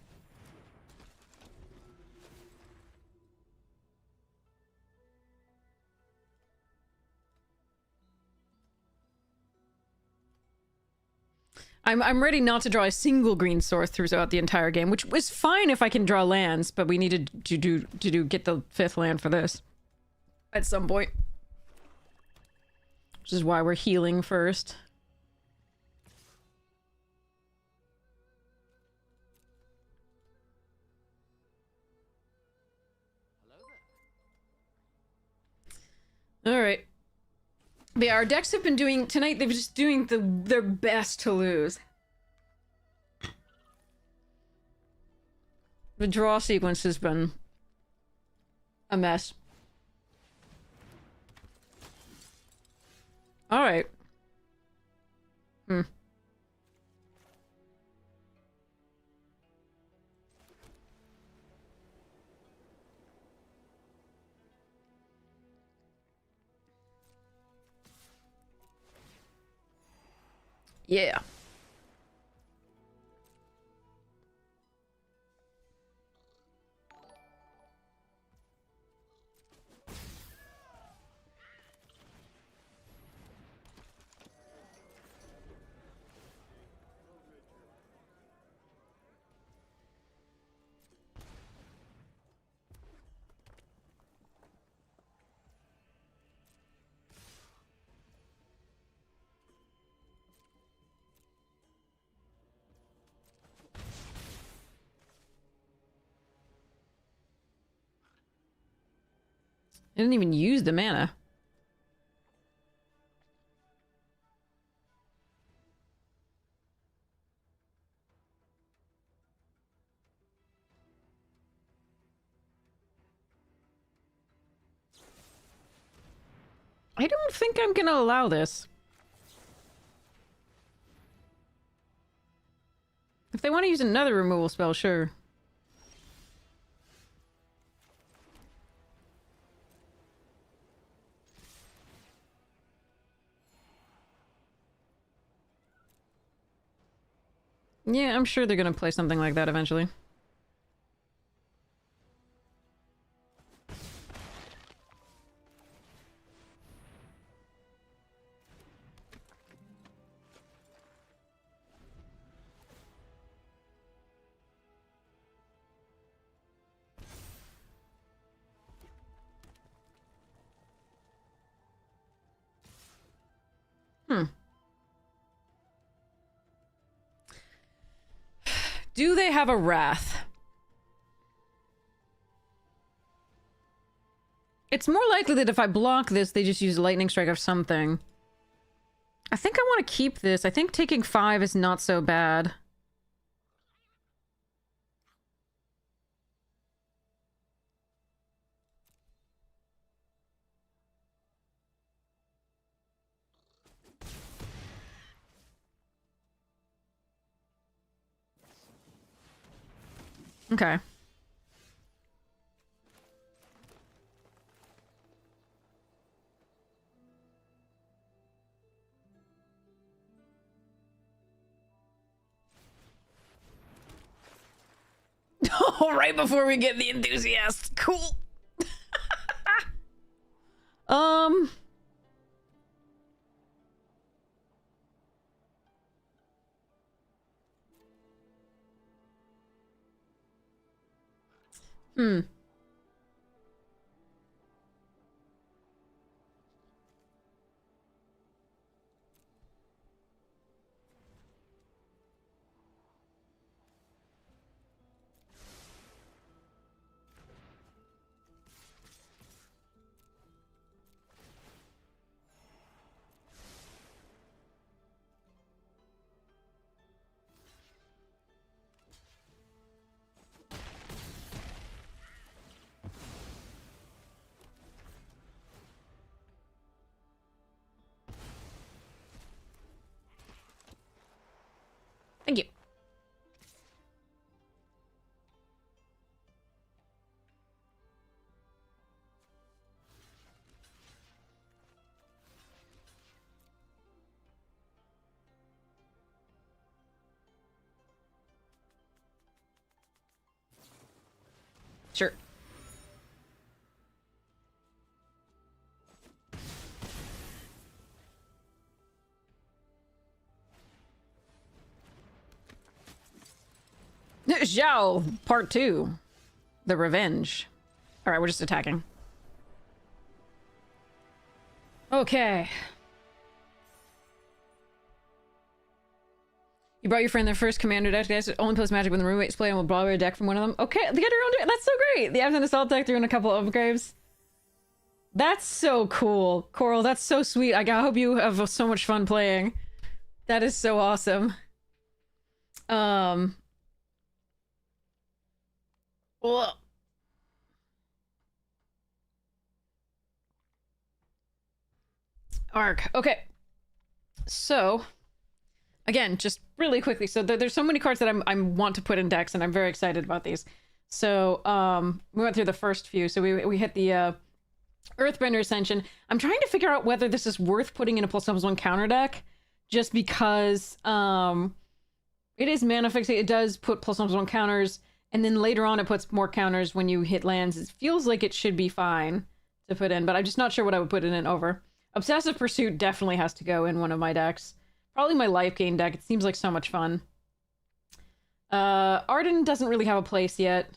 I'm ready not to draw a single green source throughout the entire game, which was fine if I can draw lands, but we needed to get the 5th land for this at some point. Which is why we're healing first. Alright. But yeah, our decks have been doing... Tonight, they've just doing their best to lose. The draw sequence has been a mess. Alright. Yeah. I didn't even use the mana. I don't think I'm gonna allow this. If they want to use another removal spell, sure. Yeah, I'm sure they're gonna play something like that eventually. Do they have a Wrath? It's more likely that if I block this, they just use Lightning Strike or something. I think I want to keep this. I think taking 5 is not so bad. Okay. Oh, right before we get the enthusiast. Cool. Um. Hmm. Thank you. Sure. Zhao, part 2. The Revenge. Alright, we're just attacking. Okay. You brought your friend their first commander deck. Guys, only plays Magic when the roommates play and will borrow a deck from one of them. Okay, they get your own deck. That's so great. The Absent Assault deck threw in a couple of upgrades. That's so cool. Coral, that's so sweet. I hope you have so much fun playing. That is so awesome. Well, Arc. Okay. So, again, just really quickly. So there's so many cards that I want to put in decks, and I'm very excited about these. So, we went through the first few. So we hit the Earthbender Ascension. I'm trying to figure out whether this is worth putting in a +1 counter deck, just because it is mana fixing. It does put +1 counters, and then later on it puts more counters when you hit lands. It feels like it should be fine to put in, but I'm just not sure what I would put it in over. Obsessive Pursuit definitely has to go in one of my decks. Probably my life gain deck. It seems like so much fun. Arden doesn't really have a place yet.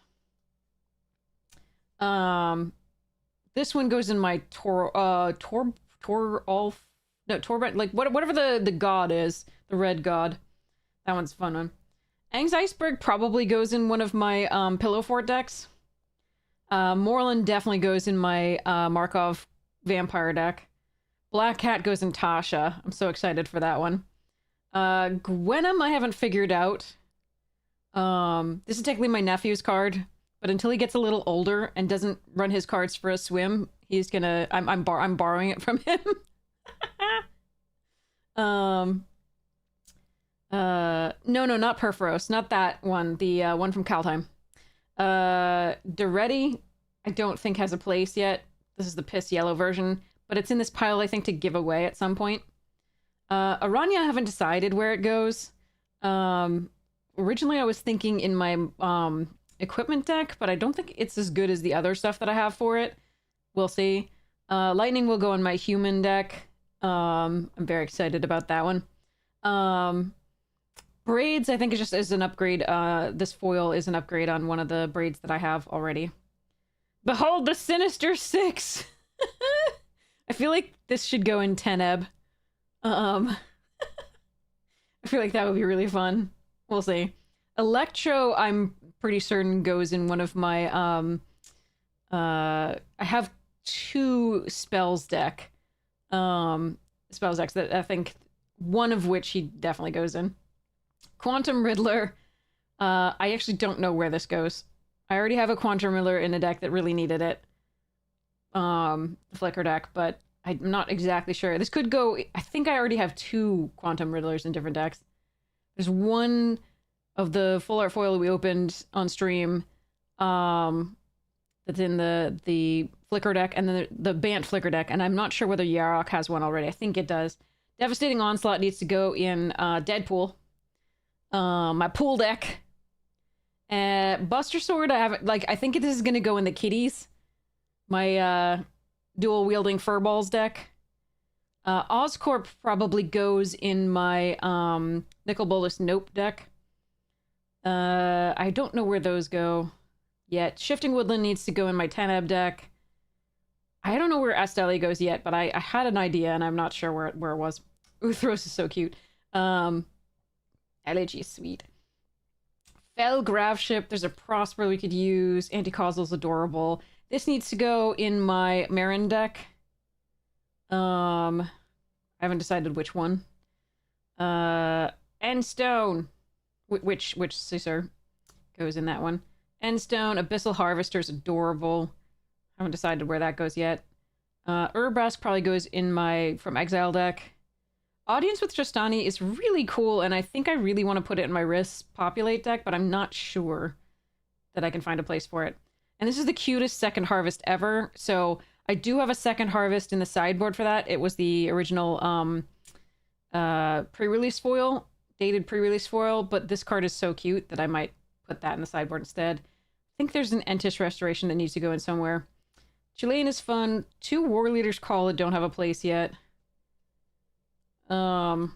This one goes in my Torbent, like whatever the god is, the red god. That one's a fun one. Aang's Iceberg probably goes in one of my Pillow Fort decks. Moreland definitely goes in my Markov Vampire deck. Black Cat goes in Tasha. I'm so excited for that one. Gwenum I haven't figured out. This is technically my nephew's card, but until he gets a little older and doesn't run his cards for a swim, he's gonna. I'm borrowing it from him. No, not Perforos, not that one. The one from Kaldheim. Duretti, I don't think has a place yet. This is the piss yellow version, but it's in this pile, I think, to give away at some point. Aranya, I haven't decided where it goes. Originally I was thinking in my equipment deck, but I don't think it's as good as the other stuff that I have for it. We'll see. Lightning will go in my human deck. I'm very excited about that one. Braids, I think it just is an upgrade. This foil is an upgrade on one of the braids that I have already. Behold the Sinister Six! I feel like this should go in Teneb. I feel like that would be really fun. We'll see. Electro, I'm pretty certain goes in one of my, I have 2 spells decks that I think one of which he definitely goes in. Quantum Riddler, I actually don't know where this goes. I already have a Quantum Riddler in a deck that really needed it. The Flicker deck, but I'm not exactly sure. This could go, I think I already have 2 Quantum Riddlers in different decks. There's one of the full art foil that we opened on stream, that's in the Flicker deck, and then the Bant Flicker deck, and I'm not sure whether Yarok has one already. I think it does. Devastating Onslaught needs to go in Deadpool. My pool deck. Buster Sword, I have like I think this is gonna go in the kitties. My dual wielding furballs deck. Oscorp probably goes in my Nicol Bolas Nope deck. I don't know where those go yet. Shifting Woodland needs to go in my Teneb deck. I don't know where Asteli goes yet, but I had an idea and I'm not sure where it was. Uthros is so cute. Elegy is sweet. Fell Graveship, there's a Prosper we could use. Anti-Causal's adorable. This needs to go in my Marin deck. I haven't decided which one. Endstone, which Caesar goes in that one. Endstone, Abyssal Harvester's adorable. Haven't decided where that goes yet. Urbrask probably goes in my From Exile deck. Audience with Trostani is really cool, and I think I really want to put it in my Riss Populate deck, but I'm not sure that I can find a place for it. And this is the cutest second harvest ever, so I do have a second harvest in the sideboard for that. It was the original pre-release foil, dated pre-release foil, but this card is so cute that I might put that in the sideboard instead. I think there's an Entish Restoration that needs to go in somewhere. Chilean is fun. 2 War Leaders Call that don't have a place yet. I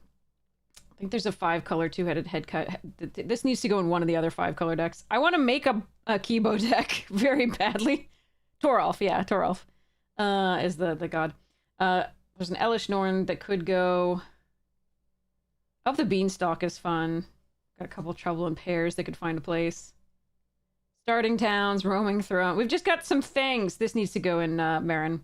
think there's a 5-color 2-headed head cut. This needs to go in one of the other 5-color decks. I want to make a Kibo deck very badly. Toralf, yeah, Toralf is the god. There's an Elish Norn that could go. Of the Beanstalk is fun. Got a couple Trouble in Pairs that could find a place. Starting Towns, Roaming Throne. We've just got some things. This needs to go in Marin.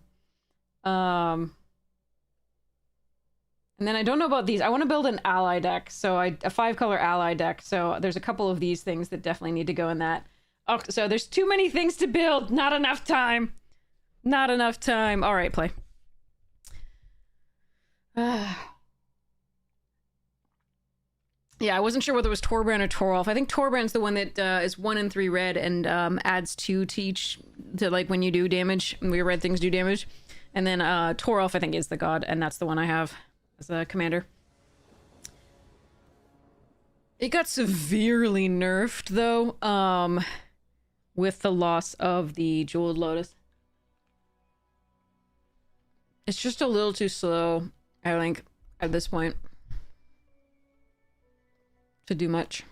And then I don't know about these. I want to build an ally deck, so a 5-color ally deck. So there's a couple of these things that definitely need to go in that. Oh, so there's too many things to build. Not enough time. Not enough time. All right, play. Yeah, I wasn't sure whether it was Torbrand or Toralf. I think Torbrand's the one that is 1 and 3 red and adds 2 to each, to like when you do damage. And we red things do damage. And then Toralf, I think, is the god, and that's the one I have as a commander. It got severely nerfed, though, with the loss of the Jeweled Lotus. It's just a little too slow, I think, at this point, to do much.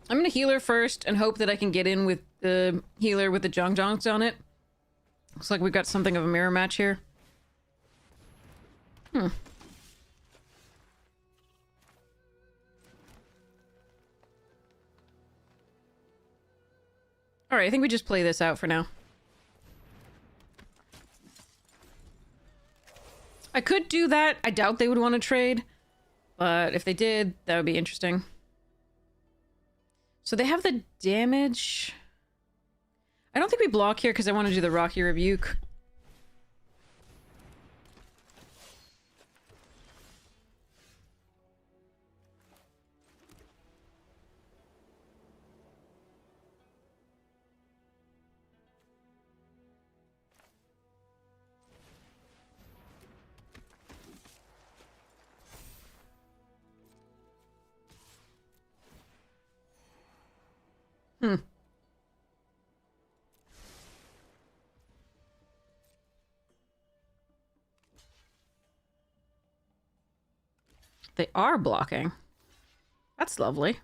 I'm gonna heal her first and hope that I can get in with the healer with the Jongjongs on it. Looks like we've got something of a mirror match here. Alright, I think we just play this out for now. I could do that. I doubt they would want to trade. But if they did, that would be interesting. So they have the damage. I don't think we block here because I want to do the Rocky Rebuke. They are blocking. That's lovely.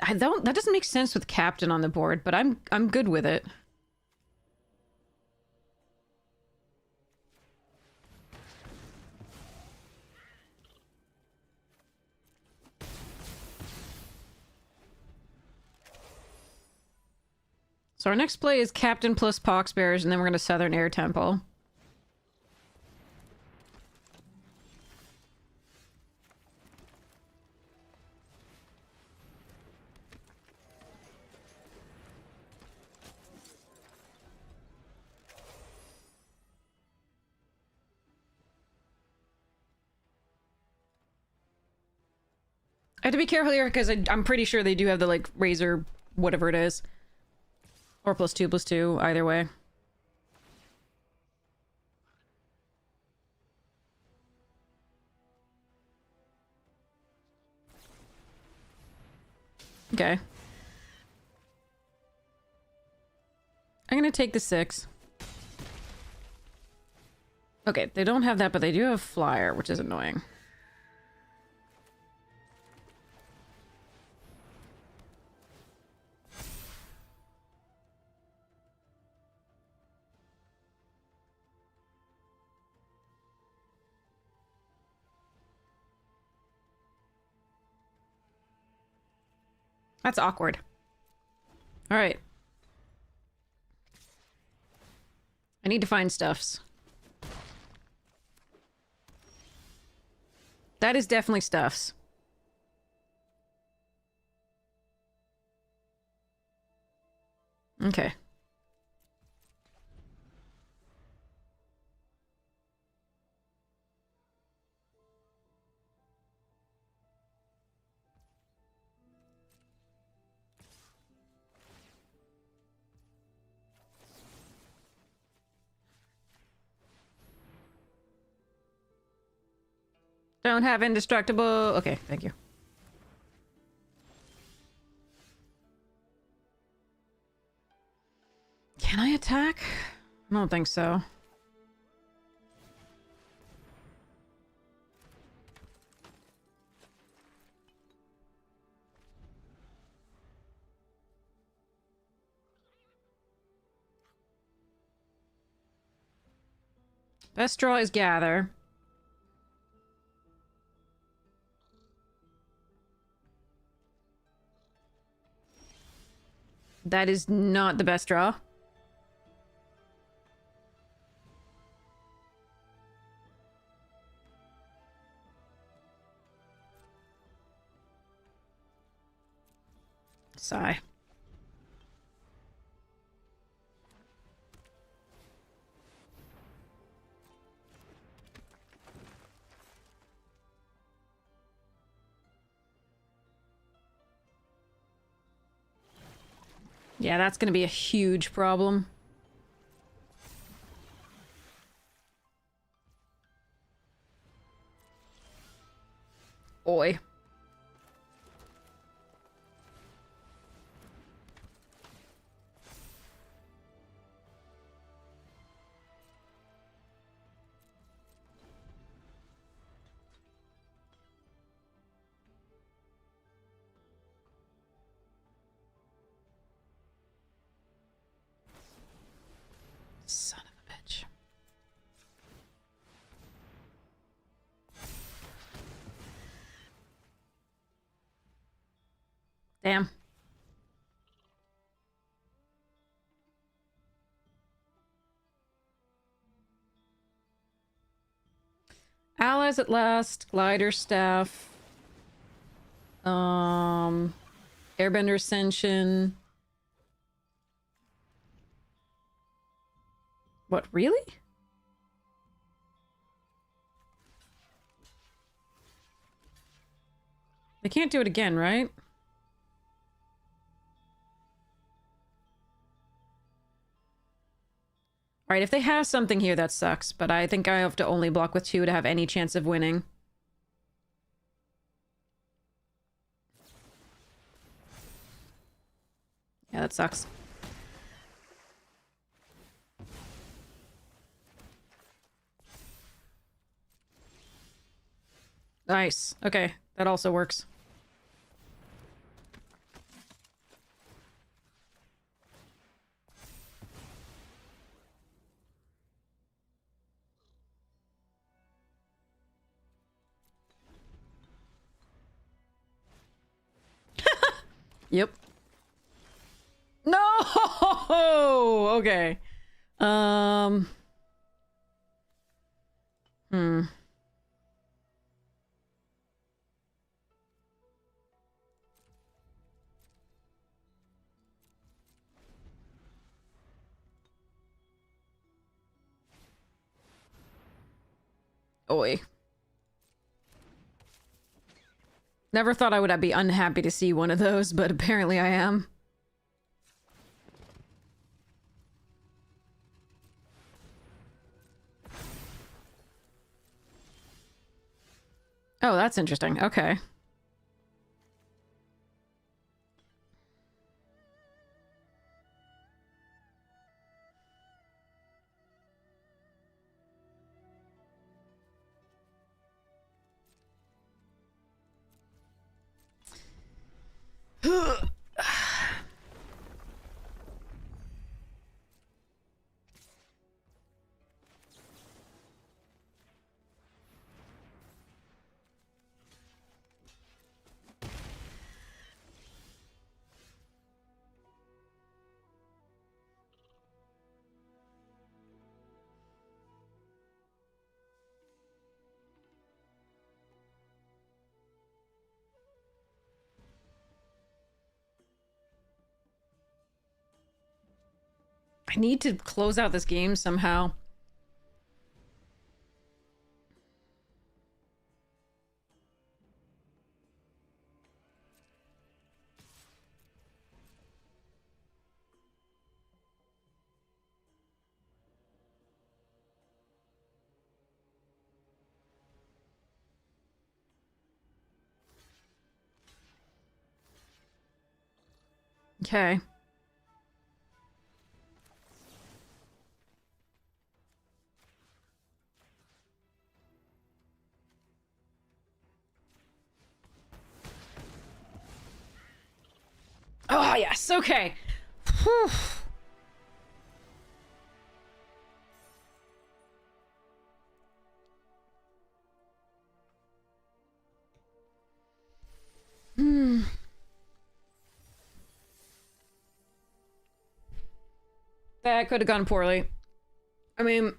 That doesn't make sense with Captain on the board, but I'm good with it. So our next play is Captain plus Poxbearers, and then we're going to Southern Air Temple. have to be careful here because I'm pretty sure they do have the like razor, whatever it is, or +2/+2, either way. Okay. I'm gonna take the 6. Okay, they don't have that, but they do have flyer, which is annoying. That's awkward. All right. I need to find stuffs. That is definitely stuffs. Okay. Don't have indestructible. Okay, thank you. Can I attack? I don't think so. Best draw is gather. That is not the best draw. Sigh. Yeah, that's gonna be a huge problem. Oi. Son of a bitch. Damn. Allies at last. Glider staff. Airbender Ascension. What, really? They can't do it again, right? Alright, if they have something here, that sucks. But I think I have to only block with 2 to have any chance of winning. Yeah, that sucks. Nice. Okay, that also works. Yep. No! Okay. Hmm. Oi. Never thought I would be unhappy to see one of those, but apparently I am. Oh, that's interesting. Okay. I need to close out this game somehow. Okay. Oh, yes. Okay. Whew. Hmm. That could have gone poorly. I mean,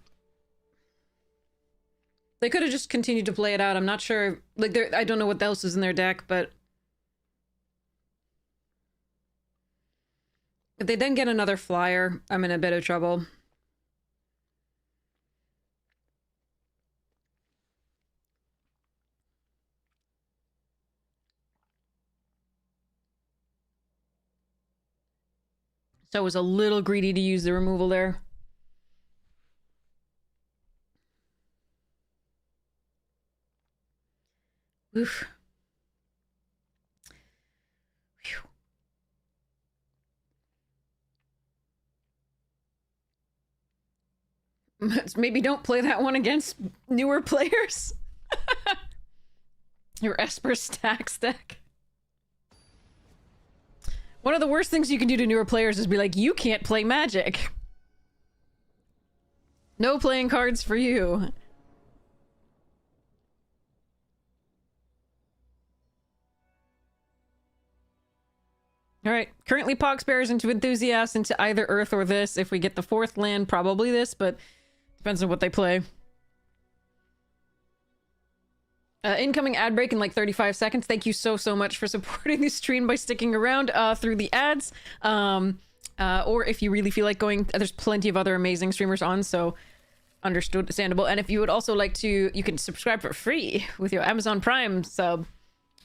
they could have just continued to play it out. I'm not sure. Like, I don't know what else is in their deck, but if they then get another flyer, I'm in a bit of trouble. So I was a little greedy to use the removal there. Oof. Phew. Maybe don't play that one against newer players. Your Esper Stacks deck. One of the worst things you can do to newer players is be like, you can't play Magic. No playing cards for you. Alright, currently Pox Bears into Enthusiasts into either Earth or this. If we get the fourth land, probably this, but depends on what they play. Incoming ad break in like 35 seconds. Thank you so much for supporting the stream by sticking around through the ads. Or if you really feel like going, there's plenty of other amazing streamers on, so understandable. And if you would also like to, you can subscribe for free with your Amazon Prime sub.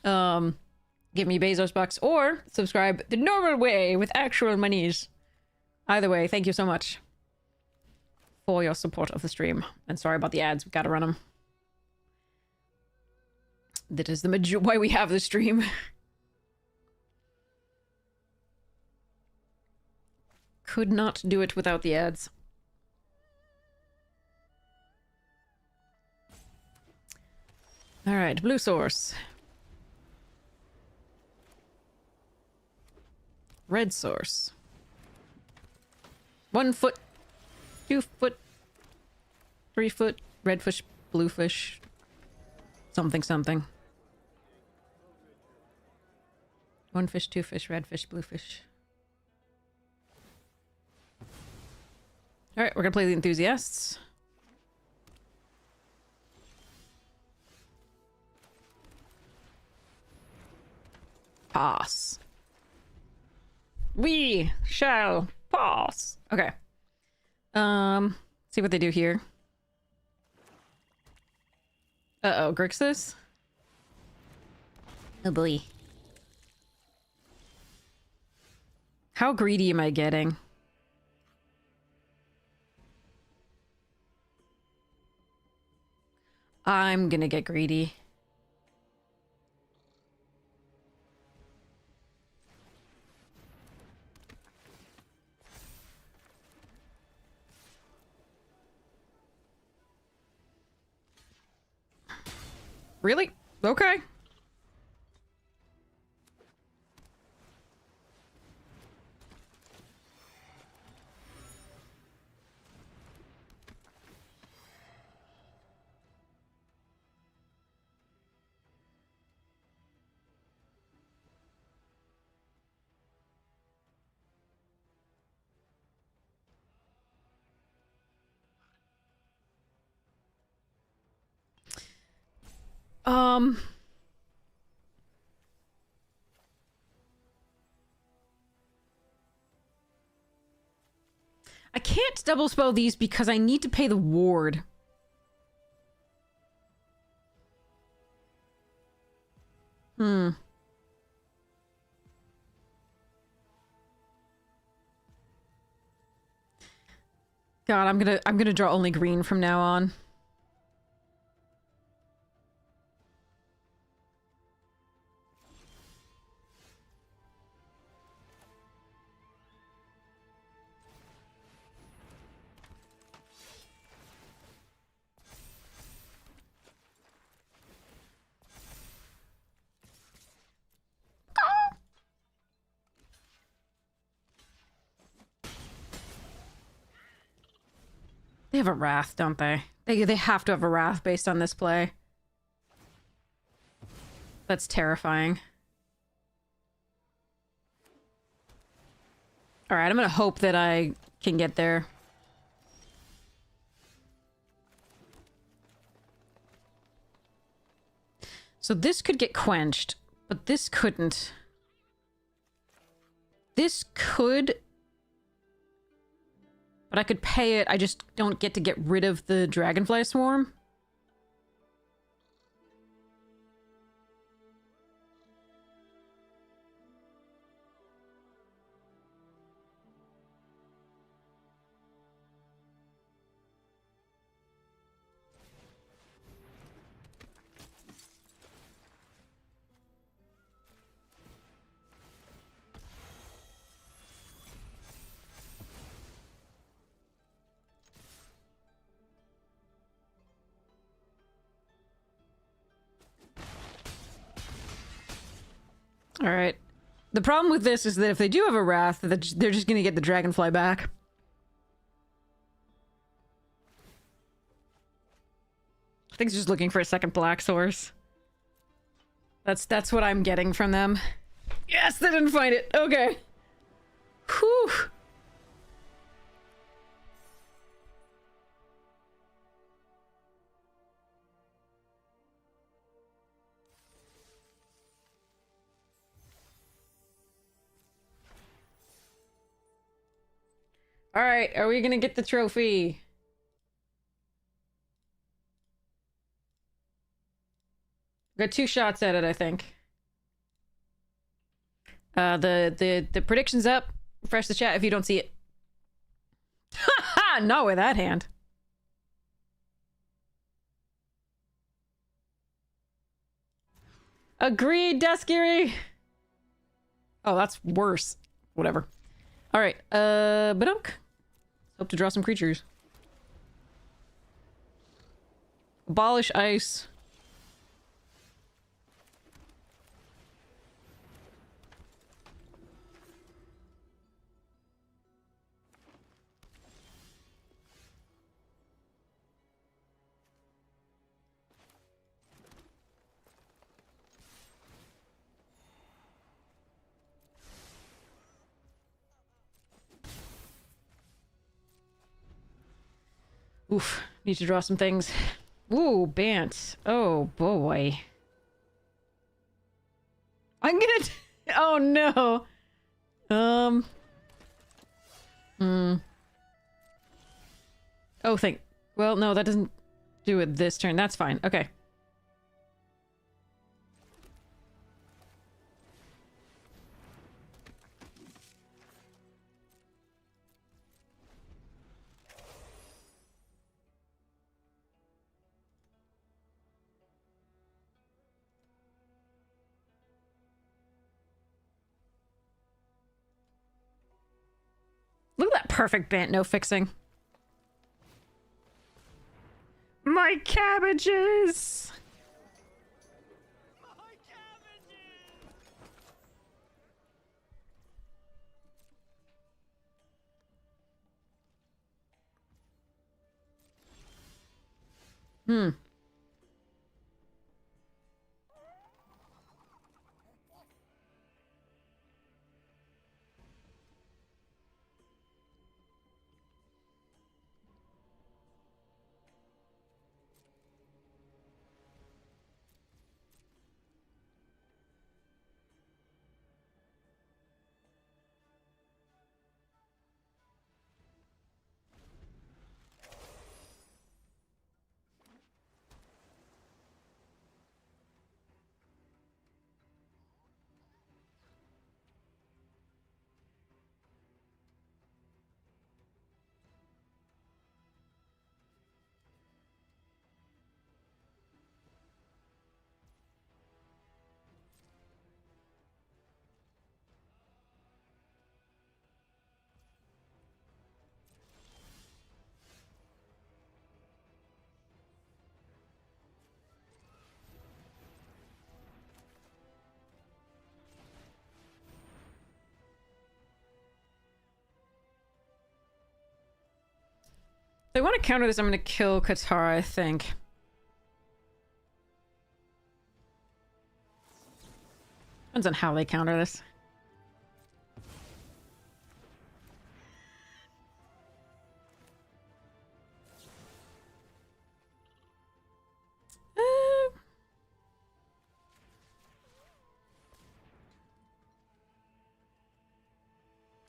Give me Bezos bucks, or subscribe the normal way with actual monies. Either way, thank you so much for your support of the stream. And sorry about the ads, we gotta run them. That is the why we have the stream. Could not do it without the ads. Alright, blue source. Red source. 1 foot, 2 foot, 3 foot, red fish, blue fish, something something. 1 fish, 2 fish, red fish, blue fish. Alright, we're gonna play the Enthusiasts. Pass. We shall pass. Okay. See what they do here. Uh-oh, Grixis? Oh boy. How greedy am I getting? I'm gonna get greedy. Really? Okay. Um... I can't double spell these because I need to pay the ward. Hmm. God, I'm gonna draw only green from now on. They have a wrath, don't they? They have to have a wrath based on this play. That's terrifying. Alright, I'm gonna hope that I can get there. So this could get quenched, but this couldn't. This could... But I could pay it, I just don't get to get rid of the Dragonfly Swarm. Alright. The problem with this is that if they do have a wrath, they're just gonna get the Dragonfly back. I think it's just looking for a second black source. That's what I'm getting from them. Yes, they didn't find it. Okay. Whew. Alright, are we gonna get the trophy? Got 2 shots at it, I think. The prediction's up. Refresh the chat if you don't see it. Haha! Not with that hand. Agreed, Deskiri! Oh, that's worse. Whatever. Alright, badunk. Hope to draw some creatures. Abolish ice. Oof, need to draw some things. Ooh, Bant. Oh, boy. I'm gonna... oh, no. Oh, well, no, that doesn't do it this turn. That's fine. Okay. perfect bant, no fixing. My cabbages! Hmm. If they want to counter this, I'm going to kill Katara, I think. Depends on how they counter this.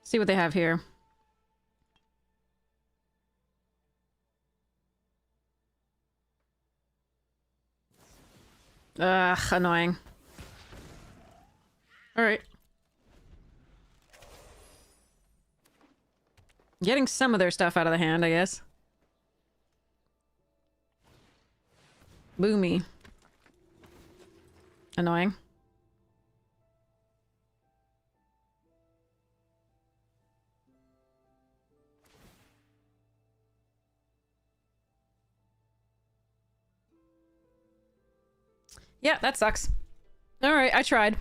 See what they have here. Ugh, annoying. Alright. Getting some of their stuff out of the hand, I guess. Boomy. Annoying. Yeah, that sucks. Alright, I tried.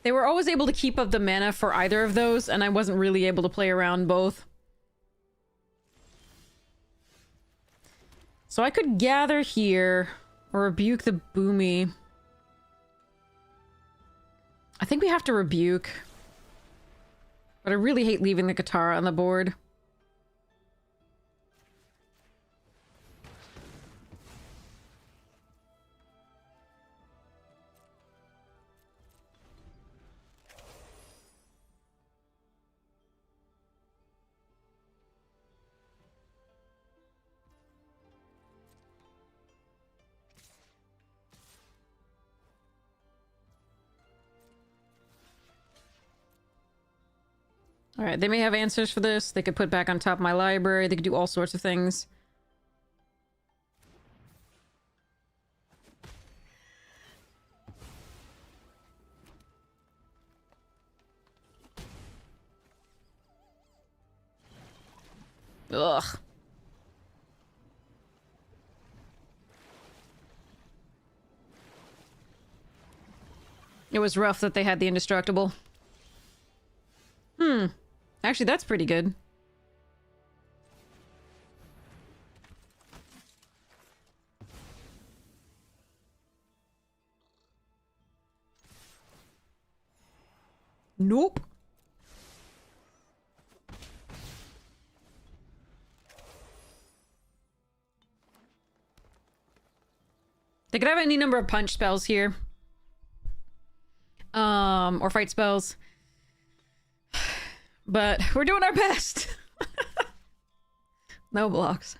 They were always able to keep up the mana for either of those, and I wasn't really able to play around both. So I could gather here, or rebuke the Boomy. I think we have to rebuke. But I really hate leaving the Katara on the board. Alright, they may have answers for this. They could put back on top of my library. They could do all sorts of things. Ugh. It was rough that they had the indestructible. Actually, that's pretty good. Nope. They could have any number of punch spells here. Or fight spells. But we're doing our best. No blocks.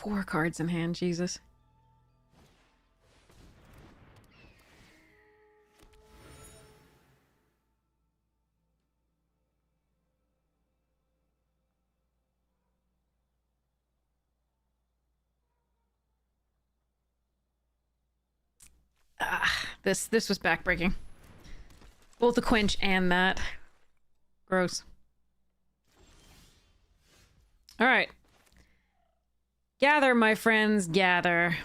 4 cards in hand, Jesus. This was backbreaking. Both the quench and that. Gross. All right. Gather, my friends, gather.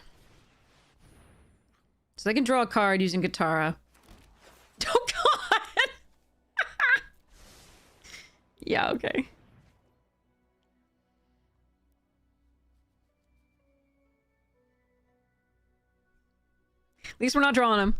So they can draw a card using Katara. Oh, God! Yeah, okay. At least we're not drawing them.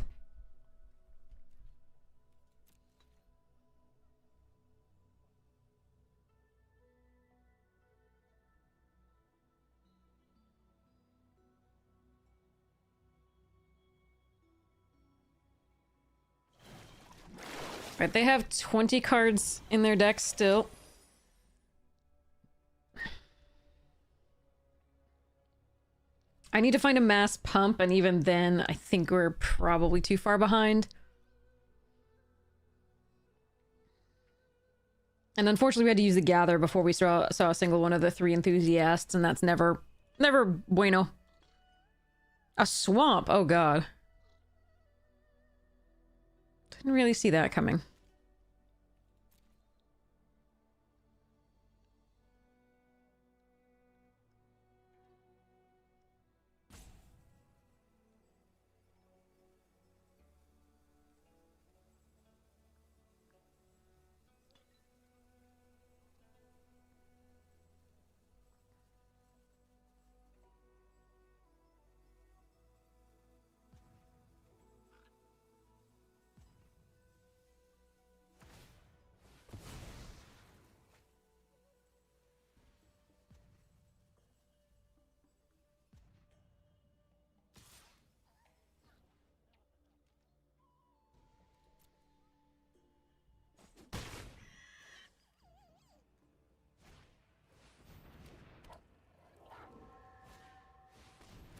Right, they have 20 cards in their deck still. I need to find a mass pump, and even then, I think we're probably too far behind. And unfortunately, we had to use the gather before we saw a single one of the 3 enthusiasts, and that's never bueno. A swamp, oh god. Didn't really see that coming.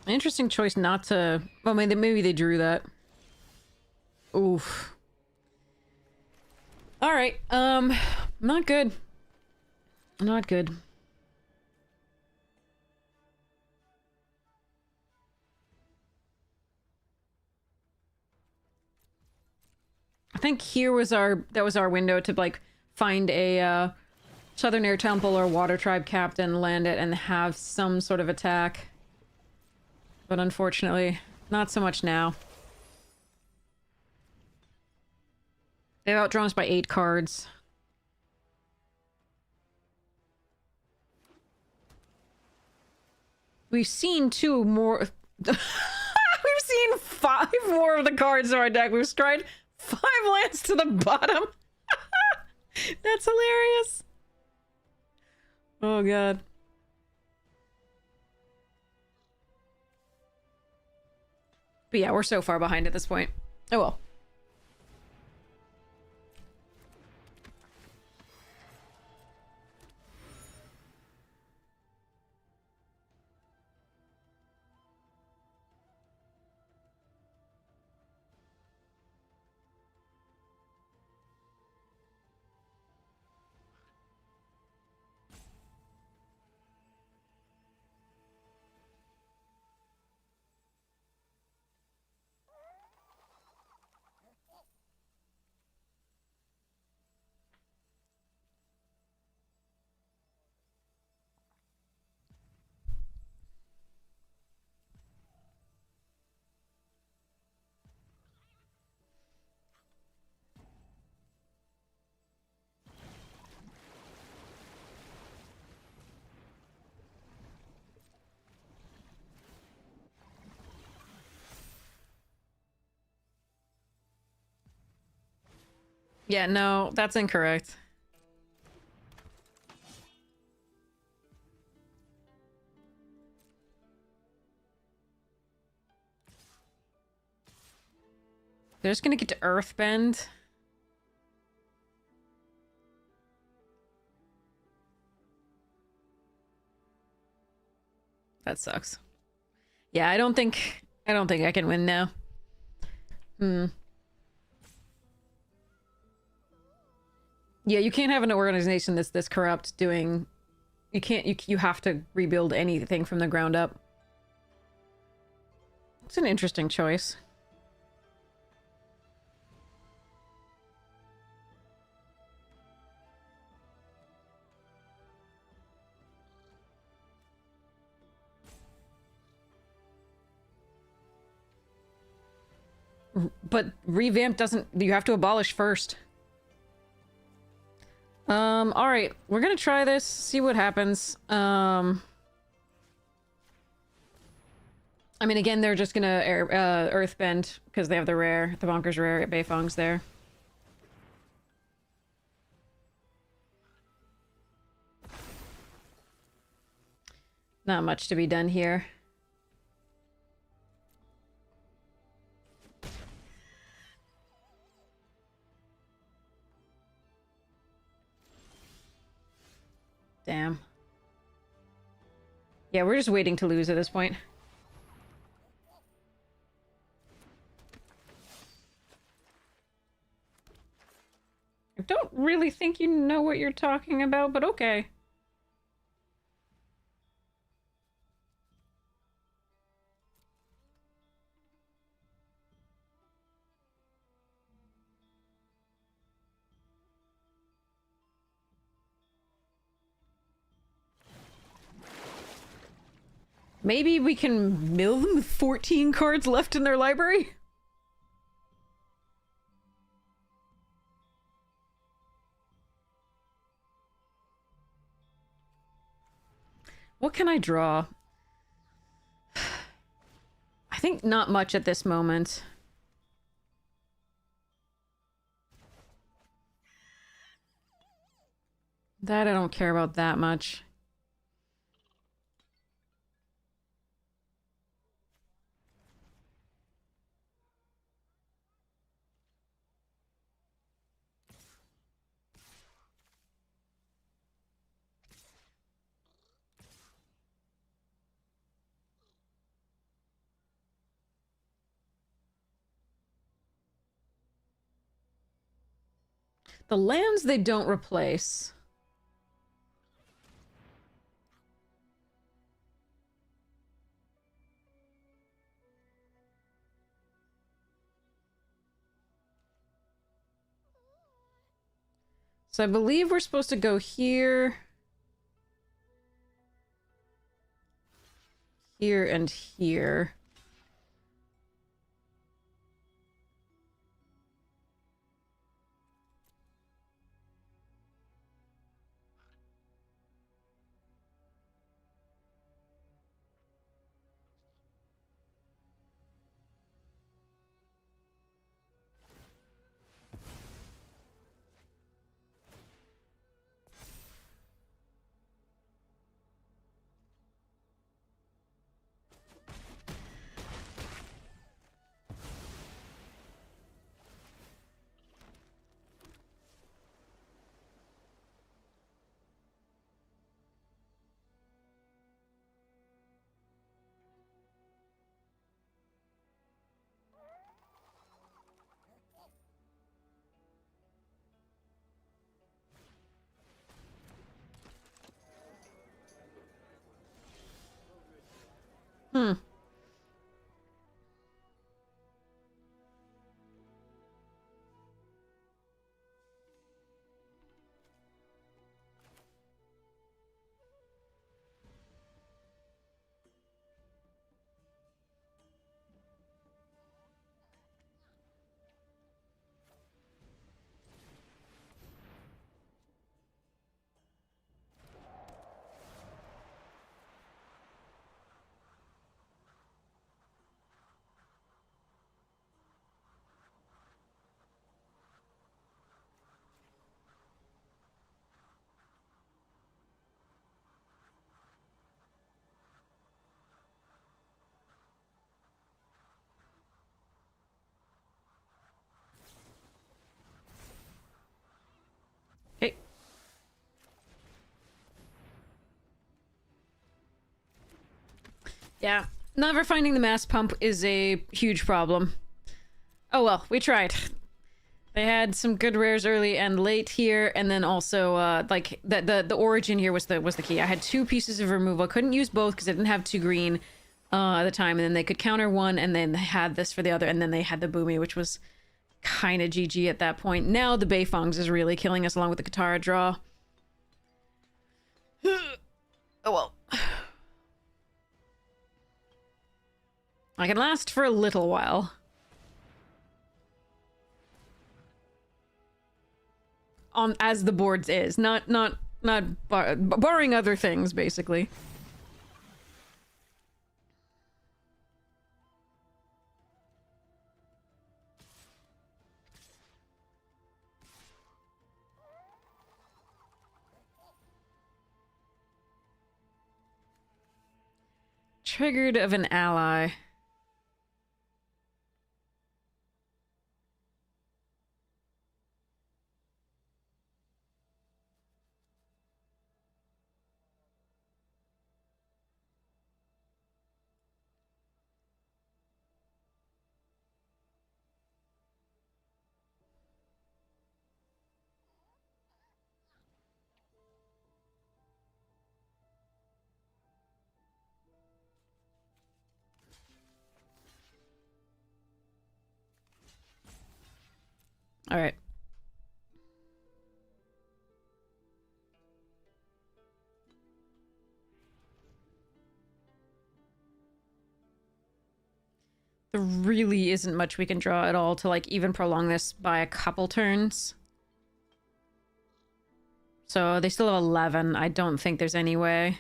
Interesting choice not to... Well, maybe they drew that. Oof. Alright, not good. Not good. I think here was that was our window to, like, find a, Southern Air Temple or Water Tribe captain, land it, and have some sort of attack. But unfortunately, not so much now. They've outdrawn us by 8 cards. We've seen 2 more... We've seen 5 more of the cards in our deck. We've scryed 5 lands to the bottom. That's hilarious. Oh god. But yeah, we're so far behind at this point. Oh well. Yeah, no, that's incorrect. They're just gonna get to Earthbend. That sucks. Yeah, I don't think I can win now. Yeah, you can't have an organization that's this corrupt doing... You have to rebuild anything from the ground up. It's an interesting choice. But revamp doesn't... You have to abolish first. Alright. We're gonna try this, see what happens. I mean, again, they're just gonna earthbend, because they have the rare, the bonkers rare at Beifong's there. Not much to be done here. Damn. Yeah, we're just waiting to lose at this point. I don't really think you know what you're talking about, but okay. Maybe we can mill them with 14 cards left in their library? What can I draw? I think not much at this moment. That I don't care about that much. The lands they don't replace. So I believe we're supposed to go here. Here and here. Hmm. Yeah, never finding the mass pump is a huge problem. Oh well, we tried. They had some good rares early and late here, and then also like the origin here was the key. I had 2 pieces of removal. I couldn't use both because I didn't have 2 green at the time, and then they could counter one, and then they had this for the other, and then they had the Boomy, which was kind of GG at that point. Now the Beifongs is really killing us along with the Katara draw. Oh well. I can last for a little while. As the boards is, not barring other things, basically. Triggered of an ally. All right. There really isn't much we can draw at all to like even prolong this by a couple turns. So they still have 11. I don't think there's any way.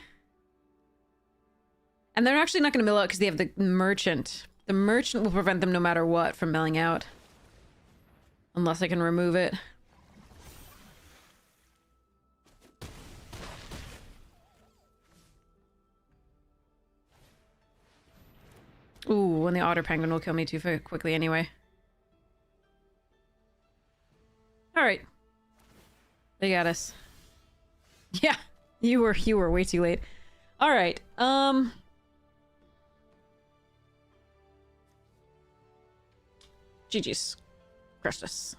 And they're actually not going to mill out because they have the merchant. The merchant will prevent them no matter what from milling out. Unless I can remove it. Ooh, and the otter penguin will kill me too quickly anyway. Alright. They got us. Yeah, you were way too late. Alright, GG's. Crushed us.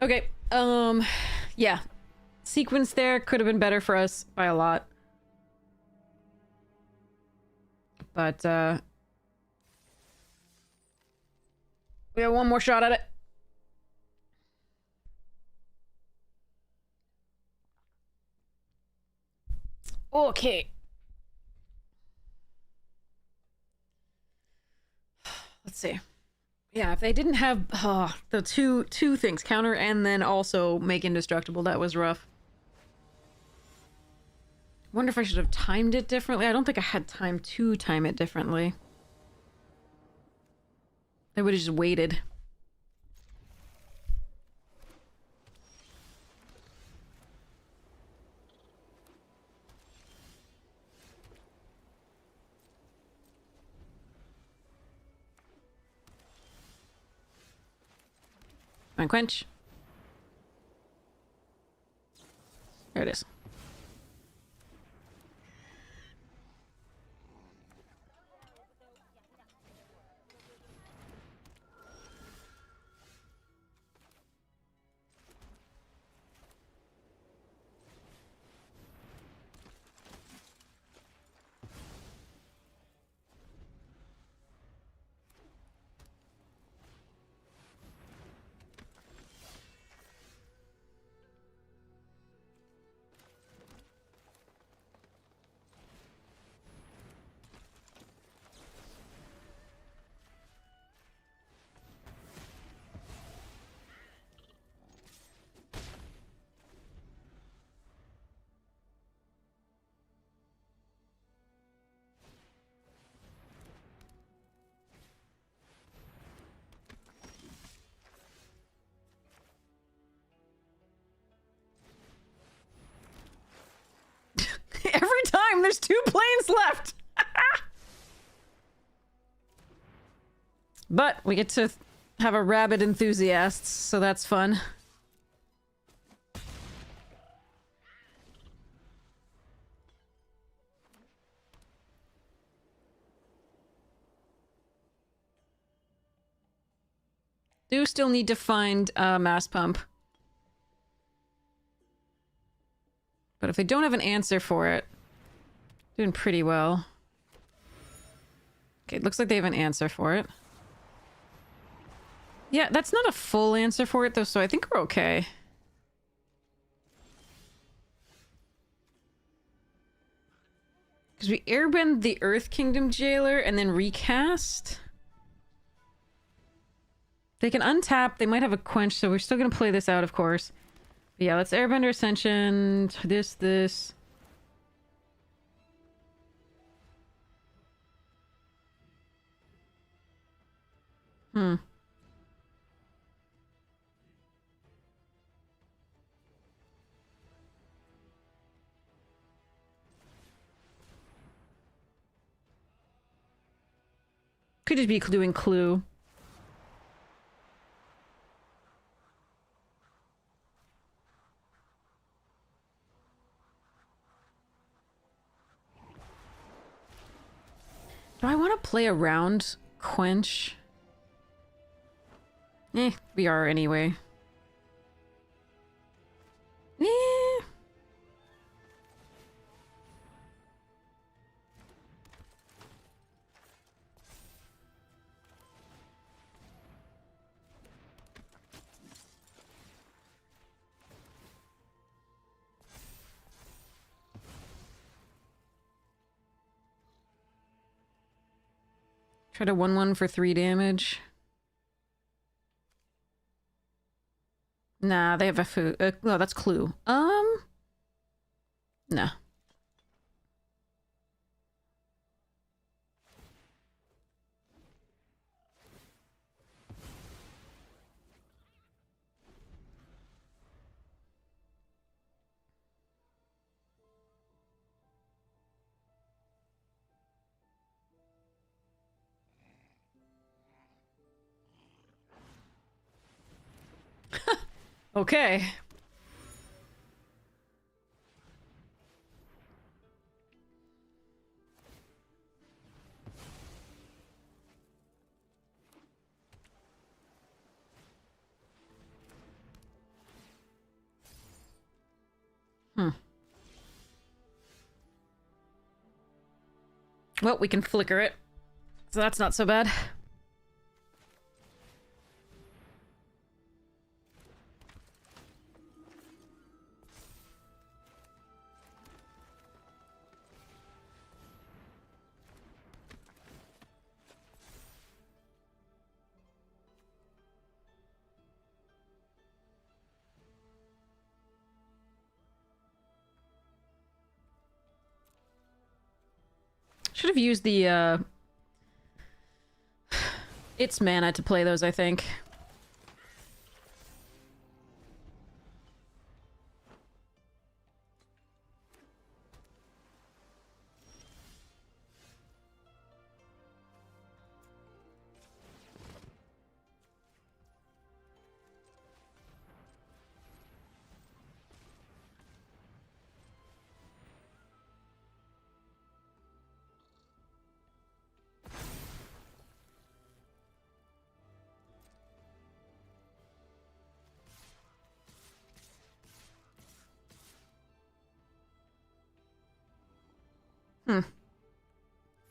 Okay, yeah. Sequence there could have been better for us by a lot. But, we have one more shot at it. Okay. Let's see. Yeah, if they didn't have the two things, counter and then also make indestructible, that was rough. Wonder if I should have timed it differently. I don't think I had time to time it differently. I would have just waited. Mind quench. There it is. Every time there's 2 planes left. But we get to have a rabid enthusiast, so that's fun. Do still need to find a mass pump. But if they don't have an answer for it, doing pretty well. Okay, it looks like they have an answer for it. Yeah, that's not a full answer for it though, so I think we're okay. Because we airbend the Earth Kingdom Jailer and then recast. They can untap. They might have a quench, so we're still going to play this out, of course. But yeah, let's Airbender Ascension. This. Could just be doing Clue. Do I want to play around Quench? We are anyway. Try to 1/1 for 3 damage. Nah, they have a food. No, that's Clue. Nah. Okay. Well, we can flicker it. So that's not so bad. Should have used the, its mana to play those, I think.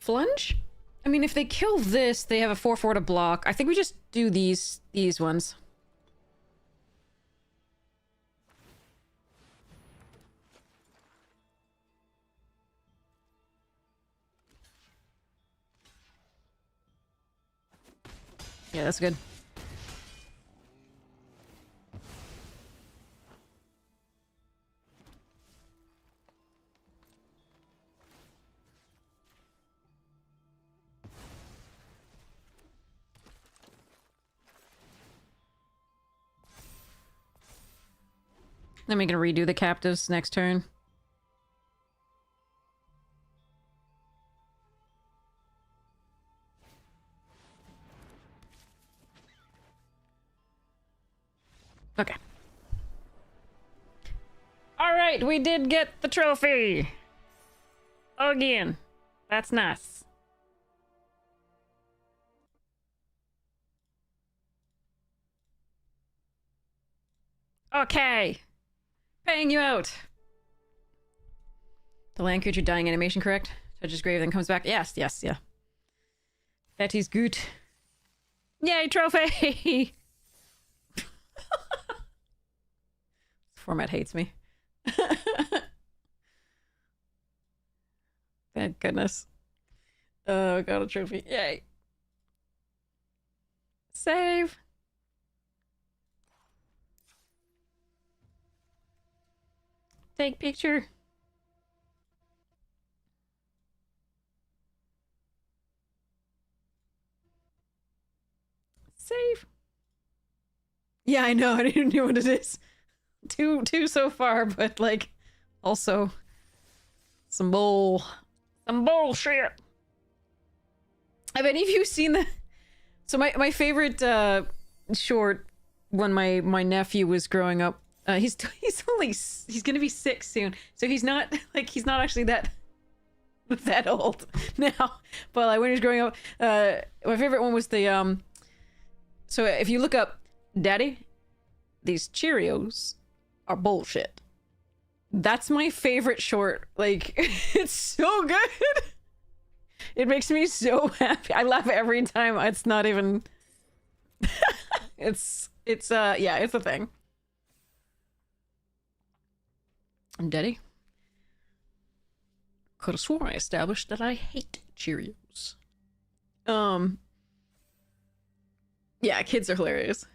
Flunge? I mean, if they kill this, they have a 4/4 to block. I think we just do these ones. Yeah, that's good. Then we can redo the captives next turn. Okay. Alright, we did get the trophy! Again. That's nice. Okay. Paying you out. The land creature dying animation, correct? Touches grave, then comes back. Yes, yes, yeah. That is good. Yay, trophy! Format hates me. Thank goodness. Oh, got a trophy. Yay. Save. Take picture. Save. Yeah, I know. I don't even know what it is. Two so far, but like, also some bullshit. Have any of you seen the? So my favorite short when my nephew was growing up. He's gonna be 6 soon, so he's not actually that old now. But like when he was growing up, my favorite one was the So if you look up, Daddy, these Cheerios are bullshit. That's my favorite short. Like, it's so good. It makes me so happy. I laugh every time. It's not even. it's yeah, it's a thing. Daddy, could have sworn I established that I hate Cheerios. Yeah, kids are hilarious.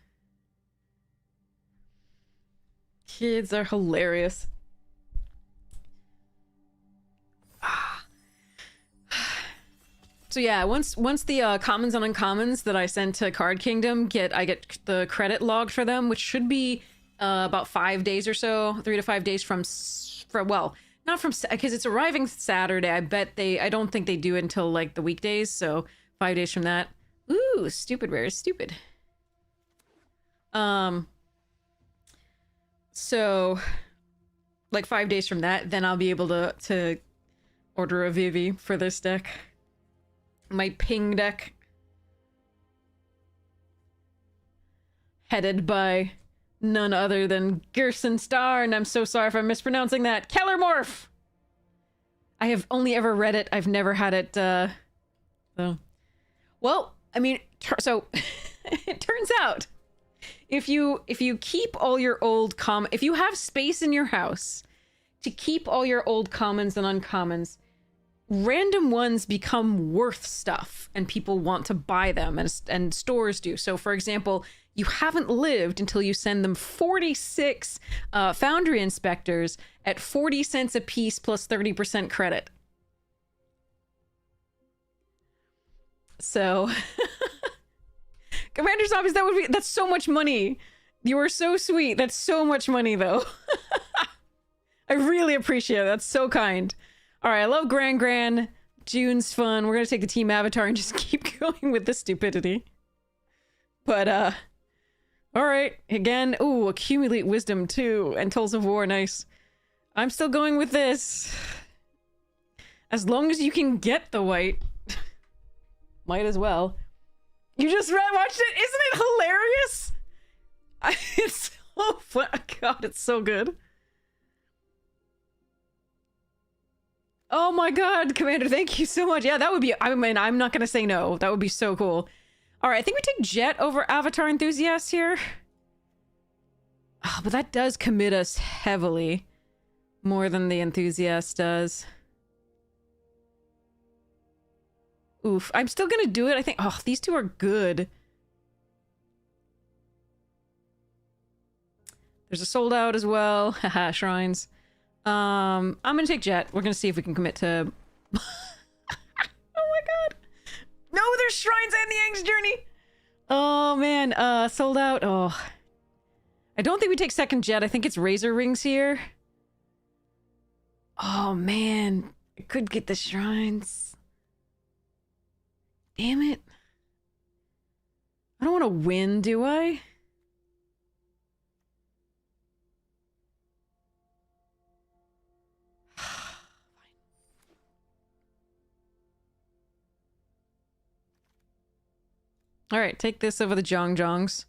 Kids are hilarious. So yeah, once the commons and uncommons that I sent to Card Kingdom I get the credit logged for them, which should be about 5 days or so, 3 to 5 days from well, not from, because it's arriving Saturday. I don't think they do it until like the weekdays, so 5 days from that. Ooh, stupid rare is stupid. So like 5 days from that, then I'll be able to order a Vivi for this deck. My ping deck. Headed by none other than Gerson Star, and I'm so sorry if I'm mispronouncing that. Kellermorph! I have only ever read it. I've never had it, so. Well, I mean, so it turns out if you keep all your old if you have space in your house to keep all your old commons and uncommons, random ones become worth stuff and people want to buy them, and stores do. So for example, you haven't lived until you send them 46 Foundry Inspectors at 40 cents a piece plus 30% credit. So Commander Zombies, that's so much money. You are so sweet. That's so much money though. I really appreciate it. That's so kind. All right, I love Gran. June's fun. We're gonna take the Team Avatar and just keep going with the stupidity. But all right, again. Ooh, accumulate wisdom too, and Tools of War. Nice. I'm still going with this. As long as you can get the white, might as well. You just watched it. Isn't it hilarious? It's so fun. God, it's so good. Oh my god, Commander, thank you so much. Yeah, that would be, I mean, I'm not gonna say no. That would be so cool. Alright, I think we take Jet over Avatar Enthusiast here. Oh, but that does commit us heavily. More than the Enthusiast does. Oof, I'm still gonna do it. I think, oh, these two are good. There's a sold out as well. Haha, shrines. I'm gonna take Jet. We're gonna see if we can commit to... Oh my god! No, there's shrines and the Aang's Journey! Oh man, sold out. Oh. I don't think we take second Jet. I think it's Razor Rings here. Oh man. I could get the shrines. Damn it. I don't want to win, do I? All right, take this over the Jongjongs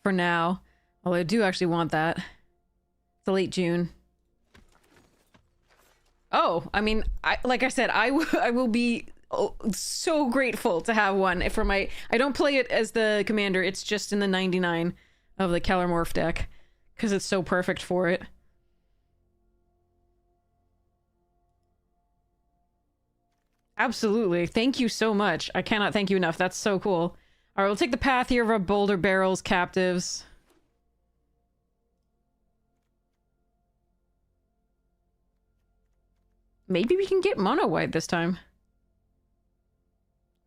for now. Although I do actually want that. It's late June. Oh, I mean, like I said, I will be so grateful to have one for my... I don't play it as the commander. It's just in the 99 of the Kellermorph deck because it's so perfect for it. Absolutely. Thank you so much. I cannot thank you enough. That's so cool. All right, we'll take the path here of our Boulder Barrels captives. Maybe we can get mono white this time.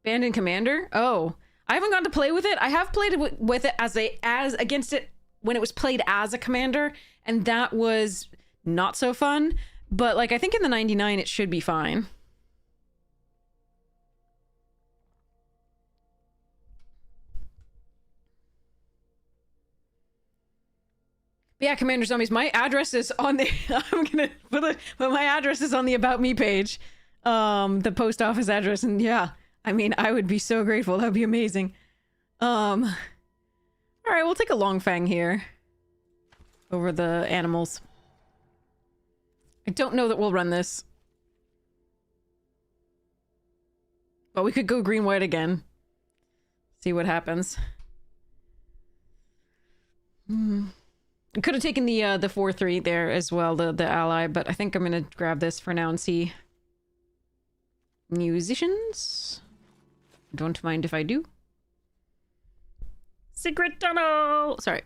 Abandoned Commander? Oh, I haven't gotten to play with it. I have played with it as against it when it was played as a commander, and that was not so fun. But like, I think in the 99 it should be fine. Yeah, Commander Zombies, my address is on the... I'm gonna put my address is on the About Me page. The post office address, and yeah, I mean, I would be so grateful. That'd be amazing. Alright, we'll take a Long Fang here. Over the animals. I don't know that we'll run this. But we could go green-white again. See what happens. I could have taken the 4-3 there as well, the ally, but I think I'm gonna grab this for now and see. Musicians? Don't mind if I do. Secret tunnel! Sorry.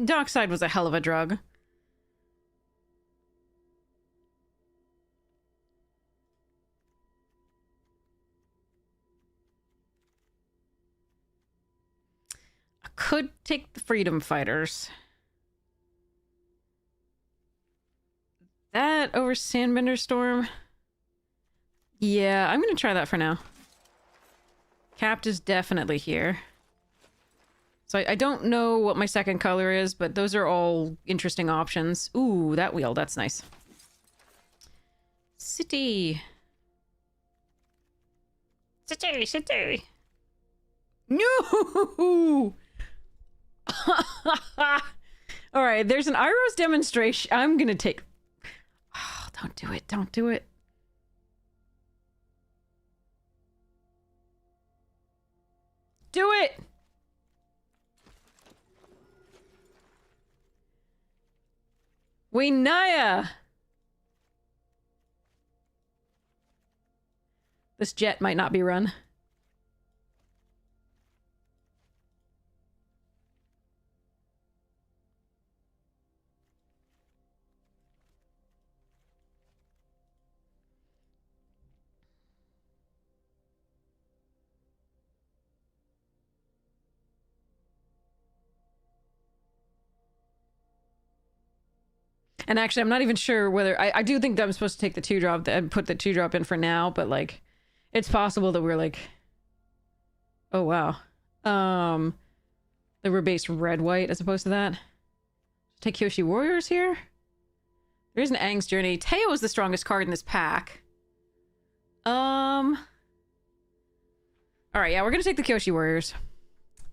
Dockside was a hell of a drug. Could take the Freedom Fighters. That over Sandbender Storm? Yeah, I'm gonna try that for now. Capt is definitely here. So I don't know what my second color is, but those are all interesting options. Ooh, that wheel, that's nice. City. City. No! All right, there's an Iros demonstration. I'm gonna take... Oh, don't do it. Don't do it. Do it! Naya! This jet might not be run. And actually, I'm not even sure whether... I do think that I'm supposed to take the 2-drop and put the 2-drop in for now, but, like, it's possible that we're, like... Oh, wow. That we're based red-white as opposed to that. Take Kyoshi Warriors here? There's an Aang's Journey. Teo is the strongest card in this pack. Alright, yeah, we're gonna take the Kyoshi Warriors.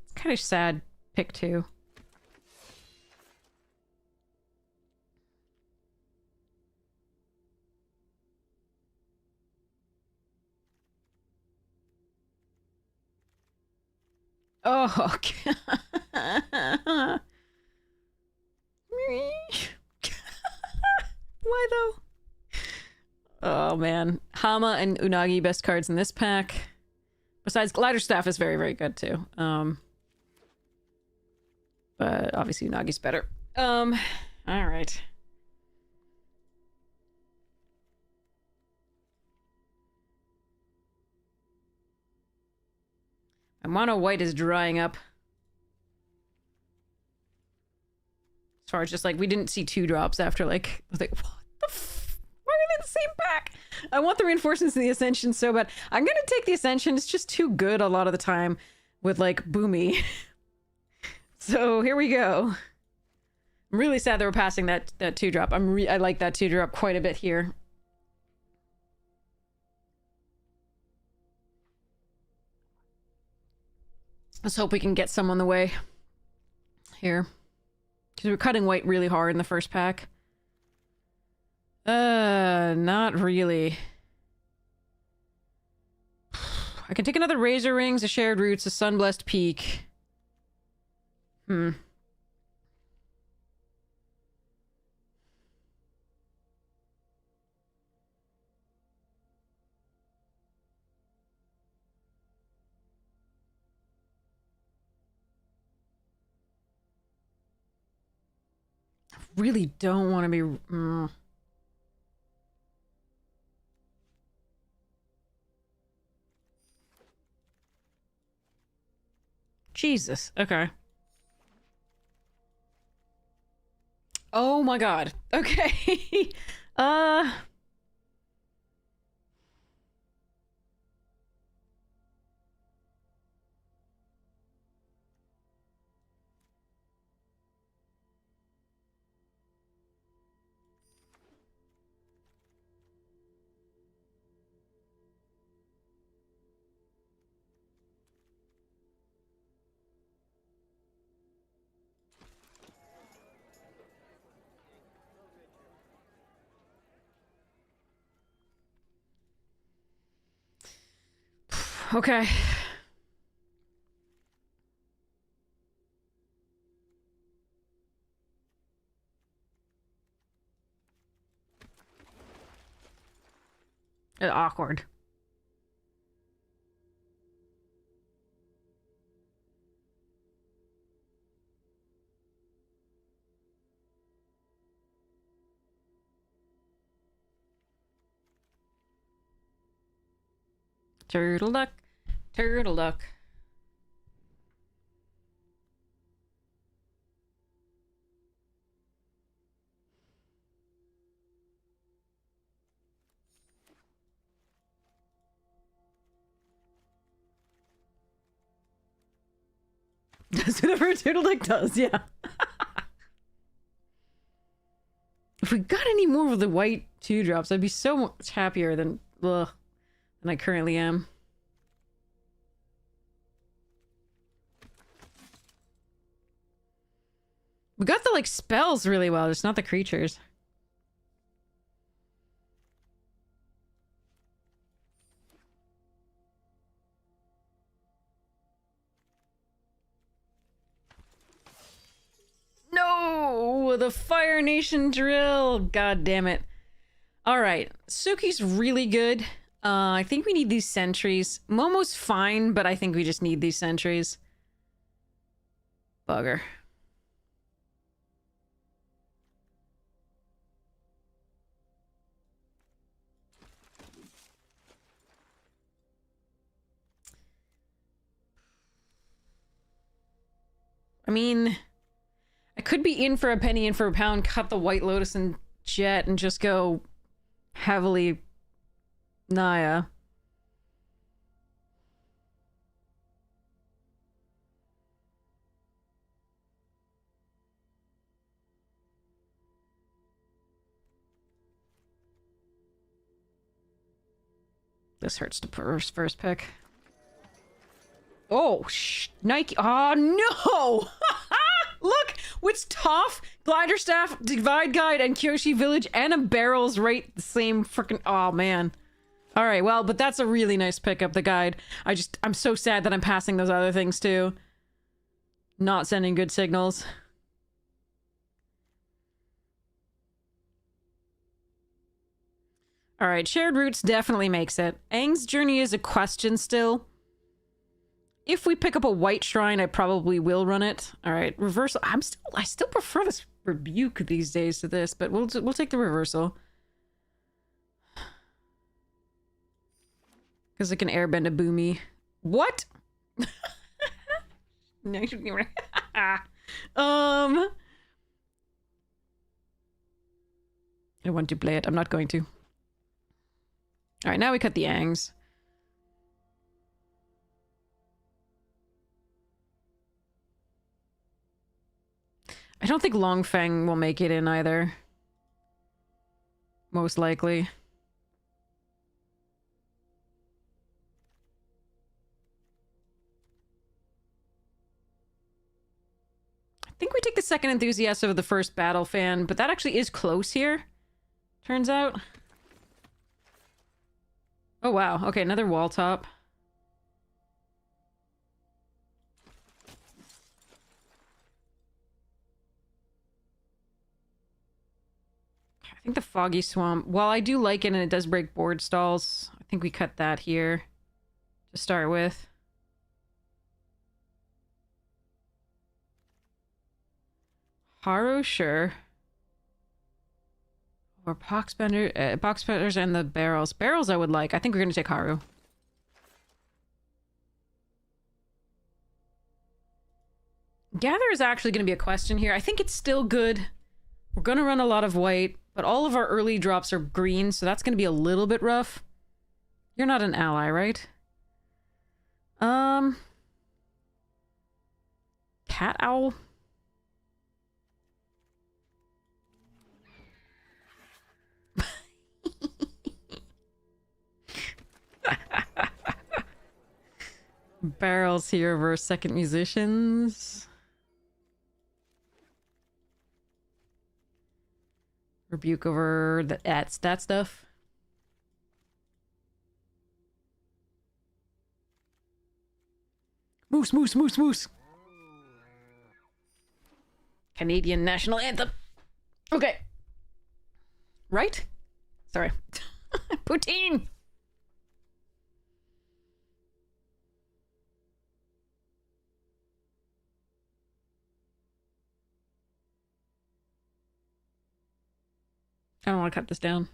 It's kind of sad pick, too. Oh, okay. Why though? Oh man, Hama and Unagi best cards in this pack. Besides, Glider Staff is very, very good too. But obviously Unagi's better. All right. My mono white is drying up. As far as just like, we didn't see 2-drops after like, I was like, what the f? Why are they in the same pack? I want the reinforcements and the Ascension so bad. I'm gonna take the Ascension. It's just too good a lot of the time with like Boomy. So here we go. I'm really sad that we're passing that 2-drop. I like that 2-drop quite a bit here. Let's hope we can get some on the way here. Because we're cutting white really hard in the first pack. Not really. I can take another Razor Rings, a Shared Roots, a Sunblessed Peak. Really don't want to be... Jesus. Okay. Oh my god. Okay. Okay. Awkward. Turtle duck. Turtle duck. Does whatever a turtle duck does, yeah. If we got any more of the white 2-drops, I'd be so much happier than I currently am. We got the, like, spells really well, just not the creatures. No! The Fire Nation drill! God damn it. Alright, Suki's really good. I think we need these sentries. Momo's fine, but I think we just need these sentries. Bugger. I mean, I could be in for a penny, in for a pound, cut the White Lotus and Jet, and just go heavily Naya. This hurts to first pick. Oh, Nike. Oh, no! Look! With Toph, Glider Staff, Divide Guide, and Kyoshi Village, and a barrel's right the same freaking... Oh, man. Alright, well, but that's a really nice pickup, the guide. I'm so sad that I'm passing those other things, too. Not sending good signals. Alright, Shared Roots definitely makes it. Aang's Journey is a question still. If we pick up a white shrine, I probably will run it. All right, reversal. I still prefer this rebuke these days to this, but we'll take the reversal. Because it can airbend a Boomy. What? No, I want to play it. I'm not going to. All right, now we cut the Aangs. I don't think Longfeng will make it in either. Most likely. think we take the second enthusiast over the first battle fan, but that actually is close here. Turns out. Oh, wow. Okay, another wall top. I think the Foggy Swamp, while I do like it and it does break board stalls, I think we cut that here to start with. Haro, sure. Or Boxbenders and the barrels. Barrels I would like. I think we're going to take Haru. Gather is actually going to be a question here. I think it's still good. We're going to run a lot of white, but all of our early drops are green, so that's going to be a little bit rough. You're not an ally, right? Cat Owl? Barrels here versus second musicians. Rebuke over that stuff. Moose, moose, moose, moose. Canadian national anthem. Okay. Right? Sorry. Poutine! I don't want to cut this down.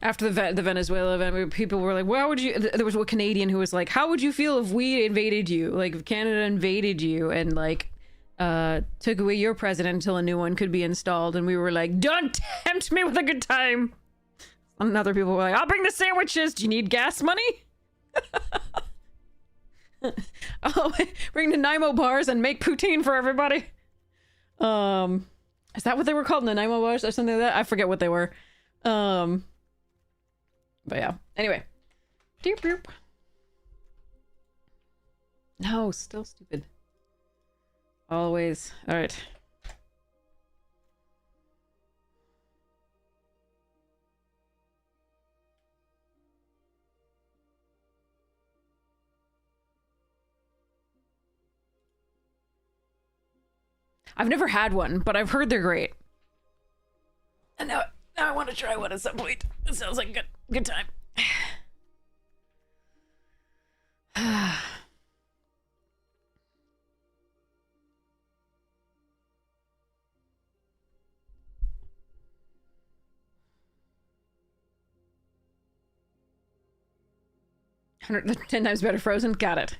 After the Venezuela event, people were like, "Why would you?" There was a Canadian who was like, "How would you feel if we invaded you? Like, if Canada invaded you and like took away your president until a new one could be installed?" And we were like, "Don't tempt me with a good time." And other people were like, "I'll bring the sandwiches. Do you need gas money?" I'll bring the Nanaimo bars and make poutine for everybody. Is that what they were called? Nanaimo bars or something like that? I forget what they were. But yeah. Anyway. Doop doop. No, still stupid. Always. Alright. I've never had one, but I've heard they're great. And now I want to try one at some point. It sounds like a good time. Hundred 10 times better frozen. Got it.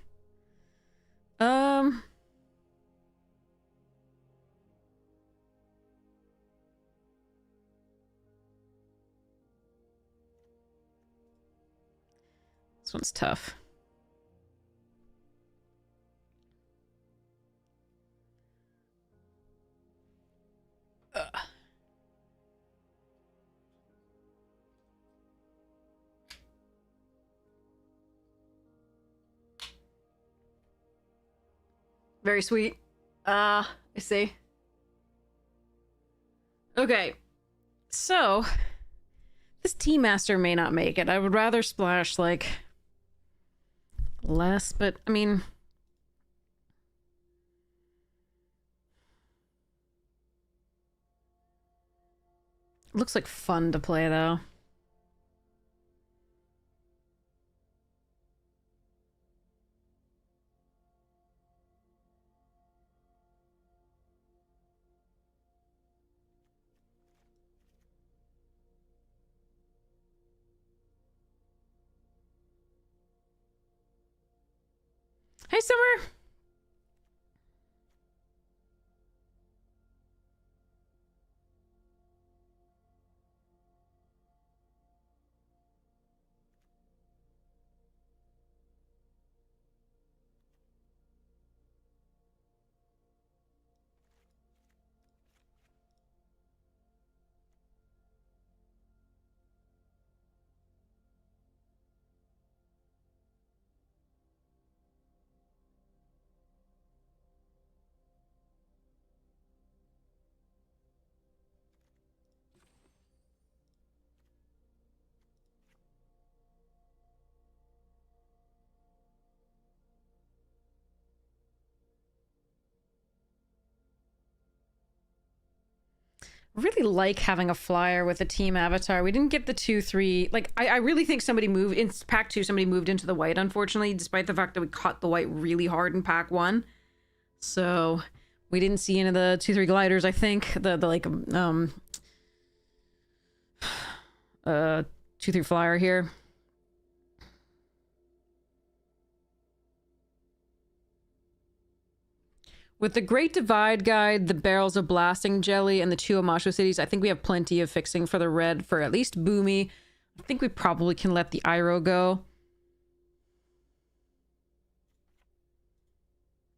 This one's tough. Very sweet. I see. Okay. So, this Tea Master may not make it. I would rather splash, like, less, but, I mean... Looks like fun to play, though. Hey, Summer! Really like having a flyer with a team avatar. We didn't get the 2-3. Like, I really think somebody moved in pack 2. Somebody moved into the white, unfortunately, despite the fact that we caught the white really hard in pack 1. So we didn't see any of the 2-3 gliders. I think the like 2-3 flyer here. With the Great Divide Guide, the Barrels of Blasting Jelly, and the 2 Amasho Cities, I think we have plenty of fixing for the red for at least Boomy. I think we probably can let the Iroh go.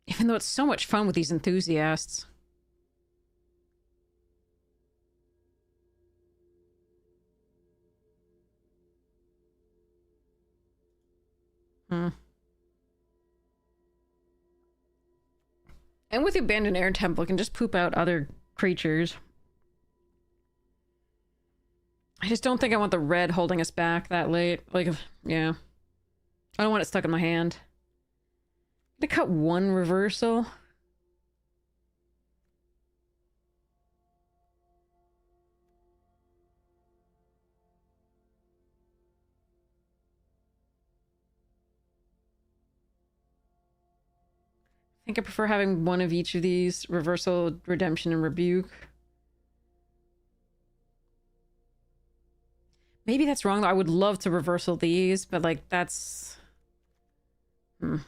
Even though it's so much fun with these enthusiasts. And with the Abandoned Air Temple, it can just poop out other creatures. I just don't think I want the red holding us back that late. Like, yeah. I don't want it stuck in my hand. I'm gonna cut 1 reversal. I think I prefer having 1 of each of these. Reversal, Redemption, and Rebuke. Maybe that's wrong, though. I would love to reversal these, but, like, that's... Yeah,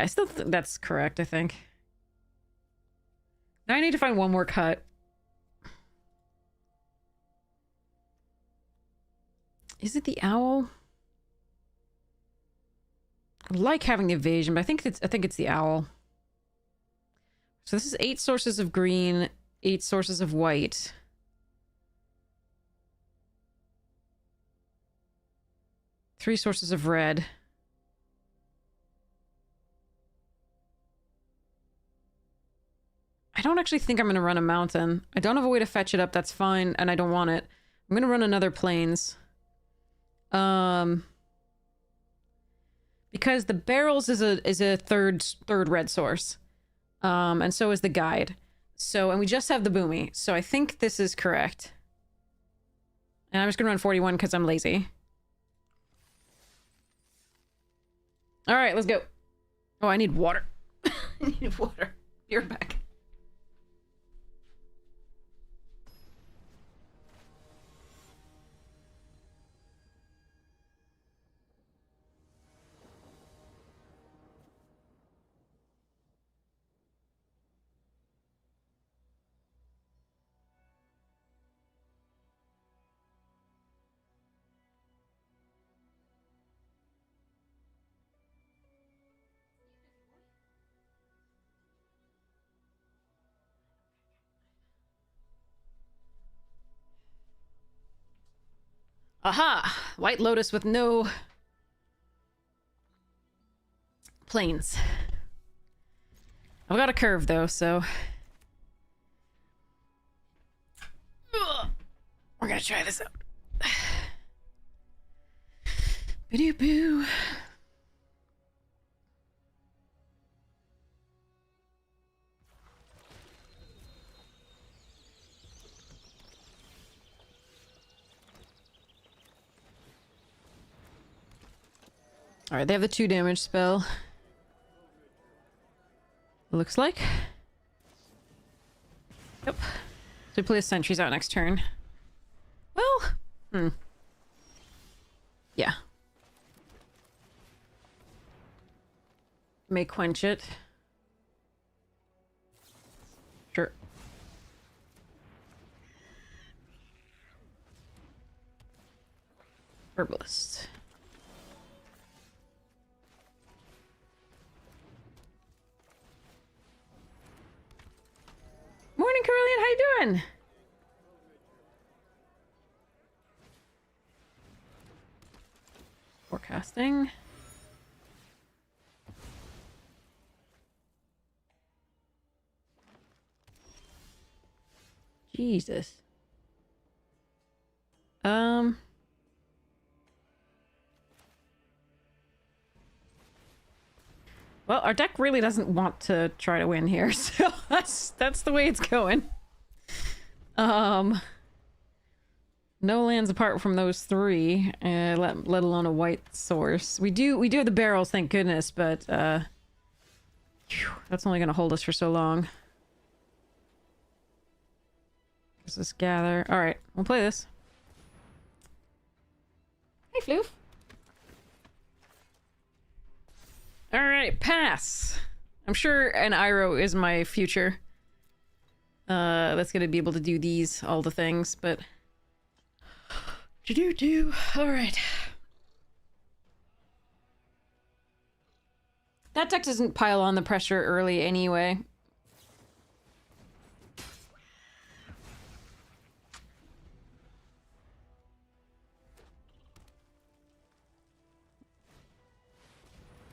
I still think that's correct, I think. Now I need to find 1 more cut. Is it the owl? I like having the evasion, but I think it's the owl. So this is 8 sources of green, 8 sources of white. Three sources of red. I don't actually think I'm going to run a mountain. I don't have a way to fetch it up. That's fine, and I don't want it. I'm going to run another plains. Because the barrels is a third red source. And so is the guide. So, and we just have the Boomy. So I think this is correct. And I'm just going to run 41 because I'm lazy. All right, let's go. Oh, I need water. I need water. You're back. Aha! White Lotus with no planes. I've got a curve though, so we're gonna try this out. Bidoo-boo. Alright, they have the 2 damage spell. Looks like. Yep. So we play the sentries out next turn. Well, yeah. May quench it. Sure. Herbalist. Morning, Carillion. How you doing? Forecasting. Jesus. Well, our deck really doesn't want to try to win here, so that's the way it's going. No lands apart from those three, let alone a white source. We do have the barrels, thank goodness, but phew, that's only gonna hold us for so long. Let's just gather. All right, we'll play this. Hey, Floof. All right, pass. I'm sure an Iroh is my future. That's gonna be able to do these, all the things, but... Alright. That deck doesn't pile on the pressure early anyway.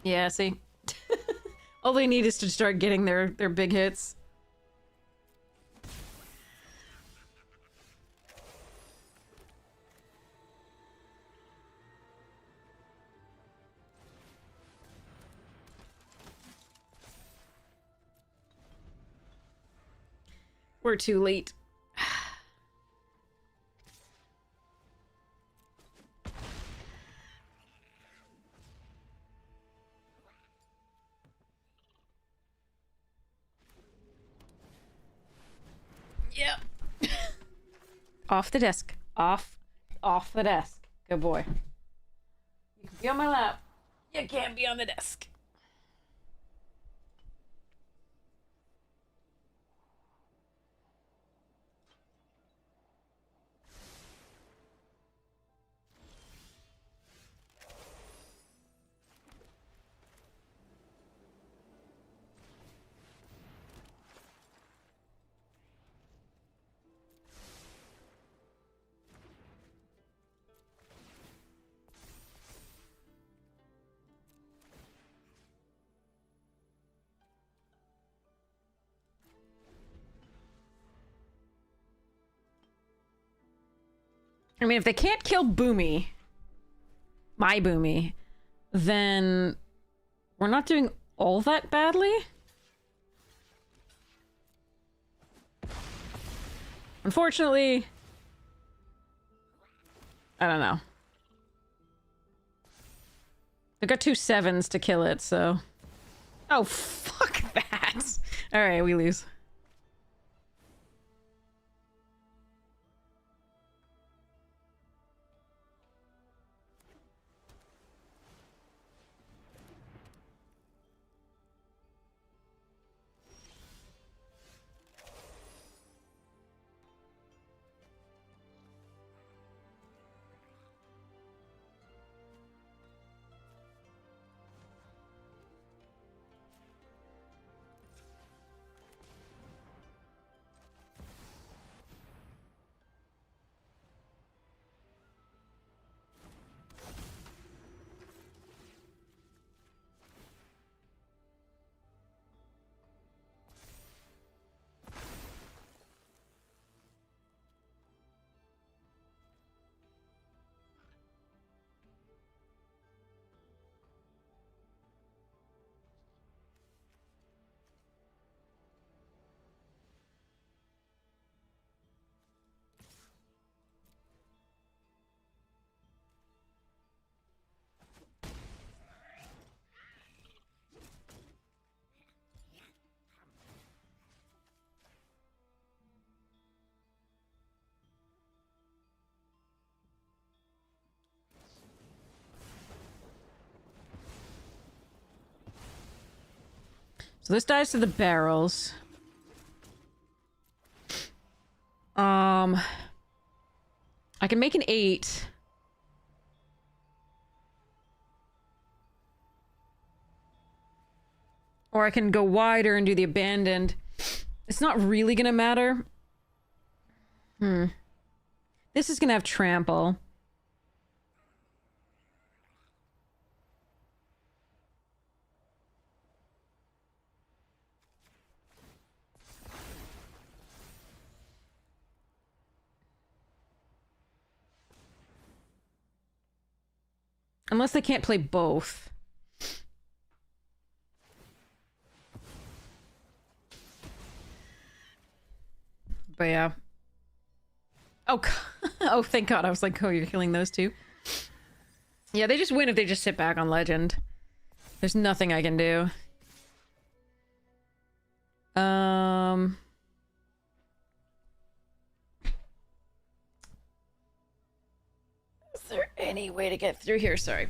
Yeah, see? All they need is to start getting their big hits. We're too late. Yep. Off the desk. Off the desk. Good boy. You can be on my lap. You can't be on the desk. I mean, if they can't kill Boomy, my Boomy, then we're not doing all that badly. Unfortunately, I don't know. I got 2 7s to kill it, so... Oh, fuck that! Alright, we lose. So this dies to the barrels. I can make an 8. Or I can go wider and do the abandoned. It's not really gonna matter. This is gonna have trample. Unless they can't play both. But yeah. Oh, oh, thank God. I was like, oh, you're killing those two. Yeah, they just win if they just sit back on legend. There's nothing I can do. Is there any way to get through here? Sorry.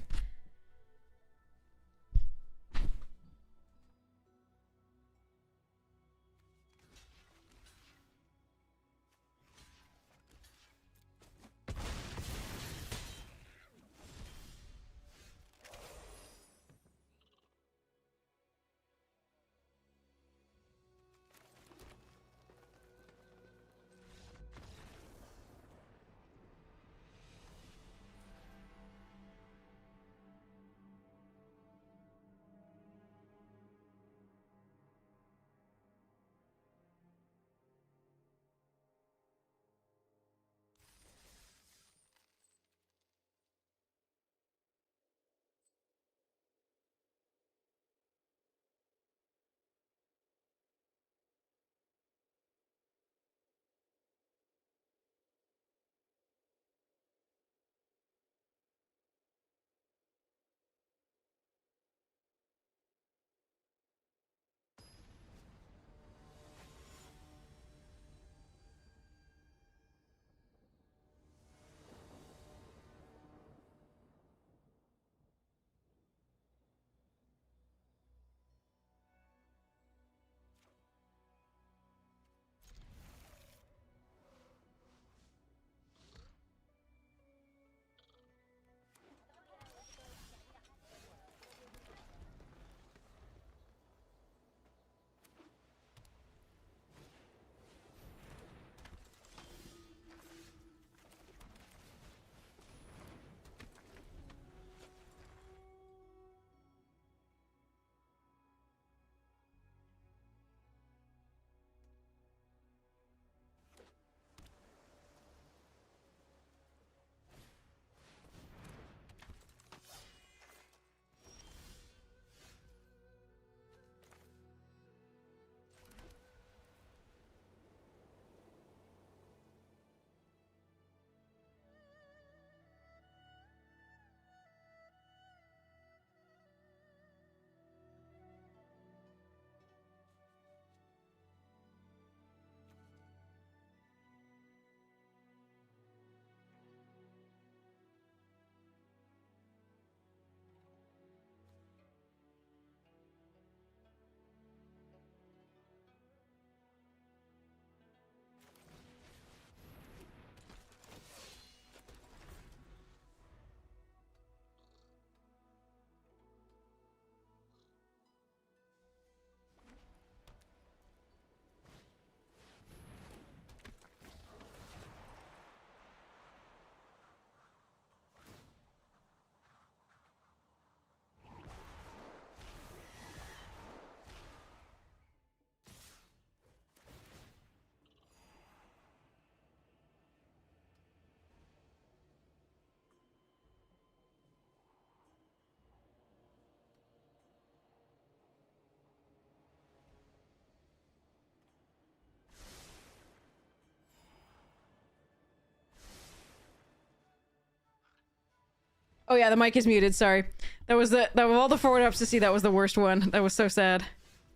Oh yeah, the mic is muted. Sorry. That was that of all the forward ups to see, that was the worst one. That was so sad.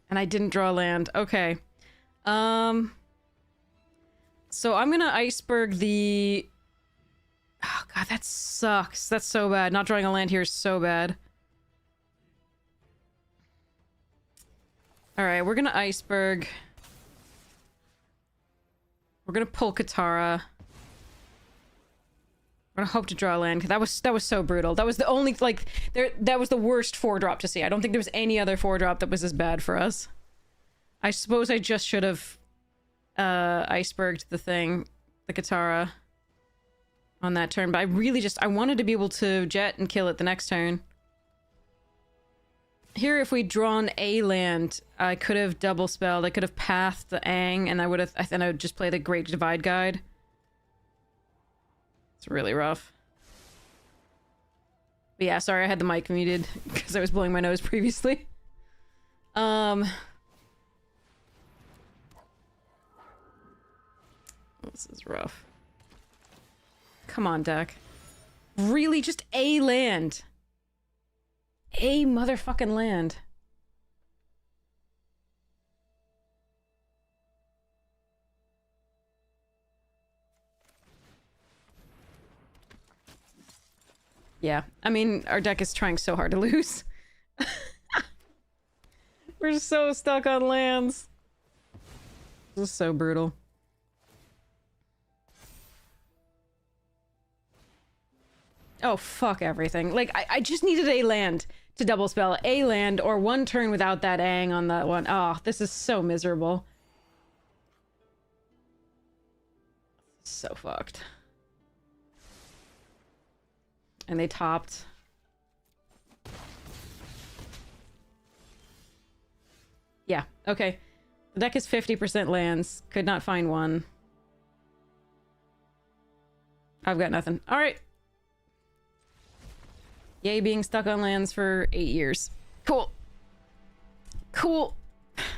And I didn't draw land. Okay. So I'm gonna iceberg the... Oh god, that sucks. That's so bad. Not drawing a land here is so bad. Alright, we're gonna iceberg. We're gonna pull Katara. We're gonna hope to draw a land. That was so brutal. That was the only, like, that was the worst 4-drop to see. I don't think there was any other 4-drop that was as bad for us. I suppose I just should have iceberged the thing, the Katara, on that turn, but I really just, I wanted to be able to jet and kill it the next turn. Here, if we'd drawn a land, I could have double spelled, I could have pathed the Aang, and I would just play the Great Divide Guide. It's really rough. But yeah, sorry I had the mic muted because I was blowing my nose previously. This is rough. Come on, deck. Really? Just a land. A motherfucking land. Yeah, I mean, our deck is trying so hard to lose. We're so stuck on lands. This is so brutal. Oh, fuck everything. Like, I just needed a land to double spell. A land or one turn without that Aang on that one. Oh, this is so miserable. So fucked. And they topped. Yeah, okay. The deck is 50% lands. Could not find one. I've got nothing. Alright. Yay, being stuck on lands for 8 years. Cool. Cool.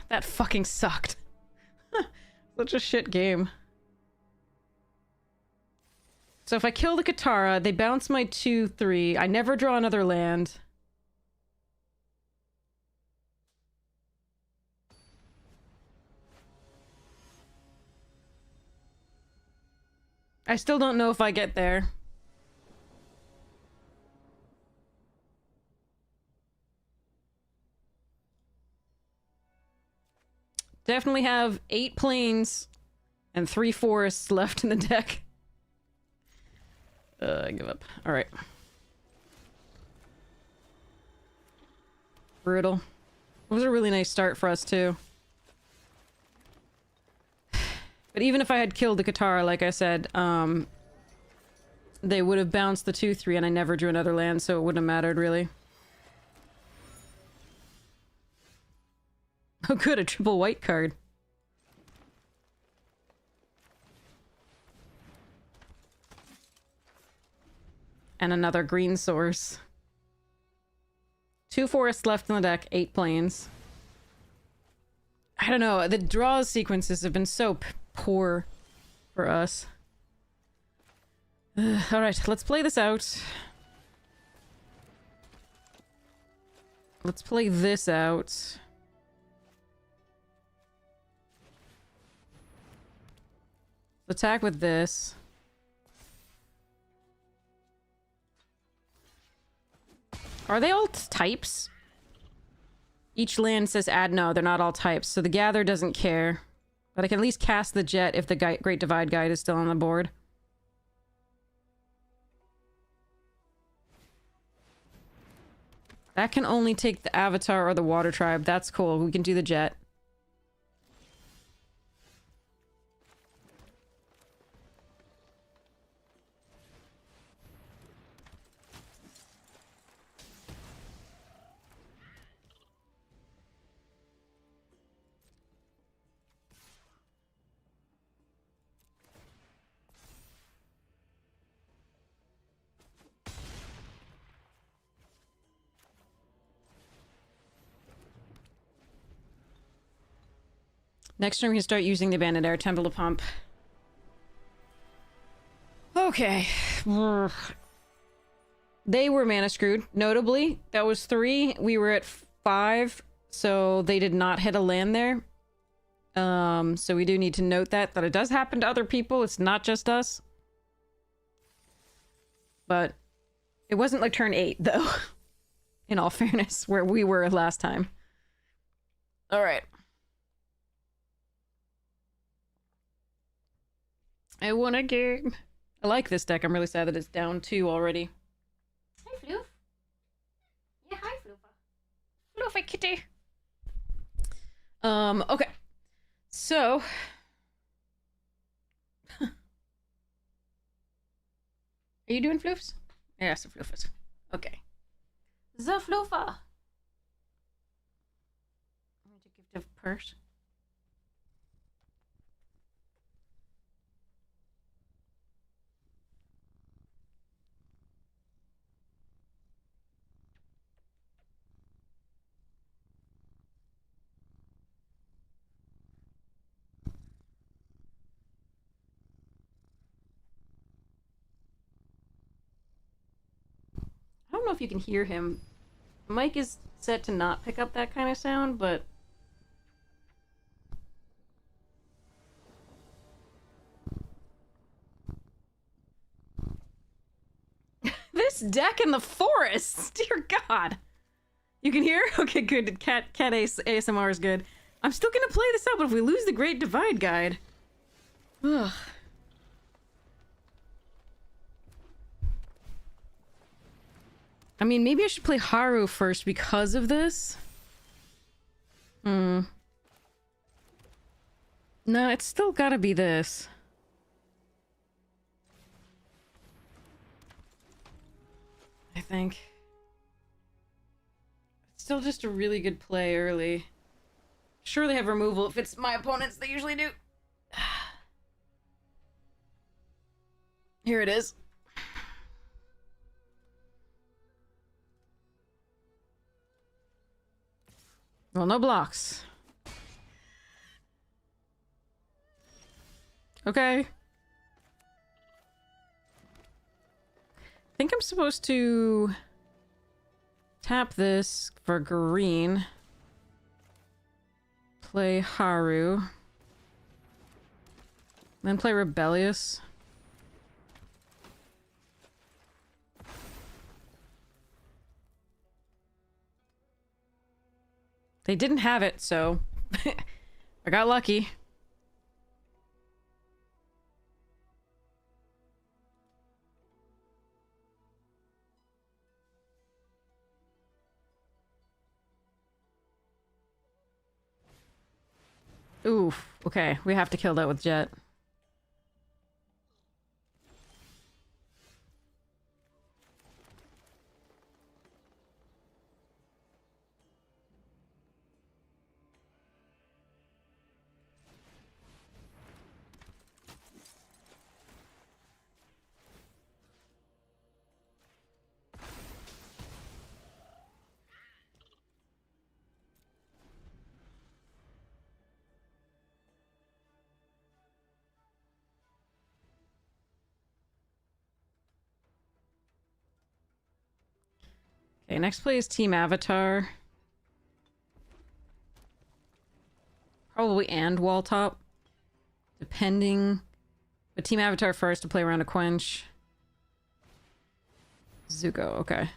That fucking sucked. Such a shit game. So if I kill the Katara, they bounce my 2/3. I never draw another land. I still don't know if I get there. Definitely have 8 plains and 3 forests left in the deck. I give up. Alright. Brutal. It was a really nice start for us, too. But even if I had killed the Katara, like I said, they would have bounced the 2/3 and I never drew another land, so it wouldn't have mattered, really. Oh good, a triple white card. And another green source. 2 forests left in the deck, 8 plains. I don't know, the draw sequences have been so poor for us. Alright, let's play this out. Let's play this out. Attack with this. Are they all types? Each land says add. No, they're not all types, so the Gather doesn't care. But I can at least cast the Jet if the Great Divide Guide is still on the board. That can only take the Avatar or the Water Tribe. That's cool. We can do the Jet. Next turn we can start using the Abandoned Air Temple to pump. Okay. They were mana screwed, notably. That was 3. We were at 5, so they did not hit a land there. So we do need to note that it does happen to other people. It's not just us. But it wasn't like turn 8, though. In all fairness, where we were last time. Alright. I won a game. I like this deck. I'm really sad that it's down 2 already. Hi, Floof. Yeah, hi, Floofa. Floofy kitty. Okay. So... Are you doing floofs? Yeah, some floofas. Okay. The floofa. Gift of purse. don't know if you can hear him. The mic is set to not pick up that kind of sound, but... This deck in the forest! Dear God! You can hear? Okay, good. Cat ASMR is good. I'm still gonna play this out, but if we lose the Great Divide Guide... Ugh. I mean, maybe I should play Haru first because of this. No, it's still gotta be this. I think. It's still just a really good play early. Sure, they have removal. If it's my opponents, they usually do. Here it is. Well, no blocks. Okay. I think I'm supposed to tap this for green. Play Haru. Then play Rebellious. They didn't have it, so I got lucky. Oof. Okay, we have to kill that with Jet. Okay, next play is Team Avatar. Probably and Wall Top. Depending. But Team Avatar first to play around a Quench. Zuko, okay.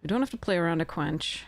We don't have to play around a Quench.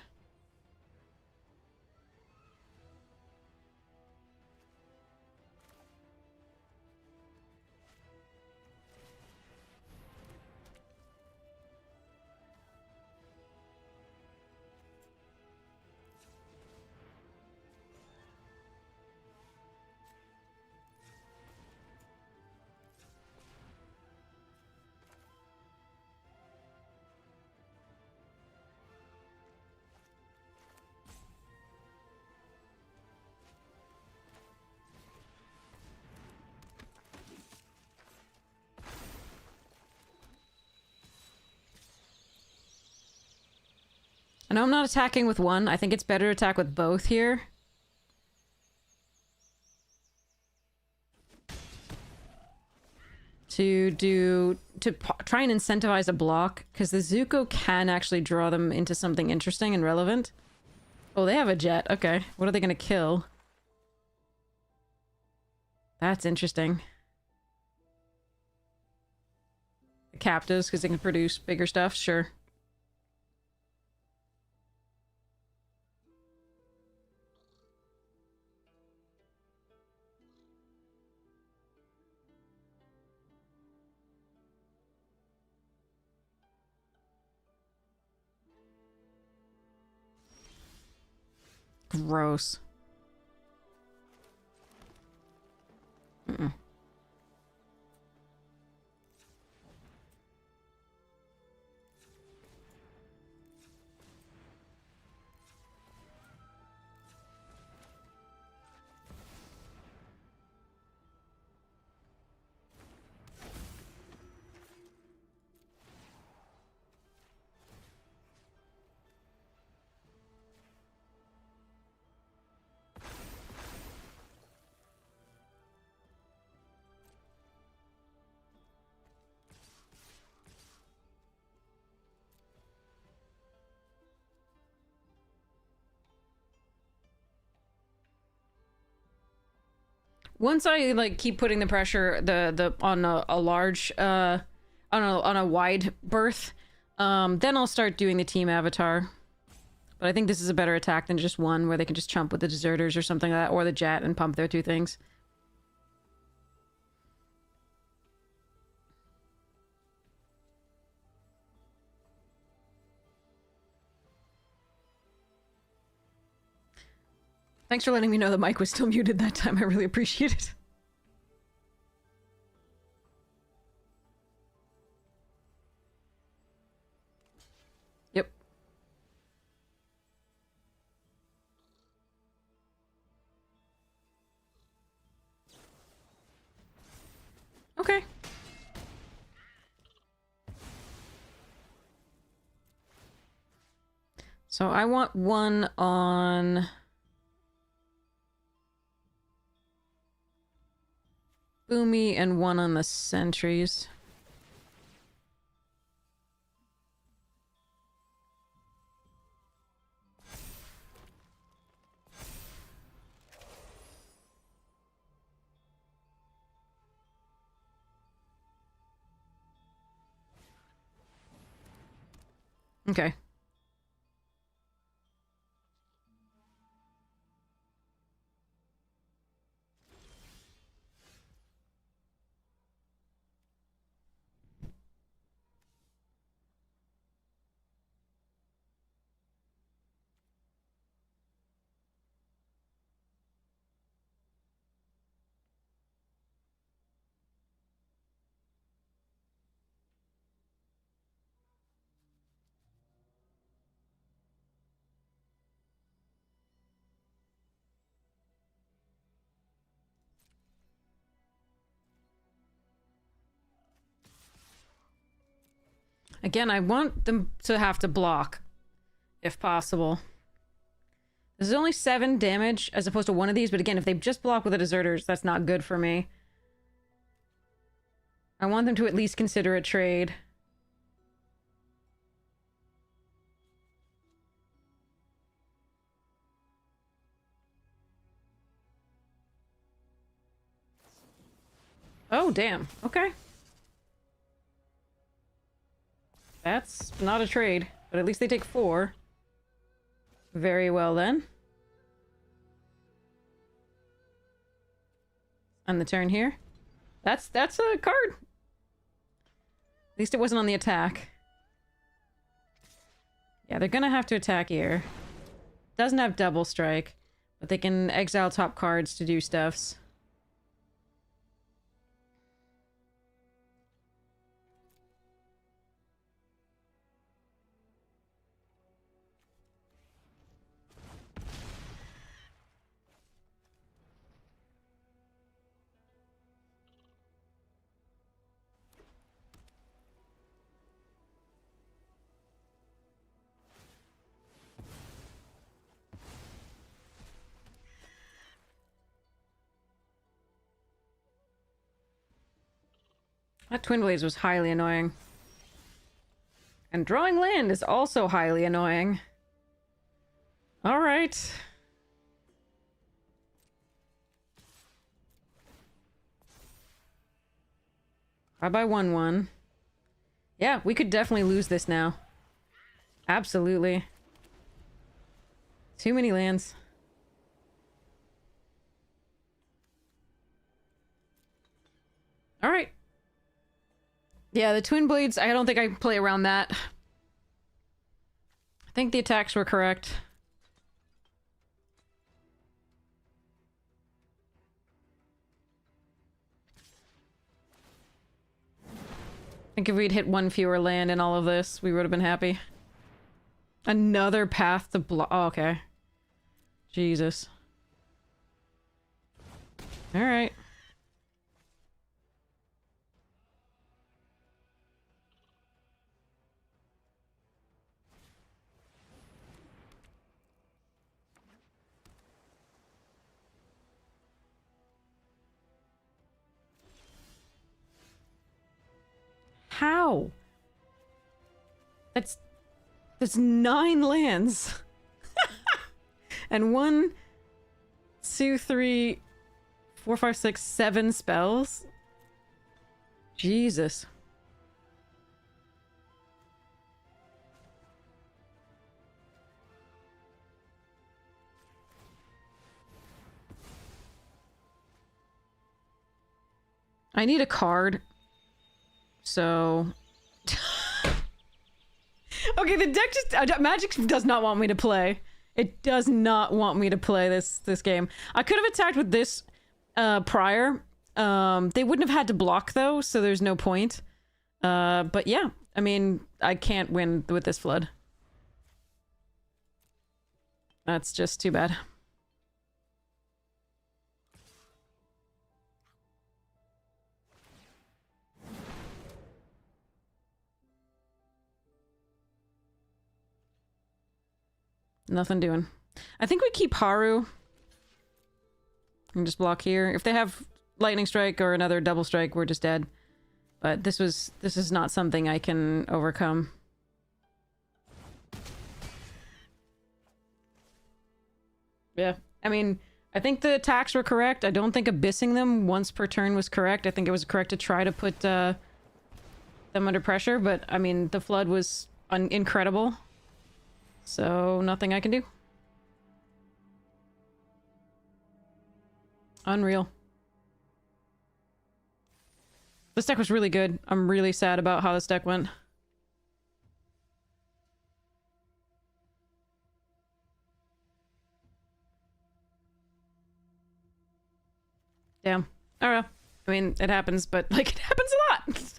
I know I'm not attacking with one. I think it's better to attack with both here. To try and incentivize a block, because the Zuko can actually draw them into something interesting and relevant. Oh, they have a jet. Okay. What are they going to kill? That's interesting. The captives, because they can produce bigger stuff? Sure. Gross. Mm-mm. Once I like keep putting the pressure the on a large on a wide berth, then I'll start doing the team avatar. But I think this is a better attack than just one where they can just chump with the deserters or something like that, or the jet and pump their two things. Thanks for letting me know the mic was still muted that time. I really appreciate it. Yep. Okay. So I want one on... Boomy and one on the sentries. Okay. Again, I want them to have to block, if possible. This is only 7 damage as opposed to one of these, but again, if they just block with the deserters, that's not good for me. I want them to at least consider a trade. Oh, damn. Okay. That's not a trade, but at least they take 4. Very well, then. On the turn here. That's a card. At least it wasn't on the attack. Yeah, they're gonna have to attack here. Doesn't have double strike, but they can exile top cards to do stuffs. That Twin Blades was highly annoying. And drawing land is also highly annoying. Alright. Bye-bye 1-1. Yeah, we could definitely lose this now. Absolutely. Too many lands. Alright. Yeah, the Twin Blades, I don't think I can play around that. I think the attacks were correct. I think if we'd hit 1 fewer land in all of this, we would have been happy. Another path to block. Oh, okay. Jesus. Alright. How? That's 9 lands. And 1, 2, 3, 4, 5, 6, 7 spells? Jesus. I need a card. So... Okay, the deck just... Magic does not want me to play. It does not want me to play this game. I could have attacked with this prior. They wouldn't have had to block, though, so there's no point. But yeah, I mean, I can't win with this Flood. That's just too bad. Nothing doing. I think we keep Haru. And just block here. If they have Lightning Strike or another Double Strike, we're just dead. But this is not something I can overcome. Yeah. I mean, I think the attacks were correct. I don't think abyssing them once per turn was correct. I think it was correct to try to put them under pressure. But, I mean, the Flood was incredible. So, nothing I can do. Unreal. This deck was really good. I'm really sad about how this deck went. Damn. I don't know. I mean, it happens, but, like, it happens a lot.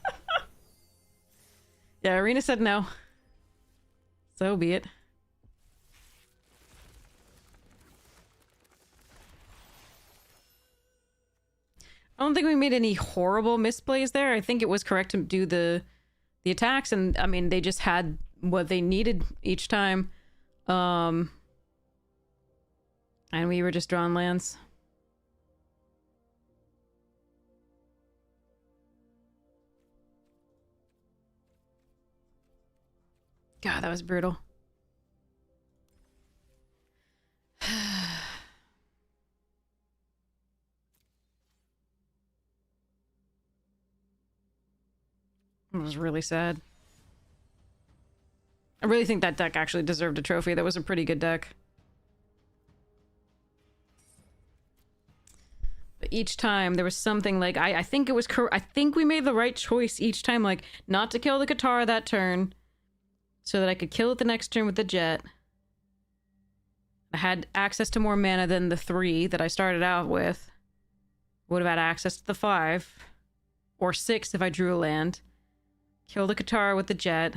Yeah, Arena said no. So be it. I don't think we made any horrible misplays there. I think it was correct to do the attacks, and I mean they just had what they needed each time. And we were just drawing lands. God, that was brutal. It was really sad. I really think that deck actually deserved a trophy. That was a pretty good deck. But each time there was something like I think it was I think we made the right choice each time, like not to kill the Katara that turn, so that I could kill it the next turn with the Jet. I had access to more mana than the 3 that I started out with. Would have had access to the 5 or 6 if I drew a land. Kill the Katara with the Jet.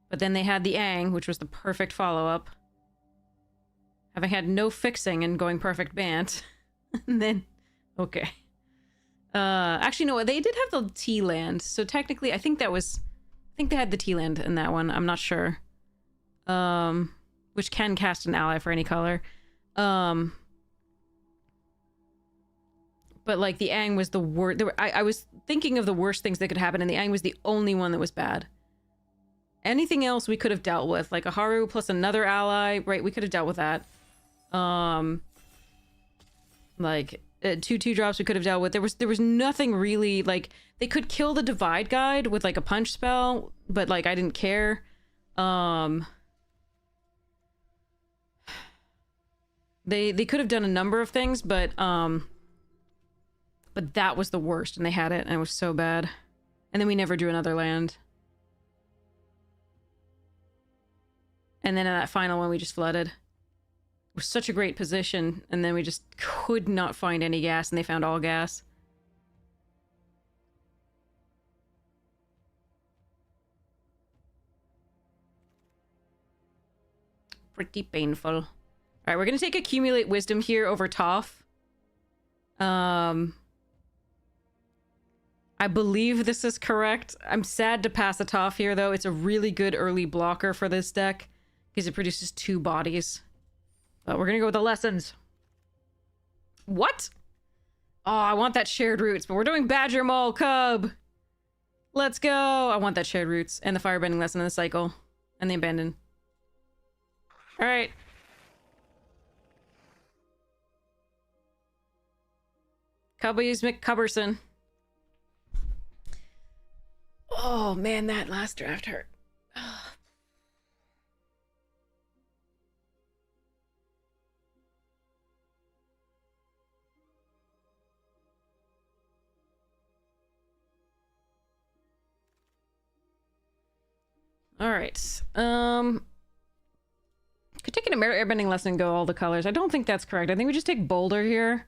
But then they had the Aang, which was the perfect follow-up. Having had no fixing and going perfect Bant. And then... Okay. Actually, no, they did have the T-land. So technically, I think that was... I think they had the T-land in that one. I'm not sure. Which can cast an ally for any color. But, like, the Aang was the worst... I was thinking of the worst things that could happen, and the Aang was the only one that was bad. Anything else we could have dealt with. Like, a Haru plus another ally, right? We could have dealt with that. Like, 2/2 drops we could have dealt with. There was nothing really, like... They could kill the Divide Guide with, like, a punch spell, but, like, I didn't care. They could have done a number of things, but that was the worst, and they had it, and it was so bad. And then we never drew another land. And then in that final one, we just flooded. It was such a great position, and then we just could not find any gas, and they found all gas. Pretty painful. All right, we're going to take Accumulate Wisdom here over Toph. I believe this is correct. I'm sad to pass a Toph here, though. It's a really good early blocker for this deck because it produces 2 bodies. But we're going to go with the lessons. What? Oh, I want that Shared Roots, but we're doing Badger Mole Cub. Let's go. I want that Shared Roots and the Firebending Lesson in the cycle and the Abandon. All right. Cubbies McCubberson. Oh man, that last draft hurt. All right. Could take an airbending lesson and go all the colors. I don't think that's correct. I think we just take Boulder here.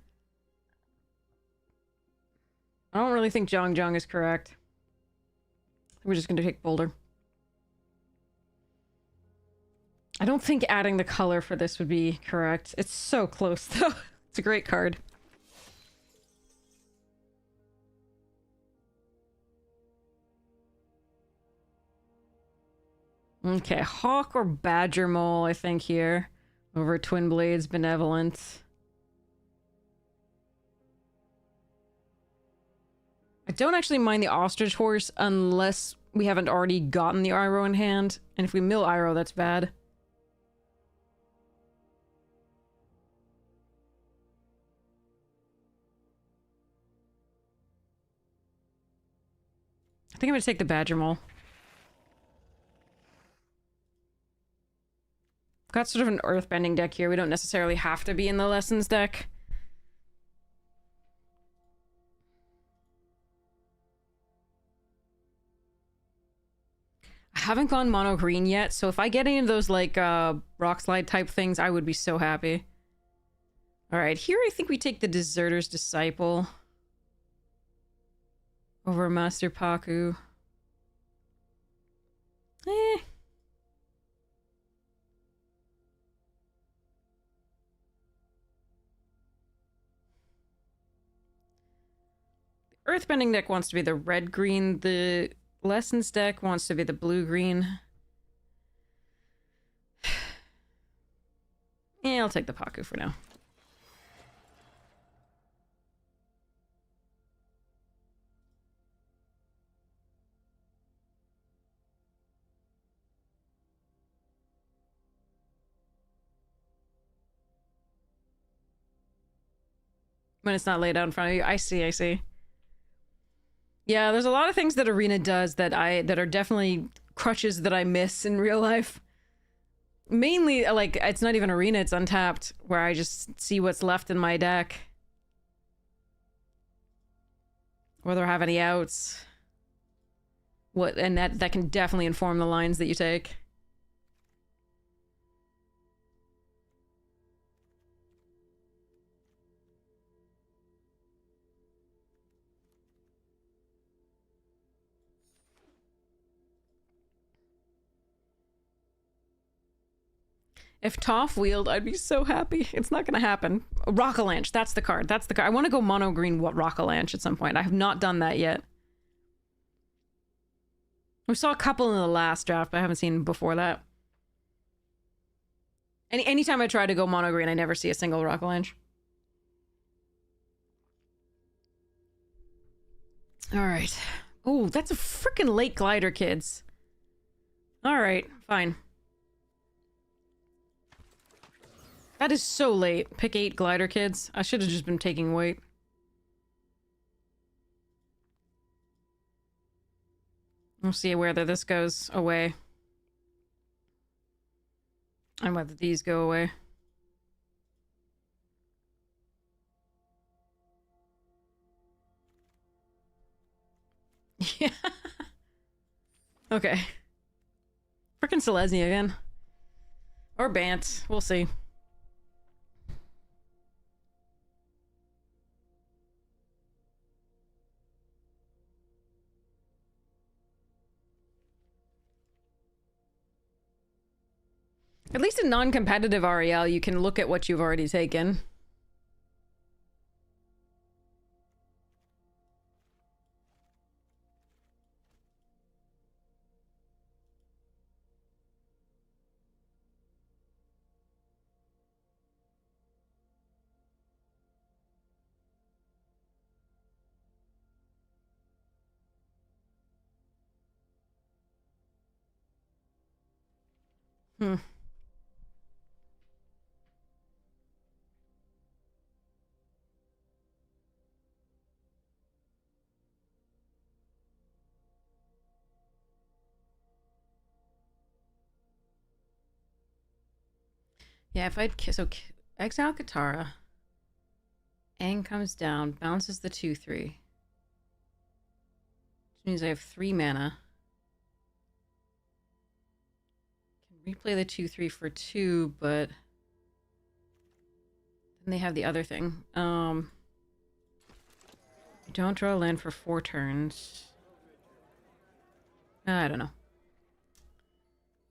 I don't really think Zhong Zhong is correct. We're just going to take Boulder. I don't think adding the color for this would be correct. It's so close, though. It's a great card. Okay, Hawk or Badger Mole, I think, here. Over Twin Blades, Benevolent. I don't actually mind the Ostrich Horse unless we haven't already gotten the Iroh in hand. And if we mill Iroh, that's bad. I think I'm going to take the Badger Mole. Got sort of an earthbending deck here. We don't necessarily have to be in the lessons deck. I haven't gone mono green yet, so if I get any of those like rock slide type things, I would be so happy. Alright, here I think we take the Deserter's Disciple over Master Paku. Earthbending deck wants to be the red-green. The Lessons deck wants to be the blue-green. Yeah, I'll take the Paku for now. When it's not laid out in front of you. I see, I see. Yeah, there's a lot of things that Arena does that are definitely crutches that I miss in real life. Mainly, like, it's not even Arena, it's Untapped, where I just see what's left in my deck. Whether I have any outs. And that can definitely inform the lines that you take. If Toph wheeled, I'd be so happy. It's not going to happen. Rockalanche, that's the card. That's the card. I want to go mono green Rockalanche at some point. I have not done that yet. We saw a couple in the last draft, but I haven't seen before that. Anytime I try to go mono green, I never see a single Rockalanche. All right. Oh, that's a freaking late glider, kids. All right, fine. That is so late. Pick 8 glider, kids. I should have just been taking weight. We'll see whether this goes away. And whether these go away. Yeah. Okay. Frickin' Selesnya again. Or Bant. We'll see. At least in non-competitive REL, you can look at what you've already taken. Hmm. Yeah, if I'd exile Katara. Aang comes down, bounces the 2/3. Which means I have 3 mana. Can replay the 2/3 for 2, but then they have the other thing. Don't draw land for 4 turns. I don't know.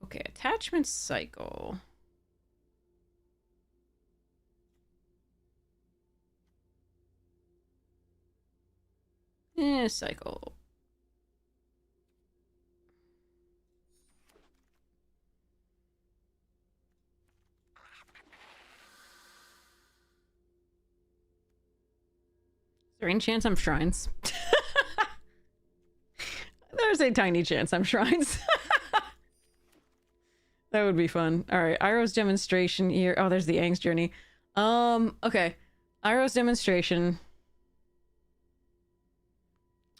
Okay, attachment cycle. Cycle. Is there any chance I'm shrines? There's a tiny chance I'm shrines. That would be fun. All right, Iroh's demonstration here. Oh, there's the Aang's journey. Okay. Iroh's demonstration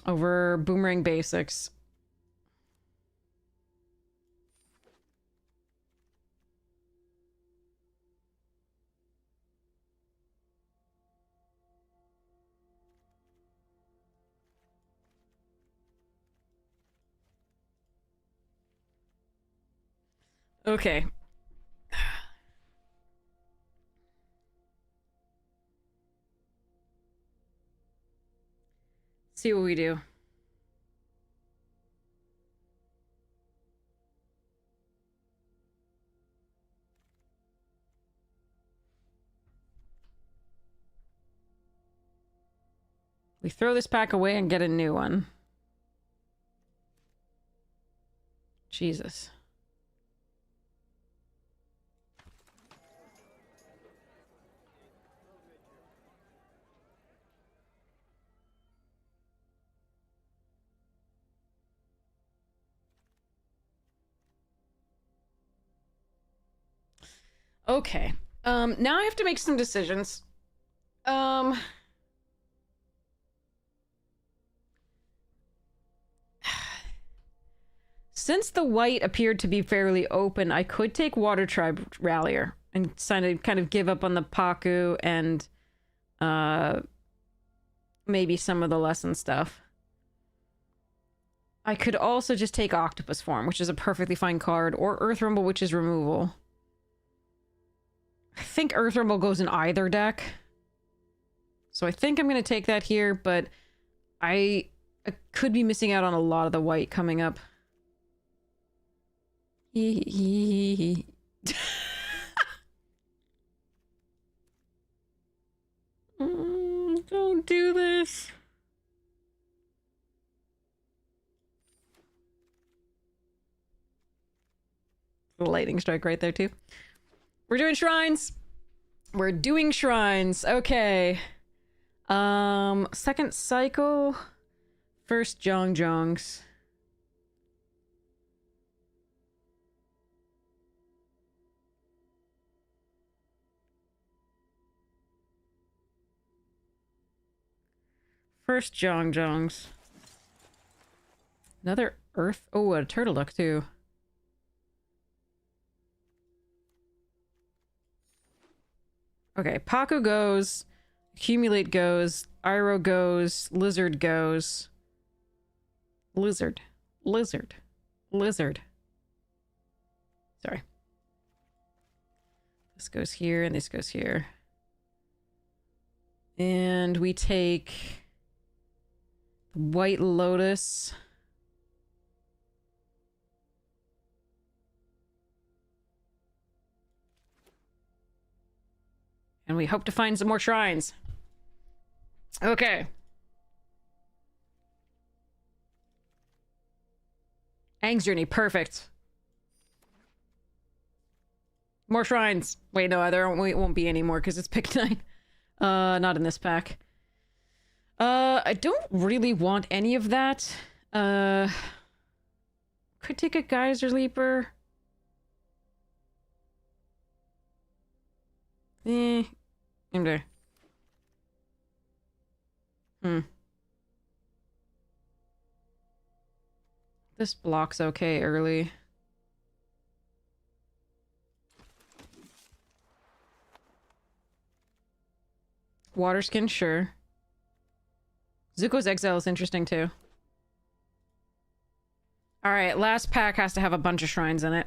over Boomerang Basics. Okay. See what we do. We throw this pack away and get a new one. Jesus. Okay. Now I have to make some decisions. Since the white appeared to be fairly open, I could take Water Tribe Rallier and kind of give up on the Paku and maybe some of the lesson stuff. I could also just take Octopus Form, which is a perfectly fine card, or Earth Rumble, which is removal. I think Earth Rumble goes in either deck. So I think I'm going to take that here, but I could be missing out on a lot of the white coming up. Don't do this. The lightning strike right there too. We're doing shrines. We're doing shrines. Okay. Second cycle. First Jongs. First Jongs. Another Earth. Oh, a Turtle Duck too. Okay, Paku goes, Accumulate goes, Iroh goes, Lizard goes. Lizard. Sorry. This goes here and this goes here. And we take White Lotus. And we hope to find some more shrines. Okay. Aang's Journey, perfect. More shrines. Wait, no, there won't be any more because it's pick 9. Not in this pack. I don't really want any of that. Could take a Geyser Leaper. Okay. This block's okay early. Water skin, sure. Zuko's Exile is interesting too. Alright, last pack has to have a bunch of shrines in it.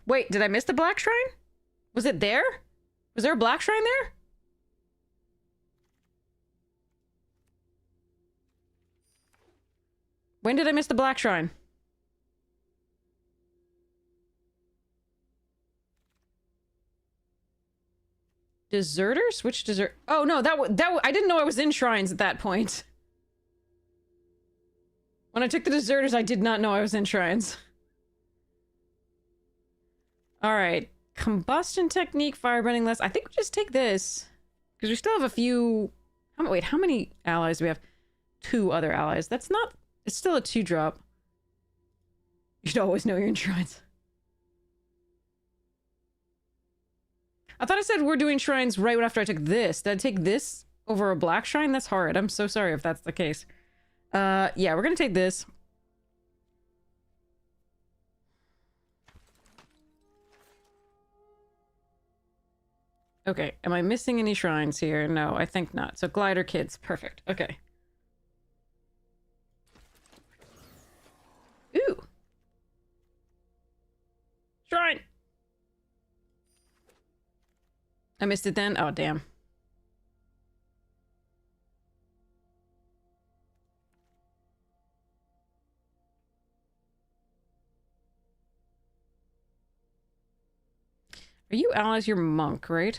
Wait, did I miss the black shrine? Was it there? Was there a black shrine there? When did I miss the black shrine? Deserters? Which desert? Oh no, I didn't know I was in shrines at that point. When I took the deserters, I did not know I was in shrines. Alright. Combustion technique, firebending less. I think we just take this. Because we still have a few... Wait, how many allies do we have? 2 other allies. That's not... It's still a 2-drop. You should always know you're in shrines. I thought I said we're doing shrines right after I took this. Did I take this over a black shrine? That's hard. I'm so sorry if that's the case. Yeah, we're gonna take this. Okay, am I missing any shrines here? No, I think not. So glider kids, perfect. Okay. Ooh. Shrine! I missed it then? Oh, damn. Are you allies your monk, right?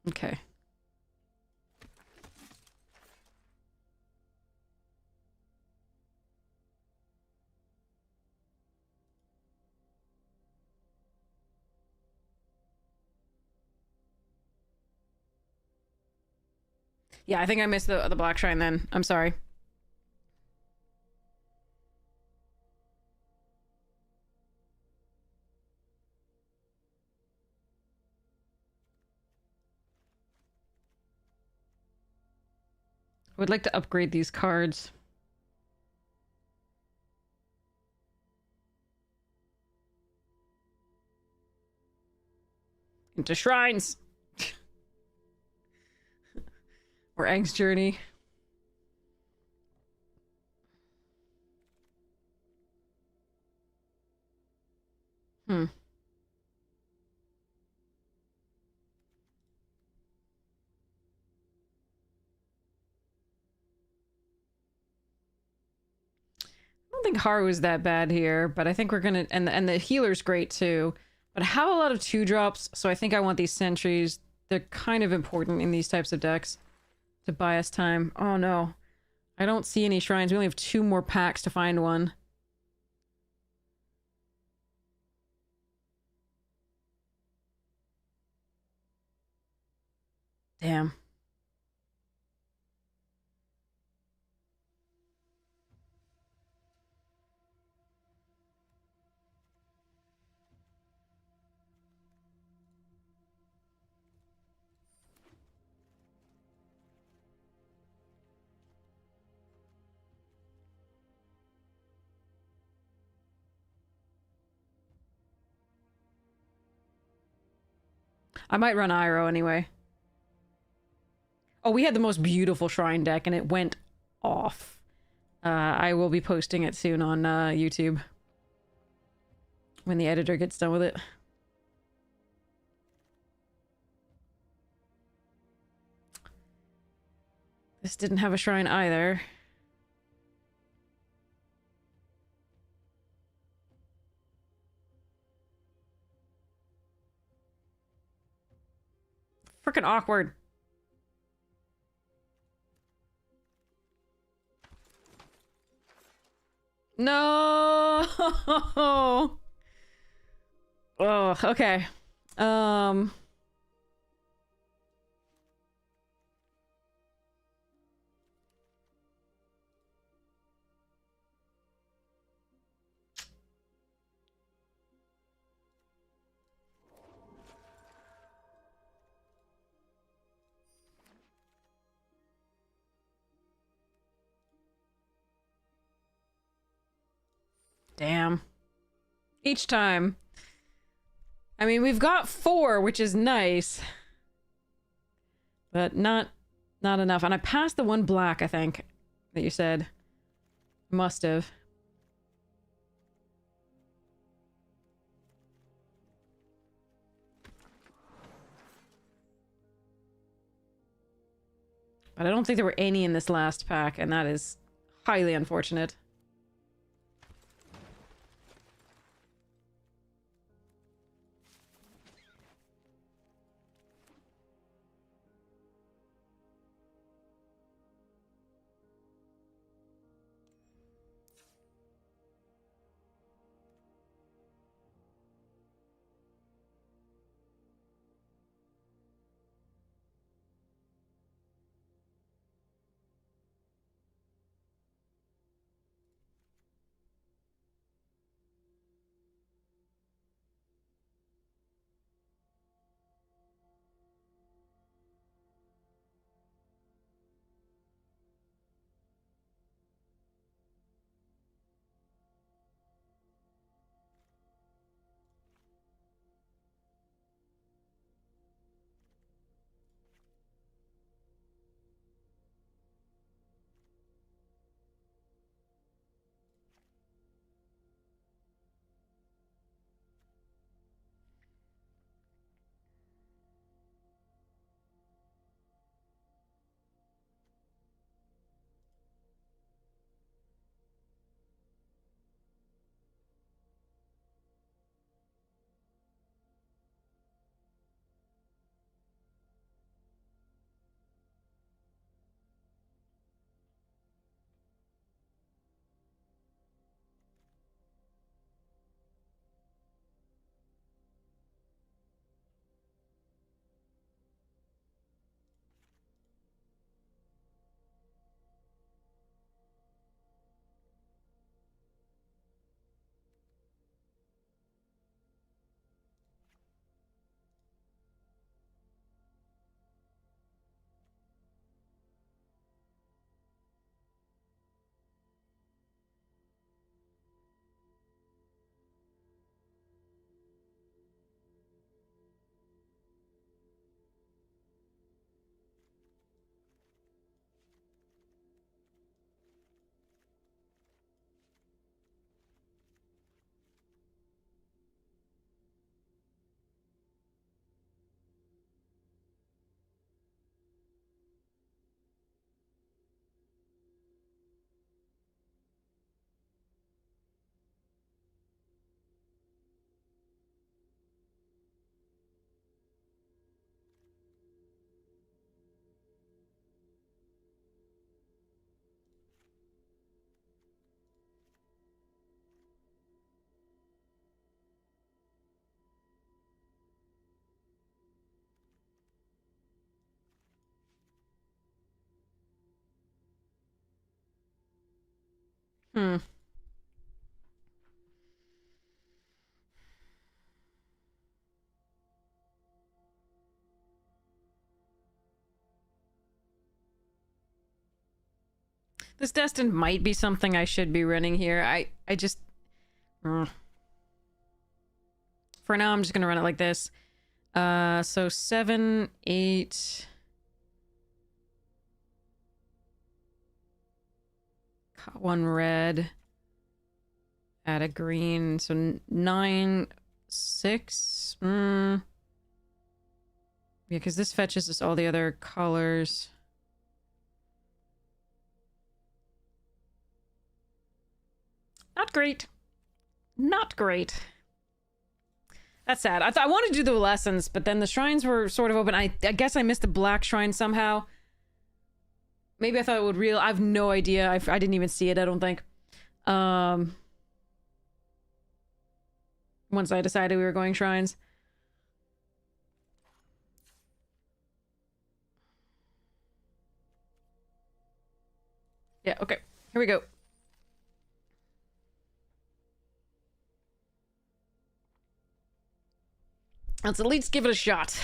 Okay. Yeah, I think I missed the black shrine then. I'm sorry. I would like to upgrade these cards. Into shrines. Or Aang's Journey. I don't think Haru is that bad here, but I think we're gonna... And the healer's great too. But I have a lot of 2-drops, so I think I want these sentries. They're kind of important in these types of decks. To buy us time. Oh no. I don't see any shrines. We only have 2 more packs to find one. Damn. I might run Iroh anyway. Oh, we had the most beautiful shrine deck and it went off. I will be posting it soon on YouTube. When the editor gets done with it. This didn't have a shrine either. Freaking awkward. No. Oh, okay. Damn. Each time. I mean, we've got 4, which is nice. But not enough. And I passed the 1 black, I think, that you said. Must have. But I don't think there were any in this last pack, and that is highly unfortunate. Hmm. This Destined might be something I should be running here. I just... For now, I'm just gonna run it like this. So 7, 8... Got 1 red. Add a green. So 9, 6... Yeah, because this fetches us all the other colors. Not great. Not great. That's sad. I wanted to do the lessons, but then the shrines were sort of open. I guess I missed the black shrine somehow. Maybe I thought it would I have no idea. I didn't even see it, I don't think. Once I decided we were going shrines. Yeah, okay. Here we go. Let's at least give it a shot.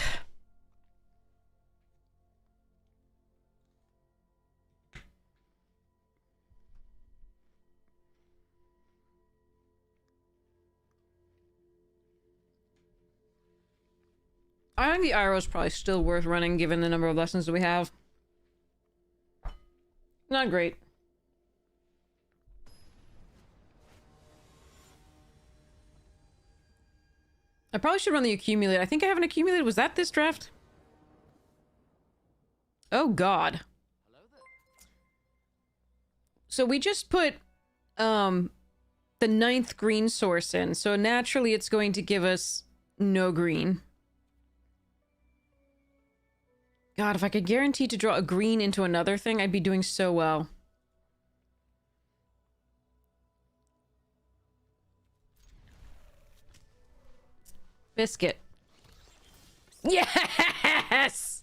I think the arrow is probably still worth running given the number of lessons that we have. Not great. I probably should run the accumulate. I think I haven't accumulated. Was that this draft? Oh god. So we just put the 9th green source in, so naturally it's going to give us no green. God, if I could guarantee to draw a green into another thing, I'd be doing so well. Biscuit. Yes!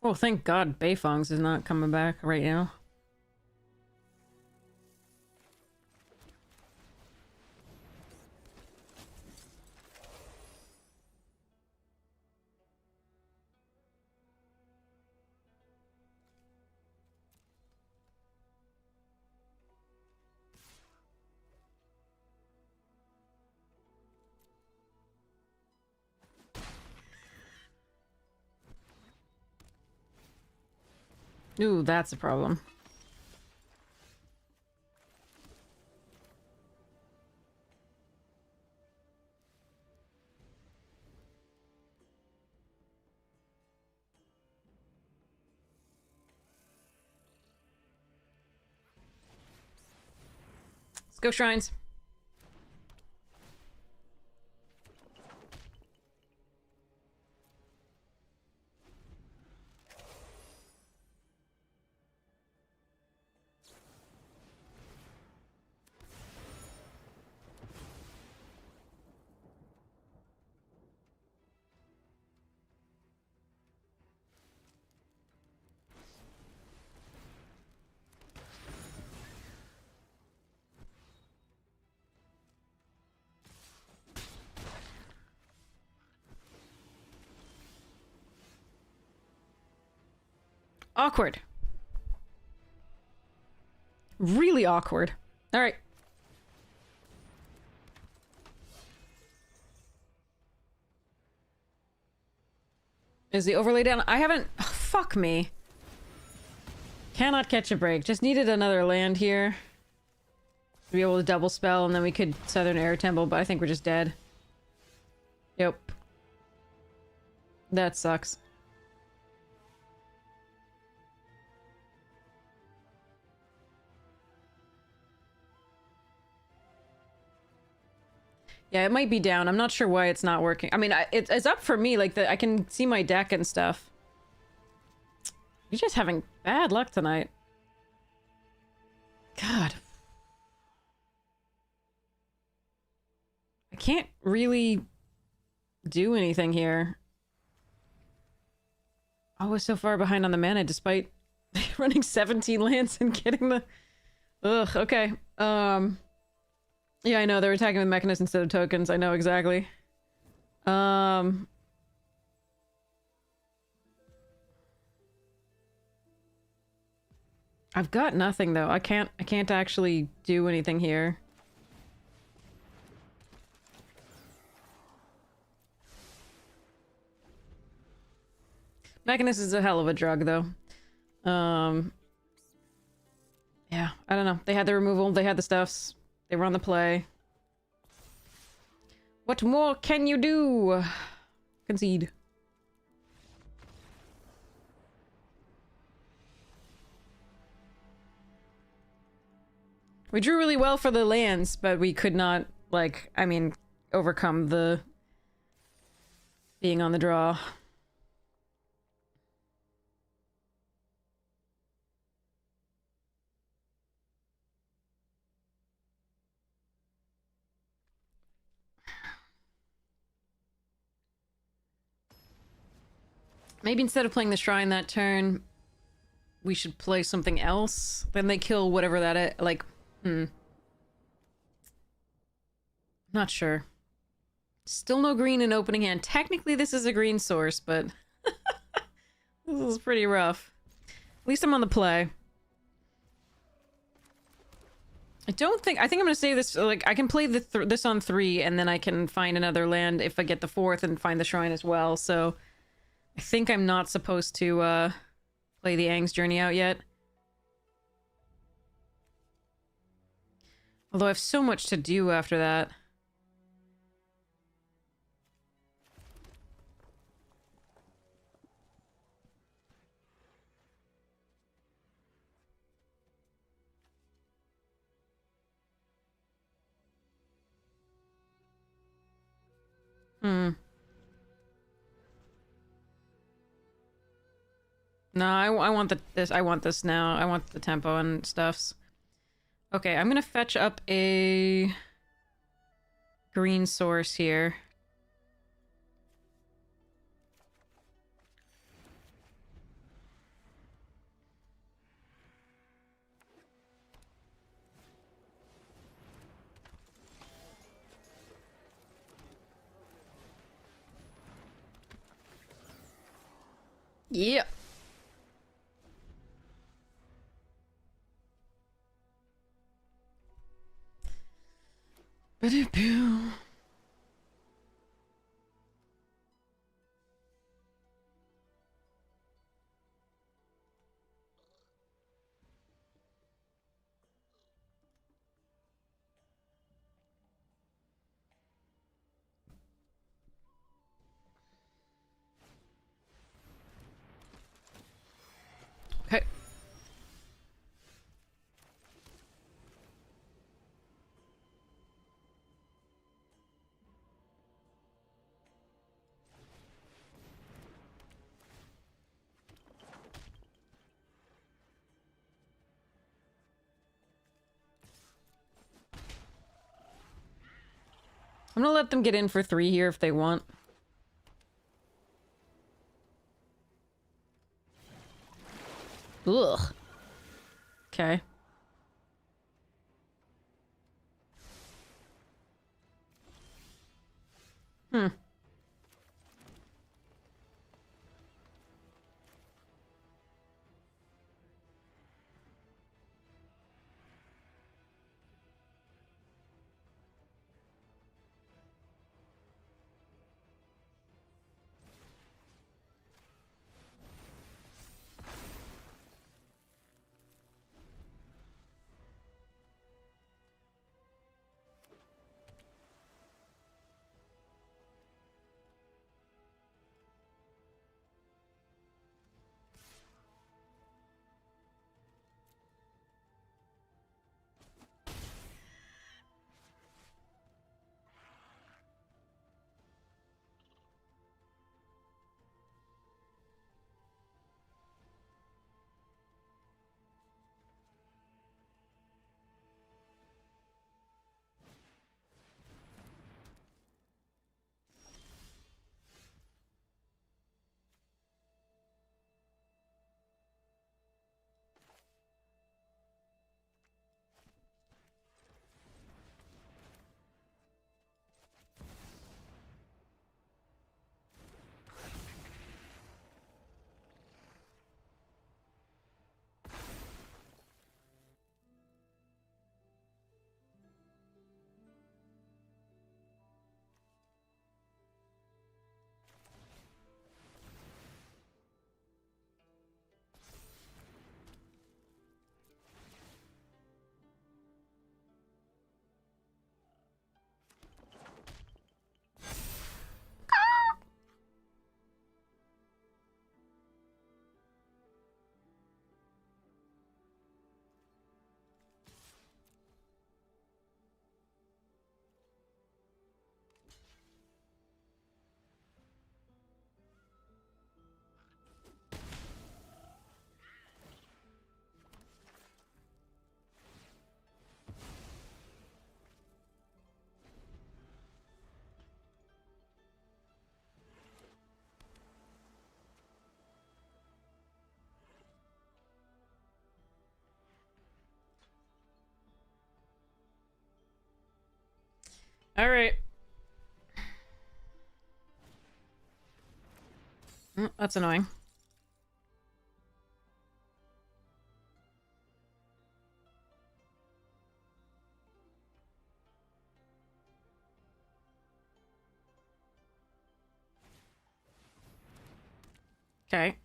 Oh, thank God Beifongs is not coming back right now. Ooh, that's a problem. Let's go, shrines. Awkward. Really awkward. All right. Is the overlay down? I haven't... Oh, fuck me. Cannot catch a break. Just needed another land here. To be able to double spell, and then we could Southern Air Temple, but I think we're just dead. Yep. That sucks. Yeah, it might be down. I'm not sure why it's not working. I mean, it's up for me. Like, I can see my deck and stuff. You're just having bad luck tonight. God. I can't really do anything here. I was so far behind on the mana despite running 17 lands and getting the... Ugh, okay. Yeah, I know. They're attacking with Mechanist instead of tokens. I know exactly. I've got nothing though. I can't actually do anything here. Mechanist is a hell of a drug though. Yeah, I don't know. They had the removal, they had the stuffs. They were on the play. What more can you do? Concede. We drew really well for the lands, but we could not, like, I mean, overcome the being on the draw. Maybe instead of playing the shrine that turn, we should play something else. Then they kill whatever that is. Like, Not sure. Still no green in opening hand. Technically, this is a green source, but this is pretty rough. At least I'm on the play. I think I'm gonna save this. Like, I can play this on 3, and then I can find another land if I get the 4th and find the shrine as well. So, I think I'm not supposed to play the Aang's Journey out yet. Although I have so much to do after that. No, I want this. I want this now. I want the tempo and stuffs. Okay, I'm gonna fetch up a green source here. Yeah. Ba-do-boo. Okay. I'm gonna let them get in for 3 here if they want. Ugh. Okay. All right. That's annoying. Okay.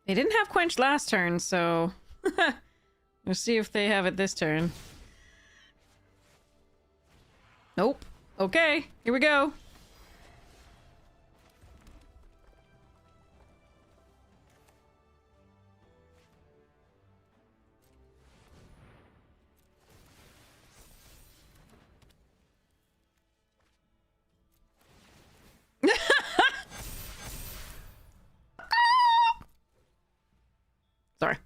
They didn't have Quench last turn, so... We'll see if they have it this turn. Nope. Okay, here we go. Sorry.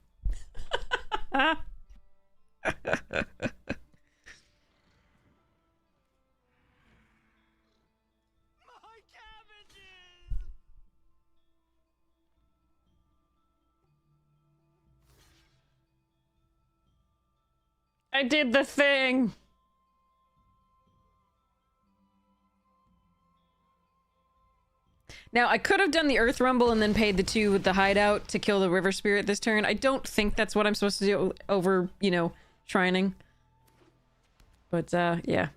I did the thing. Now, I could have done the Earth Rumble and then paid the 2 with the hideout to kill the River Spirit this turn. I don't think that's what I'm supposed to do over, you know, shrining. But, yeah.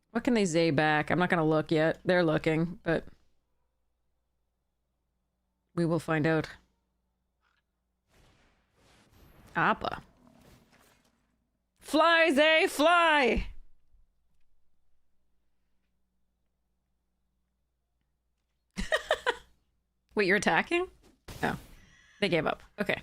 What can they Zay back? I'm not gonna look yet. They're looking, but... we will find out. Appa. Fly, Zay, fly! Wait, you're attacking? Oh. They gave up. Okay.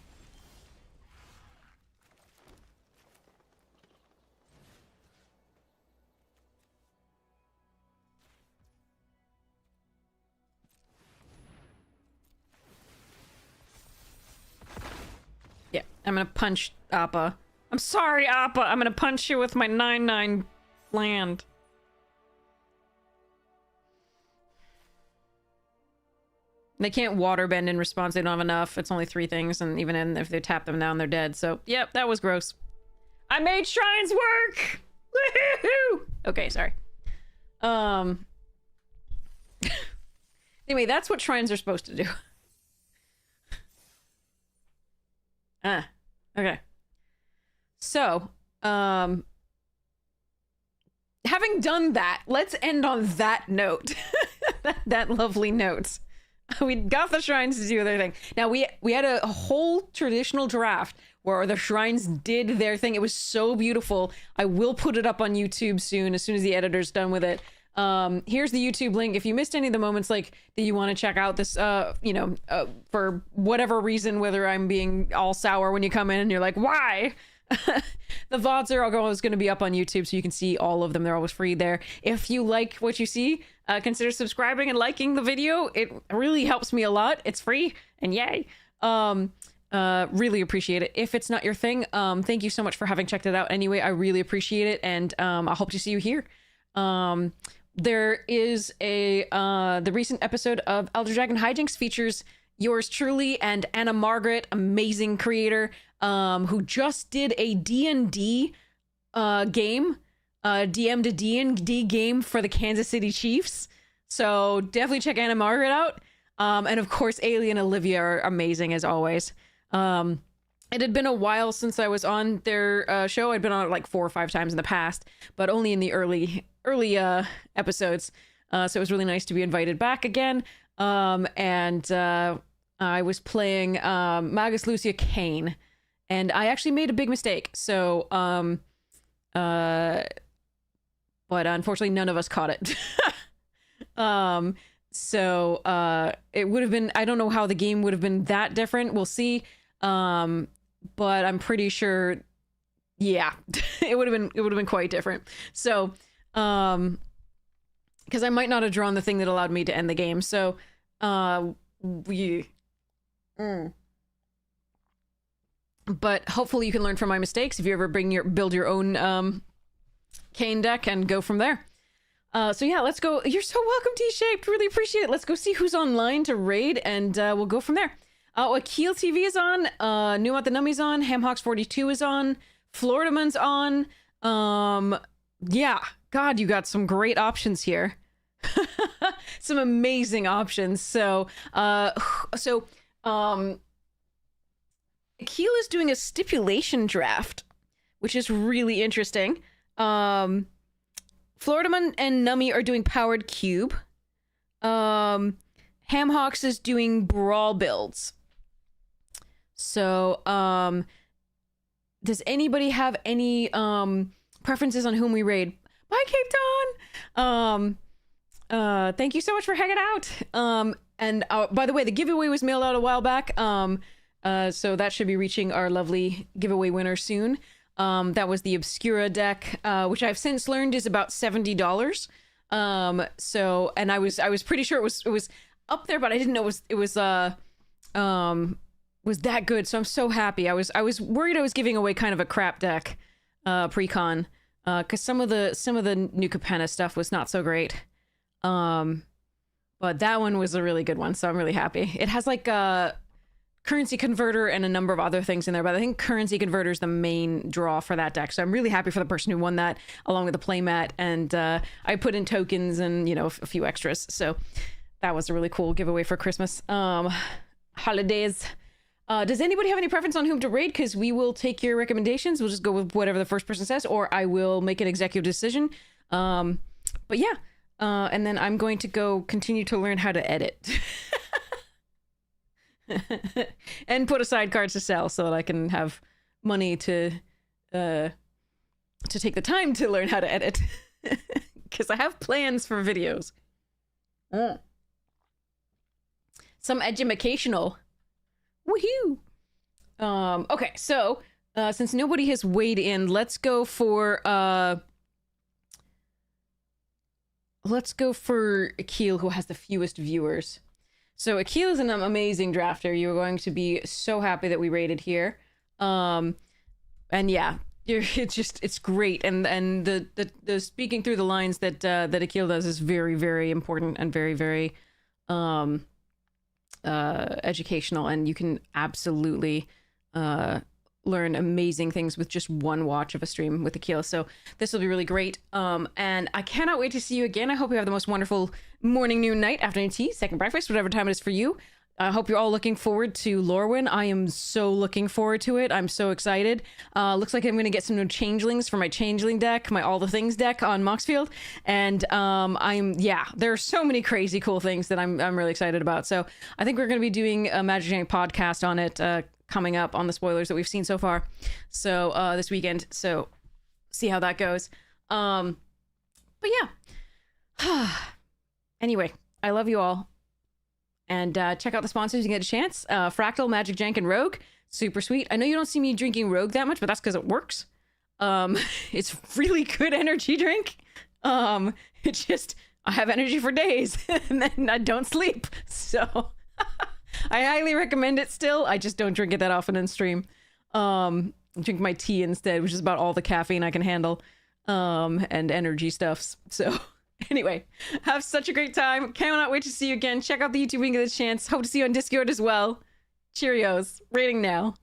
Yeah, I'm gonna punch Appa. I'm sorry, Appa! I'm gonna punch you with my 9/9 land. They can't waterbend in response. They don't have enough. It's only 3 things, and even if they tap them down, they're dead. So, yep, that was gross. I made shrines work! Woohoo! Okay, sorry. Anyway, that's what shrines are supposed to do. Okay. So, having done that, let's end on that note. that lovely note. We got the shrines to do their thing. Now, we had a whole traditional draft where the shrines did their thing. It was so beautiful. I will put it up on YouTube soon, as soon as the editor's done with it. Here's the YouTube link. If you missed any of the moments, like, that you want to check out this, for whatever reason, whether I'm being all sour when you come in and you're like, why? The VODs are always going to be up on YouTube, so you can see all of them. They're always free there. If you like what you see, consider subscribing and liking the video. It really helps me a lot. It's free, and yay. Really appreciate it. If it's not your thing, thank you so much for having checked it out anyway. I really appreciate it, and I hope to see you here. There is the recent episode of Elder Dragon Hijinks features yours truly and Anna Margaret, amazing creator, who just did a D&D game, DM to D&D game for the Kansas City Chiefs. So definitely check Anna Margaret out. And of course, Ailey and Olivia are amazing as always. It had been a while since I was on their show. I'd been on it like 4 or 5 times in the past, but only in the early episodes. So it was really nice to be invited back again. And I was playing Magus Lucia Kane, and I actually made a big mistake. So, but unfortunately, none of us caught it. So it would have been, I don't know how the game would have been that different. We'll see. But I'm pretty sure, yeah, it would have been quite different. So, because I might not have drawn the thing that allowed me to end the game. So, but hopefully you can learn from my mistakes if you ever build your own Kane deck and go from there. So yeah, let's go. You're so welcome, T-Shaped. Really appreciate it. Let's go see who's online to raid, and we'll go from there. Oh, Akil TV is on. New About the Nummy's on. Hamhawks 42 is on. Floridaman's on. Yeah. God, you got some great options here. Some amazing options. So, Akil is doing a stipulation draft, which is really interesting. Floridaman and Nummy are doing Powered Cube. Hamhawks is doing Brawl builds. So, does anybody have any preferences on whom we raid? Bye, Cape Town. Thank you so much for hanging out. And by the way, the giveaway was mailed out a while back. So that should be reaching our lovely giveaway winner soon. That was the Obscura deck, which I've since learned is about $70. So, and I was pretty sure it was up there, but I didn't know it was that good. So I'm so happy. I was worried I was giving away kind of a crap deck, pre-con, because some of the New Capenna stuff was not so great. But that one was a really good one, so I'm really happy. It has like a currency converter and a number of other things in there, but I think currency converter is the main draw for that deck. So I'm really happy for the person who won that, along with the playmat, and I put in tokens and a few extras. So that was a really cool giveaway for Christmas holidays. Does anybody have any preference on whom to raid? Because we will take your recommendations. We'll just go with whatever the first person says, or I will make an executive decision. But yeah. And then I'm going to go continue to learn how to edit. And put aside cards to sell so that I can have money to take the time to learn how to edit. Because I have plans for videos. Some educational. Woohoo! Okay, so since nobody has weighed in, let's go for Akil, who has the fewest viewers. So Akil is an amazing drafter. You're going to be so happy that we rated here. And yeah, it's great. And the speaking through the lines that Akil does is very, very important and very, very educational. And you can absolutely learn amazing things with just one watch of a stream with Akil. So this will be really great. And I cannot wait to see you again. I hope you have the most wonderful morning, noon, night, afternoon tea, second breakfast, whatever time it is for you. I hope you're all looking forward to Lorwyn. I am so looking forward to it. I'm so excited. Looks like I'm going to get some new changelings for my changeling deck, my All the Things deck on Moxfield. And there are so many crazy cool things that I'm really excited about. So I think we're going to be doing a Magic Jank podcast on it coming up on the spoilers that we've seen so far. So this weekend. So see how that goes. But yeah. Anyway, I love you all. And check out the sponsors you get a chance. Fractal, Magic Jank, and Rogue. Super sweet. I know you don't see me drinking Rogue that much, but that's because it works. It's really good energy drink. It's just, I have energy for days and then I don't sleep. So I highly recommend it still. I just don't drink it that often in stream. Drink my tea instead, which is about all the caffeine I can handle. And energy stuffs. So anyway, have such a great time. Cannot wait to see you again. Check out the YouTube when you get a chance. Hope to see you on Discord as well. Cheerios. Rating now.